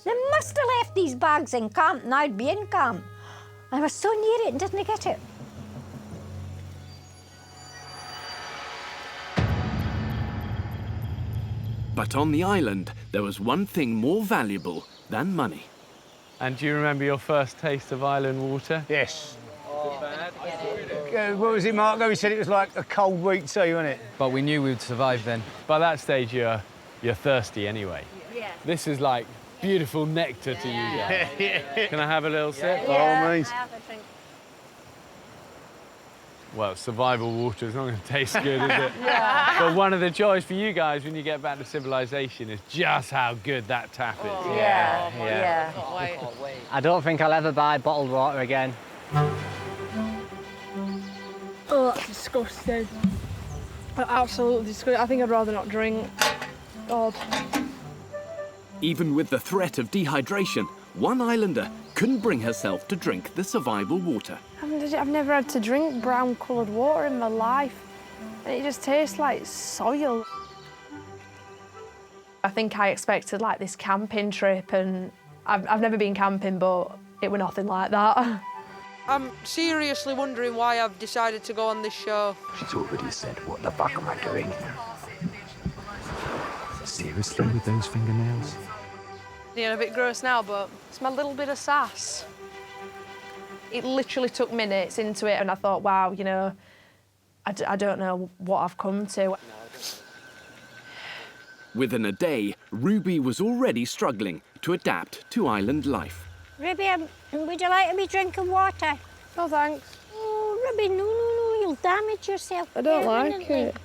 They must have left these bags in camp and I'd be in camp. I was so near it and didn't get it. But on the island, there was one thing more valuable than money. And do you remember your first taste of island water? Yes. What was it, Marco? He said it was like a cold week tea, wasn't it? But we knew we'd survive then. By that stage, you're thirsty anyway. Yeah. This is like beautiful nectar to you guys. Can I have a little sip? By all means. I have a drink. Well, survival water is not going to taste good, is it? Yeah. But one of the joys for you guys when you get back to civilization is just how good that tap is. Oh, yeah. I don't think I'll ever buy bottled water again. Oh, that's disgusting. Absolutely disgusting. I think I'd rather not drink. God. Even with the threat of dehydration, one islander couldn't bring herself to drink the survival water. I've never had to drink brown-coloured water in my life. And it just tastes like soil. I think I expected like this camping trip, and I've never been camping, but it were nothing like that. I'm seriously wondering why I've decided to go on this show. She's already said, what the fuck am I doing? Seriously, with those fingernails? Yeah, a bit gross now, but it's my little bit of sass. It literally took minutes into it, and I thought, wow, you know, I don't know what I've come to. Within a day, Ruby was already struggling to adapt to island life. Ruby, would you like to be drinking water? No, thanks. Oh, Ruby, no, you'll damage yourself. I don't like it.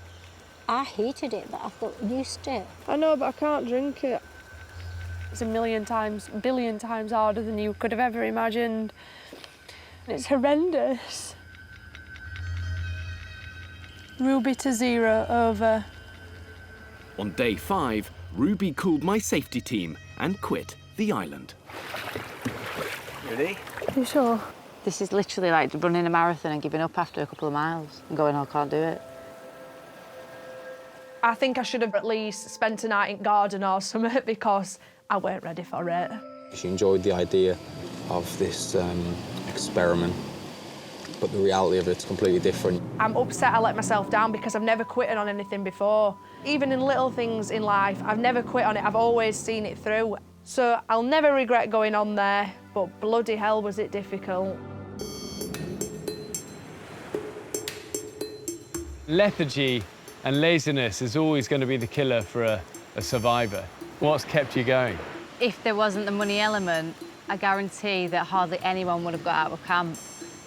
I hated it, but I've got used to it. I know, but I can't drink it. It's a billion times harder than you could have ever imagined. It's horrendous. Ruby to 0, over. On day 5, Ruby called my safety team and quit the island. Ready? You sure? This is literally like running a marathon and giving up after a couple of miles and going, oh, I can't do it. I think I should have at least spent a night in garden or something because I weren't ready for it. She enjoyed the idea of this experiment, but the reality of it's completely different. I'm upset I let myself down because I've never quitted on anything before. Even in little things in life, I've never quit on it. I've always seen it through. So I'll never regret going on there, but bloody hell was it difficult. Lethargy and laziness is always going to be the killer for a survivor. What's kept you going? If there wasn't the money element, I guarantee that hardly anyone would have got out of camp.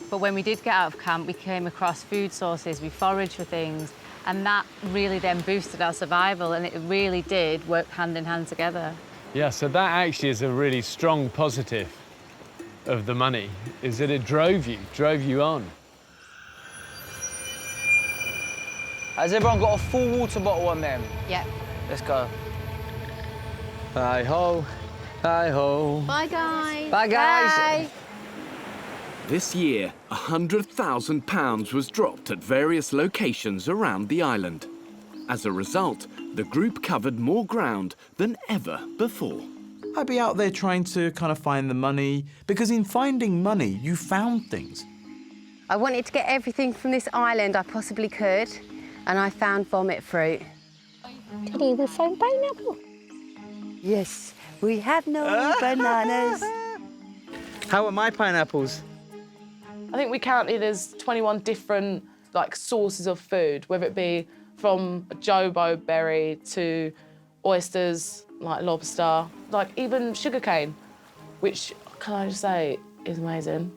But when we did get out of camp, we came across food sources, we foraged for things, and that really then boosted our survival, and it really did work hand in hand together. Yeah, so that actually is a really strong positive of the money, is that it drove you on. Has everyone got a full water bottle on them? Yeah. Let's go. Hi-ho, hi-ho. Bye, guys. Bye, guys. Bye. This year, £100,000 was dropped at various locations around the island. As a result, the group covered more ground than ever before. I'd be out there trying to kind of find the money, because in finding money, you found things. I wanted to get everything from this island I possibly could, and I found vomit fruit. Today we found pineapple. Yes, we have no bananas. How are my pineapples? I think we counted as 21 different sources of food, whether it be from a jobo berry to oysters, like lobster, even sugarcane, which, can I just say, is amazing.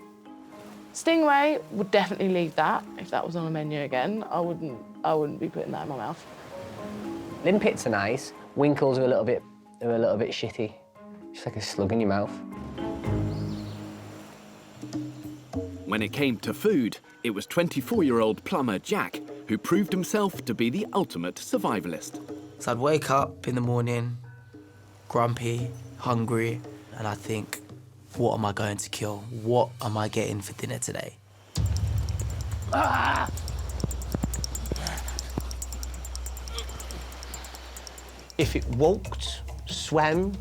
Stingray would definitely leave that if that was on a menu again. I wouldn't be putting that in my mouth. Limpets are nice. Winkles are a little bit shitty. Just like a slug in your mouth. When it came to food, it was 24-year-old plumber Jack who proved himself to be the ultimate survivalist. So I'd wake up in the morning, grumpy, hungry, and I'd think, what am I going to kill? What am I getting for dinner today? Ah! If it walked, swam,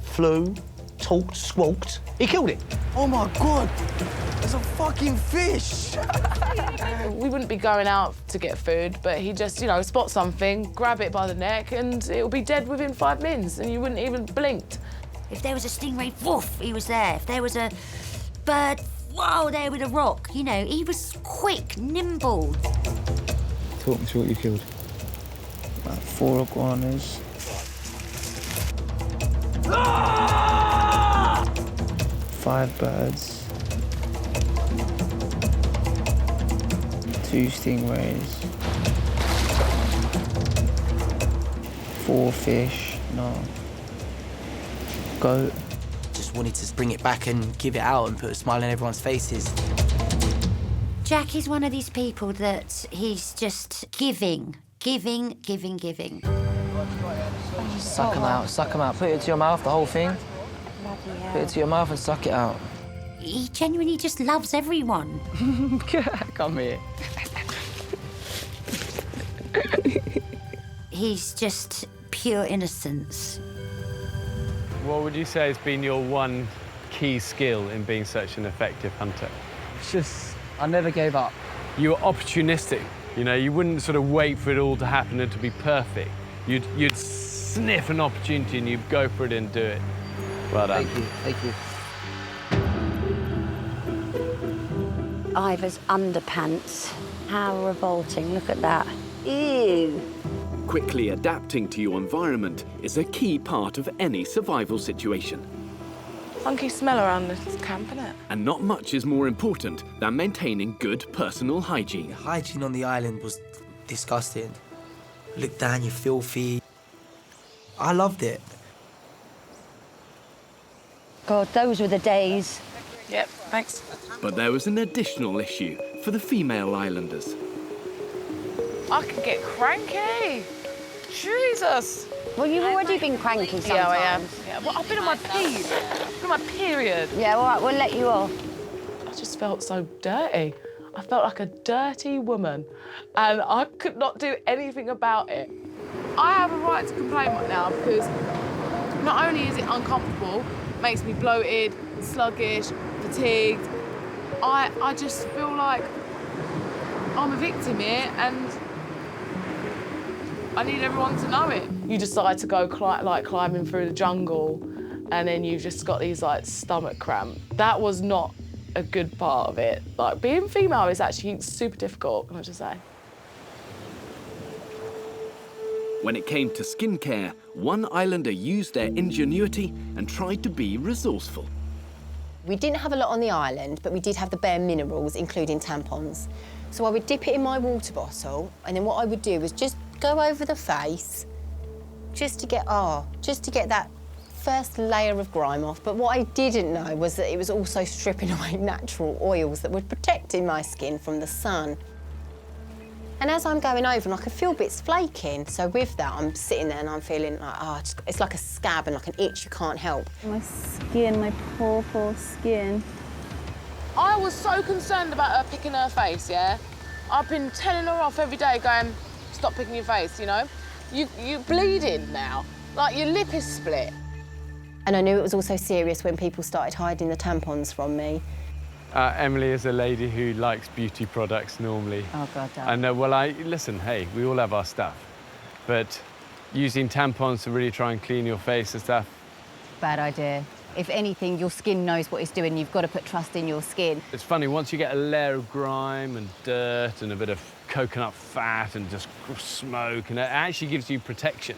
flew, talked, squawked, he killed it. Oh my God, there's a fucking fish! We wouldn't be going out to get food, but he'd just, spot something, grab it by the neck, and it'll be dead within 5 minutes, and you wouldn't even blinked. If there was a stingray, woof, he was there. If there was a bird, whoa, there with a rock. He was quick, nimble. Talk me through what you killed. About 4 iguanas. Ah! 5 birds. 2 stingrays. 4 fish. No. Goat. Just wanted to bring it back and give it out and put a smile on everyone's faces. Jack is one of these people that he's just giving. Suck them out. Put it to your mouth, the whole thing. Put it to your mouth and suck it out. He genuinely just loves everyone. Come here. He's just pure innocence. What would you say has been your one key skill in being such an effective hunter? It's just, I never gave up. You were opportunistic. You wouldn't sort of wait for it all to happen and to be perfect. You'd sniff an opportunity and you'd go for it and do it. Well done. Thank you. Ivor's underpants. How revolting, look at that. Ew. Quickly adapting to your environment is a key part of any survival situation. Funky smell around this camp, innit? And not much is more important than maintaining good personal hygiene. Hygiene on the island was disgusting. Look down, you're filthy. I loved it. God, those were the days. Yep, thanks. But there was an additional issue for the female islanders. I can get cranky. Jesus. Well, you've already been cranky sometimes. Yeah, I am. Yeah, well, I've been on my period. Yeah, all right, we'll let you off. I just felt so dirty. I felt like a dirty woman, and I could not do anything about it. I have a right to complain right now because not only is it uncomfortable, makes me bloated, sluggish, fatigued, I just feel like I'm a victim here, and I need everyone to know it. You decide to go climbing through the jungle, and then you've just got these stomach cramp. That was not a good part of it. Being female is actually super difficult, can I just say. When it came to skincare, one islander used their ingenuity and tried to be resourceful. We didn't have a lot on the island, but we did have the bare minerals, including tampons. So I would dip it in my water bottle, and then what I would do was just go over the face, just to get that first layer of grime off. But what I didn't know was that it was also stripping away natural oils that were protecting my skin from the sun. And as I'm going over, and I could feel bits flaking, so with that, I'm sitting there and I'm feeling like, it's like a scab and like an itch you can't help. My skin, my poor skin. I was so concerned about her picking her face, yeah? I've been telling her off every day, going, stop picking your face, You're bleeding now. Your lip is split. And I knew it was also serious when people started hiding the tampons from me. Emily is a lady who likes beauty products normally. Oh, God, And listen, hey, we all have our stuff. But using tampons to really try and clean your face and stuff. Bad idea. If anything, your skin knows what it's doing. You've got to put trust in your skin. It's funny, once you get a layer of grime and dirt and a bit of coconut fat and just smoke, and it actually gives you protection.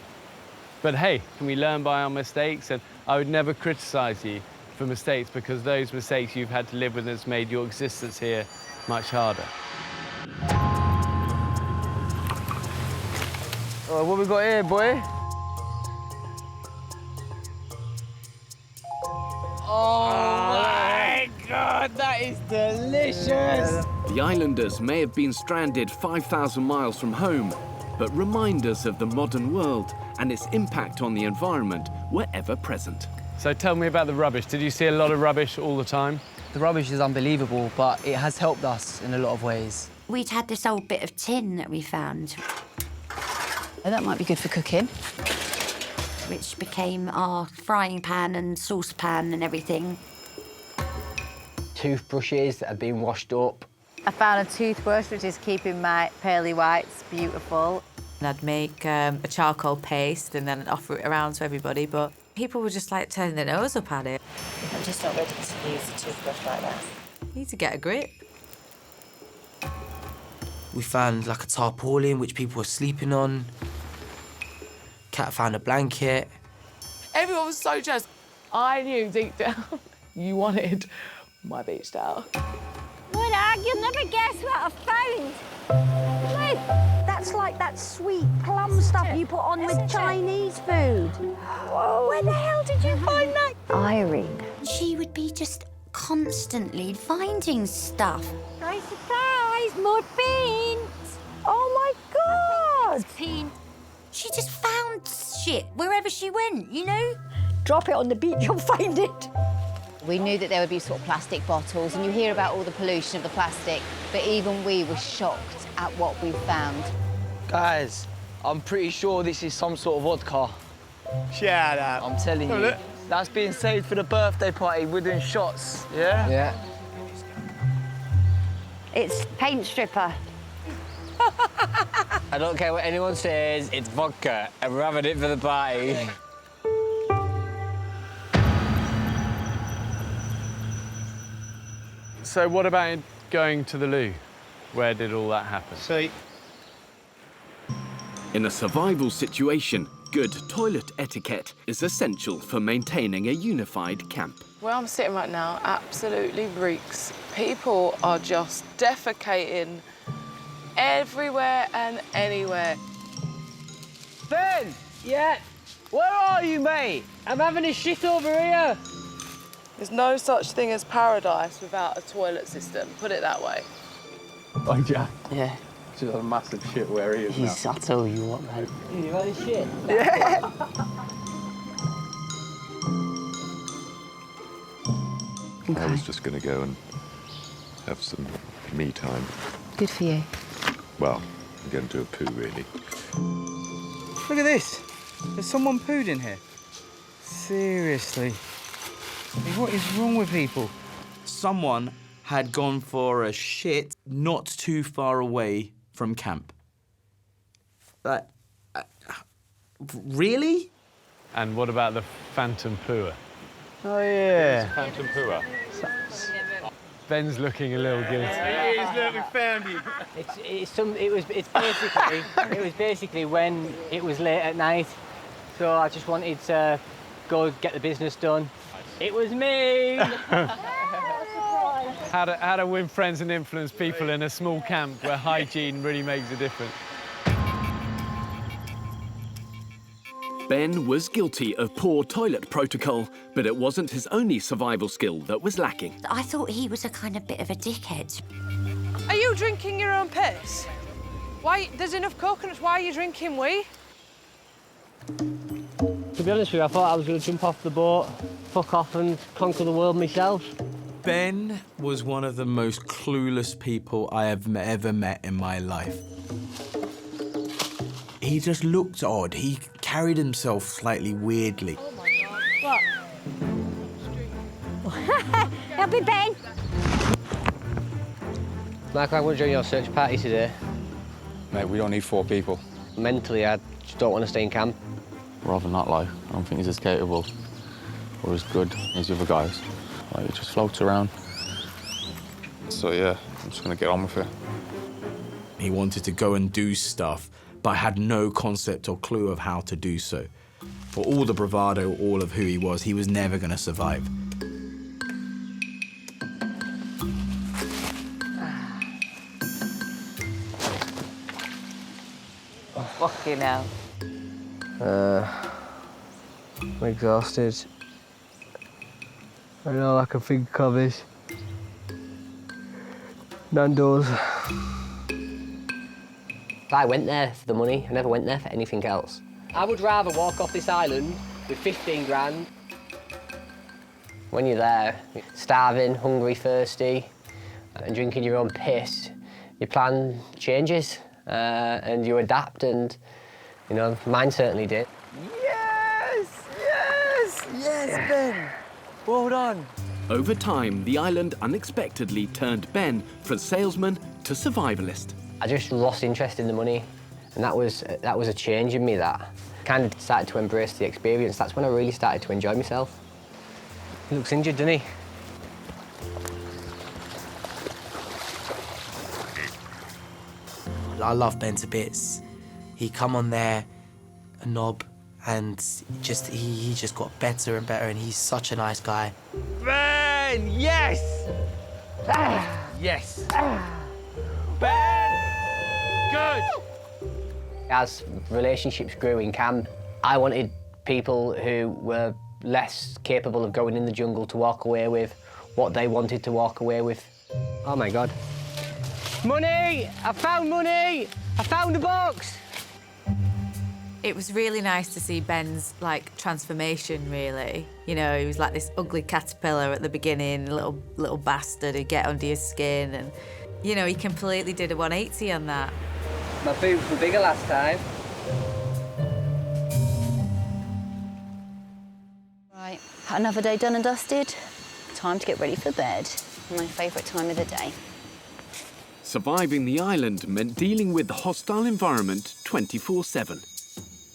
But hey, can we learn by our mistakes? And I would never criticise you for mistakes, because those mistakes you've had to live with has made your existence here much harder. Oh, what we got here, boy? Oh my God, that is delicious! The islanders may have been stranded 5,000 miles from home, but reminders of the modern world and its impact on the environment were ever present. So tell me about the rubbish. Did you see a lot of rubbish all the time? The rubbish is unbelievable, but it has helped us in a lot of ways. We'd had this old bit of tin that we found. That might be good for cooking. Which became our frying pan and saucepan and everything. Toothbrushes that have been washed up. I found a toothbrush which is keeping my pearly whites beautiful. And I'd make a charcoal paste and then offer it around to everybody, but people were just like turning their nose up at it. I'm just not ready to use a toothbrush like that. You need to get a grip. We found like a tarpaulin which people were sleeping on. Cat found a blanket. Everyone was so jealous. I knew deep down you wanted my beach towel. Well, you'll never guess what I found. Look, that's like that sweet plum stuff you put on with Chinese food. Whoa. Where the hell did you find that? Irene. She would be just constantly finding stuff. Surprise, surprise, more beans. Oh my God. Peen. She just found shit wherever she went, you know? Drop it on the beach, you'll find it. We knew that there would be sort of plastic bottles, and you hear about all the pollution of the plastic, but even we were shocked at what we found. Guys, I'm pretty sure this is some sort of vodka. Shut up. I'm telling Oh, you. look. That's being saved for the birthday party. We're doing shots, yeah? Yeah. It's paint stripper. I don't care what anyone says, it's vodka, and we're having it for the party. So what about going to the loo? Where did all that happen? See. In a survival situation, good toilet etiquette is essential for maintaining a unified camp. Where I'm sitting right now absolutely reeks. People are just defecating everywhere and anywhere. Ben! Yeah? Where are you, mate? I'm having a shit over here. There's no such thing as paradise without a toilet system, put it that way. Like Jack. Yeah. Just a massive shit where he is now. I'll tell you what, mate. You had a shit? Yeah. I was just going to go and have some me time. Good for you. Well, I'm going to do a poo, really. Look at this. There's someone pooed in here. Seriously. What is wrong with people? Someone had gone for a shit not too far away from camp. Really? And what about the phantom pooer? Oh, yeah. Phantom pooer. Ben's looking a little guilty. Look, we found you. It was basically when it was late at night, so I just wanted to go get the business done. It was me. How to win friends and influence people in a small camp where hygiene really makes a difference. Ben was guilty of poor toilet protocol, but it wasn't his only survival skill that was lacking. I thought he was a kind of bit of a dickhead. Are you drinking your own piss? Why? There's enough coconuts. Why are you drinking wee? To be honest with you, I thought I was going to jump off the boat, fuck off and conquer the world myself. Ben was one of the most clueless people I have ever met in my life. He just looked odd. He carried himself slightly weirdly. What? Help me, Ben. Michael, I want to join your search party today. Mate, we don't need 4 people. Mentally, I just don't want to stay in camp. Rather not, like. I don't think he's as capable or as good as the other guys. Like, he just floats around. So, yeah, I'm just going to get on with it. He wanted to go and do stuff, but had no concept or clue of how to do so. For all the bravado, all of who he was never going to survive. Fucking hell. I'm exhausted. And all I can think of is Nando's. I went there for the money. I never went there for anything else. I would rather walk off this island with 15 grand. When you're there, starving, hungry, thirsty, and drinking your own piss, your plan changes and you adapt, and, you know, mine certainly did. Yes! Yes! Yes, Ben! Well done. Over time, the island unexpectedly turned Ben from salesman to survivalist. I just lost interest in the money, and that was a change in me. That kind of started to embrace the experience. That's when I really started to enjoy myself. He looks injured, doesn't he? I love Ben to bits. He come on there, a knob, and he just got better and better, and he's such a nice guy. Ben! Yes! Yes! Ben! Good! As relationships grew in camp, I wanted people who were less capable of going in the jungle to walk away with what they wanted to walk away with. Oh my God. Money! I found money! I found a box! It was really nice to see Ben's, like, transformation, really. You know, he was like this ugly caterpillar at the beginning, little bastard who'd get under your skin, and, you know, he completely did a 180 on that. My boobs were bigger last time. Right, another day done and dusted. Time to get ready for bed. My favourite time of the day. Surviving the island meant dealing with the hostile environment 24/7.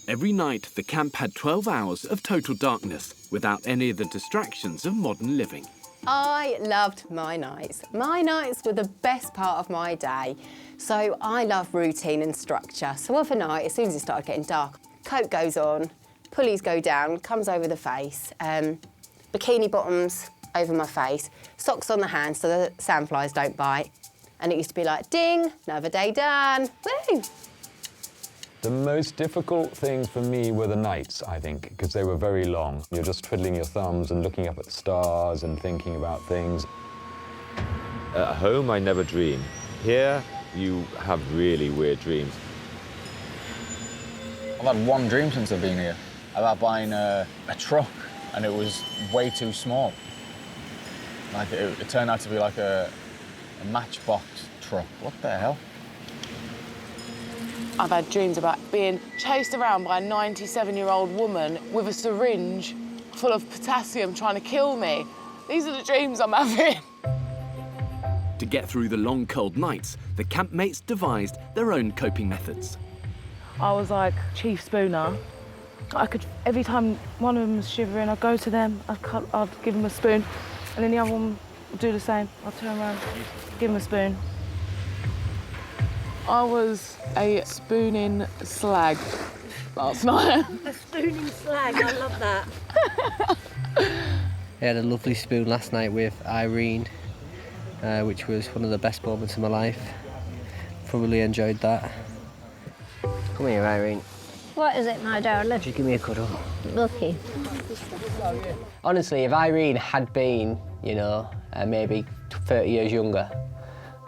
Every night, the camp had 12 hours of total darkness without any of the distractions of modern living. I loved my nights. My nights were the best part of my day. So I love routine and structure. So overnight, as soon as it started getting dark, coat goes on, pulleys go down, comes over the face, bikini bottoms over my face, socks on the hands so the sandflies don't bite. And it used to be like, ding, another day done, woo! The most difficult things for me were the nights, I think, because they were very long. You're just twiddling your thumbs and looking up at the stars and thinking about things. At home, I never dream. Here, you have really weird dreams. I've had one dream since I've been here about buying a truck, and it was way too small. Like it turned out to be like a matchbox truck. What the hell? I've had dreams about being chased around by a 97-year-old woman with a syringe full of potassium trying to kill me. These are the dreams I'm having. To get through the long, cold nights, the campmates devised their own coping methods. I was like chief spooner. Every time one of them was shivering, I'd go to them, I'd give them a spoon, and then the other one would do the same. I'd turn around, give them a spoon. I was a spooning slag last night. A spooning slag, I love that. I had a lovely spoon last night with Irene, which was one of the best moments of my life. Probably enjoyed that. Come here, Irene. What is it, my darling? Just give me a cuddle. Okay. Honestly, if Irene had been, you know, maybe 30 years younger,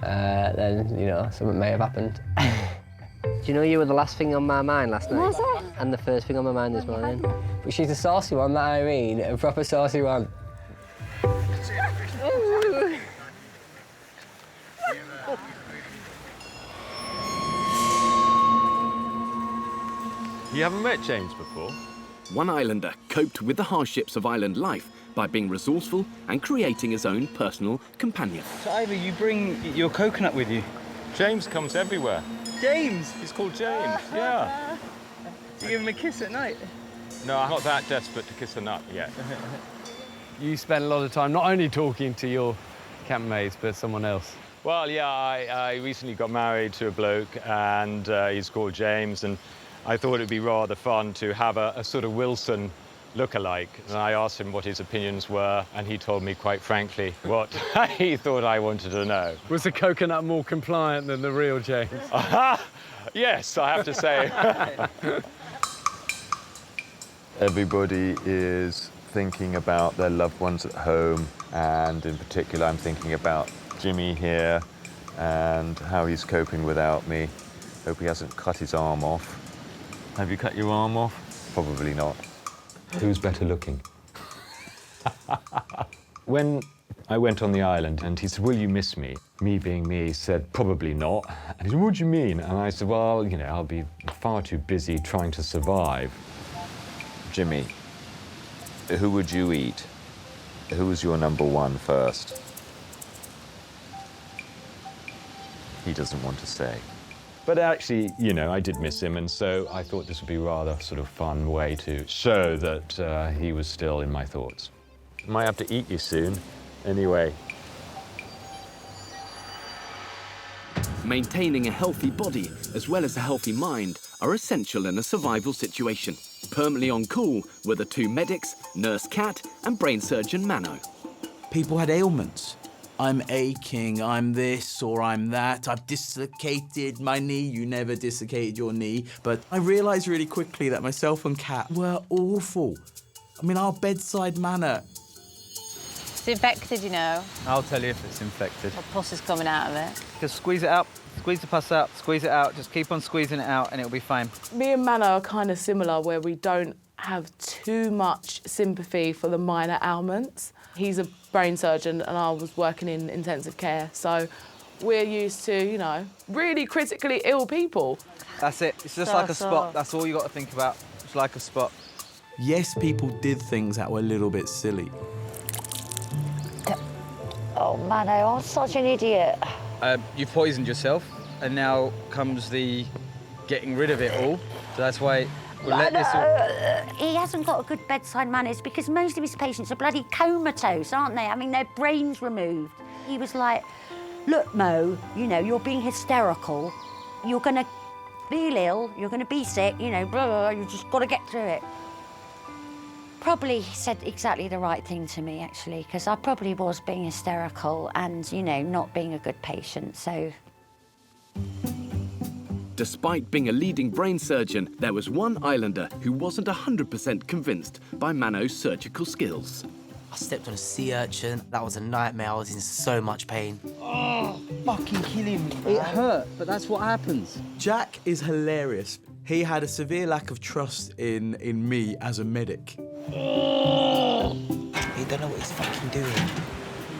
then, you know, something may have happened. Do you know you were the last thing on my mind last night? Was it? And the first thing on my mind this morning. But she's a saucy one, that Irene, a proper saucy one. You haven't met James before? One islander coped with the hardships of island life by being resourceful and creating his own personal companion. So, Ivor, you bring your coconut with you? James comes everywhere. James! He's called James, yeah. Do you give him a kiss at night? No, I'm not that desperate to kiss a nut yet. You spend a lot of time not only talking to your campmates, but someone else. Well, yeah, I recently got married to a bloke, and he's called James, and I thought it'd be rather fun to have a sort of Wilson look-alike. And I asked him what his opinions were, and he told me quite frankly what he thought I wanted to know. Was the coconut more compliant than the real James? Yes, I have to say. Everybody is thinking about their loved ones at home, and in particular, I'm thinking about Jimmy here and how he's coping without me. Hope he hasn't cut his arm off. Have you cut your arm off? Probably not. Who's better looking? When I went on the island and he said, will you miss me? Me being me said, probably not. And he said, what do you mean? And I said, well, you know, I'll be far too busy trying to survive. Jimmy, who would you eat? Who was your number one first? He doesn't want to say. But actually, you know, I did miss him, and so I thought this would be a rather sort of fun way to show that he was still in my thoughts. Might have to eat you soon. Anyway. Maintaining a healthy body as well as a healthy mind are essential in a survival situation. Permanently on call were the two medics, Nurse Cat and brain surgeon Mano. People had ailments. I'm aching, I'm this or I'm that. I've dislocated my knee. You never dislocated your knee. But I realised really quickly that myself and Kat were awful. I mean, our bedside manner. It's infected, you know. I'll tell you if it's infected. The pus is coming out of it. Just squeeze it out, squeeze the pus out, squeeze it out. Just keep on squeezing it out and it'll be fine. Me and Mano are kind of similar, where we don't have too much sympathy for the minor ailments. He's a brain surgeon and I was working in intensive care, so we're used to, you know, really critically ill people. That's it. It's just like a spot. That's all you got to think about. It's like a spot. Yes, people did things that were a little bit silly. Oh, Mano, I'm such an idiot. You've poisoned yourself, and now comes the getting rid of it all. So that's why we'll let this all... He hasn't got a good bedside manner. It's because most of his patients are bloody comatose, aren't they? I mean, their brains removed. He was like, look, Mo, you know, you're being hysterical. You're going to feel ill. You're going to be sick, you know, blah, blah, blah. You just got to get through it. Probably said exactly the right thing to me, actually, because I probably was being hysterical and, you know, not being a good patient, so... Despite being a leading brain surgeon, there was one islander who wasn't 100% convinced by Mano's surgical skills. I stepped on a sea urchin. That was a nightmare. I was in so much pain. Oh, fucking killing me, man. It hurt, but that's what happens. Jack is hilarious. He had a severe lack of trust in me as a medic. He don't know what he's fucking doing.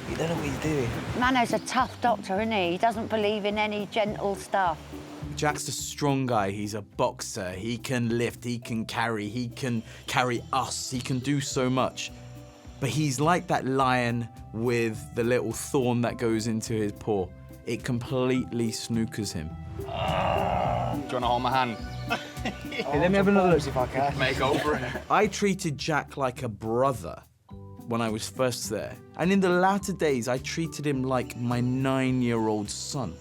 He don't know what he's doing. Mano's a tough doctor, isn't he? He doesn't believe in any gentle stuff. Jack's a strong guy. He's a boxer. He can lift, he can carry us. He can do so much. But he's like that lion with the little thorn that goes into his paw. It completely snookers him. Do you want to hold my hand? Hey, let me have another look if I can. Make over it. I treated Jack like a brother when I was first there. And in the latter days, I treated him like my 9-year-old son.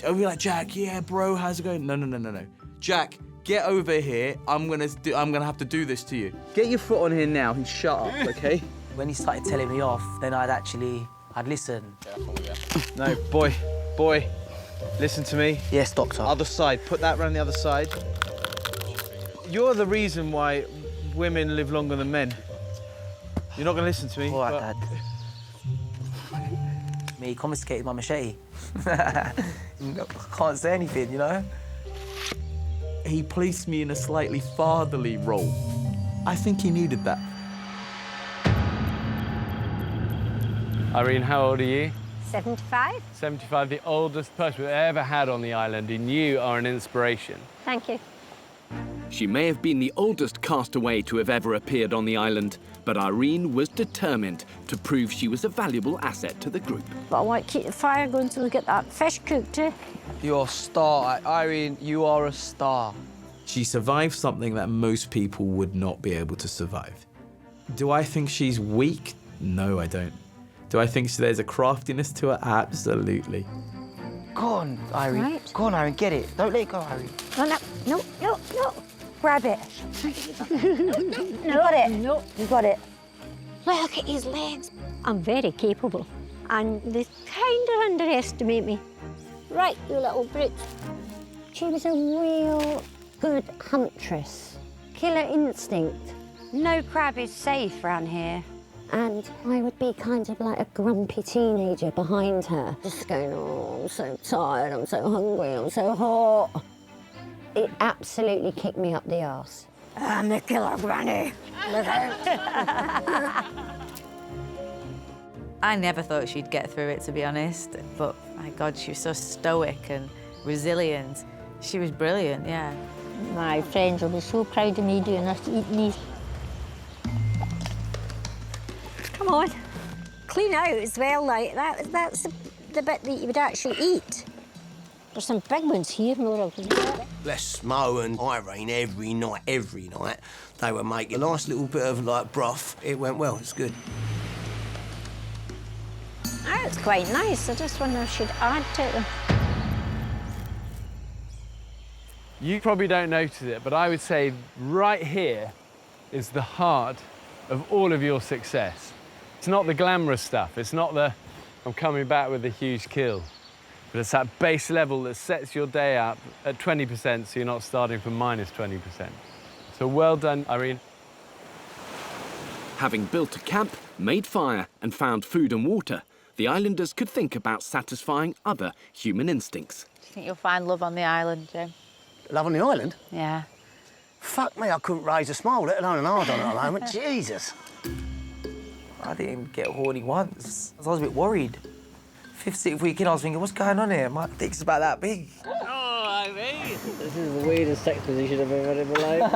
I'd be like, Jack, yeah, bro, how's it going? No. Jack, get over here. I'm gonna have to do this to you. Get your foot on here now and shut up, okay? When he started telling me off, then I'd listen. No, boy, listen to me. Yes, doctor. Other side, put that round the other side. You're the reason why women live longer than men. You're not gonna listen to me. All right, Dad. Me confiscated my machete. Can't say anything, you know? He placed me in a slightly fatherly role. I think he needed that. Irene, how old are you? 75. 75, the oldest person we've ever had on the island, and you are an inspiration. Thank you. She may have been the oldest castaway to have ever appeared on the island, but Irene was determined to prove she was a valuable asset to the group. But I want to keep the fire going till we get that fish cooked, eh? You're a star, Irene, you are a star. She survived something that most people would not be able to survive. Do I think she's weak? No, I don't. Do I think there's a craftiness to her? Absolutely. Go on, Irene. Right. Go on, Irene, get it. Don't let it go, Irene. No. Grab it. You got it. No. You got it. Look at his legs. I'm very capable. And they kind of underestimate me. Right, you little brute. She was a real good huntress. Killer instinct. No crab is safe around here. And I would be kind of like a grumpy teenager behind her, just going, oh, I'm so tired, I'm so hungry, I'm so hot. It absolutely kicked me up the arse. I'm the killer granny. Look out. I never thought she'd get through it, to be honest, but my God, she was so stoic and resilient. She was brilliant, yeah. My friends will be so proud of me doing this, eating these. Come on, clean out as well, like that. That's the bit that you would actually eat. There's some big ones here, Nora. Bless Mo and Irene every night, they would make a nice little bit of, like, broth. It went well, it's good. That's quite nice. I just wonder if I should add to them. You probably don't notice it, but I would say right here is the heart of all of your success. It's not the glamorous stuff. It's not the, I'm coming back with a huge kill. But it's that base level that sets your day up at 20%, so you're not starting from minus 20%. So well done, Irene. Having built a camp, made fire and found food and water, the islanders could think about satisfying other human instincts. Do you think you'll find love on the island, Jim? Love on the island? Yeah. Fuck me, I couldn't raise a smile, let alone an hard on at the moment. Jesus. I didn't get horny once. I was a bit worried. 5th, 6th week in, I was thinking, what's going on here? My dick's about that big. Oh, I mean. This is the weirdest sex position I've ever had in my life.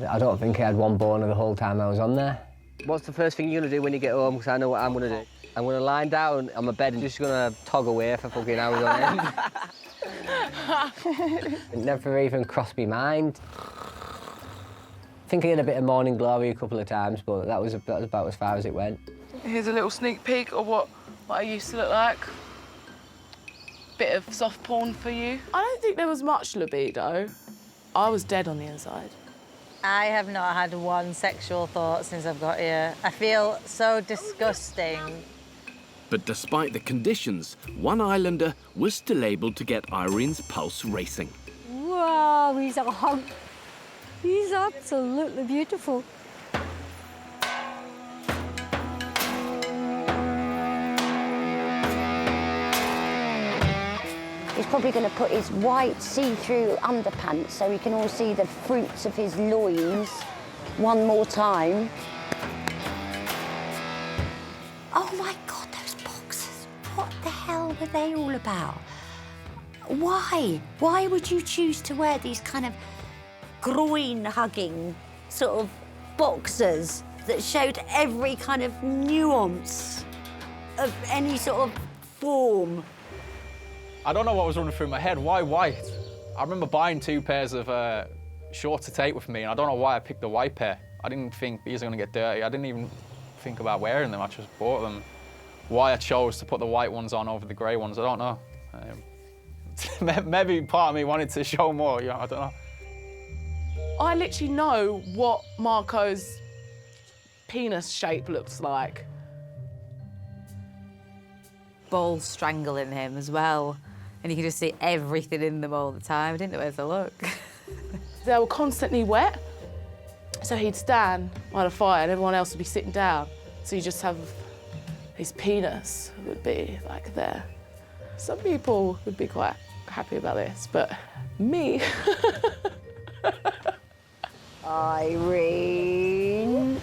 I don't think I had one boner the whole time I was on there. What's the first thing you're going to do when you get home? Because I know what I'm going to do. I'm going to lie down on my bed and just going to tog away for fucking hours on end. It never even crossed my mind. I think I had a bit of morning glory a couple of times, but that was about as far as it went. Here's a little sneak peek of what I used to look like. Bit of soft porn for you. I don't think there was much libido. I was dead on the inside. I have not had one sexual thought since I've got here. I feel so disgusting. But despite the conditions, one islander was still able to get Irene's pulse racing. Wow, he's a hunk. He's absolutely beautiful. He's probably going to put his white see-through underpants so we can all see the fruits of his loins one more time. Oh my God, those boxes. What the hell were they all about? Why? Why would you choose to wear these kind of groin-hugging sort of boxers that showed every kind of nuance of any sort of form? I don't know what was running through my head. Why white? I remember buying 2 pairs of shorts to take with me, and I don't know why I picked the white pair. I didn't think these are going to get dirty. I didn't even think about wearing them. I just bought them. Why I chose to put the white ones on over the grey ones, I don't know. Maybe part of me wanted to show more, I don't know. I literally know what Marco's penis shape looks like. Balls strangling him as well. And you could just see everything in them all the time. I didn't know where to look. They were constantly wet. So he'd stand by the fire and everyone else would be sitting down. So you just have his penis would be like there. Some people would be quite happy about this, but me. Irene.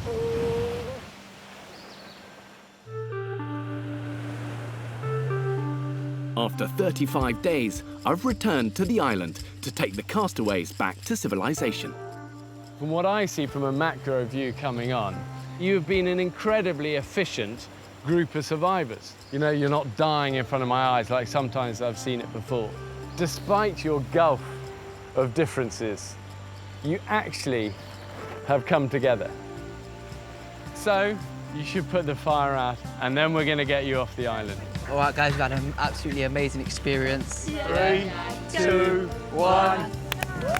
After 35 days, I've returned to the island to take the castaways back to civilization. From what I see from a macro view coming on, you've been an incredibly efficient group of survivors. You know, you're not dying in front of my eyes like sometimes I've seen it before. Despite your gulf of differences, you actually have come together. So, you should put the fire out, and then we're going to get you off the island. All right, guys, we've had an absolutely amazing experience. 3, 2, 1.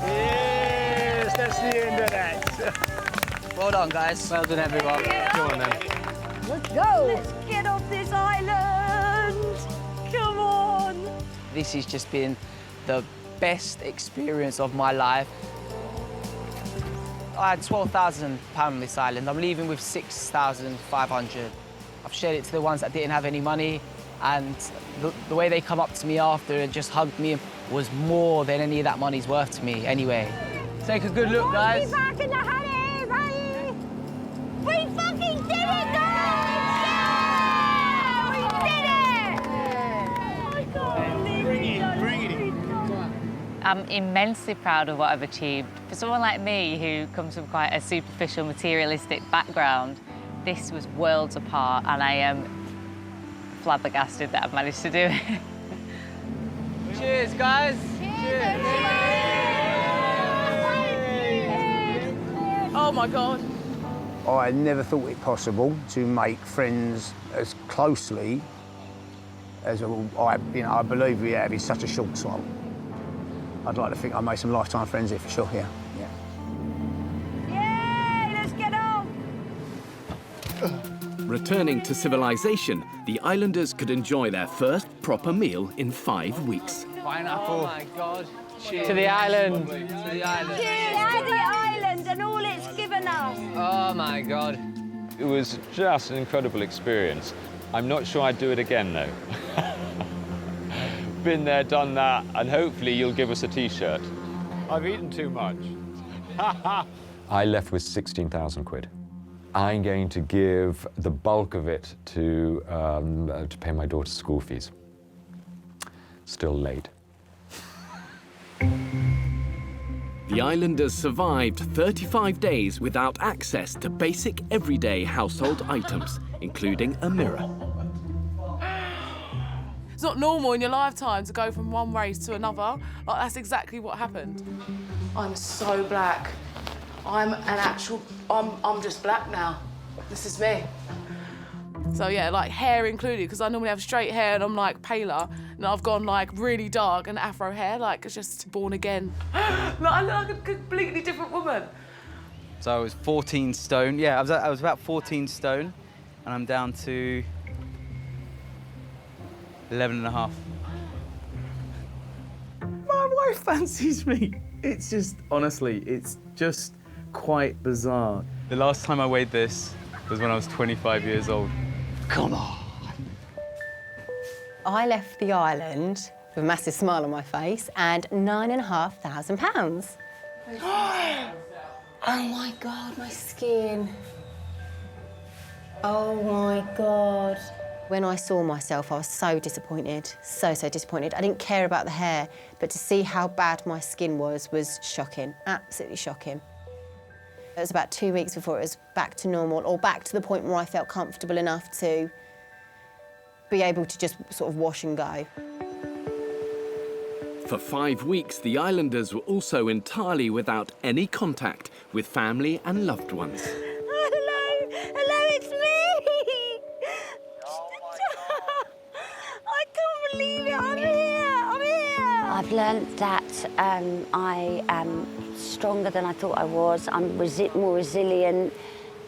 Yes, that's the end of that. Well done, guys. Well done, everyone. Come on, then. Let's go. Let's get off this island. Come on. This has just been the best experience of my life. I had £12,000 on this island. I'm leaving with 6,500. I've shared it to the ones that didn't have any money, and the way they come up to me after and just hugged me was more than any of that money's worth to me anyway. Take a good look, guys. Back in the honey, buddy. We fucking did it, guys! Yeah! We did it! I can't believe Bring it. I'm immensely proud of what I've achieved. For someone like me who comes from quite a superficial, materialistic background, this was worlds apart, and I am flabbergasted that I've managed to do it. Cheers, guys. Cheers. Oh my God. I never thought it possible to make friends as closely as I believe we have in such a short time. I'd like to think I made some lifetime friends here for sure, yeah. Yay, let's get on! Returning to civilization, the islanders could enjoy their first proper meal in 5 weeks. Pineapple. Oh my God. Cheers. To the island. To the island. Cheers to the island and all it's given us. Oh my God. It was just an incredible experience. I'm not sure I'd do it again, though. Been there, done that, and hopefully you'll give us a T-shirt. I've eaten too much. I left with 16,000 quid. I'm going to give the bulk of it to pay my daughter's school fees. Still late. The islanders survived 35 days without access to basic everyday household items, including a mirror. It's not normal in your lifetime to go from one race to another. Like, that's exactly what happened. I'm so black. I'm just black now. This is me. So yeah, like hair included, because I normally have straight hair and I'm like paler, and I've gone like really dark and afro hair, like it's just born again. Like, I look like a completely different woman. So I was 14 stone. Yeah, I was about 14 stone, and I'm down to 11 and a half. My wife fancies me. It's just, honestly, it's just quite bizarre. The last time I weighed this was when I was 25 years old. Come on. I left the island with a massive smile on my face and £9,500. Oh my God, my skin. Oh my God. When I saw myself, I was so disappointed, so disappointed. I didn't care about the hair, but to see how bad my skin was shocking, absolutely shocking. It was about 2 weeks before it was back to normal, or back to the point where I felt comfortable enough to be able to just sort of wash and go. For 5 weeks, the islanders were also entirely without any contact with family and loved ones. Hello, it's me! I can't believe it, I'm here! I've learnt that I am stronger than I thought I was. I'm more resilient.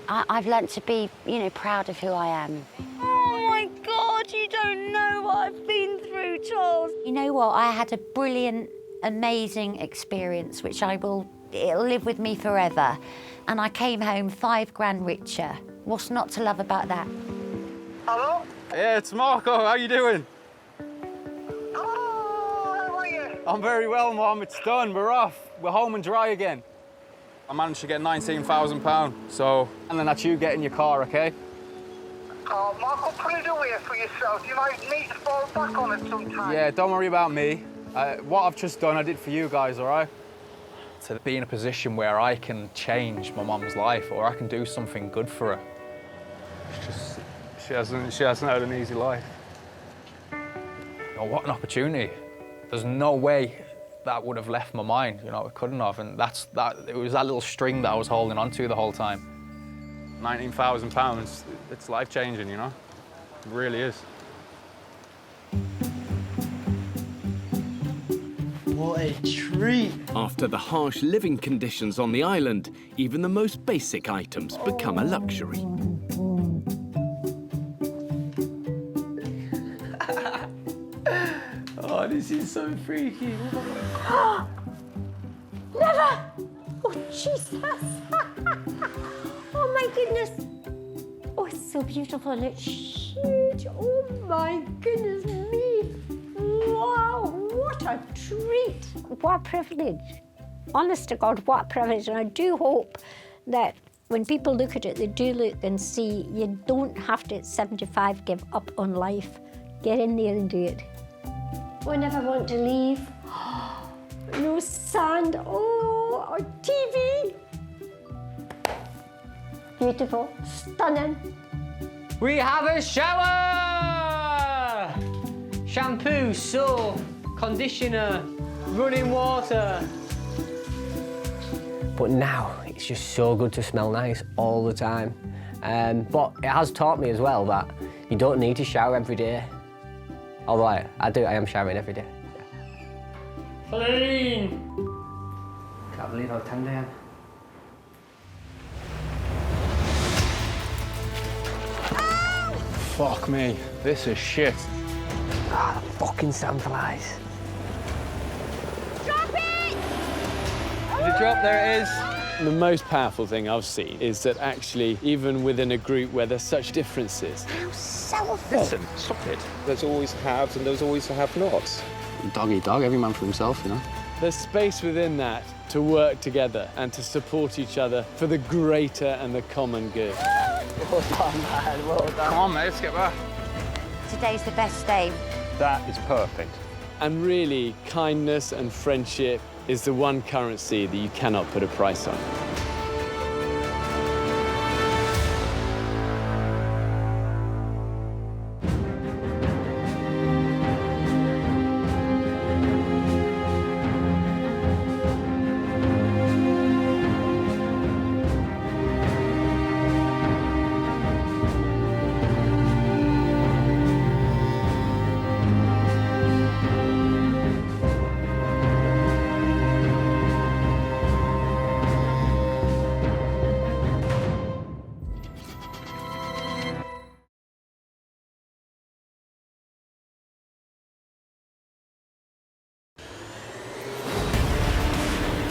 I've learnt to be, proud of who I am. Oh my God, you don't know what I've been through, Charles. You know what? I had a brilliant, amazing experience, which it'll live with me forever. And I came home 5 grand richer. What's not to love about that? Hello? Yeah, it's Marco. How you doing? Oh, how are you? I'm very well, Mum. It's done. We're off. We're home and dry again. I managed to get £19,000, so... And then that's you getting your car, OK? Oh, Marco, put it away for yourself. You might need to fall back on it sometime. Yeah, don't worry about me. What I've just done, I did for you guys, all right? To be in a position where I can change my mum's life, or I can do something good for her. It's just, she hasn't had an easy life. Oh, what an opportunity. There's no way that would have left my mind, it couldn't have, and it was that little string that I was holding onto the whole time. £19,000, it's life-changing, It really is. What a treat. After the harsh living conditions on the island, even the most basic items become a luxury. Oh this is so freaky. Never! Oh, Jesus! Oh, my goodness. Oh, it's so beautiful and it's huge. Oh, my goodness me. Wow, what a treat. What a privilege. Honest to God, what a privilege. And I do hope that when people look at it, they do look and see you don't have to, at 75, give up on life. Get in there and do it. I never want to leave. No sand. Oh, our TV. Beautiful, stunning. We have a shower! Shampoo, soap, conditioner, running water. But now, it's just so good to smell nice all the time. But it has taught me as well that you don't need to shower every day. Although I am showering every day. Clean! Can't believe how tanned I am. Fuck me, this is shit. Ah, the fucking sandflies. Is it dropped? There it is. The most powerful thing I've seen is that actually, even within a group where there's such differences. How selfish. Listen, stop it. There's always haves and there's always have-nots. Dog eat dog, every man for himself, you know. There's space within that to work together and to support each other for the greater and the common good. Well done, man, well done. Come on, mate, let's get back. Today's the best day. That is perfect. And really, kindness and friendship is the one currency that you cannot put a price on.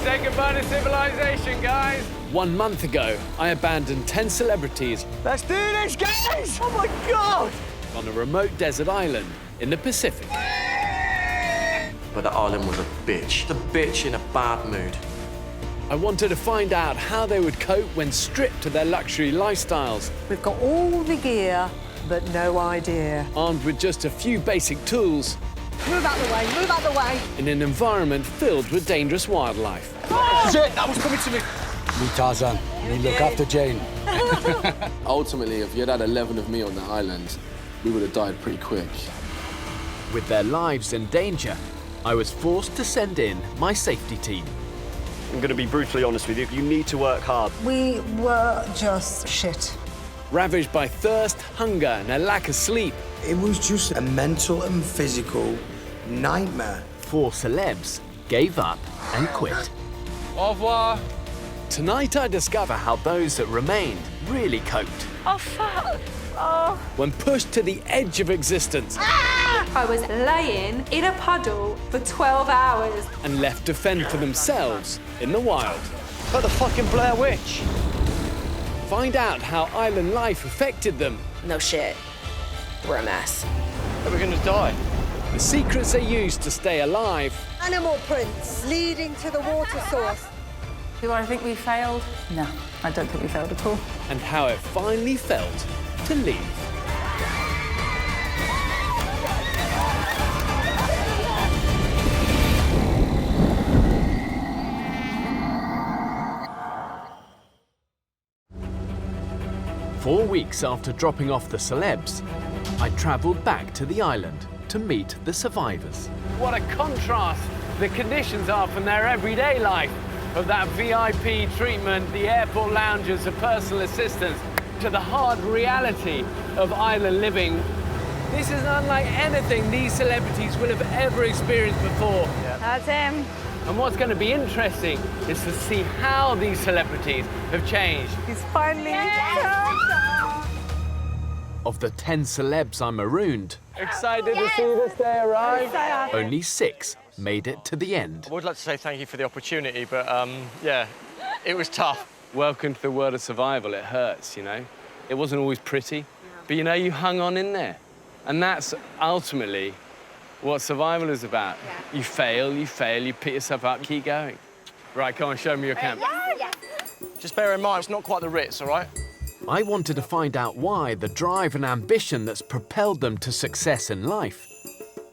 Say goodbye to civilization, guys. 1 month ago, I abandoned 10 celebrities. Let's do this, guys! Oh my God! On a remote desert island in the Pacific. But the island was a bitch. A bitch in a bad mood. I wanted to find out how they would cope when stripped of their luxury lifestyles. We've got all the gear, but no idea. Armed with just a few basic tools. Move out the way, move out the way. In an environment filled with dangerous wildlife. Oh! Shit, that was coming to me. Me Tarzan, me look after Jane. Ultimately, if you had 11 of me on that island, we would have died pretty quick. With their lives in danger, I was forced to send in my safety team. I'm going to be brutally honest with you. You need to work hard. We were just shit. Ravaged by thirst, hunger, and a lack of sleep. It was just a mental and physical nightmare. 4 celebs gave up and quit. Au revoir. Tonight I discover how those that remained really coped. Oh, fuck. Oh. When pushed to the edge of existence. I was laying in a puddle for 12 hours. And left to fend for themselves in the wild. Like the fucking Blair Witch. Find out how island life affected them. No shit. We're a mess. Are we gonna die? The secrets they used to stay alive. Animal prints leading to the water source. Do I think we failed? No, I don't think we failed at all. And how it finally felt to leave. Four weeks after dropping off the celebs, I travelled back to the island to meet the survivors. What a contrast the conditions are from their everyday life, of that VIP treatment, the airport lounges, the personal assistants, to the hard reality of island living. This is unlike anything these celebrities will have ever experienced before. That's him. And what's going to be interesting is to see how these celebrities have changed. He's finally Of the 10 celebs I marooned, Excited to see this day arrive. only 6 made it to the end. I would like to say thank you for the opportunity, but yeah, it was tough. Welcome to the world of survival. It hurts, you know. It wasn't always pretty, but you know, you hung on in there. And that's ultimately what survival is about. You fail, you pick yourself up, keep going. Right, come on, show me your camp. Just bear in mind, it's not quite the Ritz, all right? I wanted to find out why the drive and ambition that's propelled them to success in life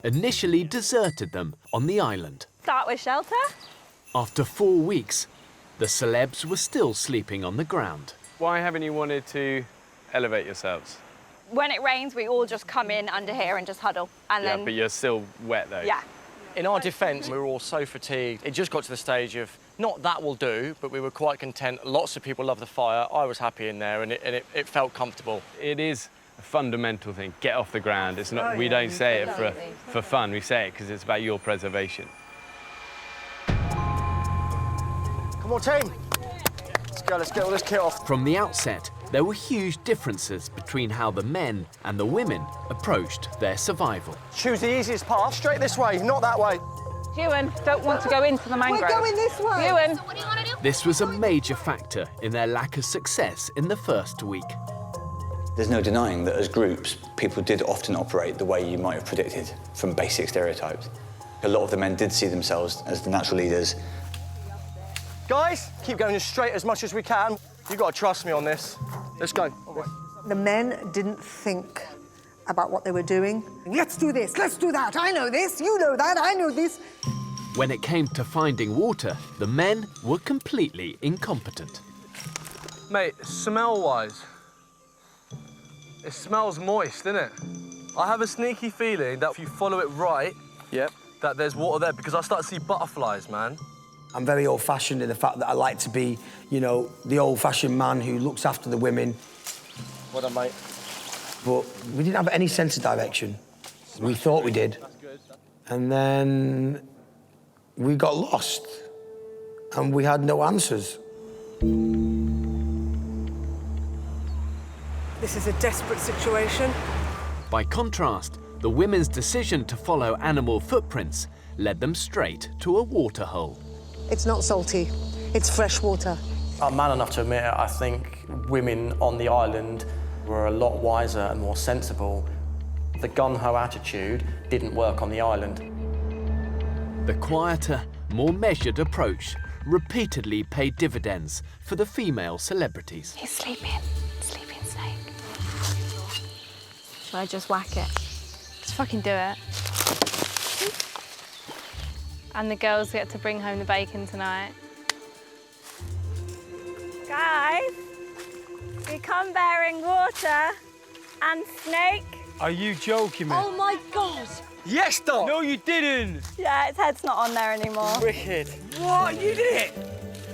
initially deserted them on the island. Start with shelter. After 4 weeks, the celebs were still sleeping on the ground. Why haven't you wanted to elevate yourselves? When it rains, we all just come in under here and just huddle. And Yeah, then... but you're still wet, though. Yeah. In our defence, we were all so fatigued. It just got to the stage of, not that will do, but we were quite content. Lots of people loved the fire. I was happy in there, and it felt comfortable. It is a fundamental thing. Get off the ground. It's not. We don't say it for fun. We say it because it's about your preservation. Come on, team. Let's get all this kit off. From the outset, there were huge differences between how the men and the women approached their survival. Choose the easiest path. Straight this way, not that way. Ewan, don't want to go into the mangrove. We're going this way. Ewan. This was a major factor in their lack of success in the first week. There's no denying that as groups, people did often operate the way you might have predicted from basic stereotypes. A lot of the men did see themselves as the natural leaders. Guys, keep going as straight as much as we can. You've got to trust me on this. Let's go. The men didn't think about what they were doing. Let's do this, let's do that. I know this, you know that, I know this. When it came to finding water, the men were completely incompetent. Mate, smell-wise, it smells moist, doesn't it? I have a sneaky feeling that if you follow it right, that there's water there, because I start to see butterflies, man. I'm very old-fashioned in the fact that I like to be, you know, the old-fashioned man who looks after the women. Well done, mate. But we didn't have any sense of direction. We thought we did. And then we got lost, and we had no answers. This is a desperate situation. By contrast, the women's decision to follow animal footprints led them straight to a water hole. It's not salty, it's fresh water. I'm man enough to admit it. I think women on the island were a lot wiser and more sensible. The gun-ho attitude didn't work on the island. The quieter, more measured approach repeatedly paid dividends for the female celebrities. He's sleeping. Sleeping snake. Shall I just whack it? Just fucking do it. And the girls get to bring home the bacon tonight. Guys, we come bearing water and snake. Are you joking, man? Oh my God. Yes, Doc! No, you didn't! Yeah, its head's not on there anymore. Wicked. What? You did it?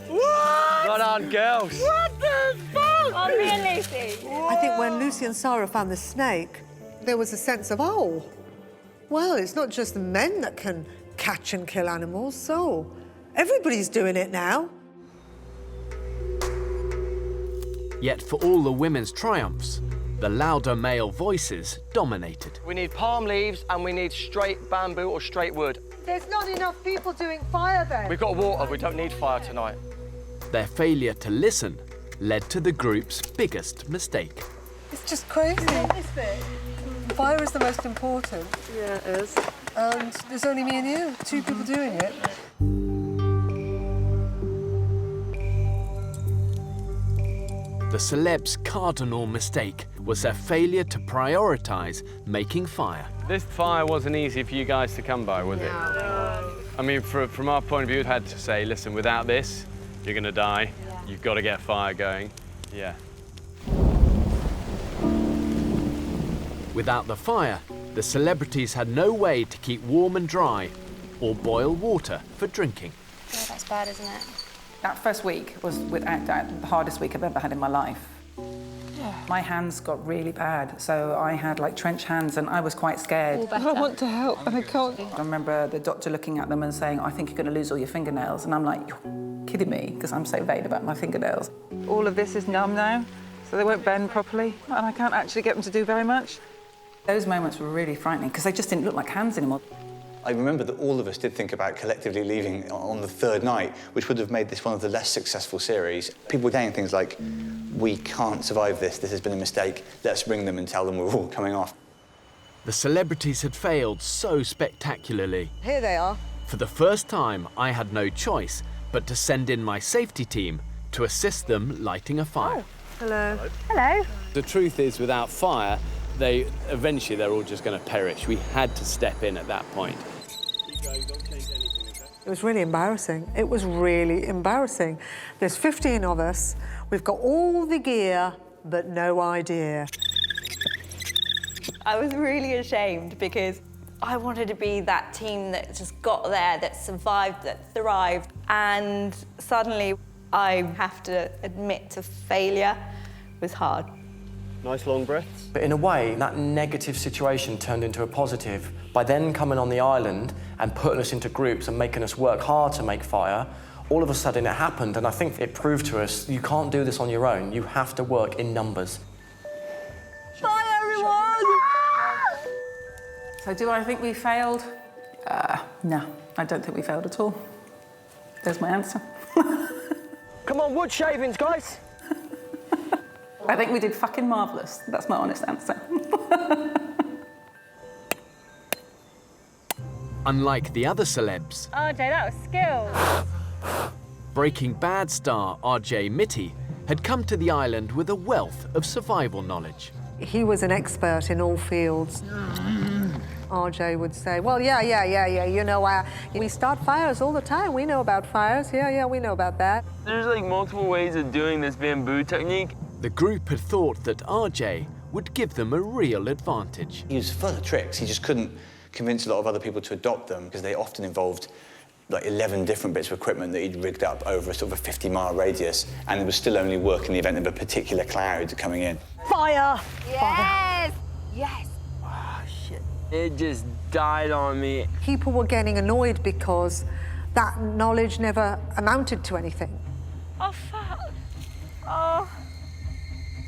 What? Well done, girls. What the fuck? On me and Lucy. I think when Lucy and Sarah found the snake, there was a sense of, oh, well, it's not just the men that can catch and kill animals, so everybody's doing it now. Yet for all the women's triumphs, the louder male voices dominated. We need palm leaves and we need straight bamboo or straight wood. There's not enough people doing fire then. We've got water, we don't need fire tonight. Their failure to listen led to the group's biggest mistake. It's just crazy. This bit. Fire is the most important. Yeah, it is. And there's only me and you, 2 people doing it. The celebs' cardinal mistake was their failure to prioritise making fire. This fire wasn't easy for you guys to come by, was it? No. I mean, from our point of view, we had to say, listen, without this, you're going to die. Yeah. You've got to get fire going. Yeah. Without the fire, the celebrities had no way to keep warm and dry or boil water for drinking. Yeah, that's bad, isn't it? That first week was, without doubt, the hardest week I've ever had in my life. Yeah. My hands got really bad, so I had like trench hands and I was quite scared. I want to help and I can't. I remember the doctor looking at them and saying, I think you're going to lose all your fingernails. And I'm like, you're kidding me, because I'm so vain about my fingernails. All of this is numb now, so they won't bend properly, and I can't actually get them to do very much. Those moments were really frightening because they just didn't look like hands anymore. I remember that all of us did think about collectively leaving on the third night, which would have made this one of the less successful series. People were saying things like, we can't survive this has been a mistake, let's ring them and tell them we're all coming off. The celebrities had failed so spectacularly. Here they are. For the first time, I had no choice but to send in my safety team to assist them lighting a fire. Hello. Hello. The truth is, without fire, eventually they're all just going to perish. We had to step in at that point. It was really embarrassing. It was really embarrassing. There's 15 of us. We've got all the gear, but no idea. I was really ashamed because I wanted to be that team that just got there, that survived, that thrived. And suddenly I have to admit to failure was hard. Nice long breaths. But in a way, that negative situation turned into a positive. By then coming on the island and putting us into groups and making us work hard to make fire, all of a sudden it happened, and I think it proved to us you can't do this on your own. You have to work in numbers. Bye, everyone! So do I think we failed? No, I don't think we failed at all. There's my answer. Come on, wood shavings, guys! I think we did fucking marvellous. That's my honest answer. Unlike the other celebs, RJ, that was skills. Breaking Bad star RJ Mitty had come to the island with a wealth of survival knowledge. He was an expert in all fields. RJ would say, well, yeah, you know, we start fires all the time. We know about fires. Yeah, we know about that. There's like multiple ways of doing this bamboo technique. The group had thought that RJ would give them a real advantage. He was full of tricks. He just couldn't convince a lot of other people to adopt them because they often involved like 11 different bits of equipment that he'd rigged up over a sort of a 50-mile radius, and it was still only work in the event of a particular cloud coming in. Fire! Yes! Fire. Yes! Oh, shit. It just died on me. People were getting annoyed because that knowledge never amounted to anything. Oh, fuck. Oh.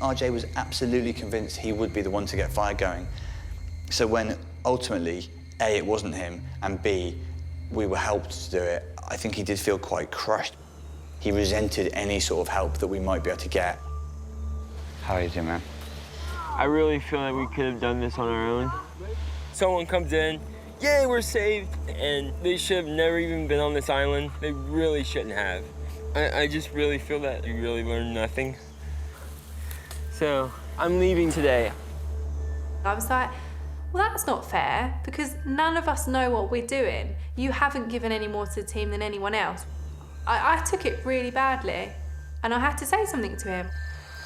RJ was absolutely convinced he would be the one to get fire going. So when ultimately, A, it wasn't him, and B, we were helped to do it, I think he did feel quite crushed. He resented any sort of help that we might be able to get. How are you doing, man? I really feel like we could have done this on our own. Someone comes in, yay, we're saved, and they should have never even been on this island. They really shouldn't have. I just really feel that you really learned nothing. So, I'm leaving today. I was like, well, that's not fair, because none of us know what we're doing. You haven't given any more to the team than anyone else. I took it really badly, and I had to say something to him.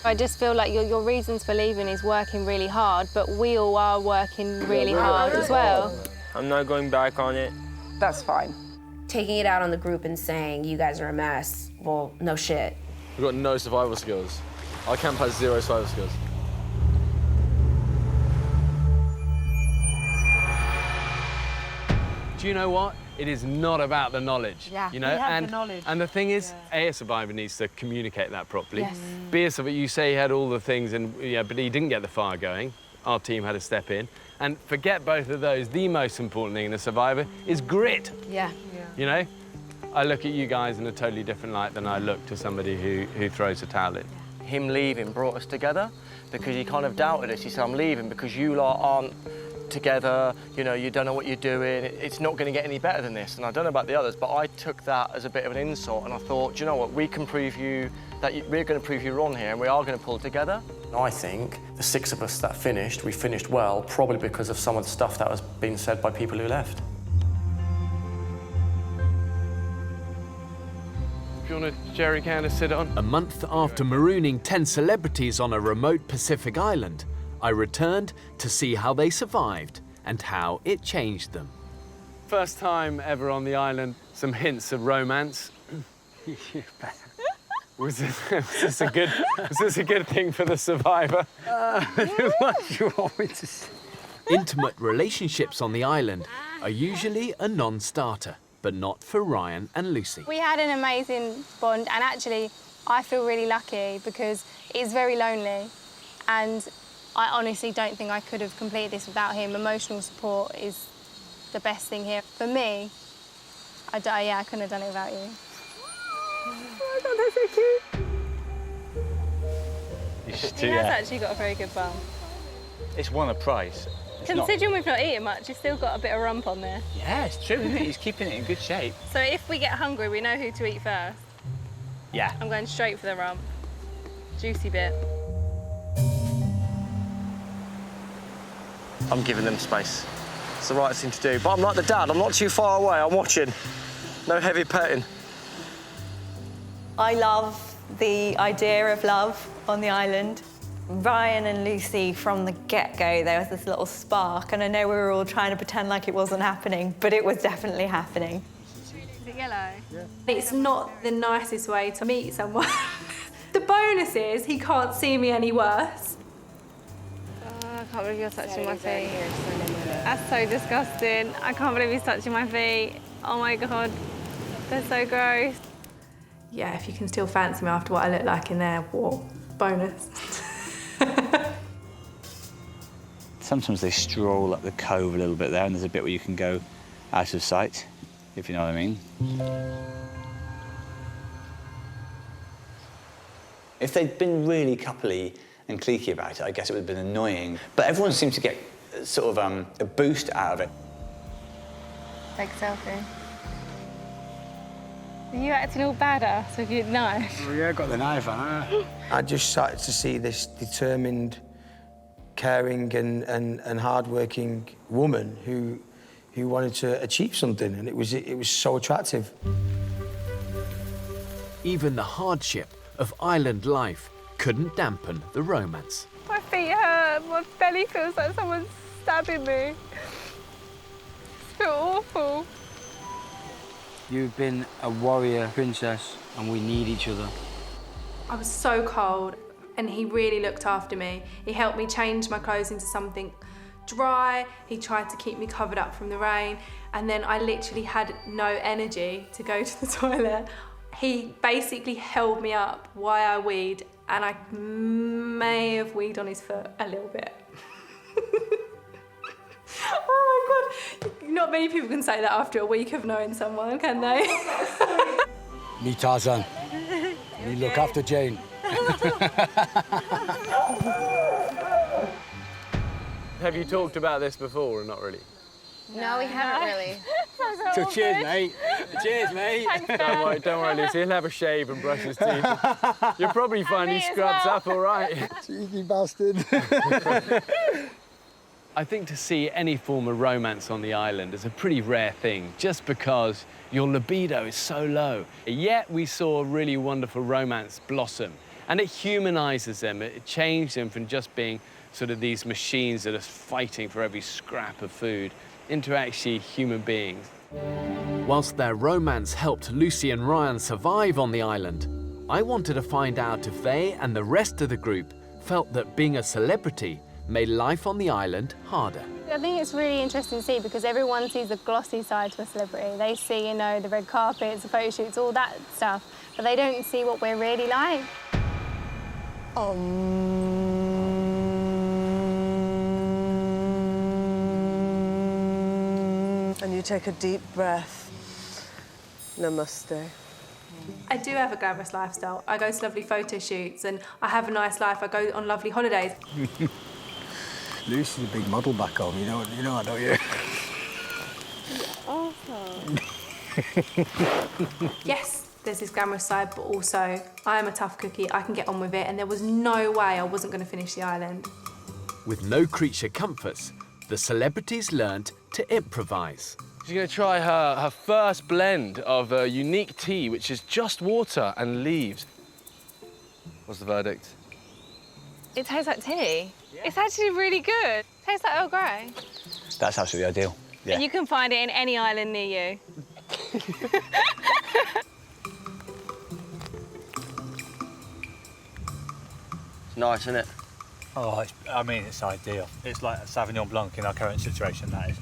I just feel like your reasons for leaving is working really hard, but we all are working really hard as well. I'm not going back on it. That's fine. Taking it out on the group and saying, you guys are a mess, well, no shit. We've got no survival skills. Our camp has 0 survival skills. Do you know what? It is not about the knowledge. Yeah, you know, we have the knowledge. And the thing is, A, a survivor needs to communicate that properly. Yes. B, a survivor, you say he had all the things, and yeah, but he didn't get the fire going. Our team had to step in. And forget both of those. The most important thing in a survivor is grit. Yeah. You know? I look at you guys in a totally different light than I look to somebody who throws a towel in. Him leaving brought us together because he kind of doubted us. He said, I'm leaving because you lot aren't together, you know, you don't know what you're doing, it's not going to get any better than this. And I don't know about the others, but I took that as a bit of an insult, and I thought, do you know what, we can prove you that we're going to prove you wrong here, and we are going to pull together. I think the 6 of us that finished, we finished well, probably because of some of the stuff that was being said by people who left. Do you want a jerry can to sit on? A month after marooning 10 celebrities on a remote Pacific island, I returned to see how they survived and how it changed them. First time ever on the island, some hints of romance. Was this a good thing for the survivor? What do you want me to say? Intimate relationships on the island are usually a non-starter, but not for Ryan and Lucy. We had an amazing bond, and actually, I feel really lucky because it's very lonely, and I honestly don't think I could have completed this without him. Emotional support is the best thing here. For me, I couldn't have done it without you. Oh my God, that's so cute. He has actually got a very good bum. It's won a prize. Considering we've not eaten much, he's still got a bit of rump on there. Yeah, it's true, isn't it? He's keeping it in good shape. So if we get hungry, we know who to eat first. Yeah. I'm going straight for the rump. Juicy bit. I'm giving them space. It's the right thing to do. But I'm like the dad, I'm not too far away, I'm watching. No heavy petting. I love the idea of love on the island. Ryan and Lucy, from the get-go, there was this little spark, and I know we were all trying to pretend like it wasn't happening, but it was definitely happening. Is it yellow? Yeah. It's not the nicest way to meet someone. The bonus is he can't see me any worse. Oh, I can't believe you're touching my feet. That's so disgusting. I can't believe he's touching my feet. Oh my God, they're so gross. Yeah, if you can still fancy me after what I look like in there, what? Bonus. Sometimes they stroll up the cove a little bit there, and there's a bit where you can go out of sight, if you know what I mean. If they'd been really coupley and cliquey about it, I guess it would have been annoying. But everyone seemed to get sort of a boost out of it. Take a selfie. Are you acting all badass with your knife? Well, yeah, I got the knife on her. I just started to see this determined, caring and hard-working woman who wanted to achieve something, and it was so attractive. Even the hardship of island life couldn't dampen the romance. My feet hurt. My belly feels like someone's stabbing me. I feel awful. You've been a warrior princess, and we need each other. I was so cold, and he really looked after me. He helped me change my clothes into something dry. He tried to keep me covered up from the rain, and then I literally had no energy to go to the toilet. He basically held me up while I weed, and I may have weed on his foot a little bit. Oh my God, not many people can say that after a week of knowing someone, can they? Me Tarzan. Me look after Jane. Have you talked about this before or not really? No, we haven't really. So cheers, mate. Cheers, mate. Don't worry, Lucy. He'll have a shave and brush his teeth. You'll probably find he scrubs up all right. Cheeky bastard. I think to see any form of romance on the island is a pretty rare thing, just because your libido is so low. Yet we saw a really wonderful romance blossom, and it humanises them. It changed them from just being sort of these machines that are fighting for every scrap of food into actually human beings. Whilst their romance helped Lucy and Ryan survive on the island, I wanted to find out if they and the rest of the group felt that being a celebrity made life on the island harder. I think it's really interesting to see because everyone sees the glossy side to a celebrity. They see, you know, the red carpets, the photo shoots, all that stuff, but they don't see what we're really like. And you take a deep breath. Namaste. I do have a glamorous lifestyle. I go to lovely photo shoots and I have a nice life. I go on lovely holidays. Lucy's a big model back home, you know that, don't you? Awesome. Yes, there's this glamorous side, but also I am a tough cookie. I can get on with it, and there was no way I wasn't going to finish the island. With no creature comforts, the celebrities learned to improvise. She's going to try her first blend of a unique tea, which is just water and leaves. What's the verdict? It tastes like tea. Yeah. It's actually really good. It tastes like Earl Grey. That's absolutely ideal. Yeah. And you can find it in any island near you. It's nice, isn't it? Oh, I mean, it's ideal. It's like a Sauvignon Blanc in our current situation, that is.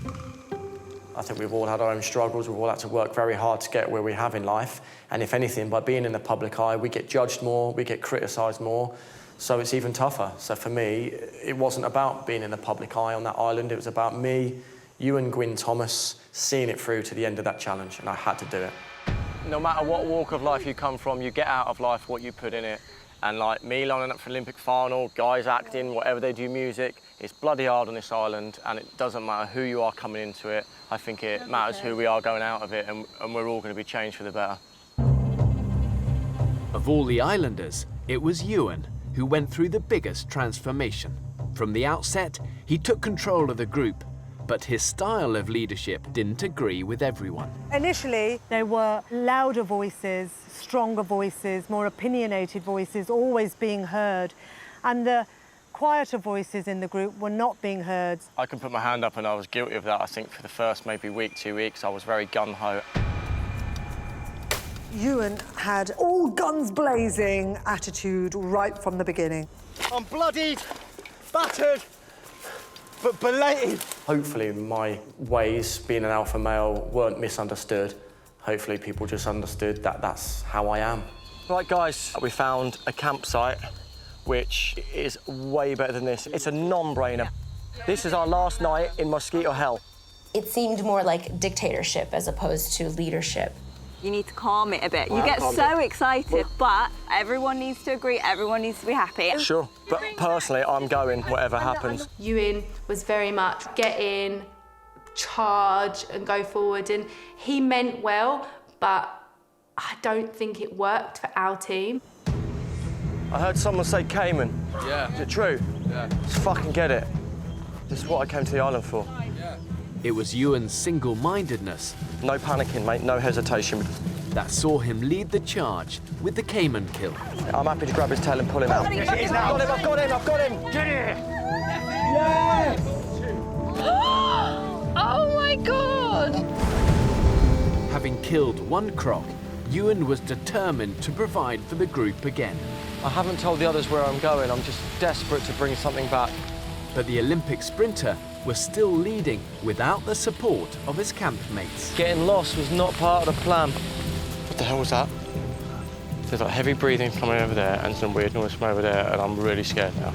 I think we've all had our own struggles. We've all had to work very hard to get where we have in life. And if anything, by being in the public eye, we get judged more, we get criticised more, so it's even tougher. So for me, it wasn't about being in the public eye on that island. It was about me, you and Gwyn Thomas, seeing it through to the end of that challenge, and I had to do it. No matter what walk of life you come from, you get out of life what you put in it. And like me lining up for Olympic final, guys acting, whatever they do, music, it's bloody hard on this island, and it doesn't matter who you are coming into it. I think it matters who we are going out of it, and we're all going to be changed for the better. Of all the islanders, it was Ewan who went through the biggest transformation. From the outset, he took control of the group, but his style of leadership didn't agree with everyone. Initially, there were louder voices, stronger voices, more opinionated voices, always being heard. And the quieter voices in the group were not being heard. I can put my hand up, and I was guilty of that. I think for the first maybe week, 2 weeks, I was very gun-ho. Ewan had all guns blazing attitude right from the beginning. I'm bloodied, battered, but belated. Hopefully my ways, being an alpha male, weren't misunderstood. Hopefully people just understood that that's how I am. Right, guys, we found a campsite which is way better than this. It's a non-brainer. Yeah. This is our last night in mosquito hell. It seemed more like dictatorship as opposed to leadership. You need to calm it a bit. You get so excited, but everyone needs to agree, everyone needs to be happy. Sure, but personally, I'm going whatever happens. Ewan was very much get in, charge and go forward, and he meant well, but I don't think it worked for our team. I heard someone say Cayman. Yeah. Is it true? Yeah. Let's fucking get it. This is what I came to the island for. It was Ewan's single-mindedness. No panicking, mate, no hesitation. That saw him lead the charge with the Cayman kill. I'm happy to grab his tail and pull him out. Yes, it is now. I've got him! Get it! Yes! Oh my God! Having killed one croc, Ewan was determined to provide for the group again. I haven't told the others where I'm going. I'm just desperate to bring something back. But the Olympic sprinter was still leading without the support of his campmates. Getting lost was not part of the plan. What the hell was that? There's like heavy breathing coming over there and some weird noise from over there, and I'm really scared now.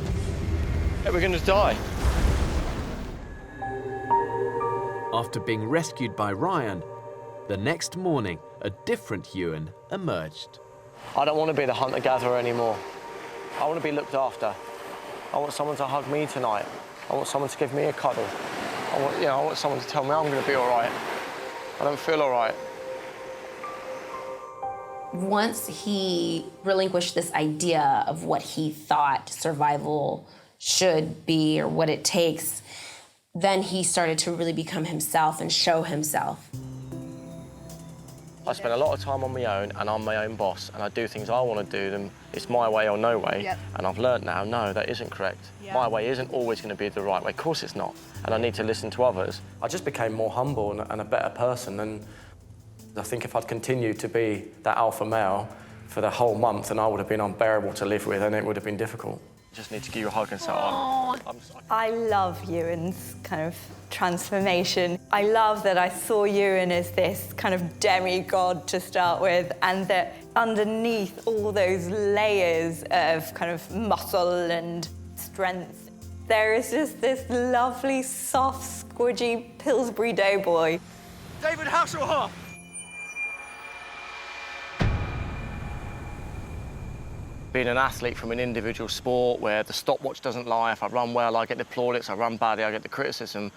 Yeah, we're gonna die. After being rescued by Ryan, the next morning, a different Ewan emerged. I don't want to be the hunter-gatherer anymore. I want to be looked after. I want someone to hug me tonight. I want someone to give me a cuddle. I want someone to tell me I'm going to be all right. I don't feel all right. Once he relinquished this idea of what he thought survival should be or what it takes, then he started to really become himself and show himself. I spend a lot of time on my own, and I'm my own boss, and I do things I want to do them. It's my way or no way. Yep. And I've learned now, no, that isn't correct. Yep. My way isn't always going to be the right way. Of course it's not. And I need to listen to others. I just became more humble and a better person, and I think if I'd continued to be that alpha male for the whole month, then I would have been unbearable to live with, and it would have been difficult. Just need to give you a hug and say, I love Ewan's kind of transformation. I love that I saw Ewan as this kind of demigod to start with, and that underneath all those layers of kind of muscle and strength, there is just this lovely, soft, squidgy Pillsbury Doughboy. David Hasselhoff! Being an athlete from an individual sport where the stopwatch doesn't lie, if I run well, I get the plaudits, I run badly, I get the criticism.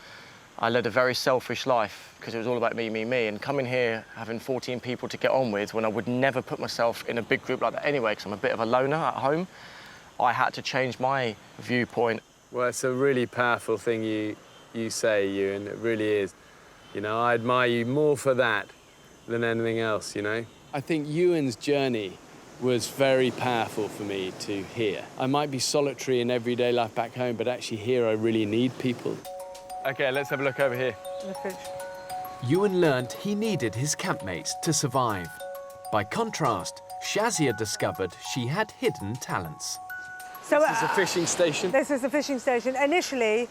I led a very selfish life because it was all about me, me, me. And coming here, having 14 people to get on with, when I would never put myself in a big group like that anyway, because I'm a bit of a loner at home, I had to change my viewpoint. Well, it's a really powerful thing you say, Ewan, it really is. You know, I admire you more for that than anything else, you know? I think Ewan's journey was very powerful for me to hear. I might be solitary in everyday life back home, but actually here I really need people. OK, let's have a look over here. Ewan learned he needed his campmates to survive. By contrast, Shazia discovered she had hidden talents. So, this is a fishing station. This is a fishing station. Initially,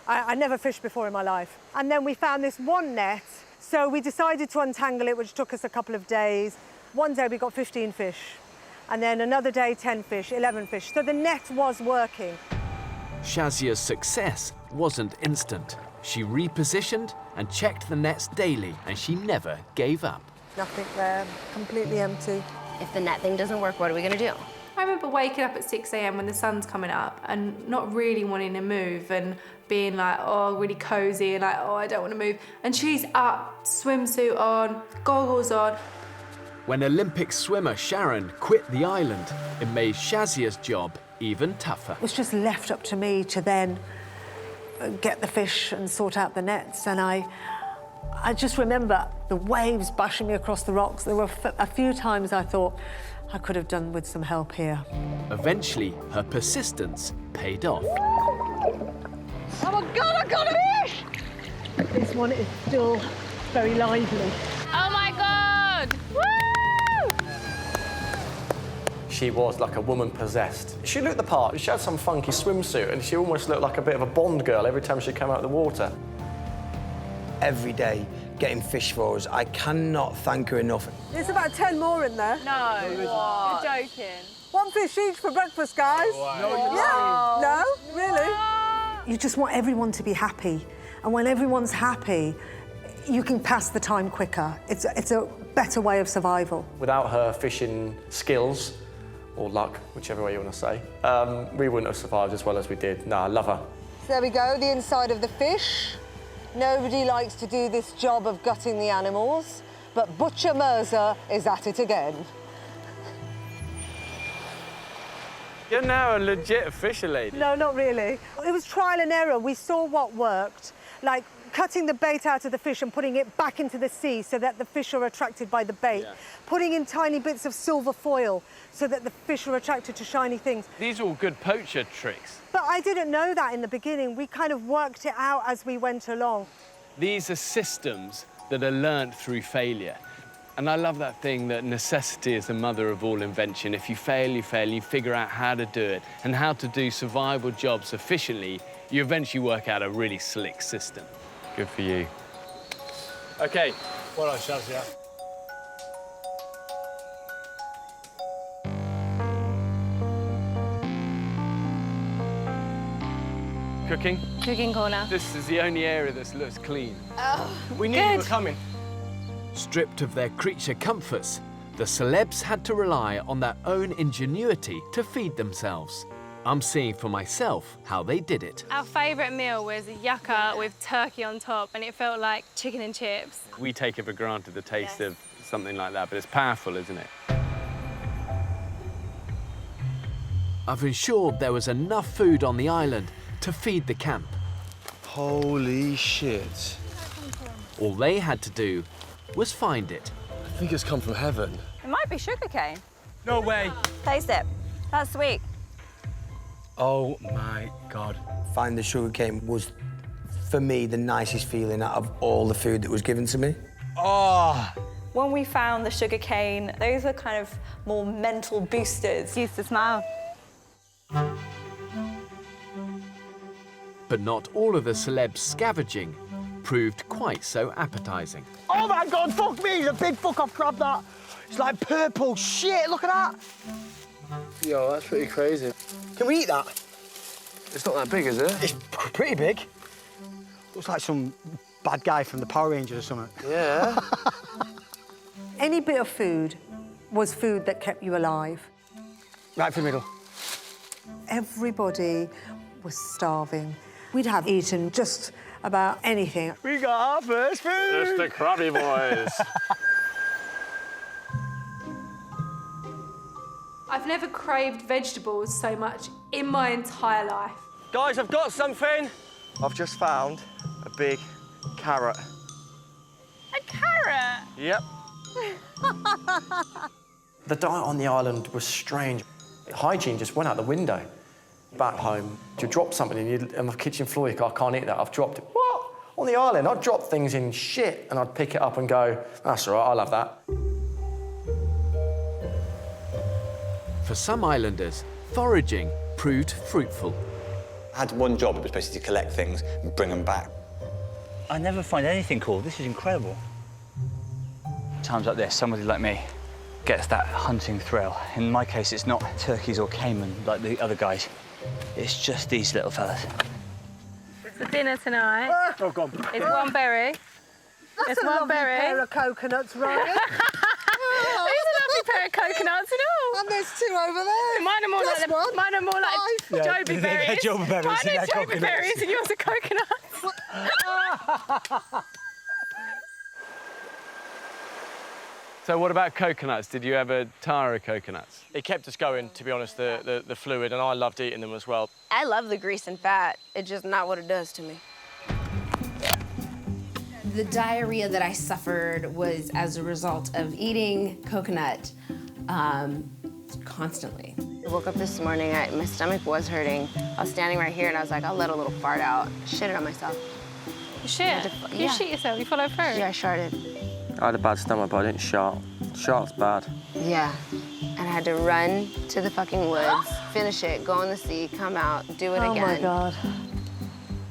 I never fished before in my life. And then we found this one net, so we decided to untangle it, which took us a couple of days. One day we got 15 fish, and then another day 10 fish, 11 fish. So the net was working. Shazia's success wasn't instant. She repositioned and checked the nets daily, and she never gave up. Nothing there, completely empty. If the net thing doesn't work, what are we gonna do? I remember waking up at 6 a.m. when the sun's coming up and not really wanting to move and being like, oh, really cozy and like, oh, I don't want to move. And she's up, swimsuit on, goggles on. When Olympic swimmer Sharon quit the island, it made Shazia's job even tougher. It was just left up to me to then get the fish and sort out the nets. And I just remember the waves bashing me across the rocks. There were a few times I thought I could have done with some help here. Eventually, her persistence paid off. Oh my God, I got a fish! This one is still very lively. Oh my God! Woo! She was like a woman possessed. She looked the part. She had some funky swimsuit and she almost looked like a bit of a Bond girl every time she came out of the water. Every day, getting fish for us, I cannot thank her enough. There's about 10 more in there. No, what? You're joking. One fish each for breakfast, guys. Wow. No, yeah. No, really? You just want everyone to be happy. And when everyone's happy, you can pass the time quicker. It's a better way of survival. Without her fishing skills, or luck, whichever way you want to say, we wouldn't have survived as well as we did. No, I love her. So there we go, the inside of the fish. Nobody likes to do this job of gutting the animals, but Butcher Mirza is at it again. You're now a legit fisher lady. No, not really. It was trial and error. We saw what worked, like cutting the bait out of the fish and putting it back into the sea so that the fish are attracted by the bait. Yeah. Putting in tiny bits of silver foil so that the fish are attracted to shiny things. These are all good poacher tricks. But I didn't know that in the beginning. We kind of worked it out as we went along. These are systems that are learnt through failure. And I love that thing that necessity is the mother of all invention. If you fail, you figure out how to do it and how to do survival jobs efficiently, you eventually work out a really slick system. Good for you. OK. Well done, Shazia. Cooking? Cooking corner. This is the only area that looks clean. Oh, we knew you were coming. Stripped of their creature comforts, the celebs had to rely on their own ingenuity to feed themselves. I'm seeing for myself how they did it. Our favourite meal was yucca with turkey on top, and it felt like chicken and chips. We take it for granted, the taste of something like that, but it's powerful, isn't it? I've ensured there was enough food on the island to feed the camp. Holy shit. All they had to do was find it. I think it's come from heaven. It might be sugarcane. No way. Taste it. That's sweet. Oh my God. Finding the sugarcane was, for me, the nicest feeling out of all the food that was given to me. Oh! When we found the sugarcane, those were kind of more mental boosters. Used to smile. But not all of the celebs scavenging proved quite so appetizing. Oh my God, fuck me, it's a big fuck off crab, that. It's like purple shit, look at that. Yo, that's pretty crazy. Can we eat that? It's not that big, is it? It's pretty big. Looks like some bad guy from the Power Rangers or something. Yeah. Any bit of food was food that kept you alive. Right for the middle. Everybody was starving. We'd have eaten just about anything. We got our first food! It's the Krabby Boys. I've never craved vegetables so much in my entire life. Guys, I've got something. I've just found a big carrot. A carrot? Yep. The diet on the island was strange. Hygiene just went out the window. Back home, you drop something on the kitchen floor, you go, I can't eat that, I've dropped it. What? On the island, I'd drop things in shit and I'd pick it up and go, that's all right, I'll have that. For some islanders, foraging proved fruitful. I had one job, it was basically to collect things and bring them back. I never find anything cool. This is incredible. Times like this, somebody like me gets that hunting thrill. In my case, it's not turkeys or caiman like the other guys. It's just these little fellas. For dinner tonight, Oh, God. it's one berry. That's It's a one lovely berry. pair of coconuts, Ryan. It's a lovely pair of coconuts and all. And there's two over there. Mine are more Just like one. mine are more like Yeah, Joby berries. they're Joby berries Mine and are they're Joby coconuts. berries and yours are coconuts. So what about coconuts? Did you ever tire of coconuts? It kept us going, to be honest, the fluid, and I loved eating them as well. I love the grease and fat. It's just not what it does to me. The diarrhea that I suffered was as a result of eating coconut constantly. I woke up this morning, my stomach was hurting. I was standing right here and I was like, I'll let a little fart out. Shit it on myself. You shit? You shit yourself? You follow through? Yeah, I sharted. I had a bad stomach, but I didn't shart. Shart's bad. Yeah. And I had to run to the fucking woods, finish it, go in the sea, come out, do it again. Oh, my God.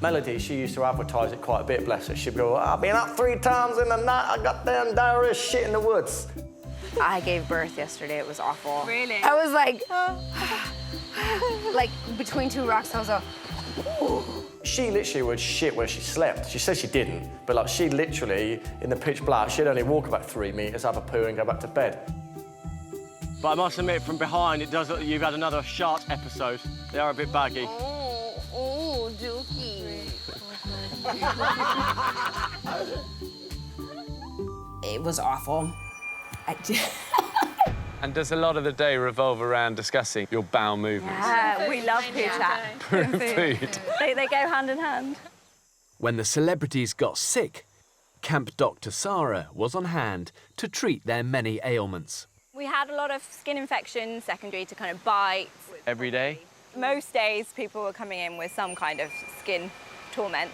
Melody, she used to advertise it quite a bit, bless her. She'd go, I've been up 3 times in the night, I got damn diarrhea, shit in the woods. I gave birth yesterday, it was awful. Really? I was like between 2 rocks, I was like, ooh. She literally would shit where she slept. She said she didn't, but like she literally, in the pitch black, she'd only walk about 3 meters, have a poo and go back to bed. But I must admit, from behind, it does look like you've had another shark episode. They are a bit baggy. Oh, Dookie. It was awful. And does a lot of the day revolve around discussing your bowel movements? Yeah, we love poo chat. Food. They go hand in hand. When the celebrities got sick, Camp Dr. Sarah was on hand to treat their many ailments. We had a lot of skin infections secondary to kind of bites. Every day? Most days people were coming in with some kind of skin torment.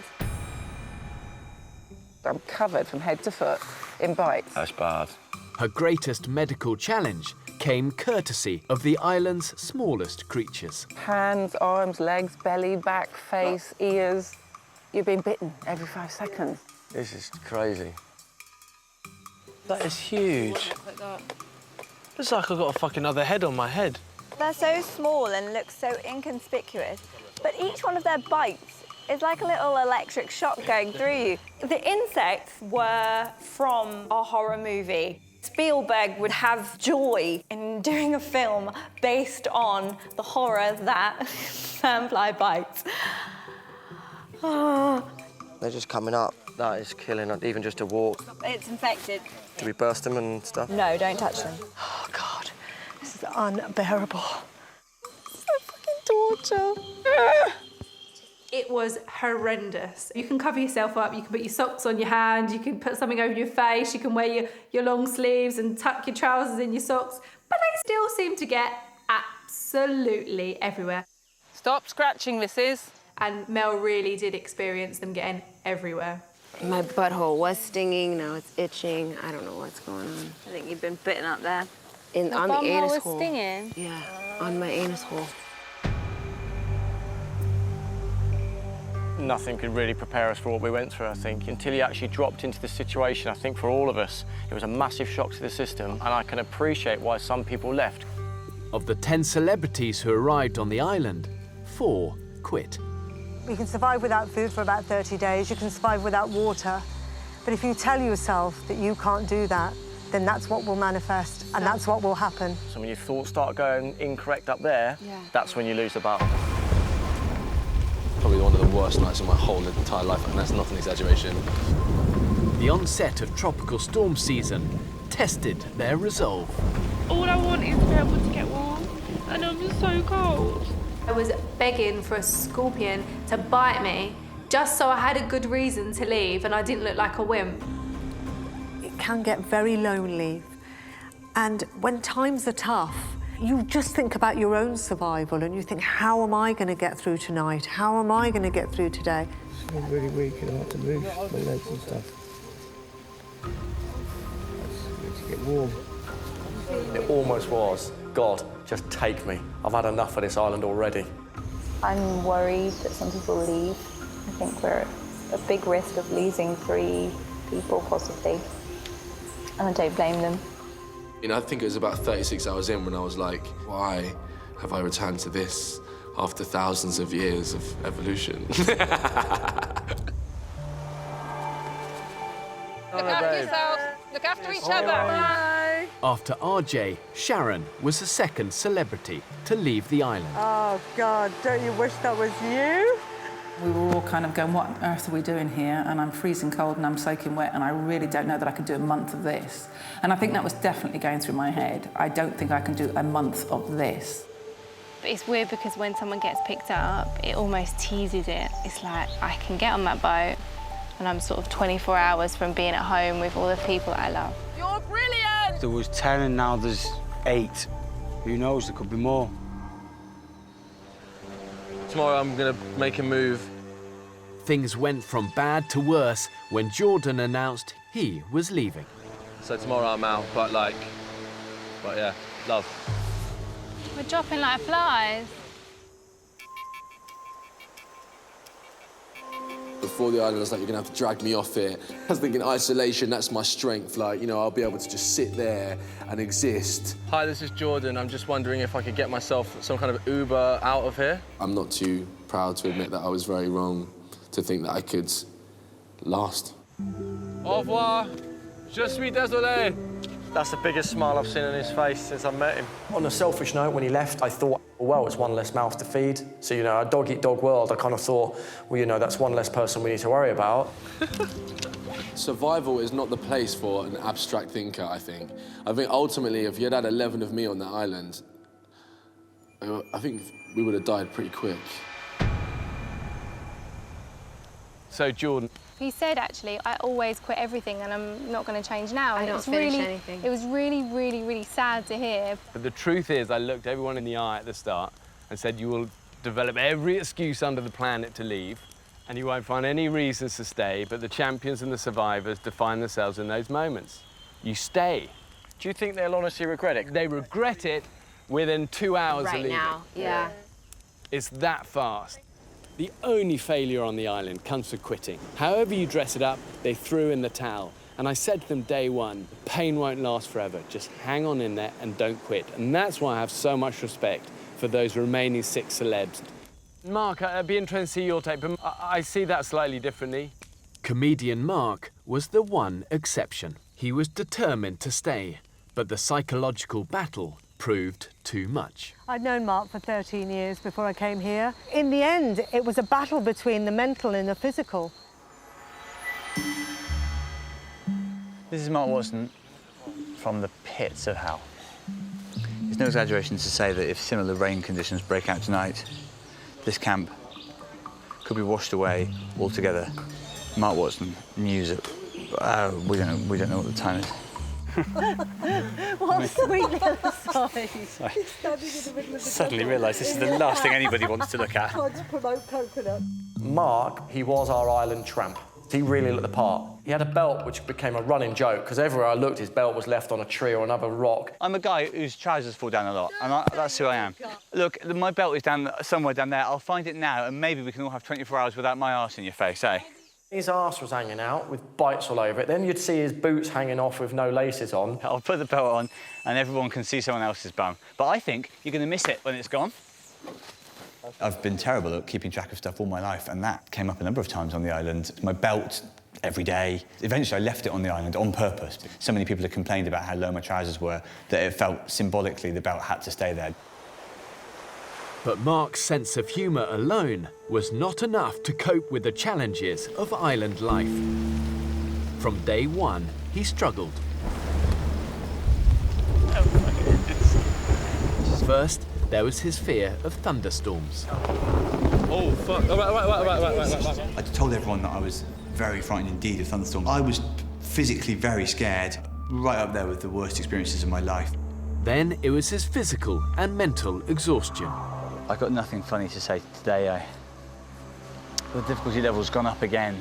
I'm covered from head to foot in bites. That's bad. Her greatest medical challenge came courtesy of the island's smallest creatures. Hands, arms, legs, belly, back, face, ears. You're being bitten every 5 seconds. This is crazy. That is huge. Looks like I've got a fucking other head on my head. They're so small and look so inconspicuous, but each one of their bites is like a little electric shock going through you. The insects were from a horror movie. Spielberg would have joy in doing a film based on the horror that sandfly bites. They're just coming up. That is killing, even just to walk. It's infected. Do we burst them and stuff? No, don't touch them. Oh, God. This is unbearable. So fucking torture. It was horrendous. You can cover yourself up, you can put your socks on your hand, you can put something over your face, you can wear your long sleeves and tuck your trousers in your socks, but they still seem to get absolutely everywhere. Stop scratching, Mrs. And Mel really did experience them getting everywhere. My butthole was stinging, now it's itching. I don't know what's going on. I think you've been bitten up there. On the anus was hole. stinging? Yeah, on my anus hole. Nothing could really prepare us for what we went through, I think, until he actually dropped into the situation. I think for all of us, it was a massive shock to the system, and I can appreciate why some people left. Of the 10 celebrities who arrived on the island, 4 quit. You can survive without food for about 30 days. You can survive without water. But if you tell yourself that you can't do that, then that's what will manifest, and that's what will happen. So when your thoughts start going incorrect up there, that's when you lose the battle. Probably one of the worst nights of my whole entire life, and that's not an exaggeration. The onset of tropical storm season tested their resolve. All I want is to be able to get warm, and I'm just so cold. I was begging for a scorpion to bite me just so I had a good reason to leave and I didn't look like a wimp. It can get very lonely. And when times are tough, you just think about your own survival and you think, how am I going to get through tonight? How am I going to get through today? I'm really weak and I have to move my legs and stuff. I need to get warm. It almost was, God, just take me. I've had enough of this island already. I'm worried that some people leave. I think we're at a big risk of losing 3 people, possibly. And I don't blame them. You know, I think it was about 36 hours in when I was like, why have I returned to this after thousands of years of evolution? Look after yourselves. Look after each other. Bye. After RJ, Sharon was the second celebrity to leave the island. Oh, God, don't you wish that was you? We were all kind of going, what on earth are we doing here? And I'm freezing cold and I'm soaking wet and I really don't know that I could do a month of this. And I think that was definitely going through my head. I don't think I can do a month of this. But it's weird because when someone gets picked up, it almost teases it. It's like, I can get on that boat and I'm sort of 24 hours from being at home with all the people that I love. You're brilliant! There was 10 and now there's 8. Who knows, there could be more. Tomorrow I'm going to make a move. Things went from bad to worse when Jordan announced he was leaving. So tomorrow I'm out, but yeah, love. We're dropping like flies. Before the island, I was like, you're gonna have to drag me off it. I was thinking isolation, that's my strength. Like, you know, I'll be able to just sit there and exist. Hi, this is Jordan. I'm just wondering if I could get myself some kind of Uber out of here. I'm not too proud to admit that I was very wrong to think that I could last. Au revoir. Je suis désolé. That's the biggest smile I've seen on his face since I met him. On a selfish note, when he left, I thought, well, it's one less mouth to feed. So, you know, a dog-eat-dog world, I kind of thought, well, you know, that's one less person we need to worry about. Survival is not the place for an abstract thinker, I think. I think ultimately, if you had 11 of me on that island, I think we would have died pretty quick. So, Jordan. He said, actually, I always quit everything and I'm not going to change now. I And don't finish anything. It was really, really, really sad to hear. But the truth is, I looked everyone in the eye at the start and said, you will develop every excuse under the planet to leave, and you won't find any reasons to stay, but the champions and the survivors define themselves in those moments. You stay. Do you think they'll honestly regret it? They regret it within 2 hours of leaving. Right now, yeah. It's that fast. The only failure on the island comes for quitting. However you dress it up, they threw in the towel. And I said to them day one, pain won't last forever. Just hang on in there and don't quit. And that's why I have so much respect for those remaining 6 celebs. Mark, I'd be interested to see your take, but I see that slightly differently. Comedian Mark was the one exception. He was determined to stay, but the psychological battle proved too much. I'd known Mark for 13 years before I came here. In the end, it was a battle between the mental and the physical. This is Mark Watson from the pits of hell. It's no exaggeration to say that if similar rain conditions break out tonight, this camp could be washed away altogether. Mark Watson knew that we don't know what the time is. What a sweet little size. Suddenly realised this is the last thing anybody wants to look at. Trying to promote coconut. Mark, he was our island tramp. He really looked the part. He had a belt which became a running joke, because everywhere I looked, his belt was left on a tree or another rock. I'm a guy whose trousers fall down a lot, and that's who I am. Look, my belt is somewhere down there. I'll find it now, and maybe we can all have 24 hours without my arse in your face, eh? His arse was hanging out with bites all over it. Then you'd see his boots hanging off with no laces on. I'll put the belt on, and everyone can see someone else's bum. But I think you're going to miss it when it's gone. I've been terrible at keeping track of stuff all my life, and that came up a number of times on the island. My belt, every day. Eventually, I left it on the island on purpose. So many people had complained about how low my trousers were that it felt symbolically the belt had to stay there. But Mark's sense of humour alone was not enough to cope with the challenges of island life. From day one, he struggled. First, there was his fear of thunderstorms. Oh, fuck. Right. I told everyone that I was very frightened indeed of thunderstorms. I was physically very scared, right up there with the worst experiences of my life. Then it was his physical and mental exhaustion. I've got nothing funny to say today. The difficulty level's gone up again,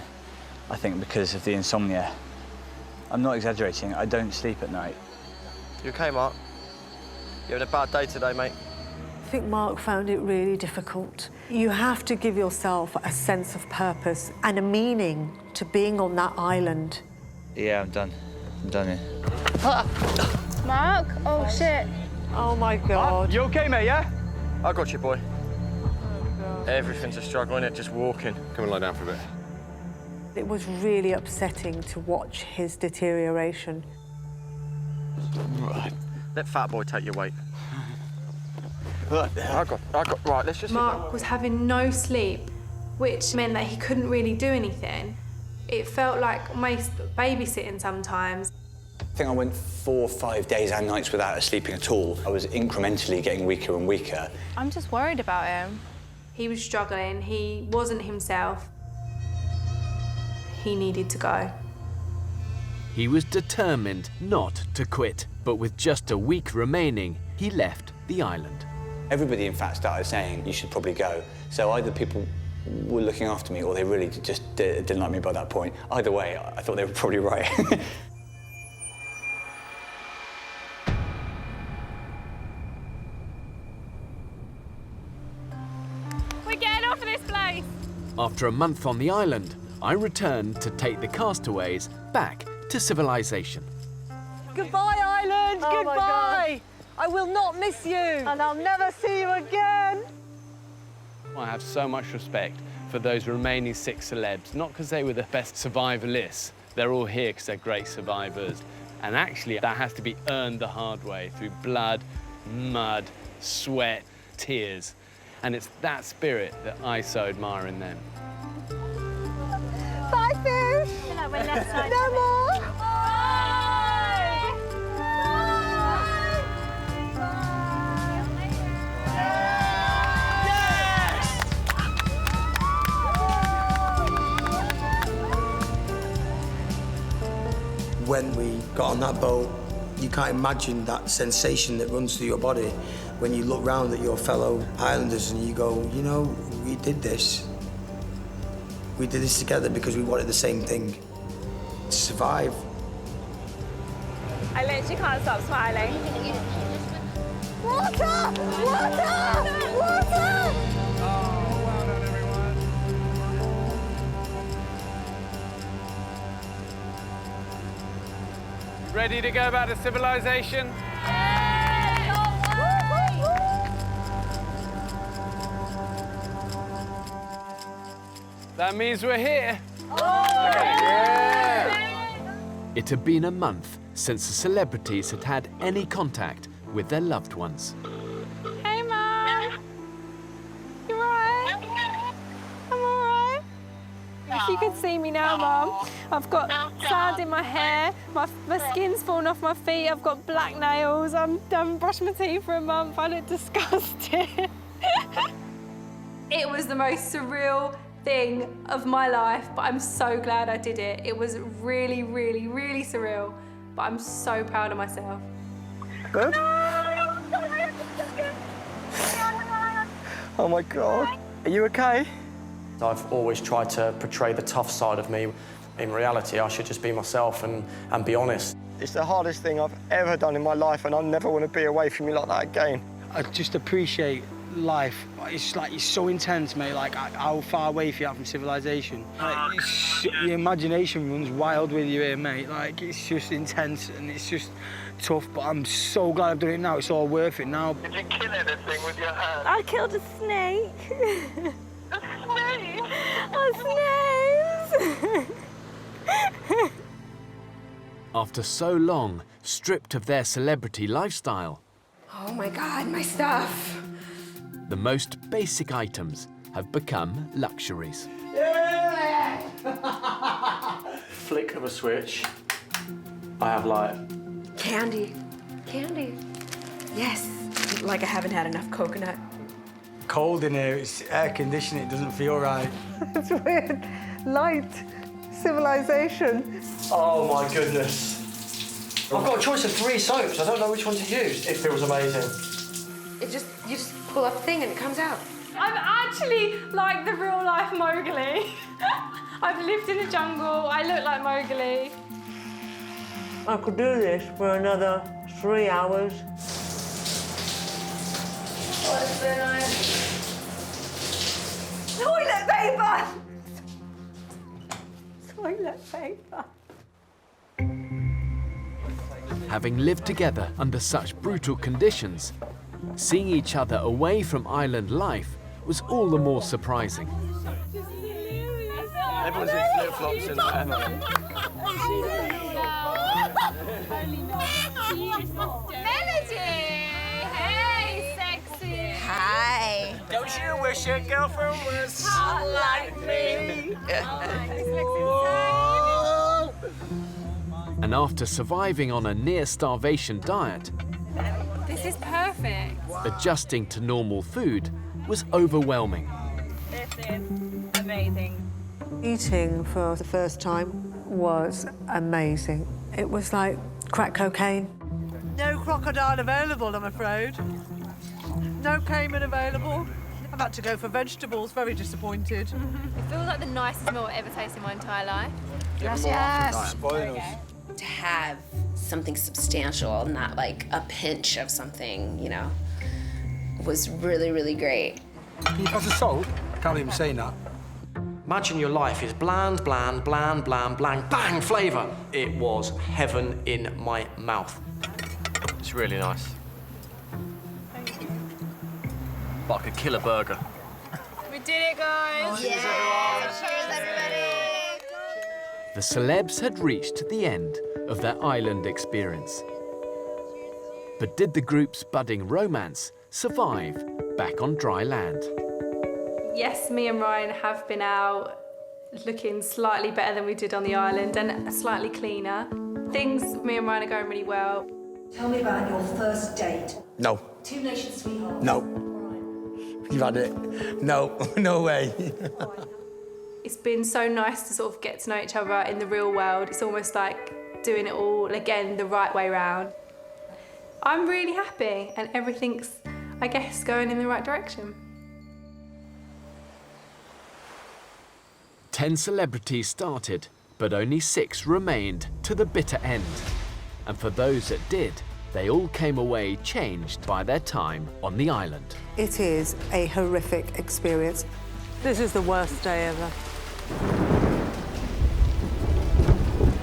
I think, because of the insomnia. I'm not exaggerating, I don't sleep at night. You okay, Mark? You having a bad day today, mate? I think Mark found it really difficult. You have to give yourself a sense of purpose and a meaning to being on that island. Yeah, I'm done. I'm done here. Mark? Oh, shit. Oh, my God. You okay, mate, yeah? I got you, boy. Everything's a struggle, innit? Just walking. Come and lie down for a bit. It was really upsetting to watch his deterioration. Right. Let Fat Boy take your weight. I got, right, let's just... Mark was having no sleep, which meant that he couldn't really do anything. It felt like almost babysitting sometimes. I think I went 4 or 5 days and nights without sleeping at all. I was incrementally getting weaker and weaker. I'm just worried about him. He was struggling, he wasn't himself. He needed to go. He was determined not to quit, but with just a week remaining, he left the island. Everybody, in fact, started saying, you should probably go. So either people were looking after me or they really just didn't like me by that point. Either way, I thought they were probably right. We're getting off of this place! After a month on the island, I returned to take the castaways back to civilization. Goodbye, island! Oh, goodbye! I will not miss you! And I'll never see you again! I have so much respect for those remaining 6 celebs, not because they were the best survivalists. They're all here because they're great survivors. And actually, that has to be earned the hard way, through blood, mud, sweat, tears. And it's that spirit that I so admire in them. Bye, fish! No more! When we got on that boat, you can't imagine that sensation that runs through your body when you look round at your fellow islanders and you go, you know, we did this. We did this together because we wanted the same thing, to survive. I literally can't stop smiling. Water! Water! Water! Ready to go back to civilization? That means we're here. It had been a month since the celebrities had had any contact with their loved ones. Hey, Mum. You all right? I'm all right. If you could see me now, Mum, I've got sand in my hair, my skin's fallen off my feet, I've got black nails, I haven't brushed my teeth for a month, I look disgusting. It was the most surreal thing of my life, but I'm so glad I did it. It was really, really, really surreal, but I'm so proud of myself. Good? Oh my God. Are you okay? I've always tried to portray the tough side of me. In reality, I should just be myself and be honest. It's the hardest thing I've ever done in my life, and I never want to be away from you like that again. I just appreciate life. It's like, it's so intense, mate, like how far away you are from civilization. Like, the imagination runs wild with you here, mate. Like, it's just intense and it's just tough, but I'm so glad I've done it now. It's all worth it now. Did you kill anything with your hand? I killed a snake. A snake? A snake. After so long, stripped of their celebrity lifestyle, Oh my God, my stuff. the most basic items have become luxuries. Flick of a switch, I have like... Candy. Candy. Yes. Like I haven't had enough coconut. Cold in here, it's air conditioning, it doesn't feel right. It's weird. Light. Civilization. Oh my goodness. I've got a choice of 3 soaps. I don't know which one to use. It feels amazing. You just pull up a thing and it comes out. I'm actually like the real life Mowgli. I've lived in the jungle, I look like Mowgli. I could do this for another 3 hours. Toilet paper! Toilet paper. Having lived together under such brutal conditions, seeing each other away from island life was all the more surprising. Everyone's in flip-flops and whatever. Melody! Hey, sexy! Hi. Don't you wish your girlfriend was hot like me? And after surviving on a near-starvation diet, This is perfect. adjusting to normal food was overwhelming. This is amazing. Eating for the first time was amazing. It was like crack cocaine. No crocodile available, I'm afraid. No caiman available. I've had to go for vegetables, very disappointed. It feels like the nicest meal I've ever tasted in my entire life. Gracias. To have something substantial, not like a pinch of something, you know, was really, really great. Can you pass the salt? I can't even say that. Imagine your life is bland, bland, bland, bland, bland, bang, flavour. It was heaven in my mouth. It's really nice. But I could kill a burger. We did it, guys! Cheers, everybody! The celebs had reached the end of their island experience. But did the group's budding romance survive back on dry land? Yes, me and Ryan have been out looking slightly better than we did on the island and slightly cleaner. Things, me and Ryan are going really well. Tell me about your first date. No. Two Nations sweethearts. No. You've had it. No, no way. It's been so nice to sort of get to know each other in the real world. It's almost like doing it all again the right way round. I'm really happy and everything's, I guess, going in the right direction. 10 celebrities started, but only 6 remained to the bitter end. And for those that did, they all came away changed by their time on the island. It is a horrific experience. This is the worst day ever.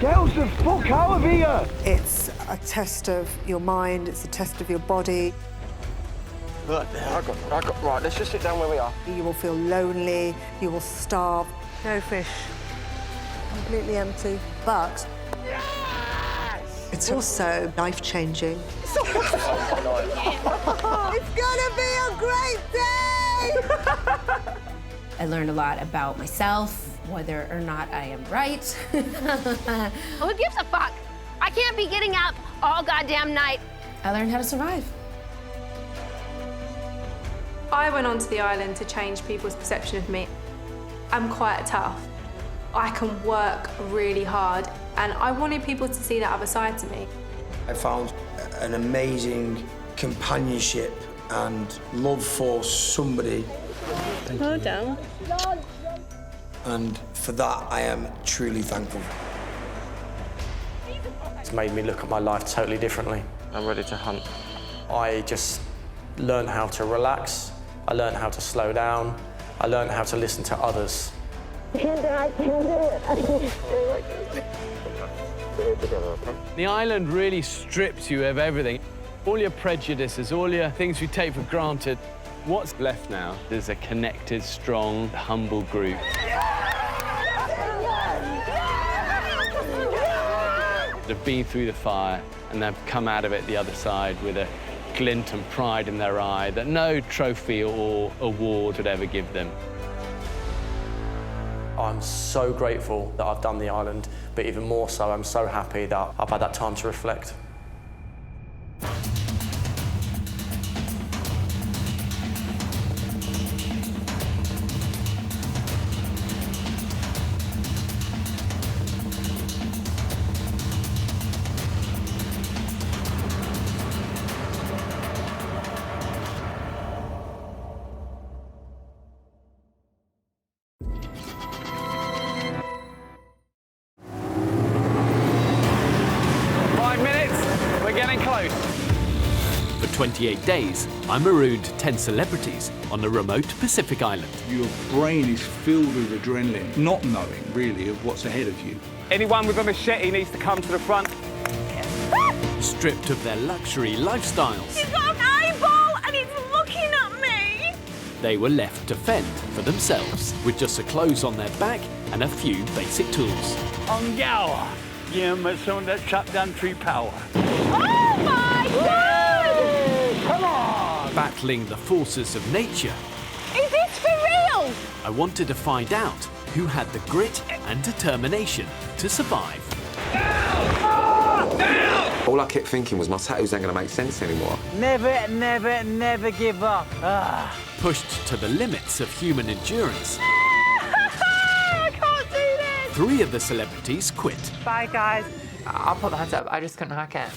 Get us the fuck out of here! It's a test of your mind, it's a test of your body. Look, right, let's just sit down where we are. You will feel lonely, you will starve. No fish. Completely empty. But it's also life-changing. It's gonna be a great day! I learned a lot about myself, whether or not I am right. Who gives a fuck? I can't be getting up all goddamn night. I learned how to survive. I went onto the island to change people's perception of me. I'm quite tough. I can work really hard, and I wanted people to see that other side to me. I found an amazing companionship and love for somebody. Well done. And for that, I am truly thankful. It's made me look at my life totally differently. I'm ready to hunt. I just learned how to relax. I learned how to slow down. I learned how to listen to others. The island really strips you of everything. All your prejudices, all your things you take for granted. What's left now is a connected, strong, humble group. They've been through the fire and they've come out of it the other side with a glint and pride in their eye that no trophy or award would ever give them. I'm so grateful that I've done the island, but even more so, I'm so happy that I've had that time to reflect. 28 days, I marooned 10 celebrities on a remote Pacific island. Your brain is filled with adrenaline, not knowing, really, of what's ahead of you. Anyone with a machete needs to come to the front. Stripped of their luxury lifestyles, He's got an eyeball and he's looking at me. they were left to fend for themselves with just the clothes on their back and a few basic tools. On Gower, you must someone that shut down tree power. Oh my God! Come on! Battling the forces of nature, Is this for real? I wanted to find out who had the grit and determination to survive. All I kept thinking was my tattoos ain't gonna make sense anymore. Never, never, never give up. Pushed to the limits of human endurance, I can't do this. 3 of the celebrities quit. Bye, guys. I'll put the hands up. I just couldn't hack it.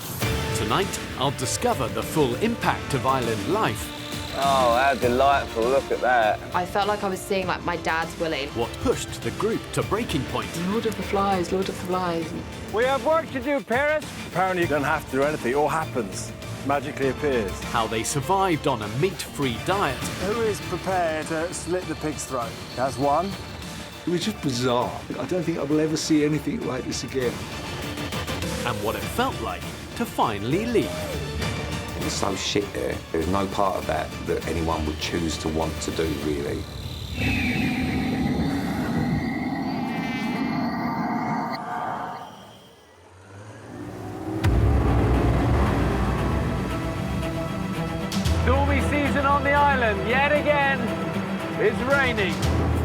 Tonight, I'll discover the full impact of island life. Oh, how delightful, look at that. I felt like I was seeing like my dad's Willie. What pushed the group to breaking point. Lord of the Flies, Lord of the Flies. We have work to do, Paris. Apparently you don't have to do anything, it all happens. Magically appears. How they survived on a meat-free diet. Who is prepared to slit the pig's throat? That's one. It was just bizarre. I don't think I will ever see anything like this again. And what it felt like to finally leave. It was so shit there. There was no part of that that anyone would choose to want to do, really. Stormy season on the island, yet again. It's raining.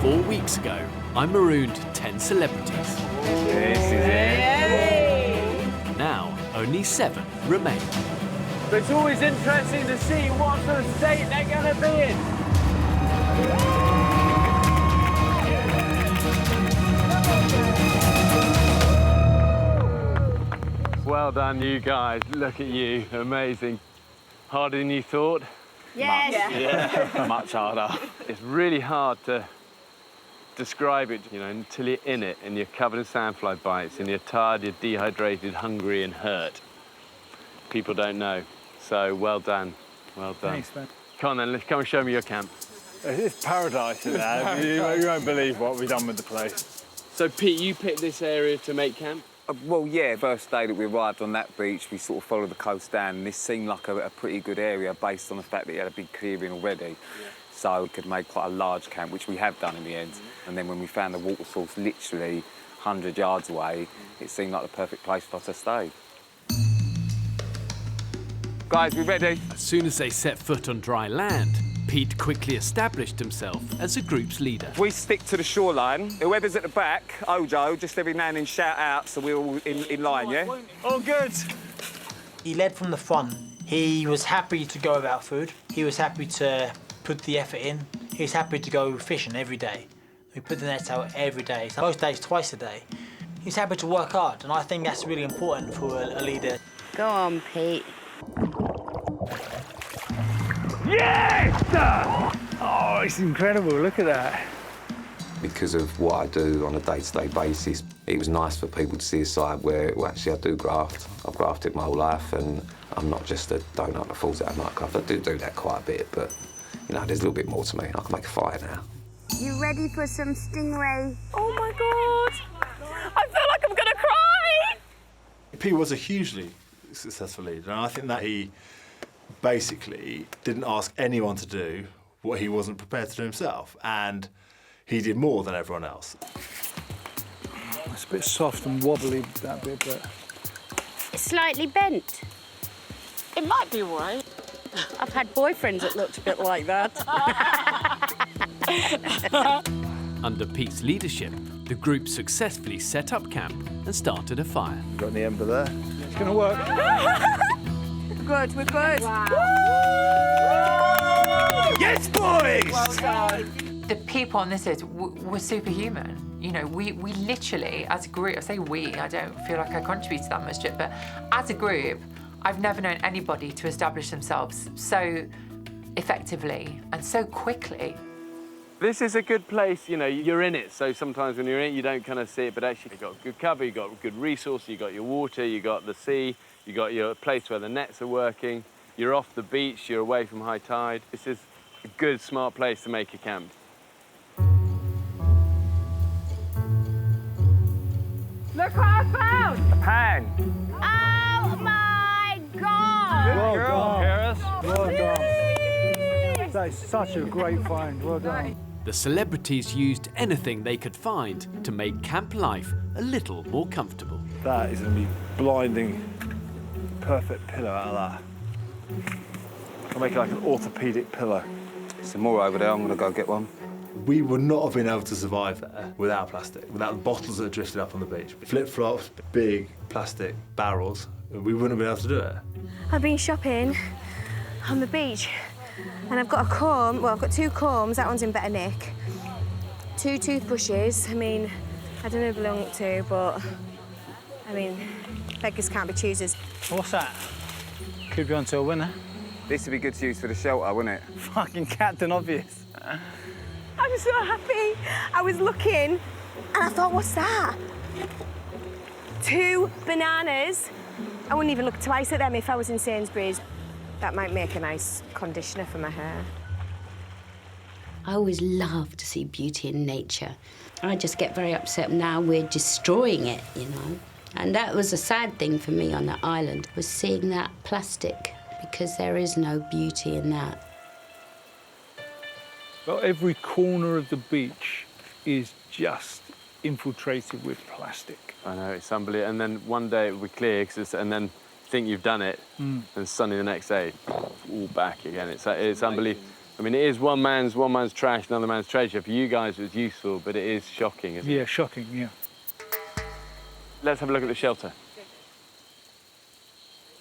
4 weeks ago, I marooned 10 celebrities. This is it. Now, only 7 remain. But it's always interesting to see what sort of state they're going to be in. Well done, you guys. Look at you. Amazing. Harder than you thought? Yes. Yeah, much harder. It's really hard to describe it, you know, until you're in it and you're covered in sandfly bites and you're tired, you're dehydrated, hungry and hurt. People don't know. So well done. Well done. Thanks, man. Come on then, let's come and show me your camp. It's paradise in there. You won't believe what we've done with the place. So Pete, you picked this area to make camp? Well, yeah, first day that we arrived on that beach, we sort of followed the coast down, and this seemed like a pretty good area based on the fact that it had a big clearing already. Yeah. So we could make quite a large camp, which we have done in the end. And then when we found the water source literally 100 yards away, it seemed like the perfect place for us to stay. Guys, we ready? As soon as they set foot on dry land, Pete quickly established himself as the group's leader. If we stick to the shoreline, whoever's at the back, Ojo, just every now and then shout out so we're all in line, yeah? All good. He led from the front. He was happy to go without food. He was happy to put the effort in. He was happy to go fishing every day. We put the nets out every day, most days twice a day. He's happy to work hard, and I think that's really important for a leader. Go on, Pete. Yes! Oh, it's incredible, look at that. Because of what I do on a day-to-day basis, it was nice for people to see a side where, well, actually, I do graft. I've grafted my whole life, and I'm not just a donut that falls out of nightcraft. I do that quite a bit, but, you know, there's a little bit more to me. I can make a fire now. You ready for some stingray? Oh my God! I feel like I'm gonna cry! Pete was a hugely successful leader, and I think that he basically didn't ask anyone to do what he wasn't prepared to do himself, and he did more than everyone else. It's a bit soft and wobbly, that bit, but... It's slightly bent. It might be all right. I've had boyfriends that looked a bit like that. Under Pete's leadership, the group successfully set up camp and started a fire. Got the ember there. It's gonna work. Good, we're good. Wow. Yes, boys! Well done. The people on this list were superhuman. You know, we literally, as a group, I say we, I don't feel like I contributed that much to it, but as a group, I've never known anybody to establish themselves so effectively and so quickly. This is a good place, you know, you're in it, so sometimes when you're in it, you don't kind of see it, but actually you've got good cover, you've got good resource, you've got your water, you've got the sea, you've got your place where the nets are working. You're off the beach, you're away from high tide. This is a good, smart place to make a camp. Look what I found! A pan. Oh my God! Well done, Paris. Well done. That is such a great find. Well done. The celebrities used anything they could find to make camp life a little more comfortable. That is going to be blinding. Perfect pillow out of that. I'll make it like an orthopedic pillow. Some more over there, I'm going to go get one. We would not have been able to survive there without plastic, without the bottles that drifted up on the beach. Flip-flops, big plastic barrels, we wouldn't have been able to do it. I've been shopping on the beach and I've got a comb, well, I've got 2 combs, that one's in better nick. 2 toothbrushes, I mean, I don't know who they belong to, but, I mean, beggars can't be choosers. What's that? Could be onto a winner. This would be good to use for the shelter, wouldn't it? Fucking Captain Obvious. I'm so happy. I was looking and I thought, what's that? 2 bananas. I wouldn't even look twice at them if I was in Sainsbury's. That might make a nice conditioner for my hair. I always love to see beauty in nature. I just get very upset now we're destroying it, you know. And that was a sad thing for me on the island, was seeing that plastic, because there is no beauty in that. Well, every corner of the beach is just infiltrated with plastic. I know, it's unbelievable. And then one day it will be clear, and then think you've done it, and suddenly the next day, all back again. It's unbelievable. I mean, it is one man's trash, another man's treasure. For you guys, it was useful, but it is shocking, isn't it? Yeah, shocking, yeah. Let's have a look at the shelter.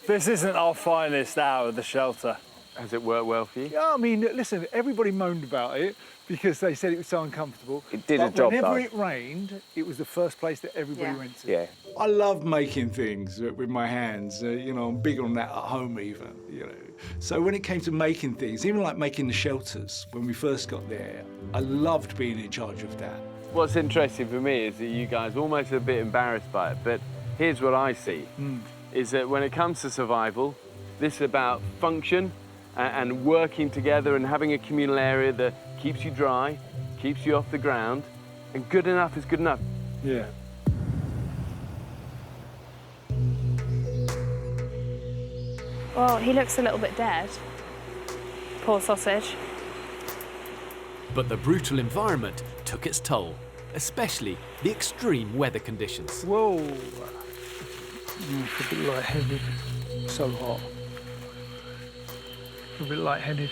This isn't our finest hour of the shelter. Has it worked well for you? Yeah, I mean, listen, everybody moaned about it because they said it was so uncomfortable. It did a job, whenever though. it rained, it was the first place that everybody went to. Yeah. I love making things with my hands. You know, I'm big on that at home even, you know. So when it came to making things, even like making the shelters, when we first got there, I loved being in charge of that. What's interesting for me is that you guys are almost a bit embarrassed by it, but here's what I see, is that when it comes to survival, this is about function and working together and having a communal area that keeps you dry, keeps you off the ground, and good enough is good enough. Yeah. Well, he looks a little bit dead. Poor sausage. But the brutal environment took its toll, especially the extreme weather conditions. Whoa. A bit lightheaded. So hot. A bit lightheaded.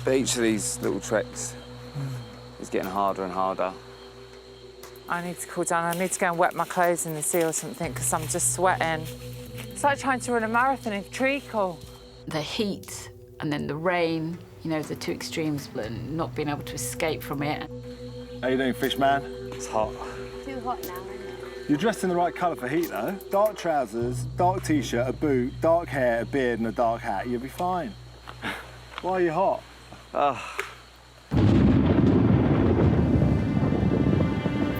But each of these little treks is getting harder and harder. I need to cool down. I need to go and wet my clothes in the sea or something because I'm just sweating. It's like trying to run a marathon in treacle. The heat and then the rain, you know, the 2 extremes, and not being able to escape from it. How you doing, fish man? It's hot. Too hot now. You're dressed in the right colour for heat, though. Dark trousers, dark T-shirt, a boot, dark hair, a beard and a dark hat. You'll be fine. Why are you hot?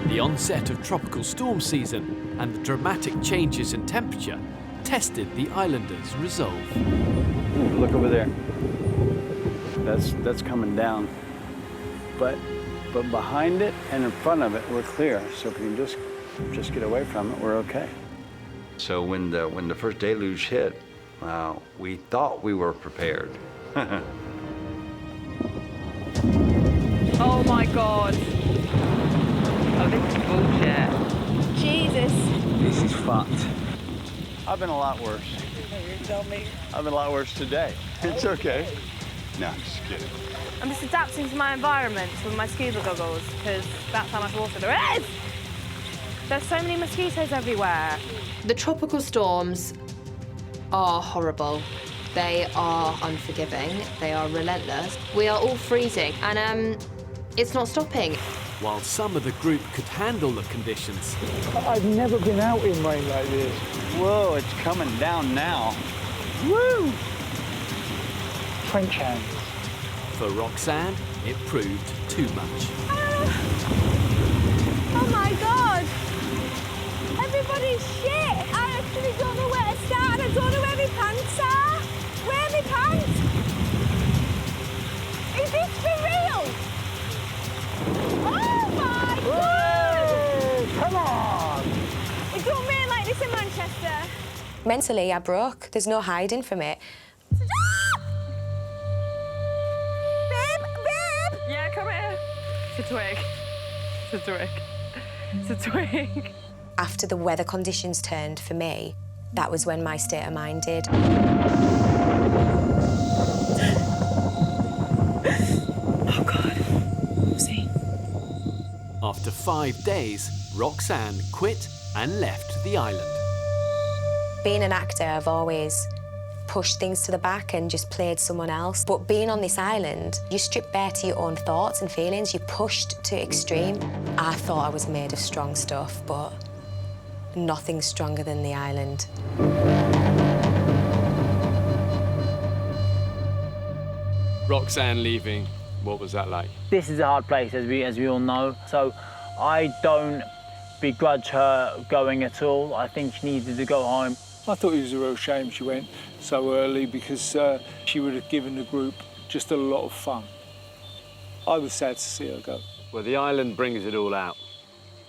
The onset of tropical storm season and the dramatic changes in temperature tested the islanders' resolve. Ooh, look over there. That's coming down. But behind it and in front of it, we're clear. So if we can just get away from it, we're okay. So when the first deluge hit, we thought we were prepared. Oh my God. Oh, this is bullshit. Jesus. This is fucked. I've been a lot worse. You tell me. I've been a lot worse today. It's okay. No, I'm just kidding. I'm just adapting to my environment with my scuba goggles because that's how much water there is. There's so many mosquitoes everywhere. The tropical storms are horrible. They are unforgiving. They are relentless. We are all freezing, and it's not stopping. While some of the group could handle the conditions, I've never been out in rain like this. Whoa, it's coming down now. Woo! French hands. for Roxanne, it proved too much. Oh my God! Everybody's shit! I actually don't know where to Mentally, I broke. There's no hiding from it. Yeah, come here. It's a twig. It's a twig. It's a twig. After the weather conditions turned for me, that was when my state of mind did. Oh, God. Oopsie. After 5 days, Roxanne quit and left the island. Being an actor, I've always pushed things to the back and just played someone else. But being on this island, you strip bare to your own thoughts and feelings. You're pushed to extreme. I thought I was made of strong stuff, but nothing's stronger than the island. Roxanne leaving, what was that like? This is a hard place, as we all know. So I don't begrudge her going at all. I think she needed to go home. I thought it was a real shame she went so early because she would have given the group just a lot of fun. I was sad to see her go. Well, the island brings it all out.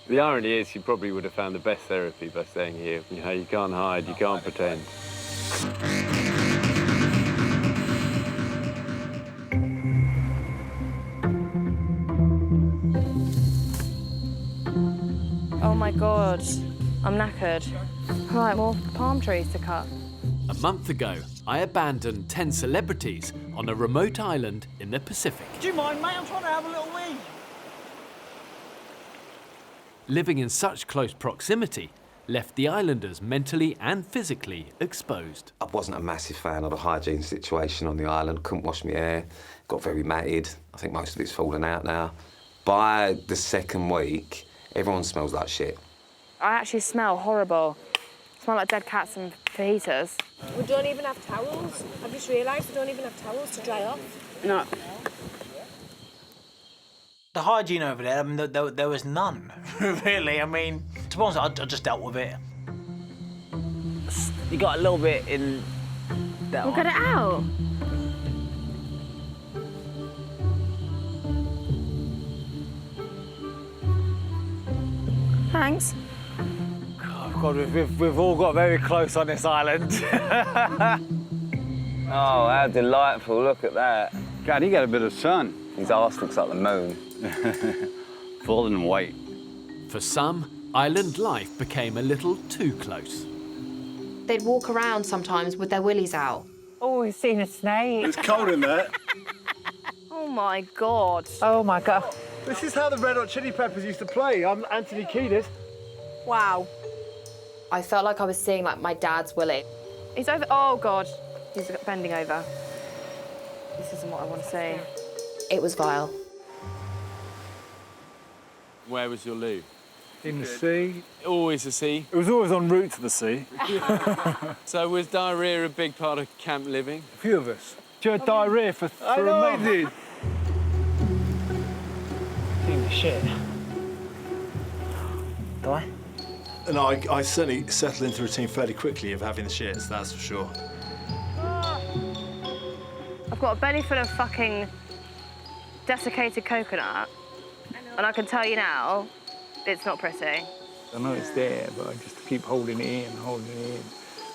The irony is she probably would have found the best therapy by staying here. You know, you can't hide, you can't pretend. Oh, my God. I'm knackered. Right, more palm trees to cut. A month ago, I abandoned 10 celebrities on a remote island in the Pacific. Do you mind, mate? I'm trying to have a little wee. Living in such close proximity left the islanders mentally and physically exposed. I wasn't a massive fan of the hygiene situation on the island. Couldn't wash my hair, got very matted. I think most of it's fallen out now. By the second week, everyone smells like shit. I actually smell horrible. I smell like dead cats and fajitas. We don't even have towels. I've just realised we don't even have towels to dry off. No. The hygiene over there, I mean, there was none, really. I mean, to be honest, I just dealt with it. You got a little bit in that We'll get it out. Thanks. Oh, God, we've all got very close on this island. Oh, how delightful, look at that. God, he got a bit of sun. His arse looks like the moon. Full and white. For some, island life became a little too close. They'd walk around sometimes with their willies out. Oh, we've seen a snake. It's cold in there. Oh, my God. Oh, my God. This is how the Red Hot Chili Peppers used to play. I'm Anthony Kiedis. Wow. I felt like I was seeing, like, my dad's willy. He's over. Oh, God. He's bending over. This isn't what I want to see. It was vile. Where was your loo? In the sea. Always the sea. It was always en route to the sea. So was diarrhoea a big part of camp living? A few of us. Do you have diarrhoea for a month? I did. Think shit. Do I? And I certainly settled into a routine fairly quickly of having the shits, that's for sure. I've got a belly full of fucking desiccated coconut, and I can tell you now, it's not pretty. I know it's there, but I just keep holding it in, holding it in.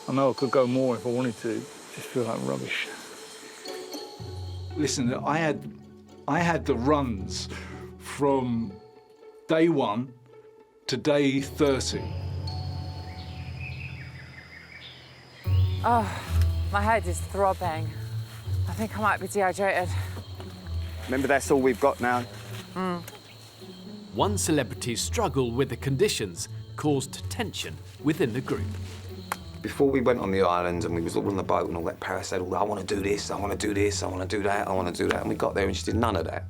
I know I could go more if I wanted to. Just feel like rubbish. Listen, I had the runs from day 1 to day 30. Oh, my head is throbbing. I think I might be dehydrated. Remember, that's all we've got now. One celebrity's struggle with the conditions caused tension within the group. Before we went on the island and we was all on the boat and all that, Paris said, oh, I want to do this, I want to do this, I want to do that, I want to do that. And we got there and she did none of that.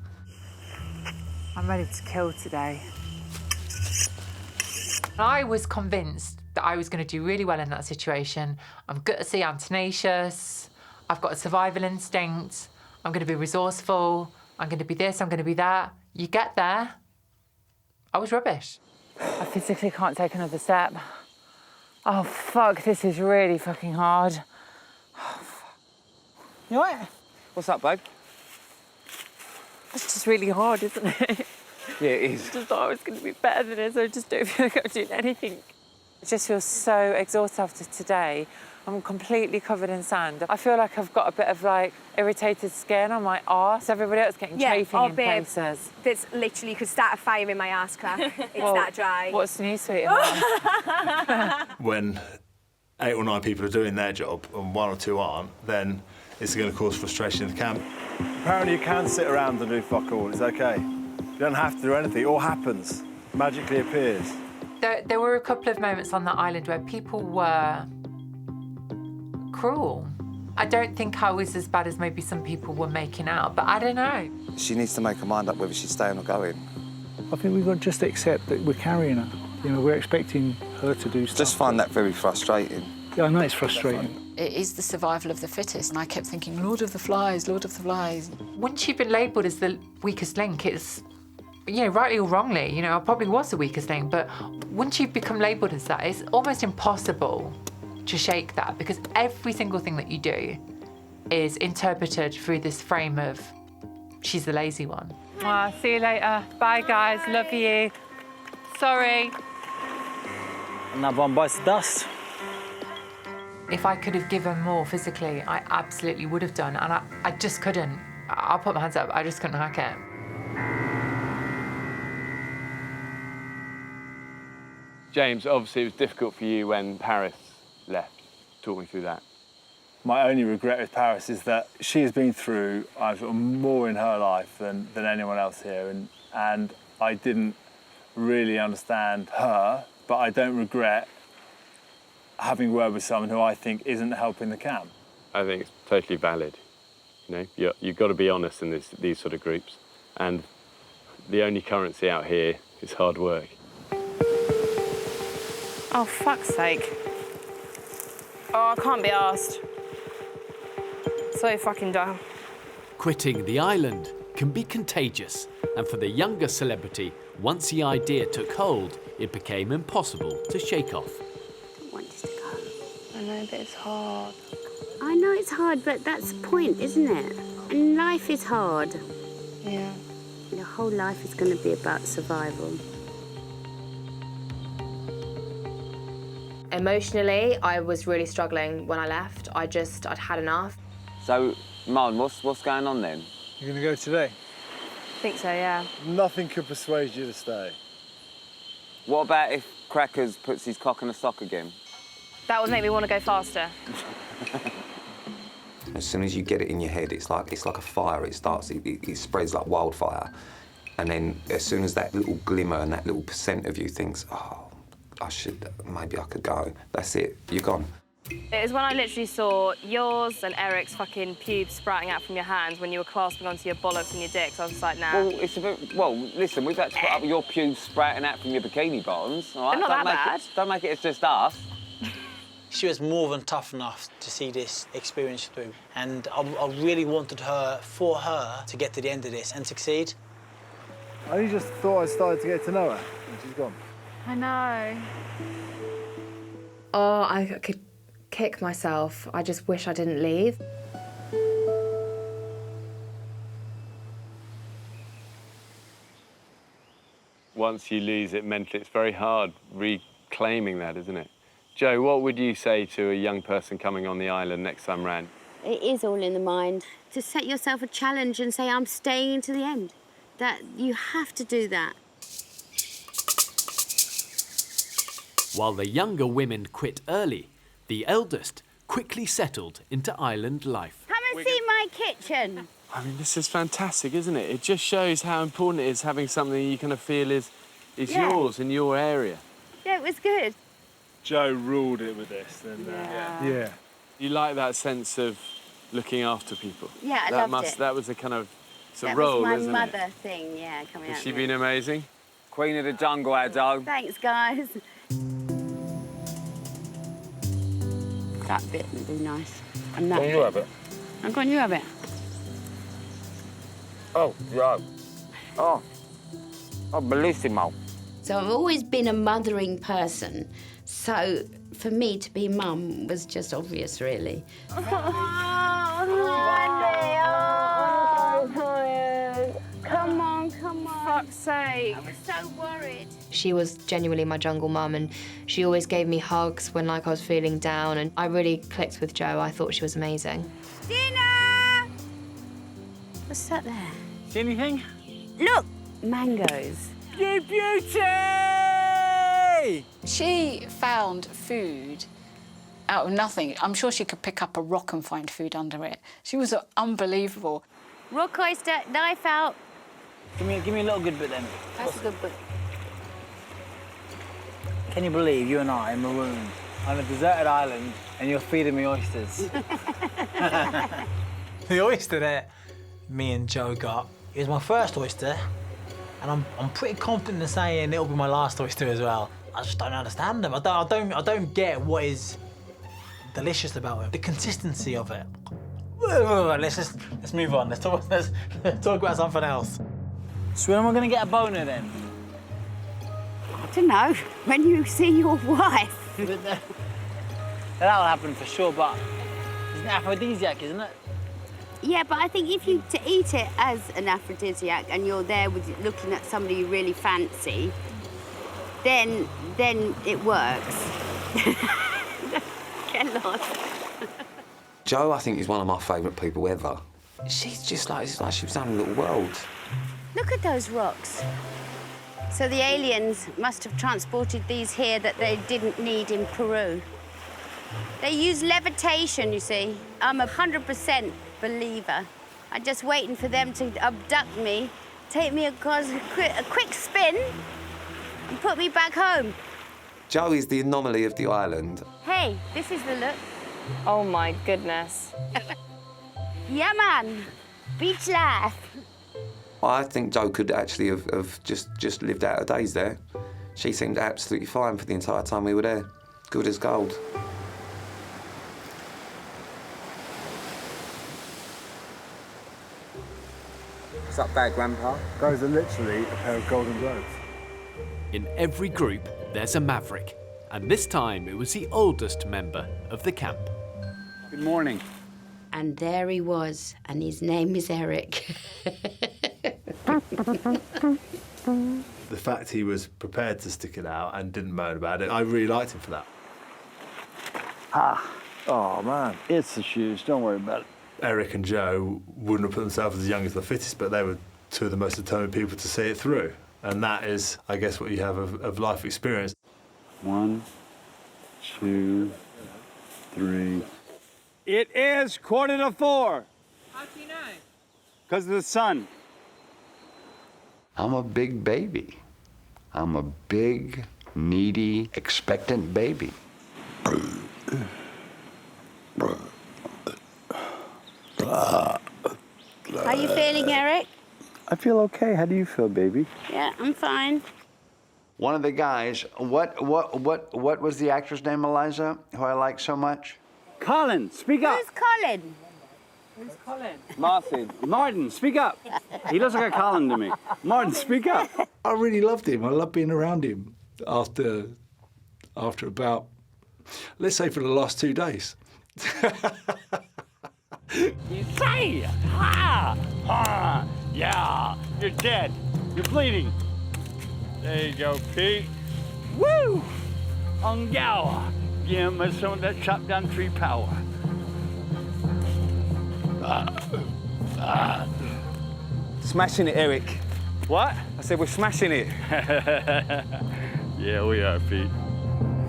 I'm ready to kill today. I was convinced that I was going to do really well in that situation. I'm gutsy, I'm tenacious, I've got a survival instinct, I'm going to be resourceful, I'm going to be this, I'm going to be that. You get there, I was rubbish. I physically can't take another step. Oh, fuck, this is really fucking hard. Oh, fuck. You all right? What's up, babe? It's just really hard, isn't it? Yeah, it is. I just thought I was going to be better than this. I just don't feel like I'm doing anything. I just feel so exhausted after today. I'm completely covered in sand. I feel like I've got a bit of like irritated skin on my arse. Everybody else getting chafing in places. That's literally, you could start a fire in my arse crack. It's that dry. What's new, sweetheart? When 8 or 9 people are doing their job and 1 or 2 aren't, then it's going to cause frustration in the camp. Apparently you can sit around and do fuck all, it's okay. You don't have to do anything, it all happens. Magically appears. There were a couple of moments on the island where people were cruel. I don't think I was as bad as maybe some people were making out, but I don't know. She needs to make her mind up whether she's staying or going. I think we've got to just accept that we're carrying her. You know, we're expecting her to do stuff. Just find that very frustrating. Yeah, I know it's frustrating. It is the survival of the fittest, and I kept thinking, Lord of the Flies, Lord of the Flies. Once you've been labelled as the weakest link, it's, you know, rightly or wrongly, you know, I probably was the weakest link, but once you've become labelled as that, it's almost impossible to shake that, because every single thing that you do is interpreted through this frame of, she's the lazy one. See you later. Bye, guys. Love you. Sorry. Another one bites the dust. If I could have given more physically, I absolutely would have done, and I just couldn't. I'll put my hands up, I just couldn't hack it. James, obviously it was difficult for you when Paris left. Talk me through that. My only regret with Paris is that she has been through more in her life than anyone else here, and I didn't really understand her, but I don't regret having word with someone who I think isn't helping the camp. I think it's totally valid. You know, you've got to be honest in these sort of groups, and the only currency out here is hard work. Oh, fuck's sake. Oh, I can't be arsed. So fucking dumb. Quitting the island can be contagious, and for the younger celebrity, once the idea took hold, it became impossible to shake off. I want to go. I know, but it's hard. I know it's hard, but that's the point, isn't it? And life is hard. Yeah. Your whole life is going to be about survival. Emotionally, I was really struggling when I left. I'd had enough. So, Martin, what's going on then? You're going to go today? I think so, yeah. Nothing could persuade you to stay. What about if Crackers puts his cock in a sock again? That would make me want to go faster. As soon as you get it in your head, it's like a fire. It spreads like wildfire. And then as soon as that little glimmer and that little percent of you thinks, oh, maybe I could go, that's it, you're gone. It was when I literally saw yours and Eric's fucking pubes sprouting out from your hands when you were clasping onto your bollocks and your dicks. I was just like, nah. Well, listen, we've had to put up with your pubes sprouting out from your bikini bottoms. All right? They're not that bad. Don't make it it's just us. She was more than tough enough to see this experience through, and I really wanted for her to get to the end of this and succeed. I only just thought I started to get to know her, and she's gone. I know. Oh, I could kick myself. I just wish I didn't leave. Once you lose it mentally, it's very hard reclaiming that, isn't it? Joe, what would you say to a young person coming on the island next time round? It is all in the mind. To set yourself a challenge and say, I'm staying to the end. That you have to do that. While the younger women quit early, the eldest quickly settled into island life. Come and see my kitchen. I mean, this is fantastic, isn't it? It just shows how important it is having something you kind of feel is yours in your area. Yeah, it was good. Joe ruled it with this. And, yeah. You like that sense of looking after people? Yeah, I loved it. That was a kind of That role, was my isn't mother it? thing, yeah, coming out. Has she been amazing? Queen of the jungle, Addo. Thanks, guys. That bit would be nice. And that Go on, you have it. I'm going, you have it. Oh, yeah. Oh, bellissimo. So I've always been a mothering person. So for me to be mum was just obvious, really. Come on. fuck's sake. I was so worried. She was genuinely my jungle mum, and she always gave me hugs when like I was feeling down, and I really clicked with Jo. I thought she was amazing. Dinner! What's that there? See anything? Look! Mangoes. You beauty! She found food out of nothing. I'm sure she could pick up a rock and find food under it. She was unbelievable. Rock oyster, knife out. Give me a little good bit then. That's a good bit. Can you believe you and I are marooned on a deserted island and you're feeding me oysters? The oyster that me and Jo got, it was my first oyster, and I'm pretty confident in saying it'll be my last oyster as well. I just don't understand them. I don't get what is delicious about it. The consistency of it. Let's move on. Let's talk about something else. So when am I going to get a boner then? I don't know. When you see your wife. That'll happen for sure, but it's an aphrodisiac, isn't it? Yeah, but I think if you to eat it as an aphrodisiac and you're there with looking at somebody you really fancy, then it works. Get lost. Jo, I think, is one of my favourite people ever. She's just like, it's like she was having a little world. Look at those rocks. So the aliens must have transported these here that they didn't need in Peru. They use levitation, you see. I'm 100% believer. I'm just waiting for them to abduct me, take me across a quick spin, and put me back home. Jo is the anomaly of the island. Hey, this is the look. Oh my goodness. Yeah, man. Beach life. I think Jo could actually have just lived out her days there. She seemed absolutely fine for the entire time we were there. Good as gold. What's up there, Grandpa? Those are literally a pair of golden globes. In every group, there's a maverick. And this time, it was the oldest member of the camp. Good morning. And there he was, and his name is Eric. The fact he was prepared to stick it out and didn't moan about it, I really liked him for that. Oh, man, it's the shoes. Don't worry about it. Eric and Jo wouldn't have put themselves as young as the fittest, but they were two of the most determined people to see it through. And that is, I guess, what you have of life experience. 1, 2, 3. It is 3:45. How do you know? Because of the sun. I'm a big baby. I'm a big, needy, expectant baby. How you feeling, Eric? I feel okay. How do you feel, baby? Yeah, I'm fine. One of the guys, what was the actor's name, Eliza, who I like so much? Colin, speak up. Who's Colin? Who's Colin? Martin, speak up. He looks like a Colin to me. Martin, speak up. I really loved him. I loved being around him after about, let's say, for the last 2 days. You say, ha, yeah, you're dead. You're bleeding. There you go, Pete. Woo! Ongawa. Give him some of that chopped down tree power. Smashing it, Eric. What? I said we're smashing it. Yeah, we are, Pete.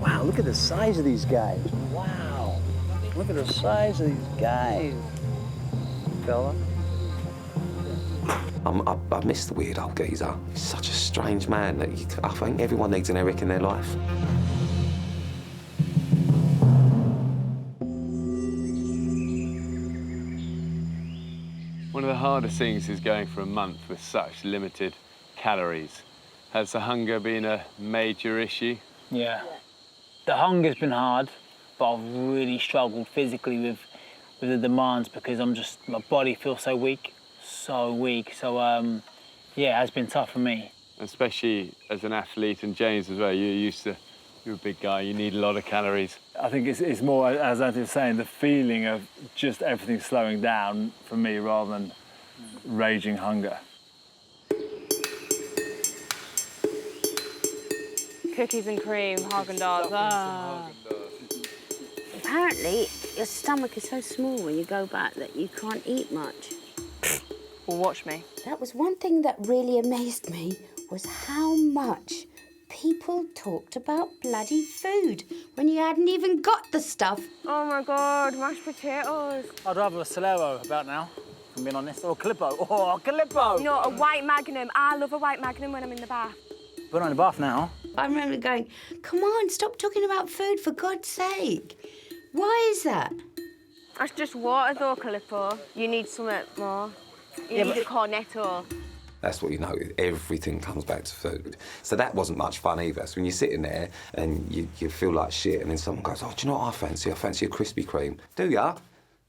Wow, look at the size of these guys. Wow. Look at the size of these guys, fella. I miss the weird old geezer. He's such a strange man that I think everyone needs an Eric in their life. One of the hardest things is going for a month with such limited calories. Has the hunger been a major issue? Yeah. The hunger's been hard, but I've really struggled physically with the demands because my body feels so weak. So, yeah, it has been tough for me. Especially as an athlete, and James as well, you're a big guy, you need a lot of calories. I think it's more, as Anthony was saying, the feeling of just everything slowing down for me rather than raging hunger. Cookies and cream, Haagen-Dazs. Ah. Apparently, your stomach is so small when you go back that you can't eat much. Well, watch me. That was one thing that really amazed me, was how much people talked about bloody food when you hadn't even got the stuff. Oh my God, mashed potatoes. I'd rather a Solero about now, if I'm being honest, or a Calippo. Oh, a Calippo! You know, a white Magnum. I love a white Magnum when I'm in the bath. We're not in the bath now. I remember going, come on, stop talking about food, for God's sake. Why is that? That's just water though, Calippo. You need something more. You need a cornetto. That's what you know, everything comes back to food. So that wasn't much fun either. So when you're sitting there and you feel like shit and then someone goes, oh, do you know what I fancy? I fancy a Krispy Kreme. Do ya?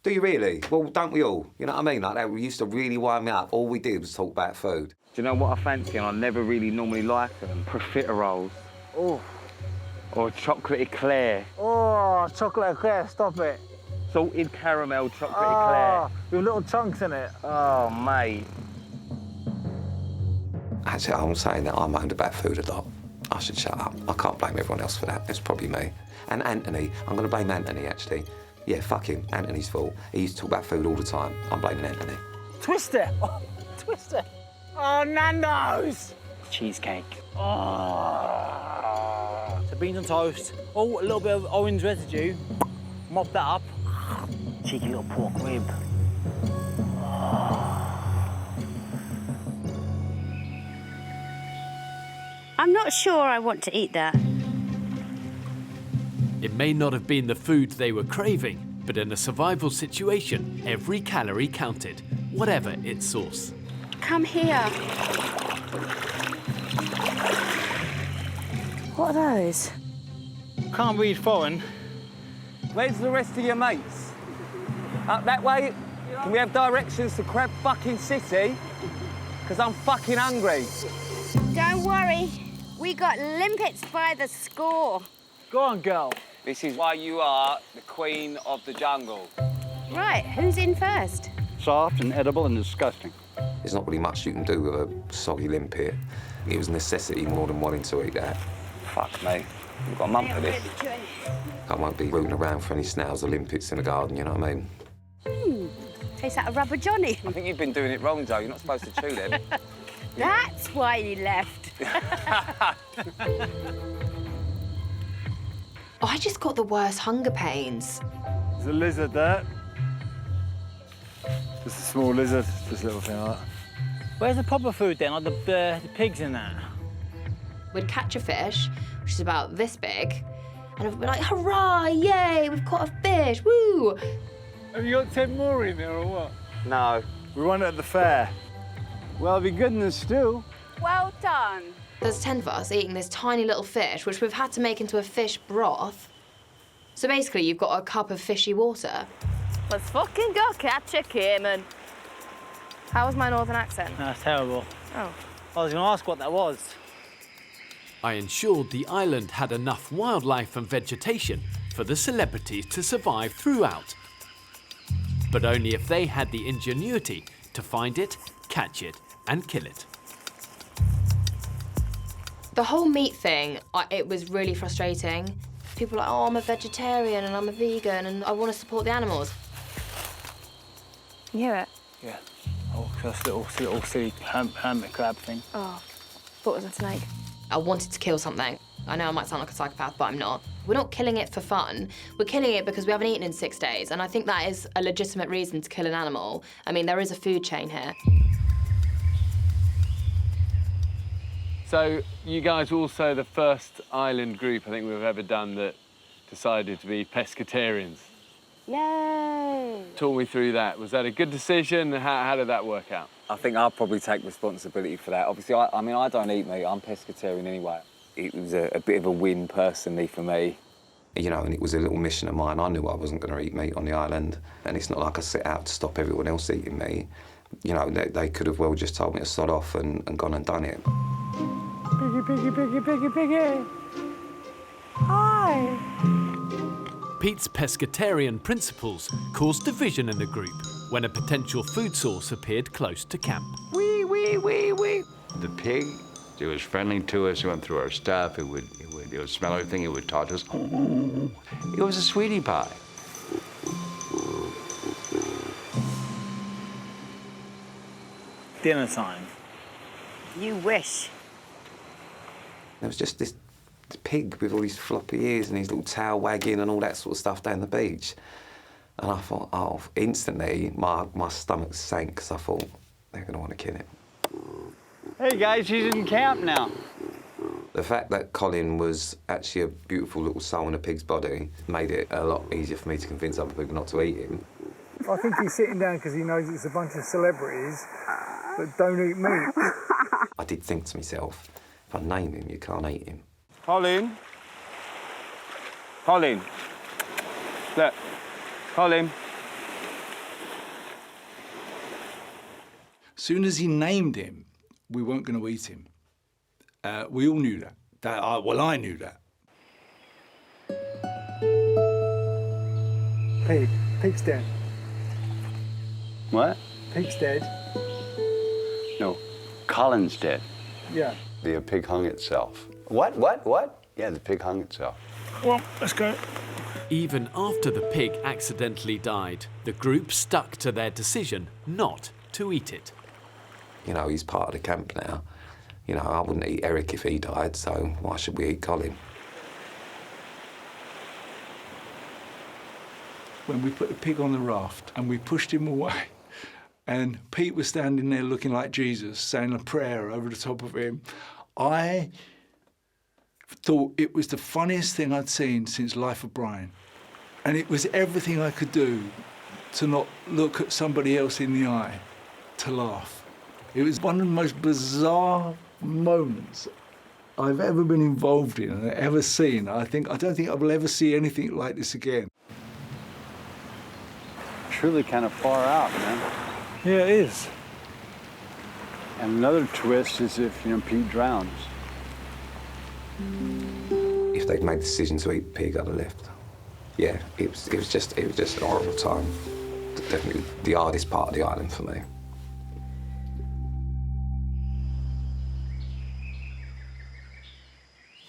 Do you really? Well, don't we all? You know what I mean? Like that used to really wind me up. All we did was talk about food. Do you know what I fancy? And I never really normally like them. Profiteroles. Oh. Or chocolate eclair. Oh, chocolate eclair, stop it. Salted caramel chocolate eclair. With little chunks in it. Oh, mate. Actually, I'm saying that I moaned about food a lot. I should shut up. I can't blame everyone else for that. It's probably me. And Anthony, I'm going to blame Anthony, actually. Yeah, fuck him. Anthony's fault. He used to talk about food all the time. I'm blaming Anthony. Twister. Oh, Twister. Oh, Nando's. Cheesecake. Oh. So beans on toast. Oh, a little bit of orange residue. Mop that up. Cheeky little pork rib. I'm not sure I want to eat that. It may not have been the food they were craving, but in a survival situation, every calorie counted, whatever its source. Come here. What are those? Can't read foreign. Where's the rest of your mates? Up that way? Can we have directions to Crab fucking City? Because I'm fucking hungry. Don't worry. We got limpets by the score. Go on, girl. This is why you are the queen of the jungle. Right, who's in first? Soft and edible and disgusting. There's not really much you can do with a soggy limpet. It was a necessity more than wanting to eat that. Fuck me. We've got a month of this. I won't be rooting around for any snails or limpets in the garden, you know what I mean? Tastes like a rubber Johnny. I think you've been doing it wrong, Joe. You're not supposed to chew them. That's why you left. I just got the worst hunger pains. There's a lizard there. Just a small lizard, just a little thing like that. Where's the proper food then? Like the pigs in that? We'd catch a fish, which is about this big, and we'd be like, hurrah, yay, we've caught a fish, woo! Have you got 10 more in there or what? No. We won it at the fair. Well, it'll be good in the stew. Well done. There's 10 of us eating this tiny little fish, which we've had to make into a fish broth. So basically, you've got a cup of fishy water. Let's fucking go catch a caiman. How was my northern accent? That's terrible. Oh. I was going to ask what that was. I ensured the island had enough wildlife and vegetation for the celebrities to survive throughout. But only if they had the ingenuity to find it, catch it, and kill it. The whole meat thing, it was really frustrating. People are like, oh, I'm a vegetarian and I'm a vegan and I want to support the animals. You hear it? Yeah. Oh, just little silly hermit crab thing. Oh, thought it was a snake. I wanted to kill something. I know I might sound like a psychopath, but I'm not. We're not killing it for fun. We're killing it because we haven't eaten in 6 days, and I think that is a legitimate reason to kill an animal. I mean, there is a food chain here. So you guys were also the first island group I think we've ever done that decided to be pescatarians. Yay! Talk me through that. Was that a good decision? How did that work out? I think I'll probably take responsibility for that. Obviously, I mean, I don't eat meat. I'm pescatarian anyway. It was a bit of a win personally for me. You know, and it was a little mission of mine. I knew I wasn't going to eat meat on the island, and it's not like I set out to stop everyone else eating meat. You know, they could have well just told me to sod off and gone and done it. Piggy. Hi. Pete's pescatarian principles caused division in the group when a potential food source appeared close to camp. Wee. The pig It was friendly to us. It went through our stuff. It would smell everything. It would talk to us. It was a sweetie pie. Dinner time. You wish. There was just this pig with all these floppy ears and his little tail wagging and all that sort of stuff down the beach. And I thought, oh, instantly my stomach sank because I thought, they're going to want to kill it. Hey guys, he's in camp now. The fact that Colin was actually a beautiful little soul in a pig's body made it a lot easier for me to convince other people not to eat him. I think he's sitting down because he knows it's a bunch of celebrities that don't eat meat. I did think to myself, if I name him, you can't eat him. Colin. Colin. Look. Colin. Soon as he named him, we weren't going to eat him. We all knew that. Well, I knew that. Pig's dead. What? Pig's dead. No, Colin's dead. Yeah. The pig hung itself. What? Yeah, the pig hung itself. Well, let's go. Even after the pig accidentally died, the group stuck to their decision not to eat it. You know, he's part of the camp now. You know, I wouldn't eat Eric if he died, so why should we eat Colin? When we put the pig on the raft and we pushed him away, and Pete was standing there looking like Jesus, saying a prayer over the top of him, I thought it was the funniest thing I'd seen since Life of Brian. And it was everything I could do to not look at somebody else in the eye, to laugh. It was one of the most bizarre moments I've ever been involved in and ever seen. I don't think I will ever see anything like this again. Truly kind of far out, man. Yeah, it is. And another twist is if, Pete drowns. If they'd made the decision to eat pig, I'd have left. Yeah, it was just an horrible time. Definitely the hardest part of the island for me.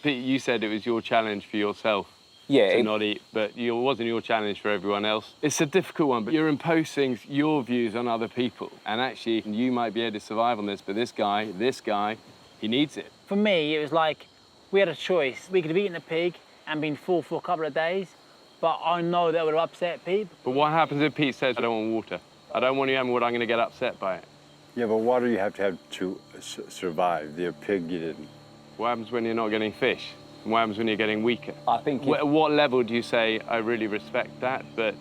Pete, you said it was your challenge for yourself to not eat, but it wasn't your challenge for everyone else. It's a difficult one, but you're imposing your views on other people. And actually, you might be able to survive on this, but this guy, he needs it. For me, it was like we had a choice. We could have eaten a pig and been full for a couple of days, but I know that would have upset Pete. But what happens if Pete says, I don't want water? I don't want you having water, I'm going to get upset by it. Yeah, but water you have to survive. The pig you didn't. What happens when you're not getting fish? And what happens when you're getting weaker? I think... At what level do you say, I really respect that, but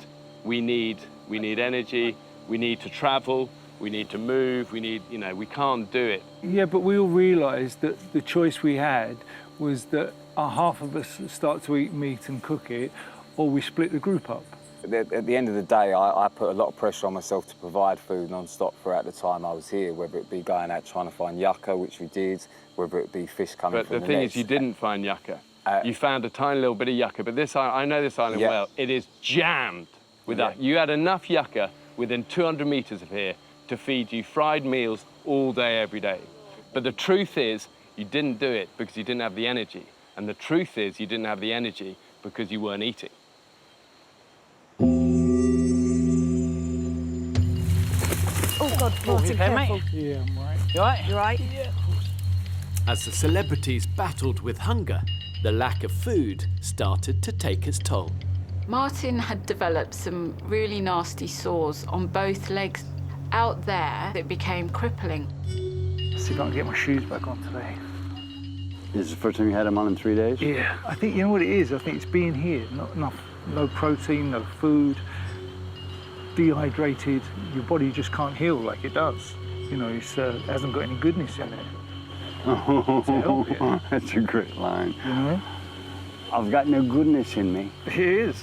we need energy, we need to travel, we need to move, we can't do it. Yeah, but we all realised that the choice we had was that half of us start to eat meat and cook it, or we split the group up. At the end of the day, I put a lot of pressure on myself to provide food non-stop throughout the time I was here, whether it be going out trying to find yucca, which we did, whether it be fish coming from the But the thing nets. is, you didn't find yucca. You found a tiny little bit of yucca, but this, I know this island well, it is jammed with that. You had enough yucca within 200 metres of here to feed you fried meals all day, every day. But the truth is, you didn't do it because you didn't have the energy. And the truth is, you didn't have the energy because you weren't eating. Oh, God, Martin, careful. Yeah, I'm right. You all right? You all right? Yeah. As the celebrities battled with hunger, the lack of food started to take its toll. Martin had developed some really nasty sores on both legs. Out there, it became crippling. See if I can get my shoes back on today. This is the first time you had them on in 3 days? Yeah, I think, you know what it is? I think it's being here. Not enough, no protein, no food, dehydrated. Your body just can't heal like it does. You know, it hasn't got any goodness in it. Oh, that's a great line. You know? I've got no goodness in me. It is.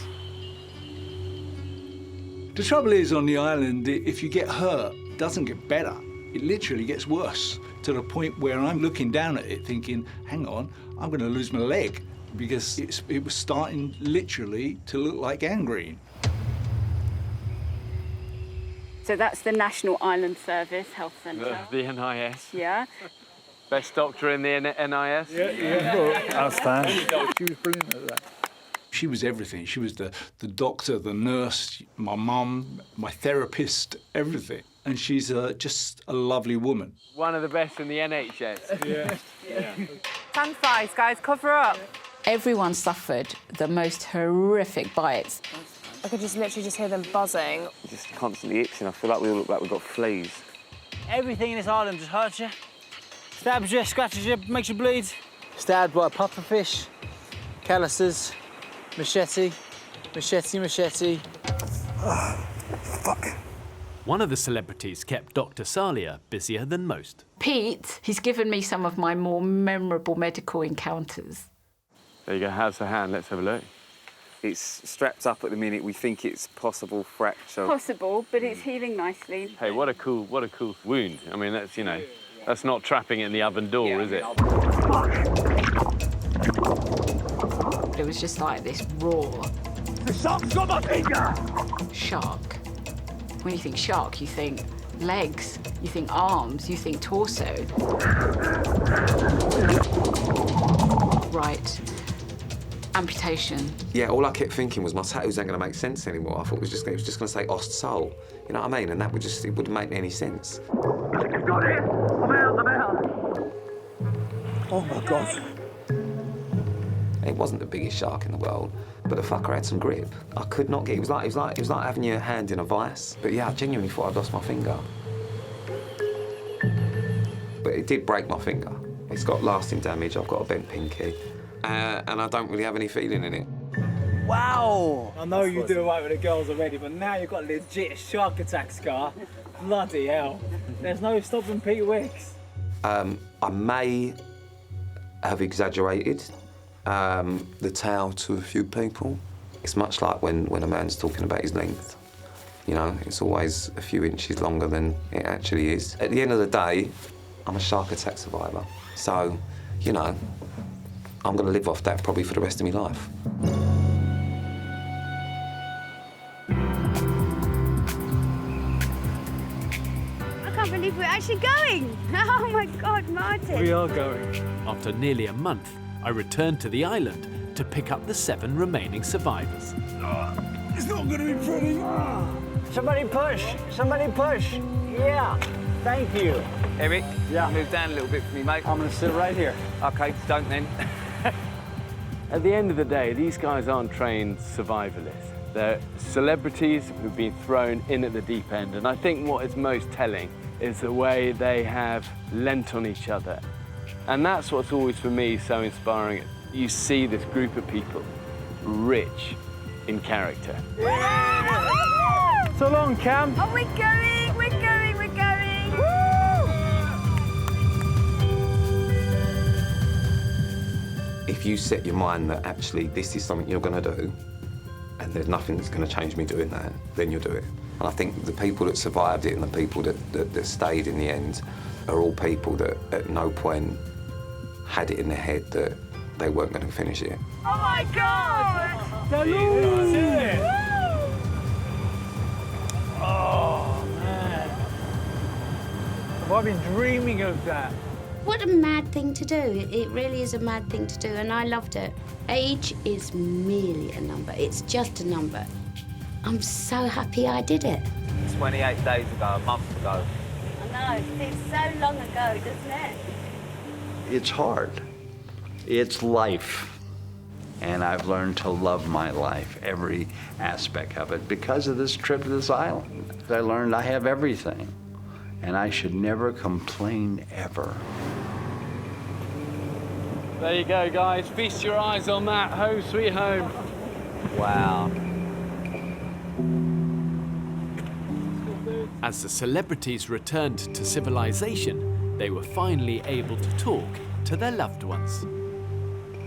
The trouble is, on the island, if you get hurt, it doesn't get better. It literally gets worse, to the point where I'm looking down at it thinking, hang on, I'm going to lose my leg, because it was starting literally to look like gangrene. So that's the National Island Service Health Centre. The NIS. Yeah. Best doctor in the NIS? Yeah. Outstanding. She was brilliant at that. She was everything. She was the doctor, the nurse, my mum, my therapist, everything. And she's just a lovely woman. One of the best in the NHS. Yeah. Stand size, guys, cover up. Everyone suffered the most horrific bites. I could just literally just hear them buzzing. Just constantly itching. I feel like we all look like we've got fleas. Everything in this island just hurts you. Stabs you, scratches you, makes you bleed. Stabbed by a pufferfish, calluses, machete. Fuck. One of the celebrities kept Dr. Salia busier than most. Pete, he's given me some of my more memorable medical encounters. There you go, how's the hand? Let's have a look. It's strapped up at the minute. We think it's possible fracture. Possible, but it's healing nicely. Hey, what a cool wound. I mean, that's, you know, that's not trapping it in the oven door, is it? It was just like this roar. The shark's got my finger! Shark. When you think shark, you think legs, you think arms, you think torso. Right. Amputation. Yeah, all I kept thinking was my tattoos ain't going to make sense anymore. I thought it was just going to say Ost Soul. You know what I mean? And that it wouldn't make any sense. Got it! I'm out! Oh, my God. It wasn't the biggest shark in the world, but the fucker had some grip. I could not get. It was like having your hand in a vice. But yeah, I genuinely thought I'd lost my finger. But it did break my finger. It's got lasting damage. I've got a bent pinky, and I don't really have any feeling in it. Wow! I know you do away with the girls already, but now you've got a legit shark attack scar. Bloody hell. There's no stopping Pete Wicks. I may have exaggerated the tale to a few people. It's much like when a man's talking about his length. You know, it's always a few inches longer than it actually is. At the end of the day, I'm a shark attack survivor. So, you know, I'm going to live off that probably for the rest of my life. I can't believe we're actually going. Oh my God, Martin. We are going. After nearly a month, I returned to the island to pick up the 7 remaining survivors. It's not going to be pretty. Somebody push! Somebody push! Yeah, thank you. Eric, move down a little bit for me, mate. I'm going to sit right here. OK, don't then. At the end of the day, these guys aren't trained survivalists. They're celebrities who've been thrown in at the deep end. And I think what is most telling is the way they have lent on each other. And that's what's always, for me, so inspiring. You see this group of people, rich in character. So long, Cam. Oh, we're going, we're going, we're going. Woo! If you set your mind that actually this is something you're going to do, and there's nothing that's going to change me doing that, then you'll do it. And I think the people that survived it and the people that stayed in the end are all people that at no point had it in their head that they weren't going to finish it. Oh my God! Oh, man. Have I been dreaming of that? What a mad thing to do. It really is a mad thing to do, and I loved it. Age is merely a number. It's just a number. I'm so happy I did it. 28 days ago, a month ago. I know, it's so long ago, doesn't it? It's hard. It's life. And I've learned to love my life, every aspect of it, because of this trip to this island. I learned I have everything, and I should never complain ever. There you go, guys. Feast your eyes on that. Home sweet home. Wow. As the celebrities returned to civilization, they were finally able to talk to their loved ones.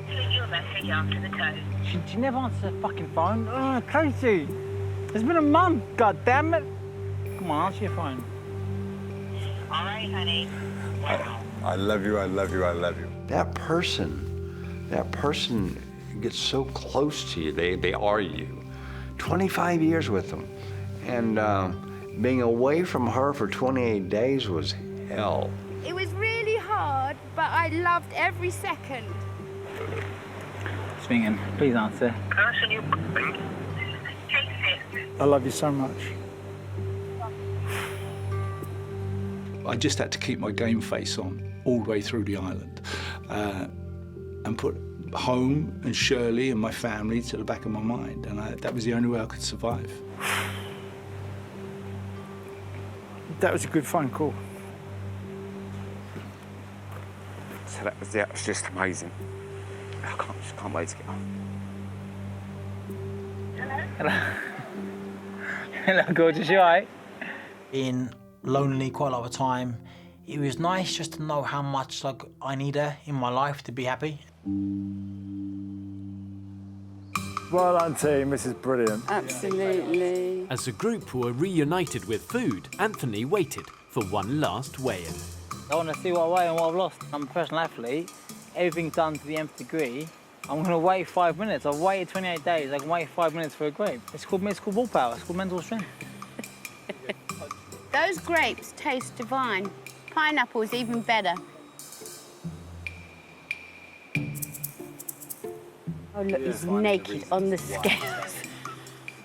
Leave your message after the tone. She never answers the fucking phone. Oh, Casey, it's been a month, god damn it. Come on, answer your phone. All right, honey. I love you, I love you, I love you. That person gets so close to you. They are you. 25 years with them. And being away from her for 28 days was hell. It was really hard, but but I loved every second. Swinging, please answer. I love you so much. I just had to keep my game face on all the way through the island and put home and Shirley and my family to the back of my mind, and that was the only way I could survive. That was a good phone call. So that was just amazing. I just can't wait to get home. Hello. Hello, gorgeous, you alright? Being lonely quite a lot of the time, it was nice just to know how much I need her in my life to be happy. Well done, team. This is brilliant. Absolutely. As the group were reunited with food, Anthony waited for one last weigh-in. I want to see what I weigh and what I've lost. I'm a professional athlete. Everything's done to the nth degree. I'm going to wait 5 minutes. I've waited 28 days. I can wait 5 minutes for a grape. It's called willpower. It's called mental strength. Those grapes taste divine. Pineapple is even better. Oh, look, he's naked on the scales.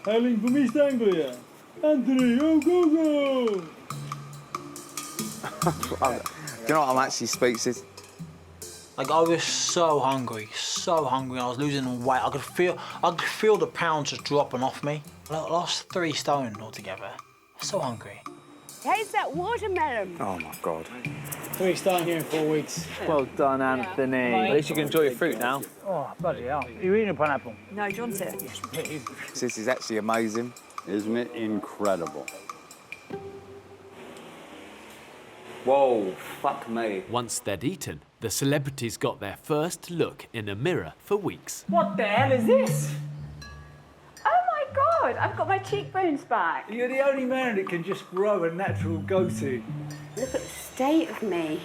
Hailing from East Anglia, Anthony, oh, go, go! You know what, I'm actually speechless. I was so hungry. I was losing weight. I could feel the pounds just dropping off me. I lost 3 stone altogether. I was so hungry. Taste that watermelon. Oh my God. 3 stone here in 4 weeks. Well done, Anthony. At least you can enjoy your fruit now. Oh, bloody hell. Are you eating a pineapple? No, do you want it? Yes, please. This is actually amazing. Isn't it incredible? Whoa, fuck me. Once they'd eaten, the celebrities got their first look in a mirror for weeks. What the hell is this? Oh my God, I've got my cheekbones back. You're the only man that can just grow a natural goatee. Look at the state of me.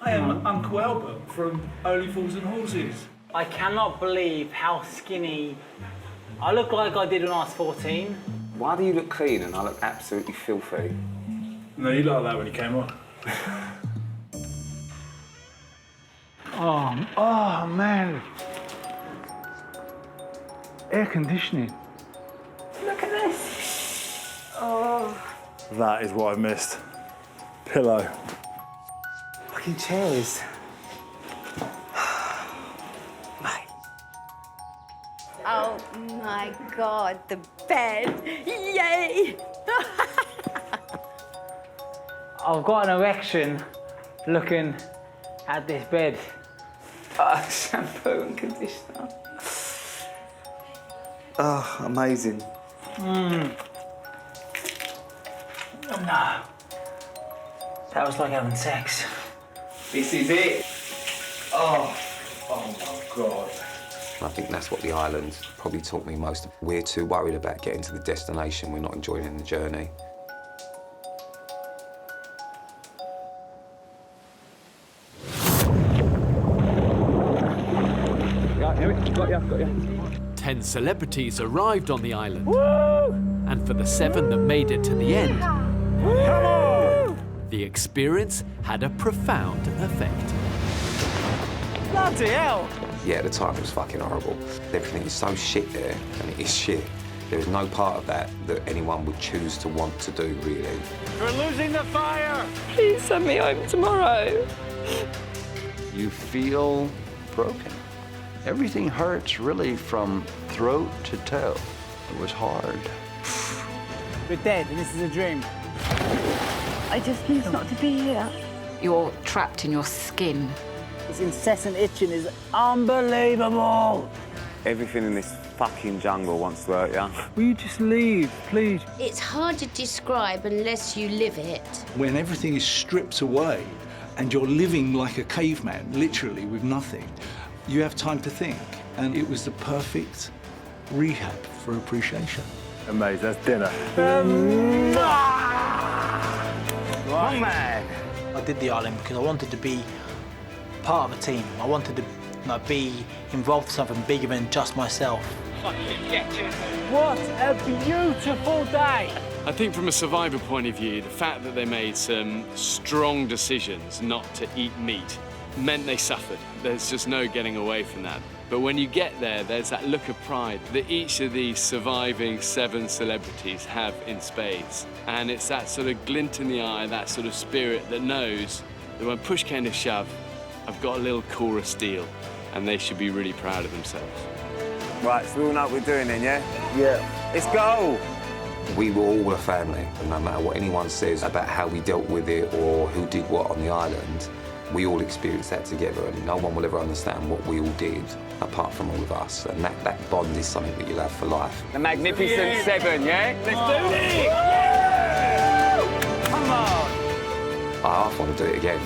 I am Uncle Albert from Only Fools and Horses. I cannot believe how skinny I look like I did when I was 14. Why do you look clean and I look absolutely filthy? No, you like that when you came on. Oh man. Air conditioning. Look at this. Oh. That is what I missed. Pillow. Fucking chairs. Oh my God, the bed. Yay! I've got an erection looking at this bed. Shampoo and conditioner. Oh, amazing. No. That was like having sex. This is it. Oh my God. I think that's what the island probably taught me most. We're too worried about getting to the destination, we're not enjoying the journey. Got you. 10 celebrities arrived on the island. Woo! And for the 7 that made it to the end, Come on! the experience had a profound effect. Bloody hell! Yeah, at the time it was fucking horrible. Everything is so shit there, and it is shit. There is no part of that that anyone would choose to want to do, really. We're losing the fire! Please send me home tomorrow. You feel broken. Everything hurts really from throat to toe. It was hard. We're dead, and this is a dream. I just need not to be here. You're trapped in your skin. This incessant itching is unbelievable. Everything in this fucking jungle wants to hurt you. Will you just leave, please? It's hard to describe unless you live it. When everything is stripped away and you're living like a caveman, literally with nothing, you have time to think. And it was the perfect rehab for appreciation. Amazing, that's dinner. Wrong man. I did the island because I wanted to be part of a team. I wanted to be involved in something bigger than just myself. What a beautiful day. I think from a survivor point of view, the fact that they made some strong decisions not to eat meat meant they suffered. There's just no getting away from that. But when you get there, there's that look of pride that each of these surviving 7 celebrities have in spades. And it's that sort of glint in the eye, that sort of spirit that knows that when push came to shove, I've got a little core of steel, and they should be really proud of themselves. Right, so we all know what we're doing then, yeah? Yeah. Let's go! We were all a family, and no matter what anyone says about how we dealt with it or who did what on the island, we all experienced that together, and no one will ever understand what we all did apart from all of us. And that bond is something that you'll have for life. The Magnificent Seven, yeah? Let's do this! I half want to do it again.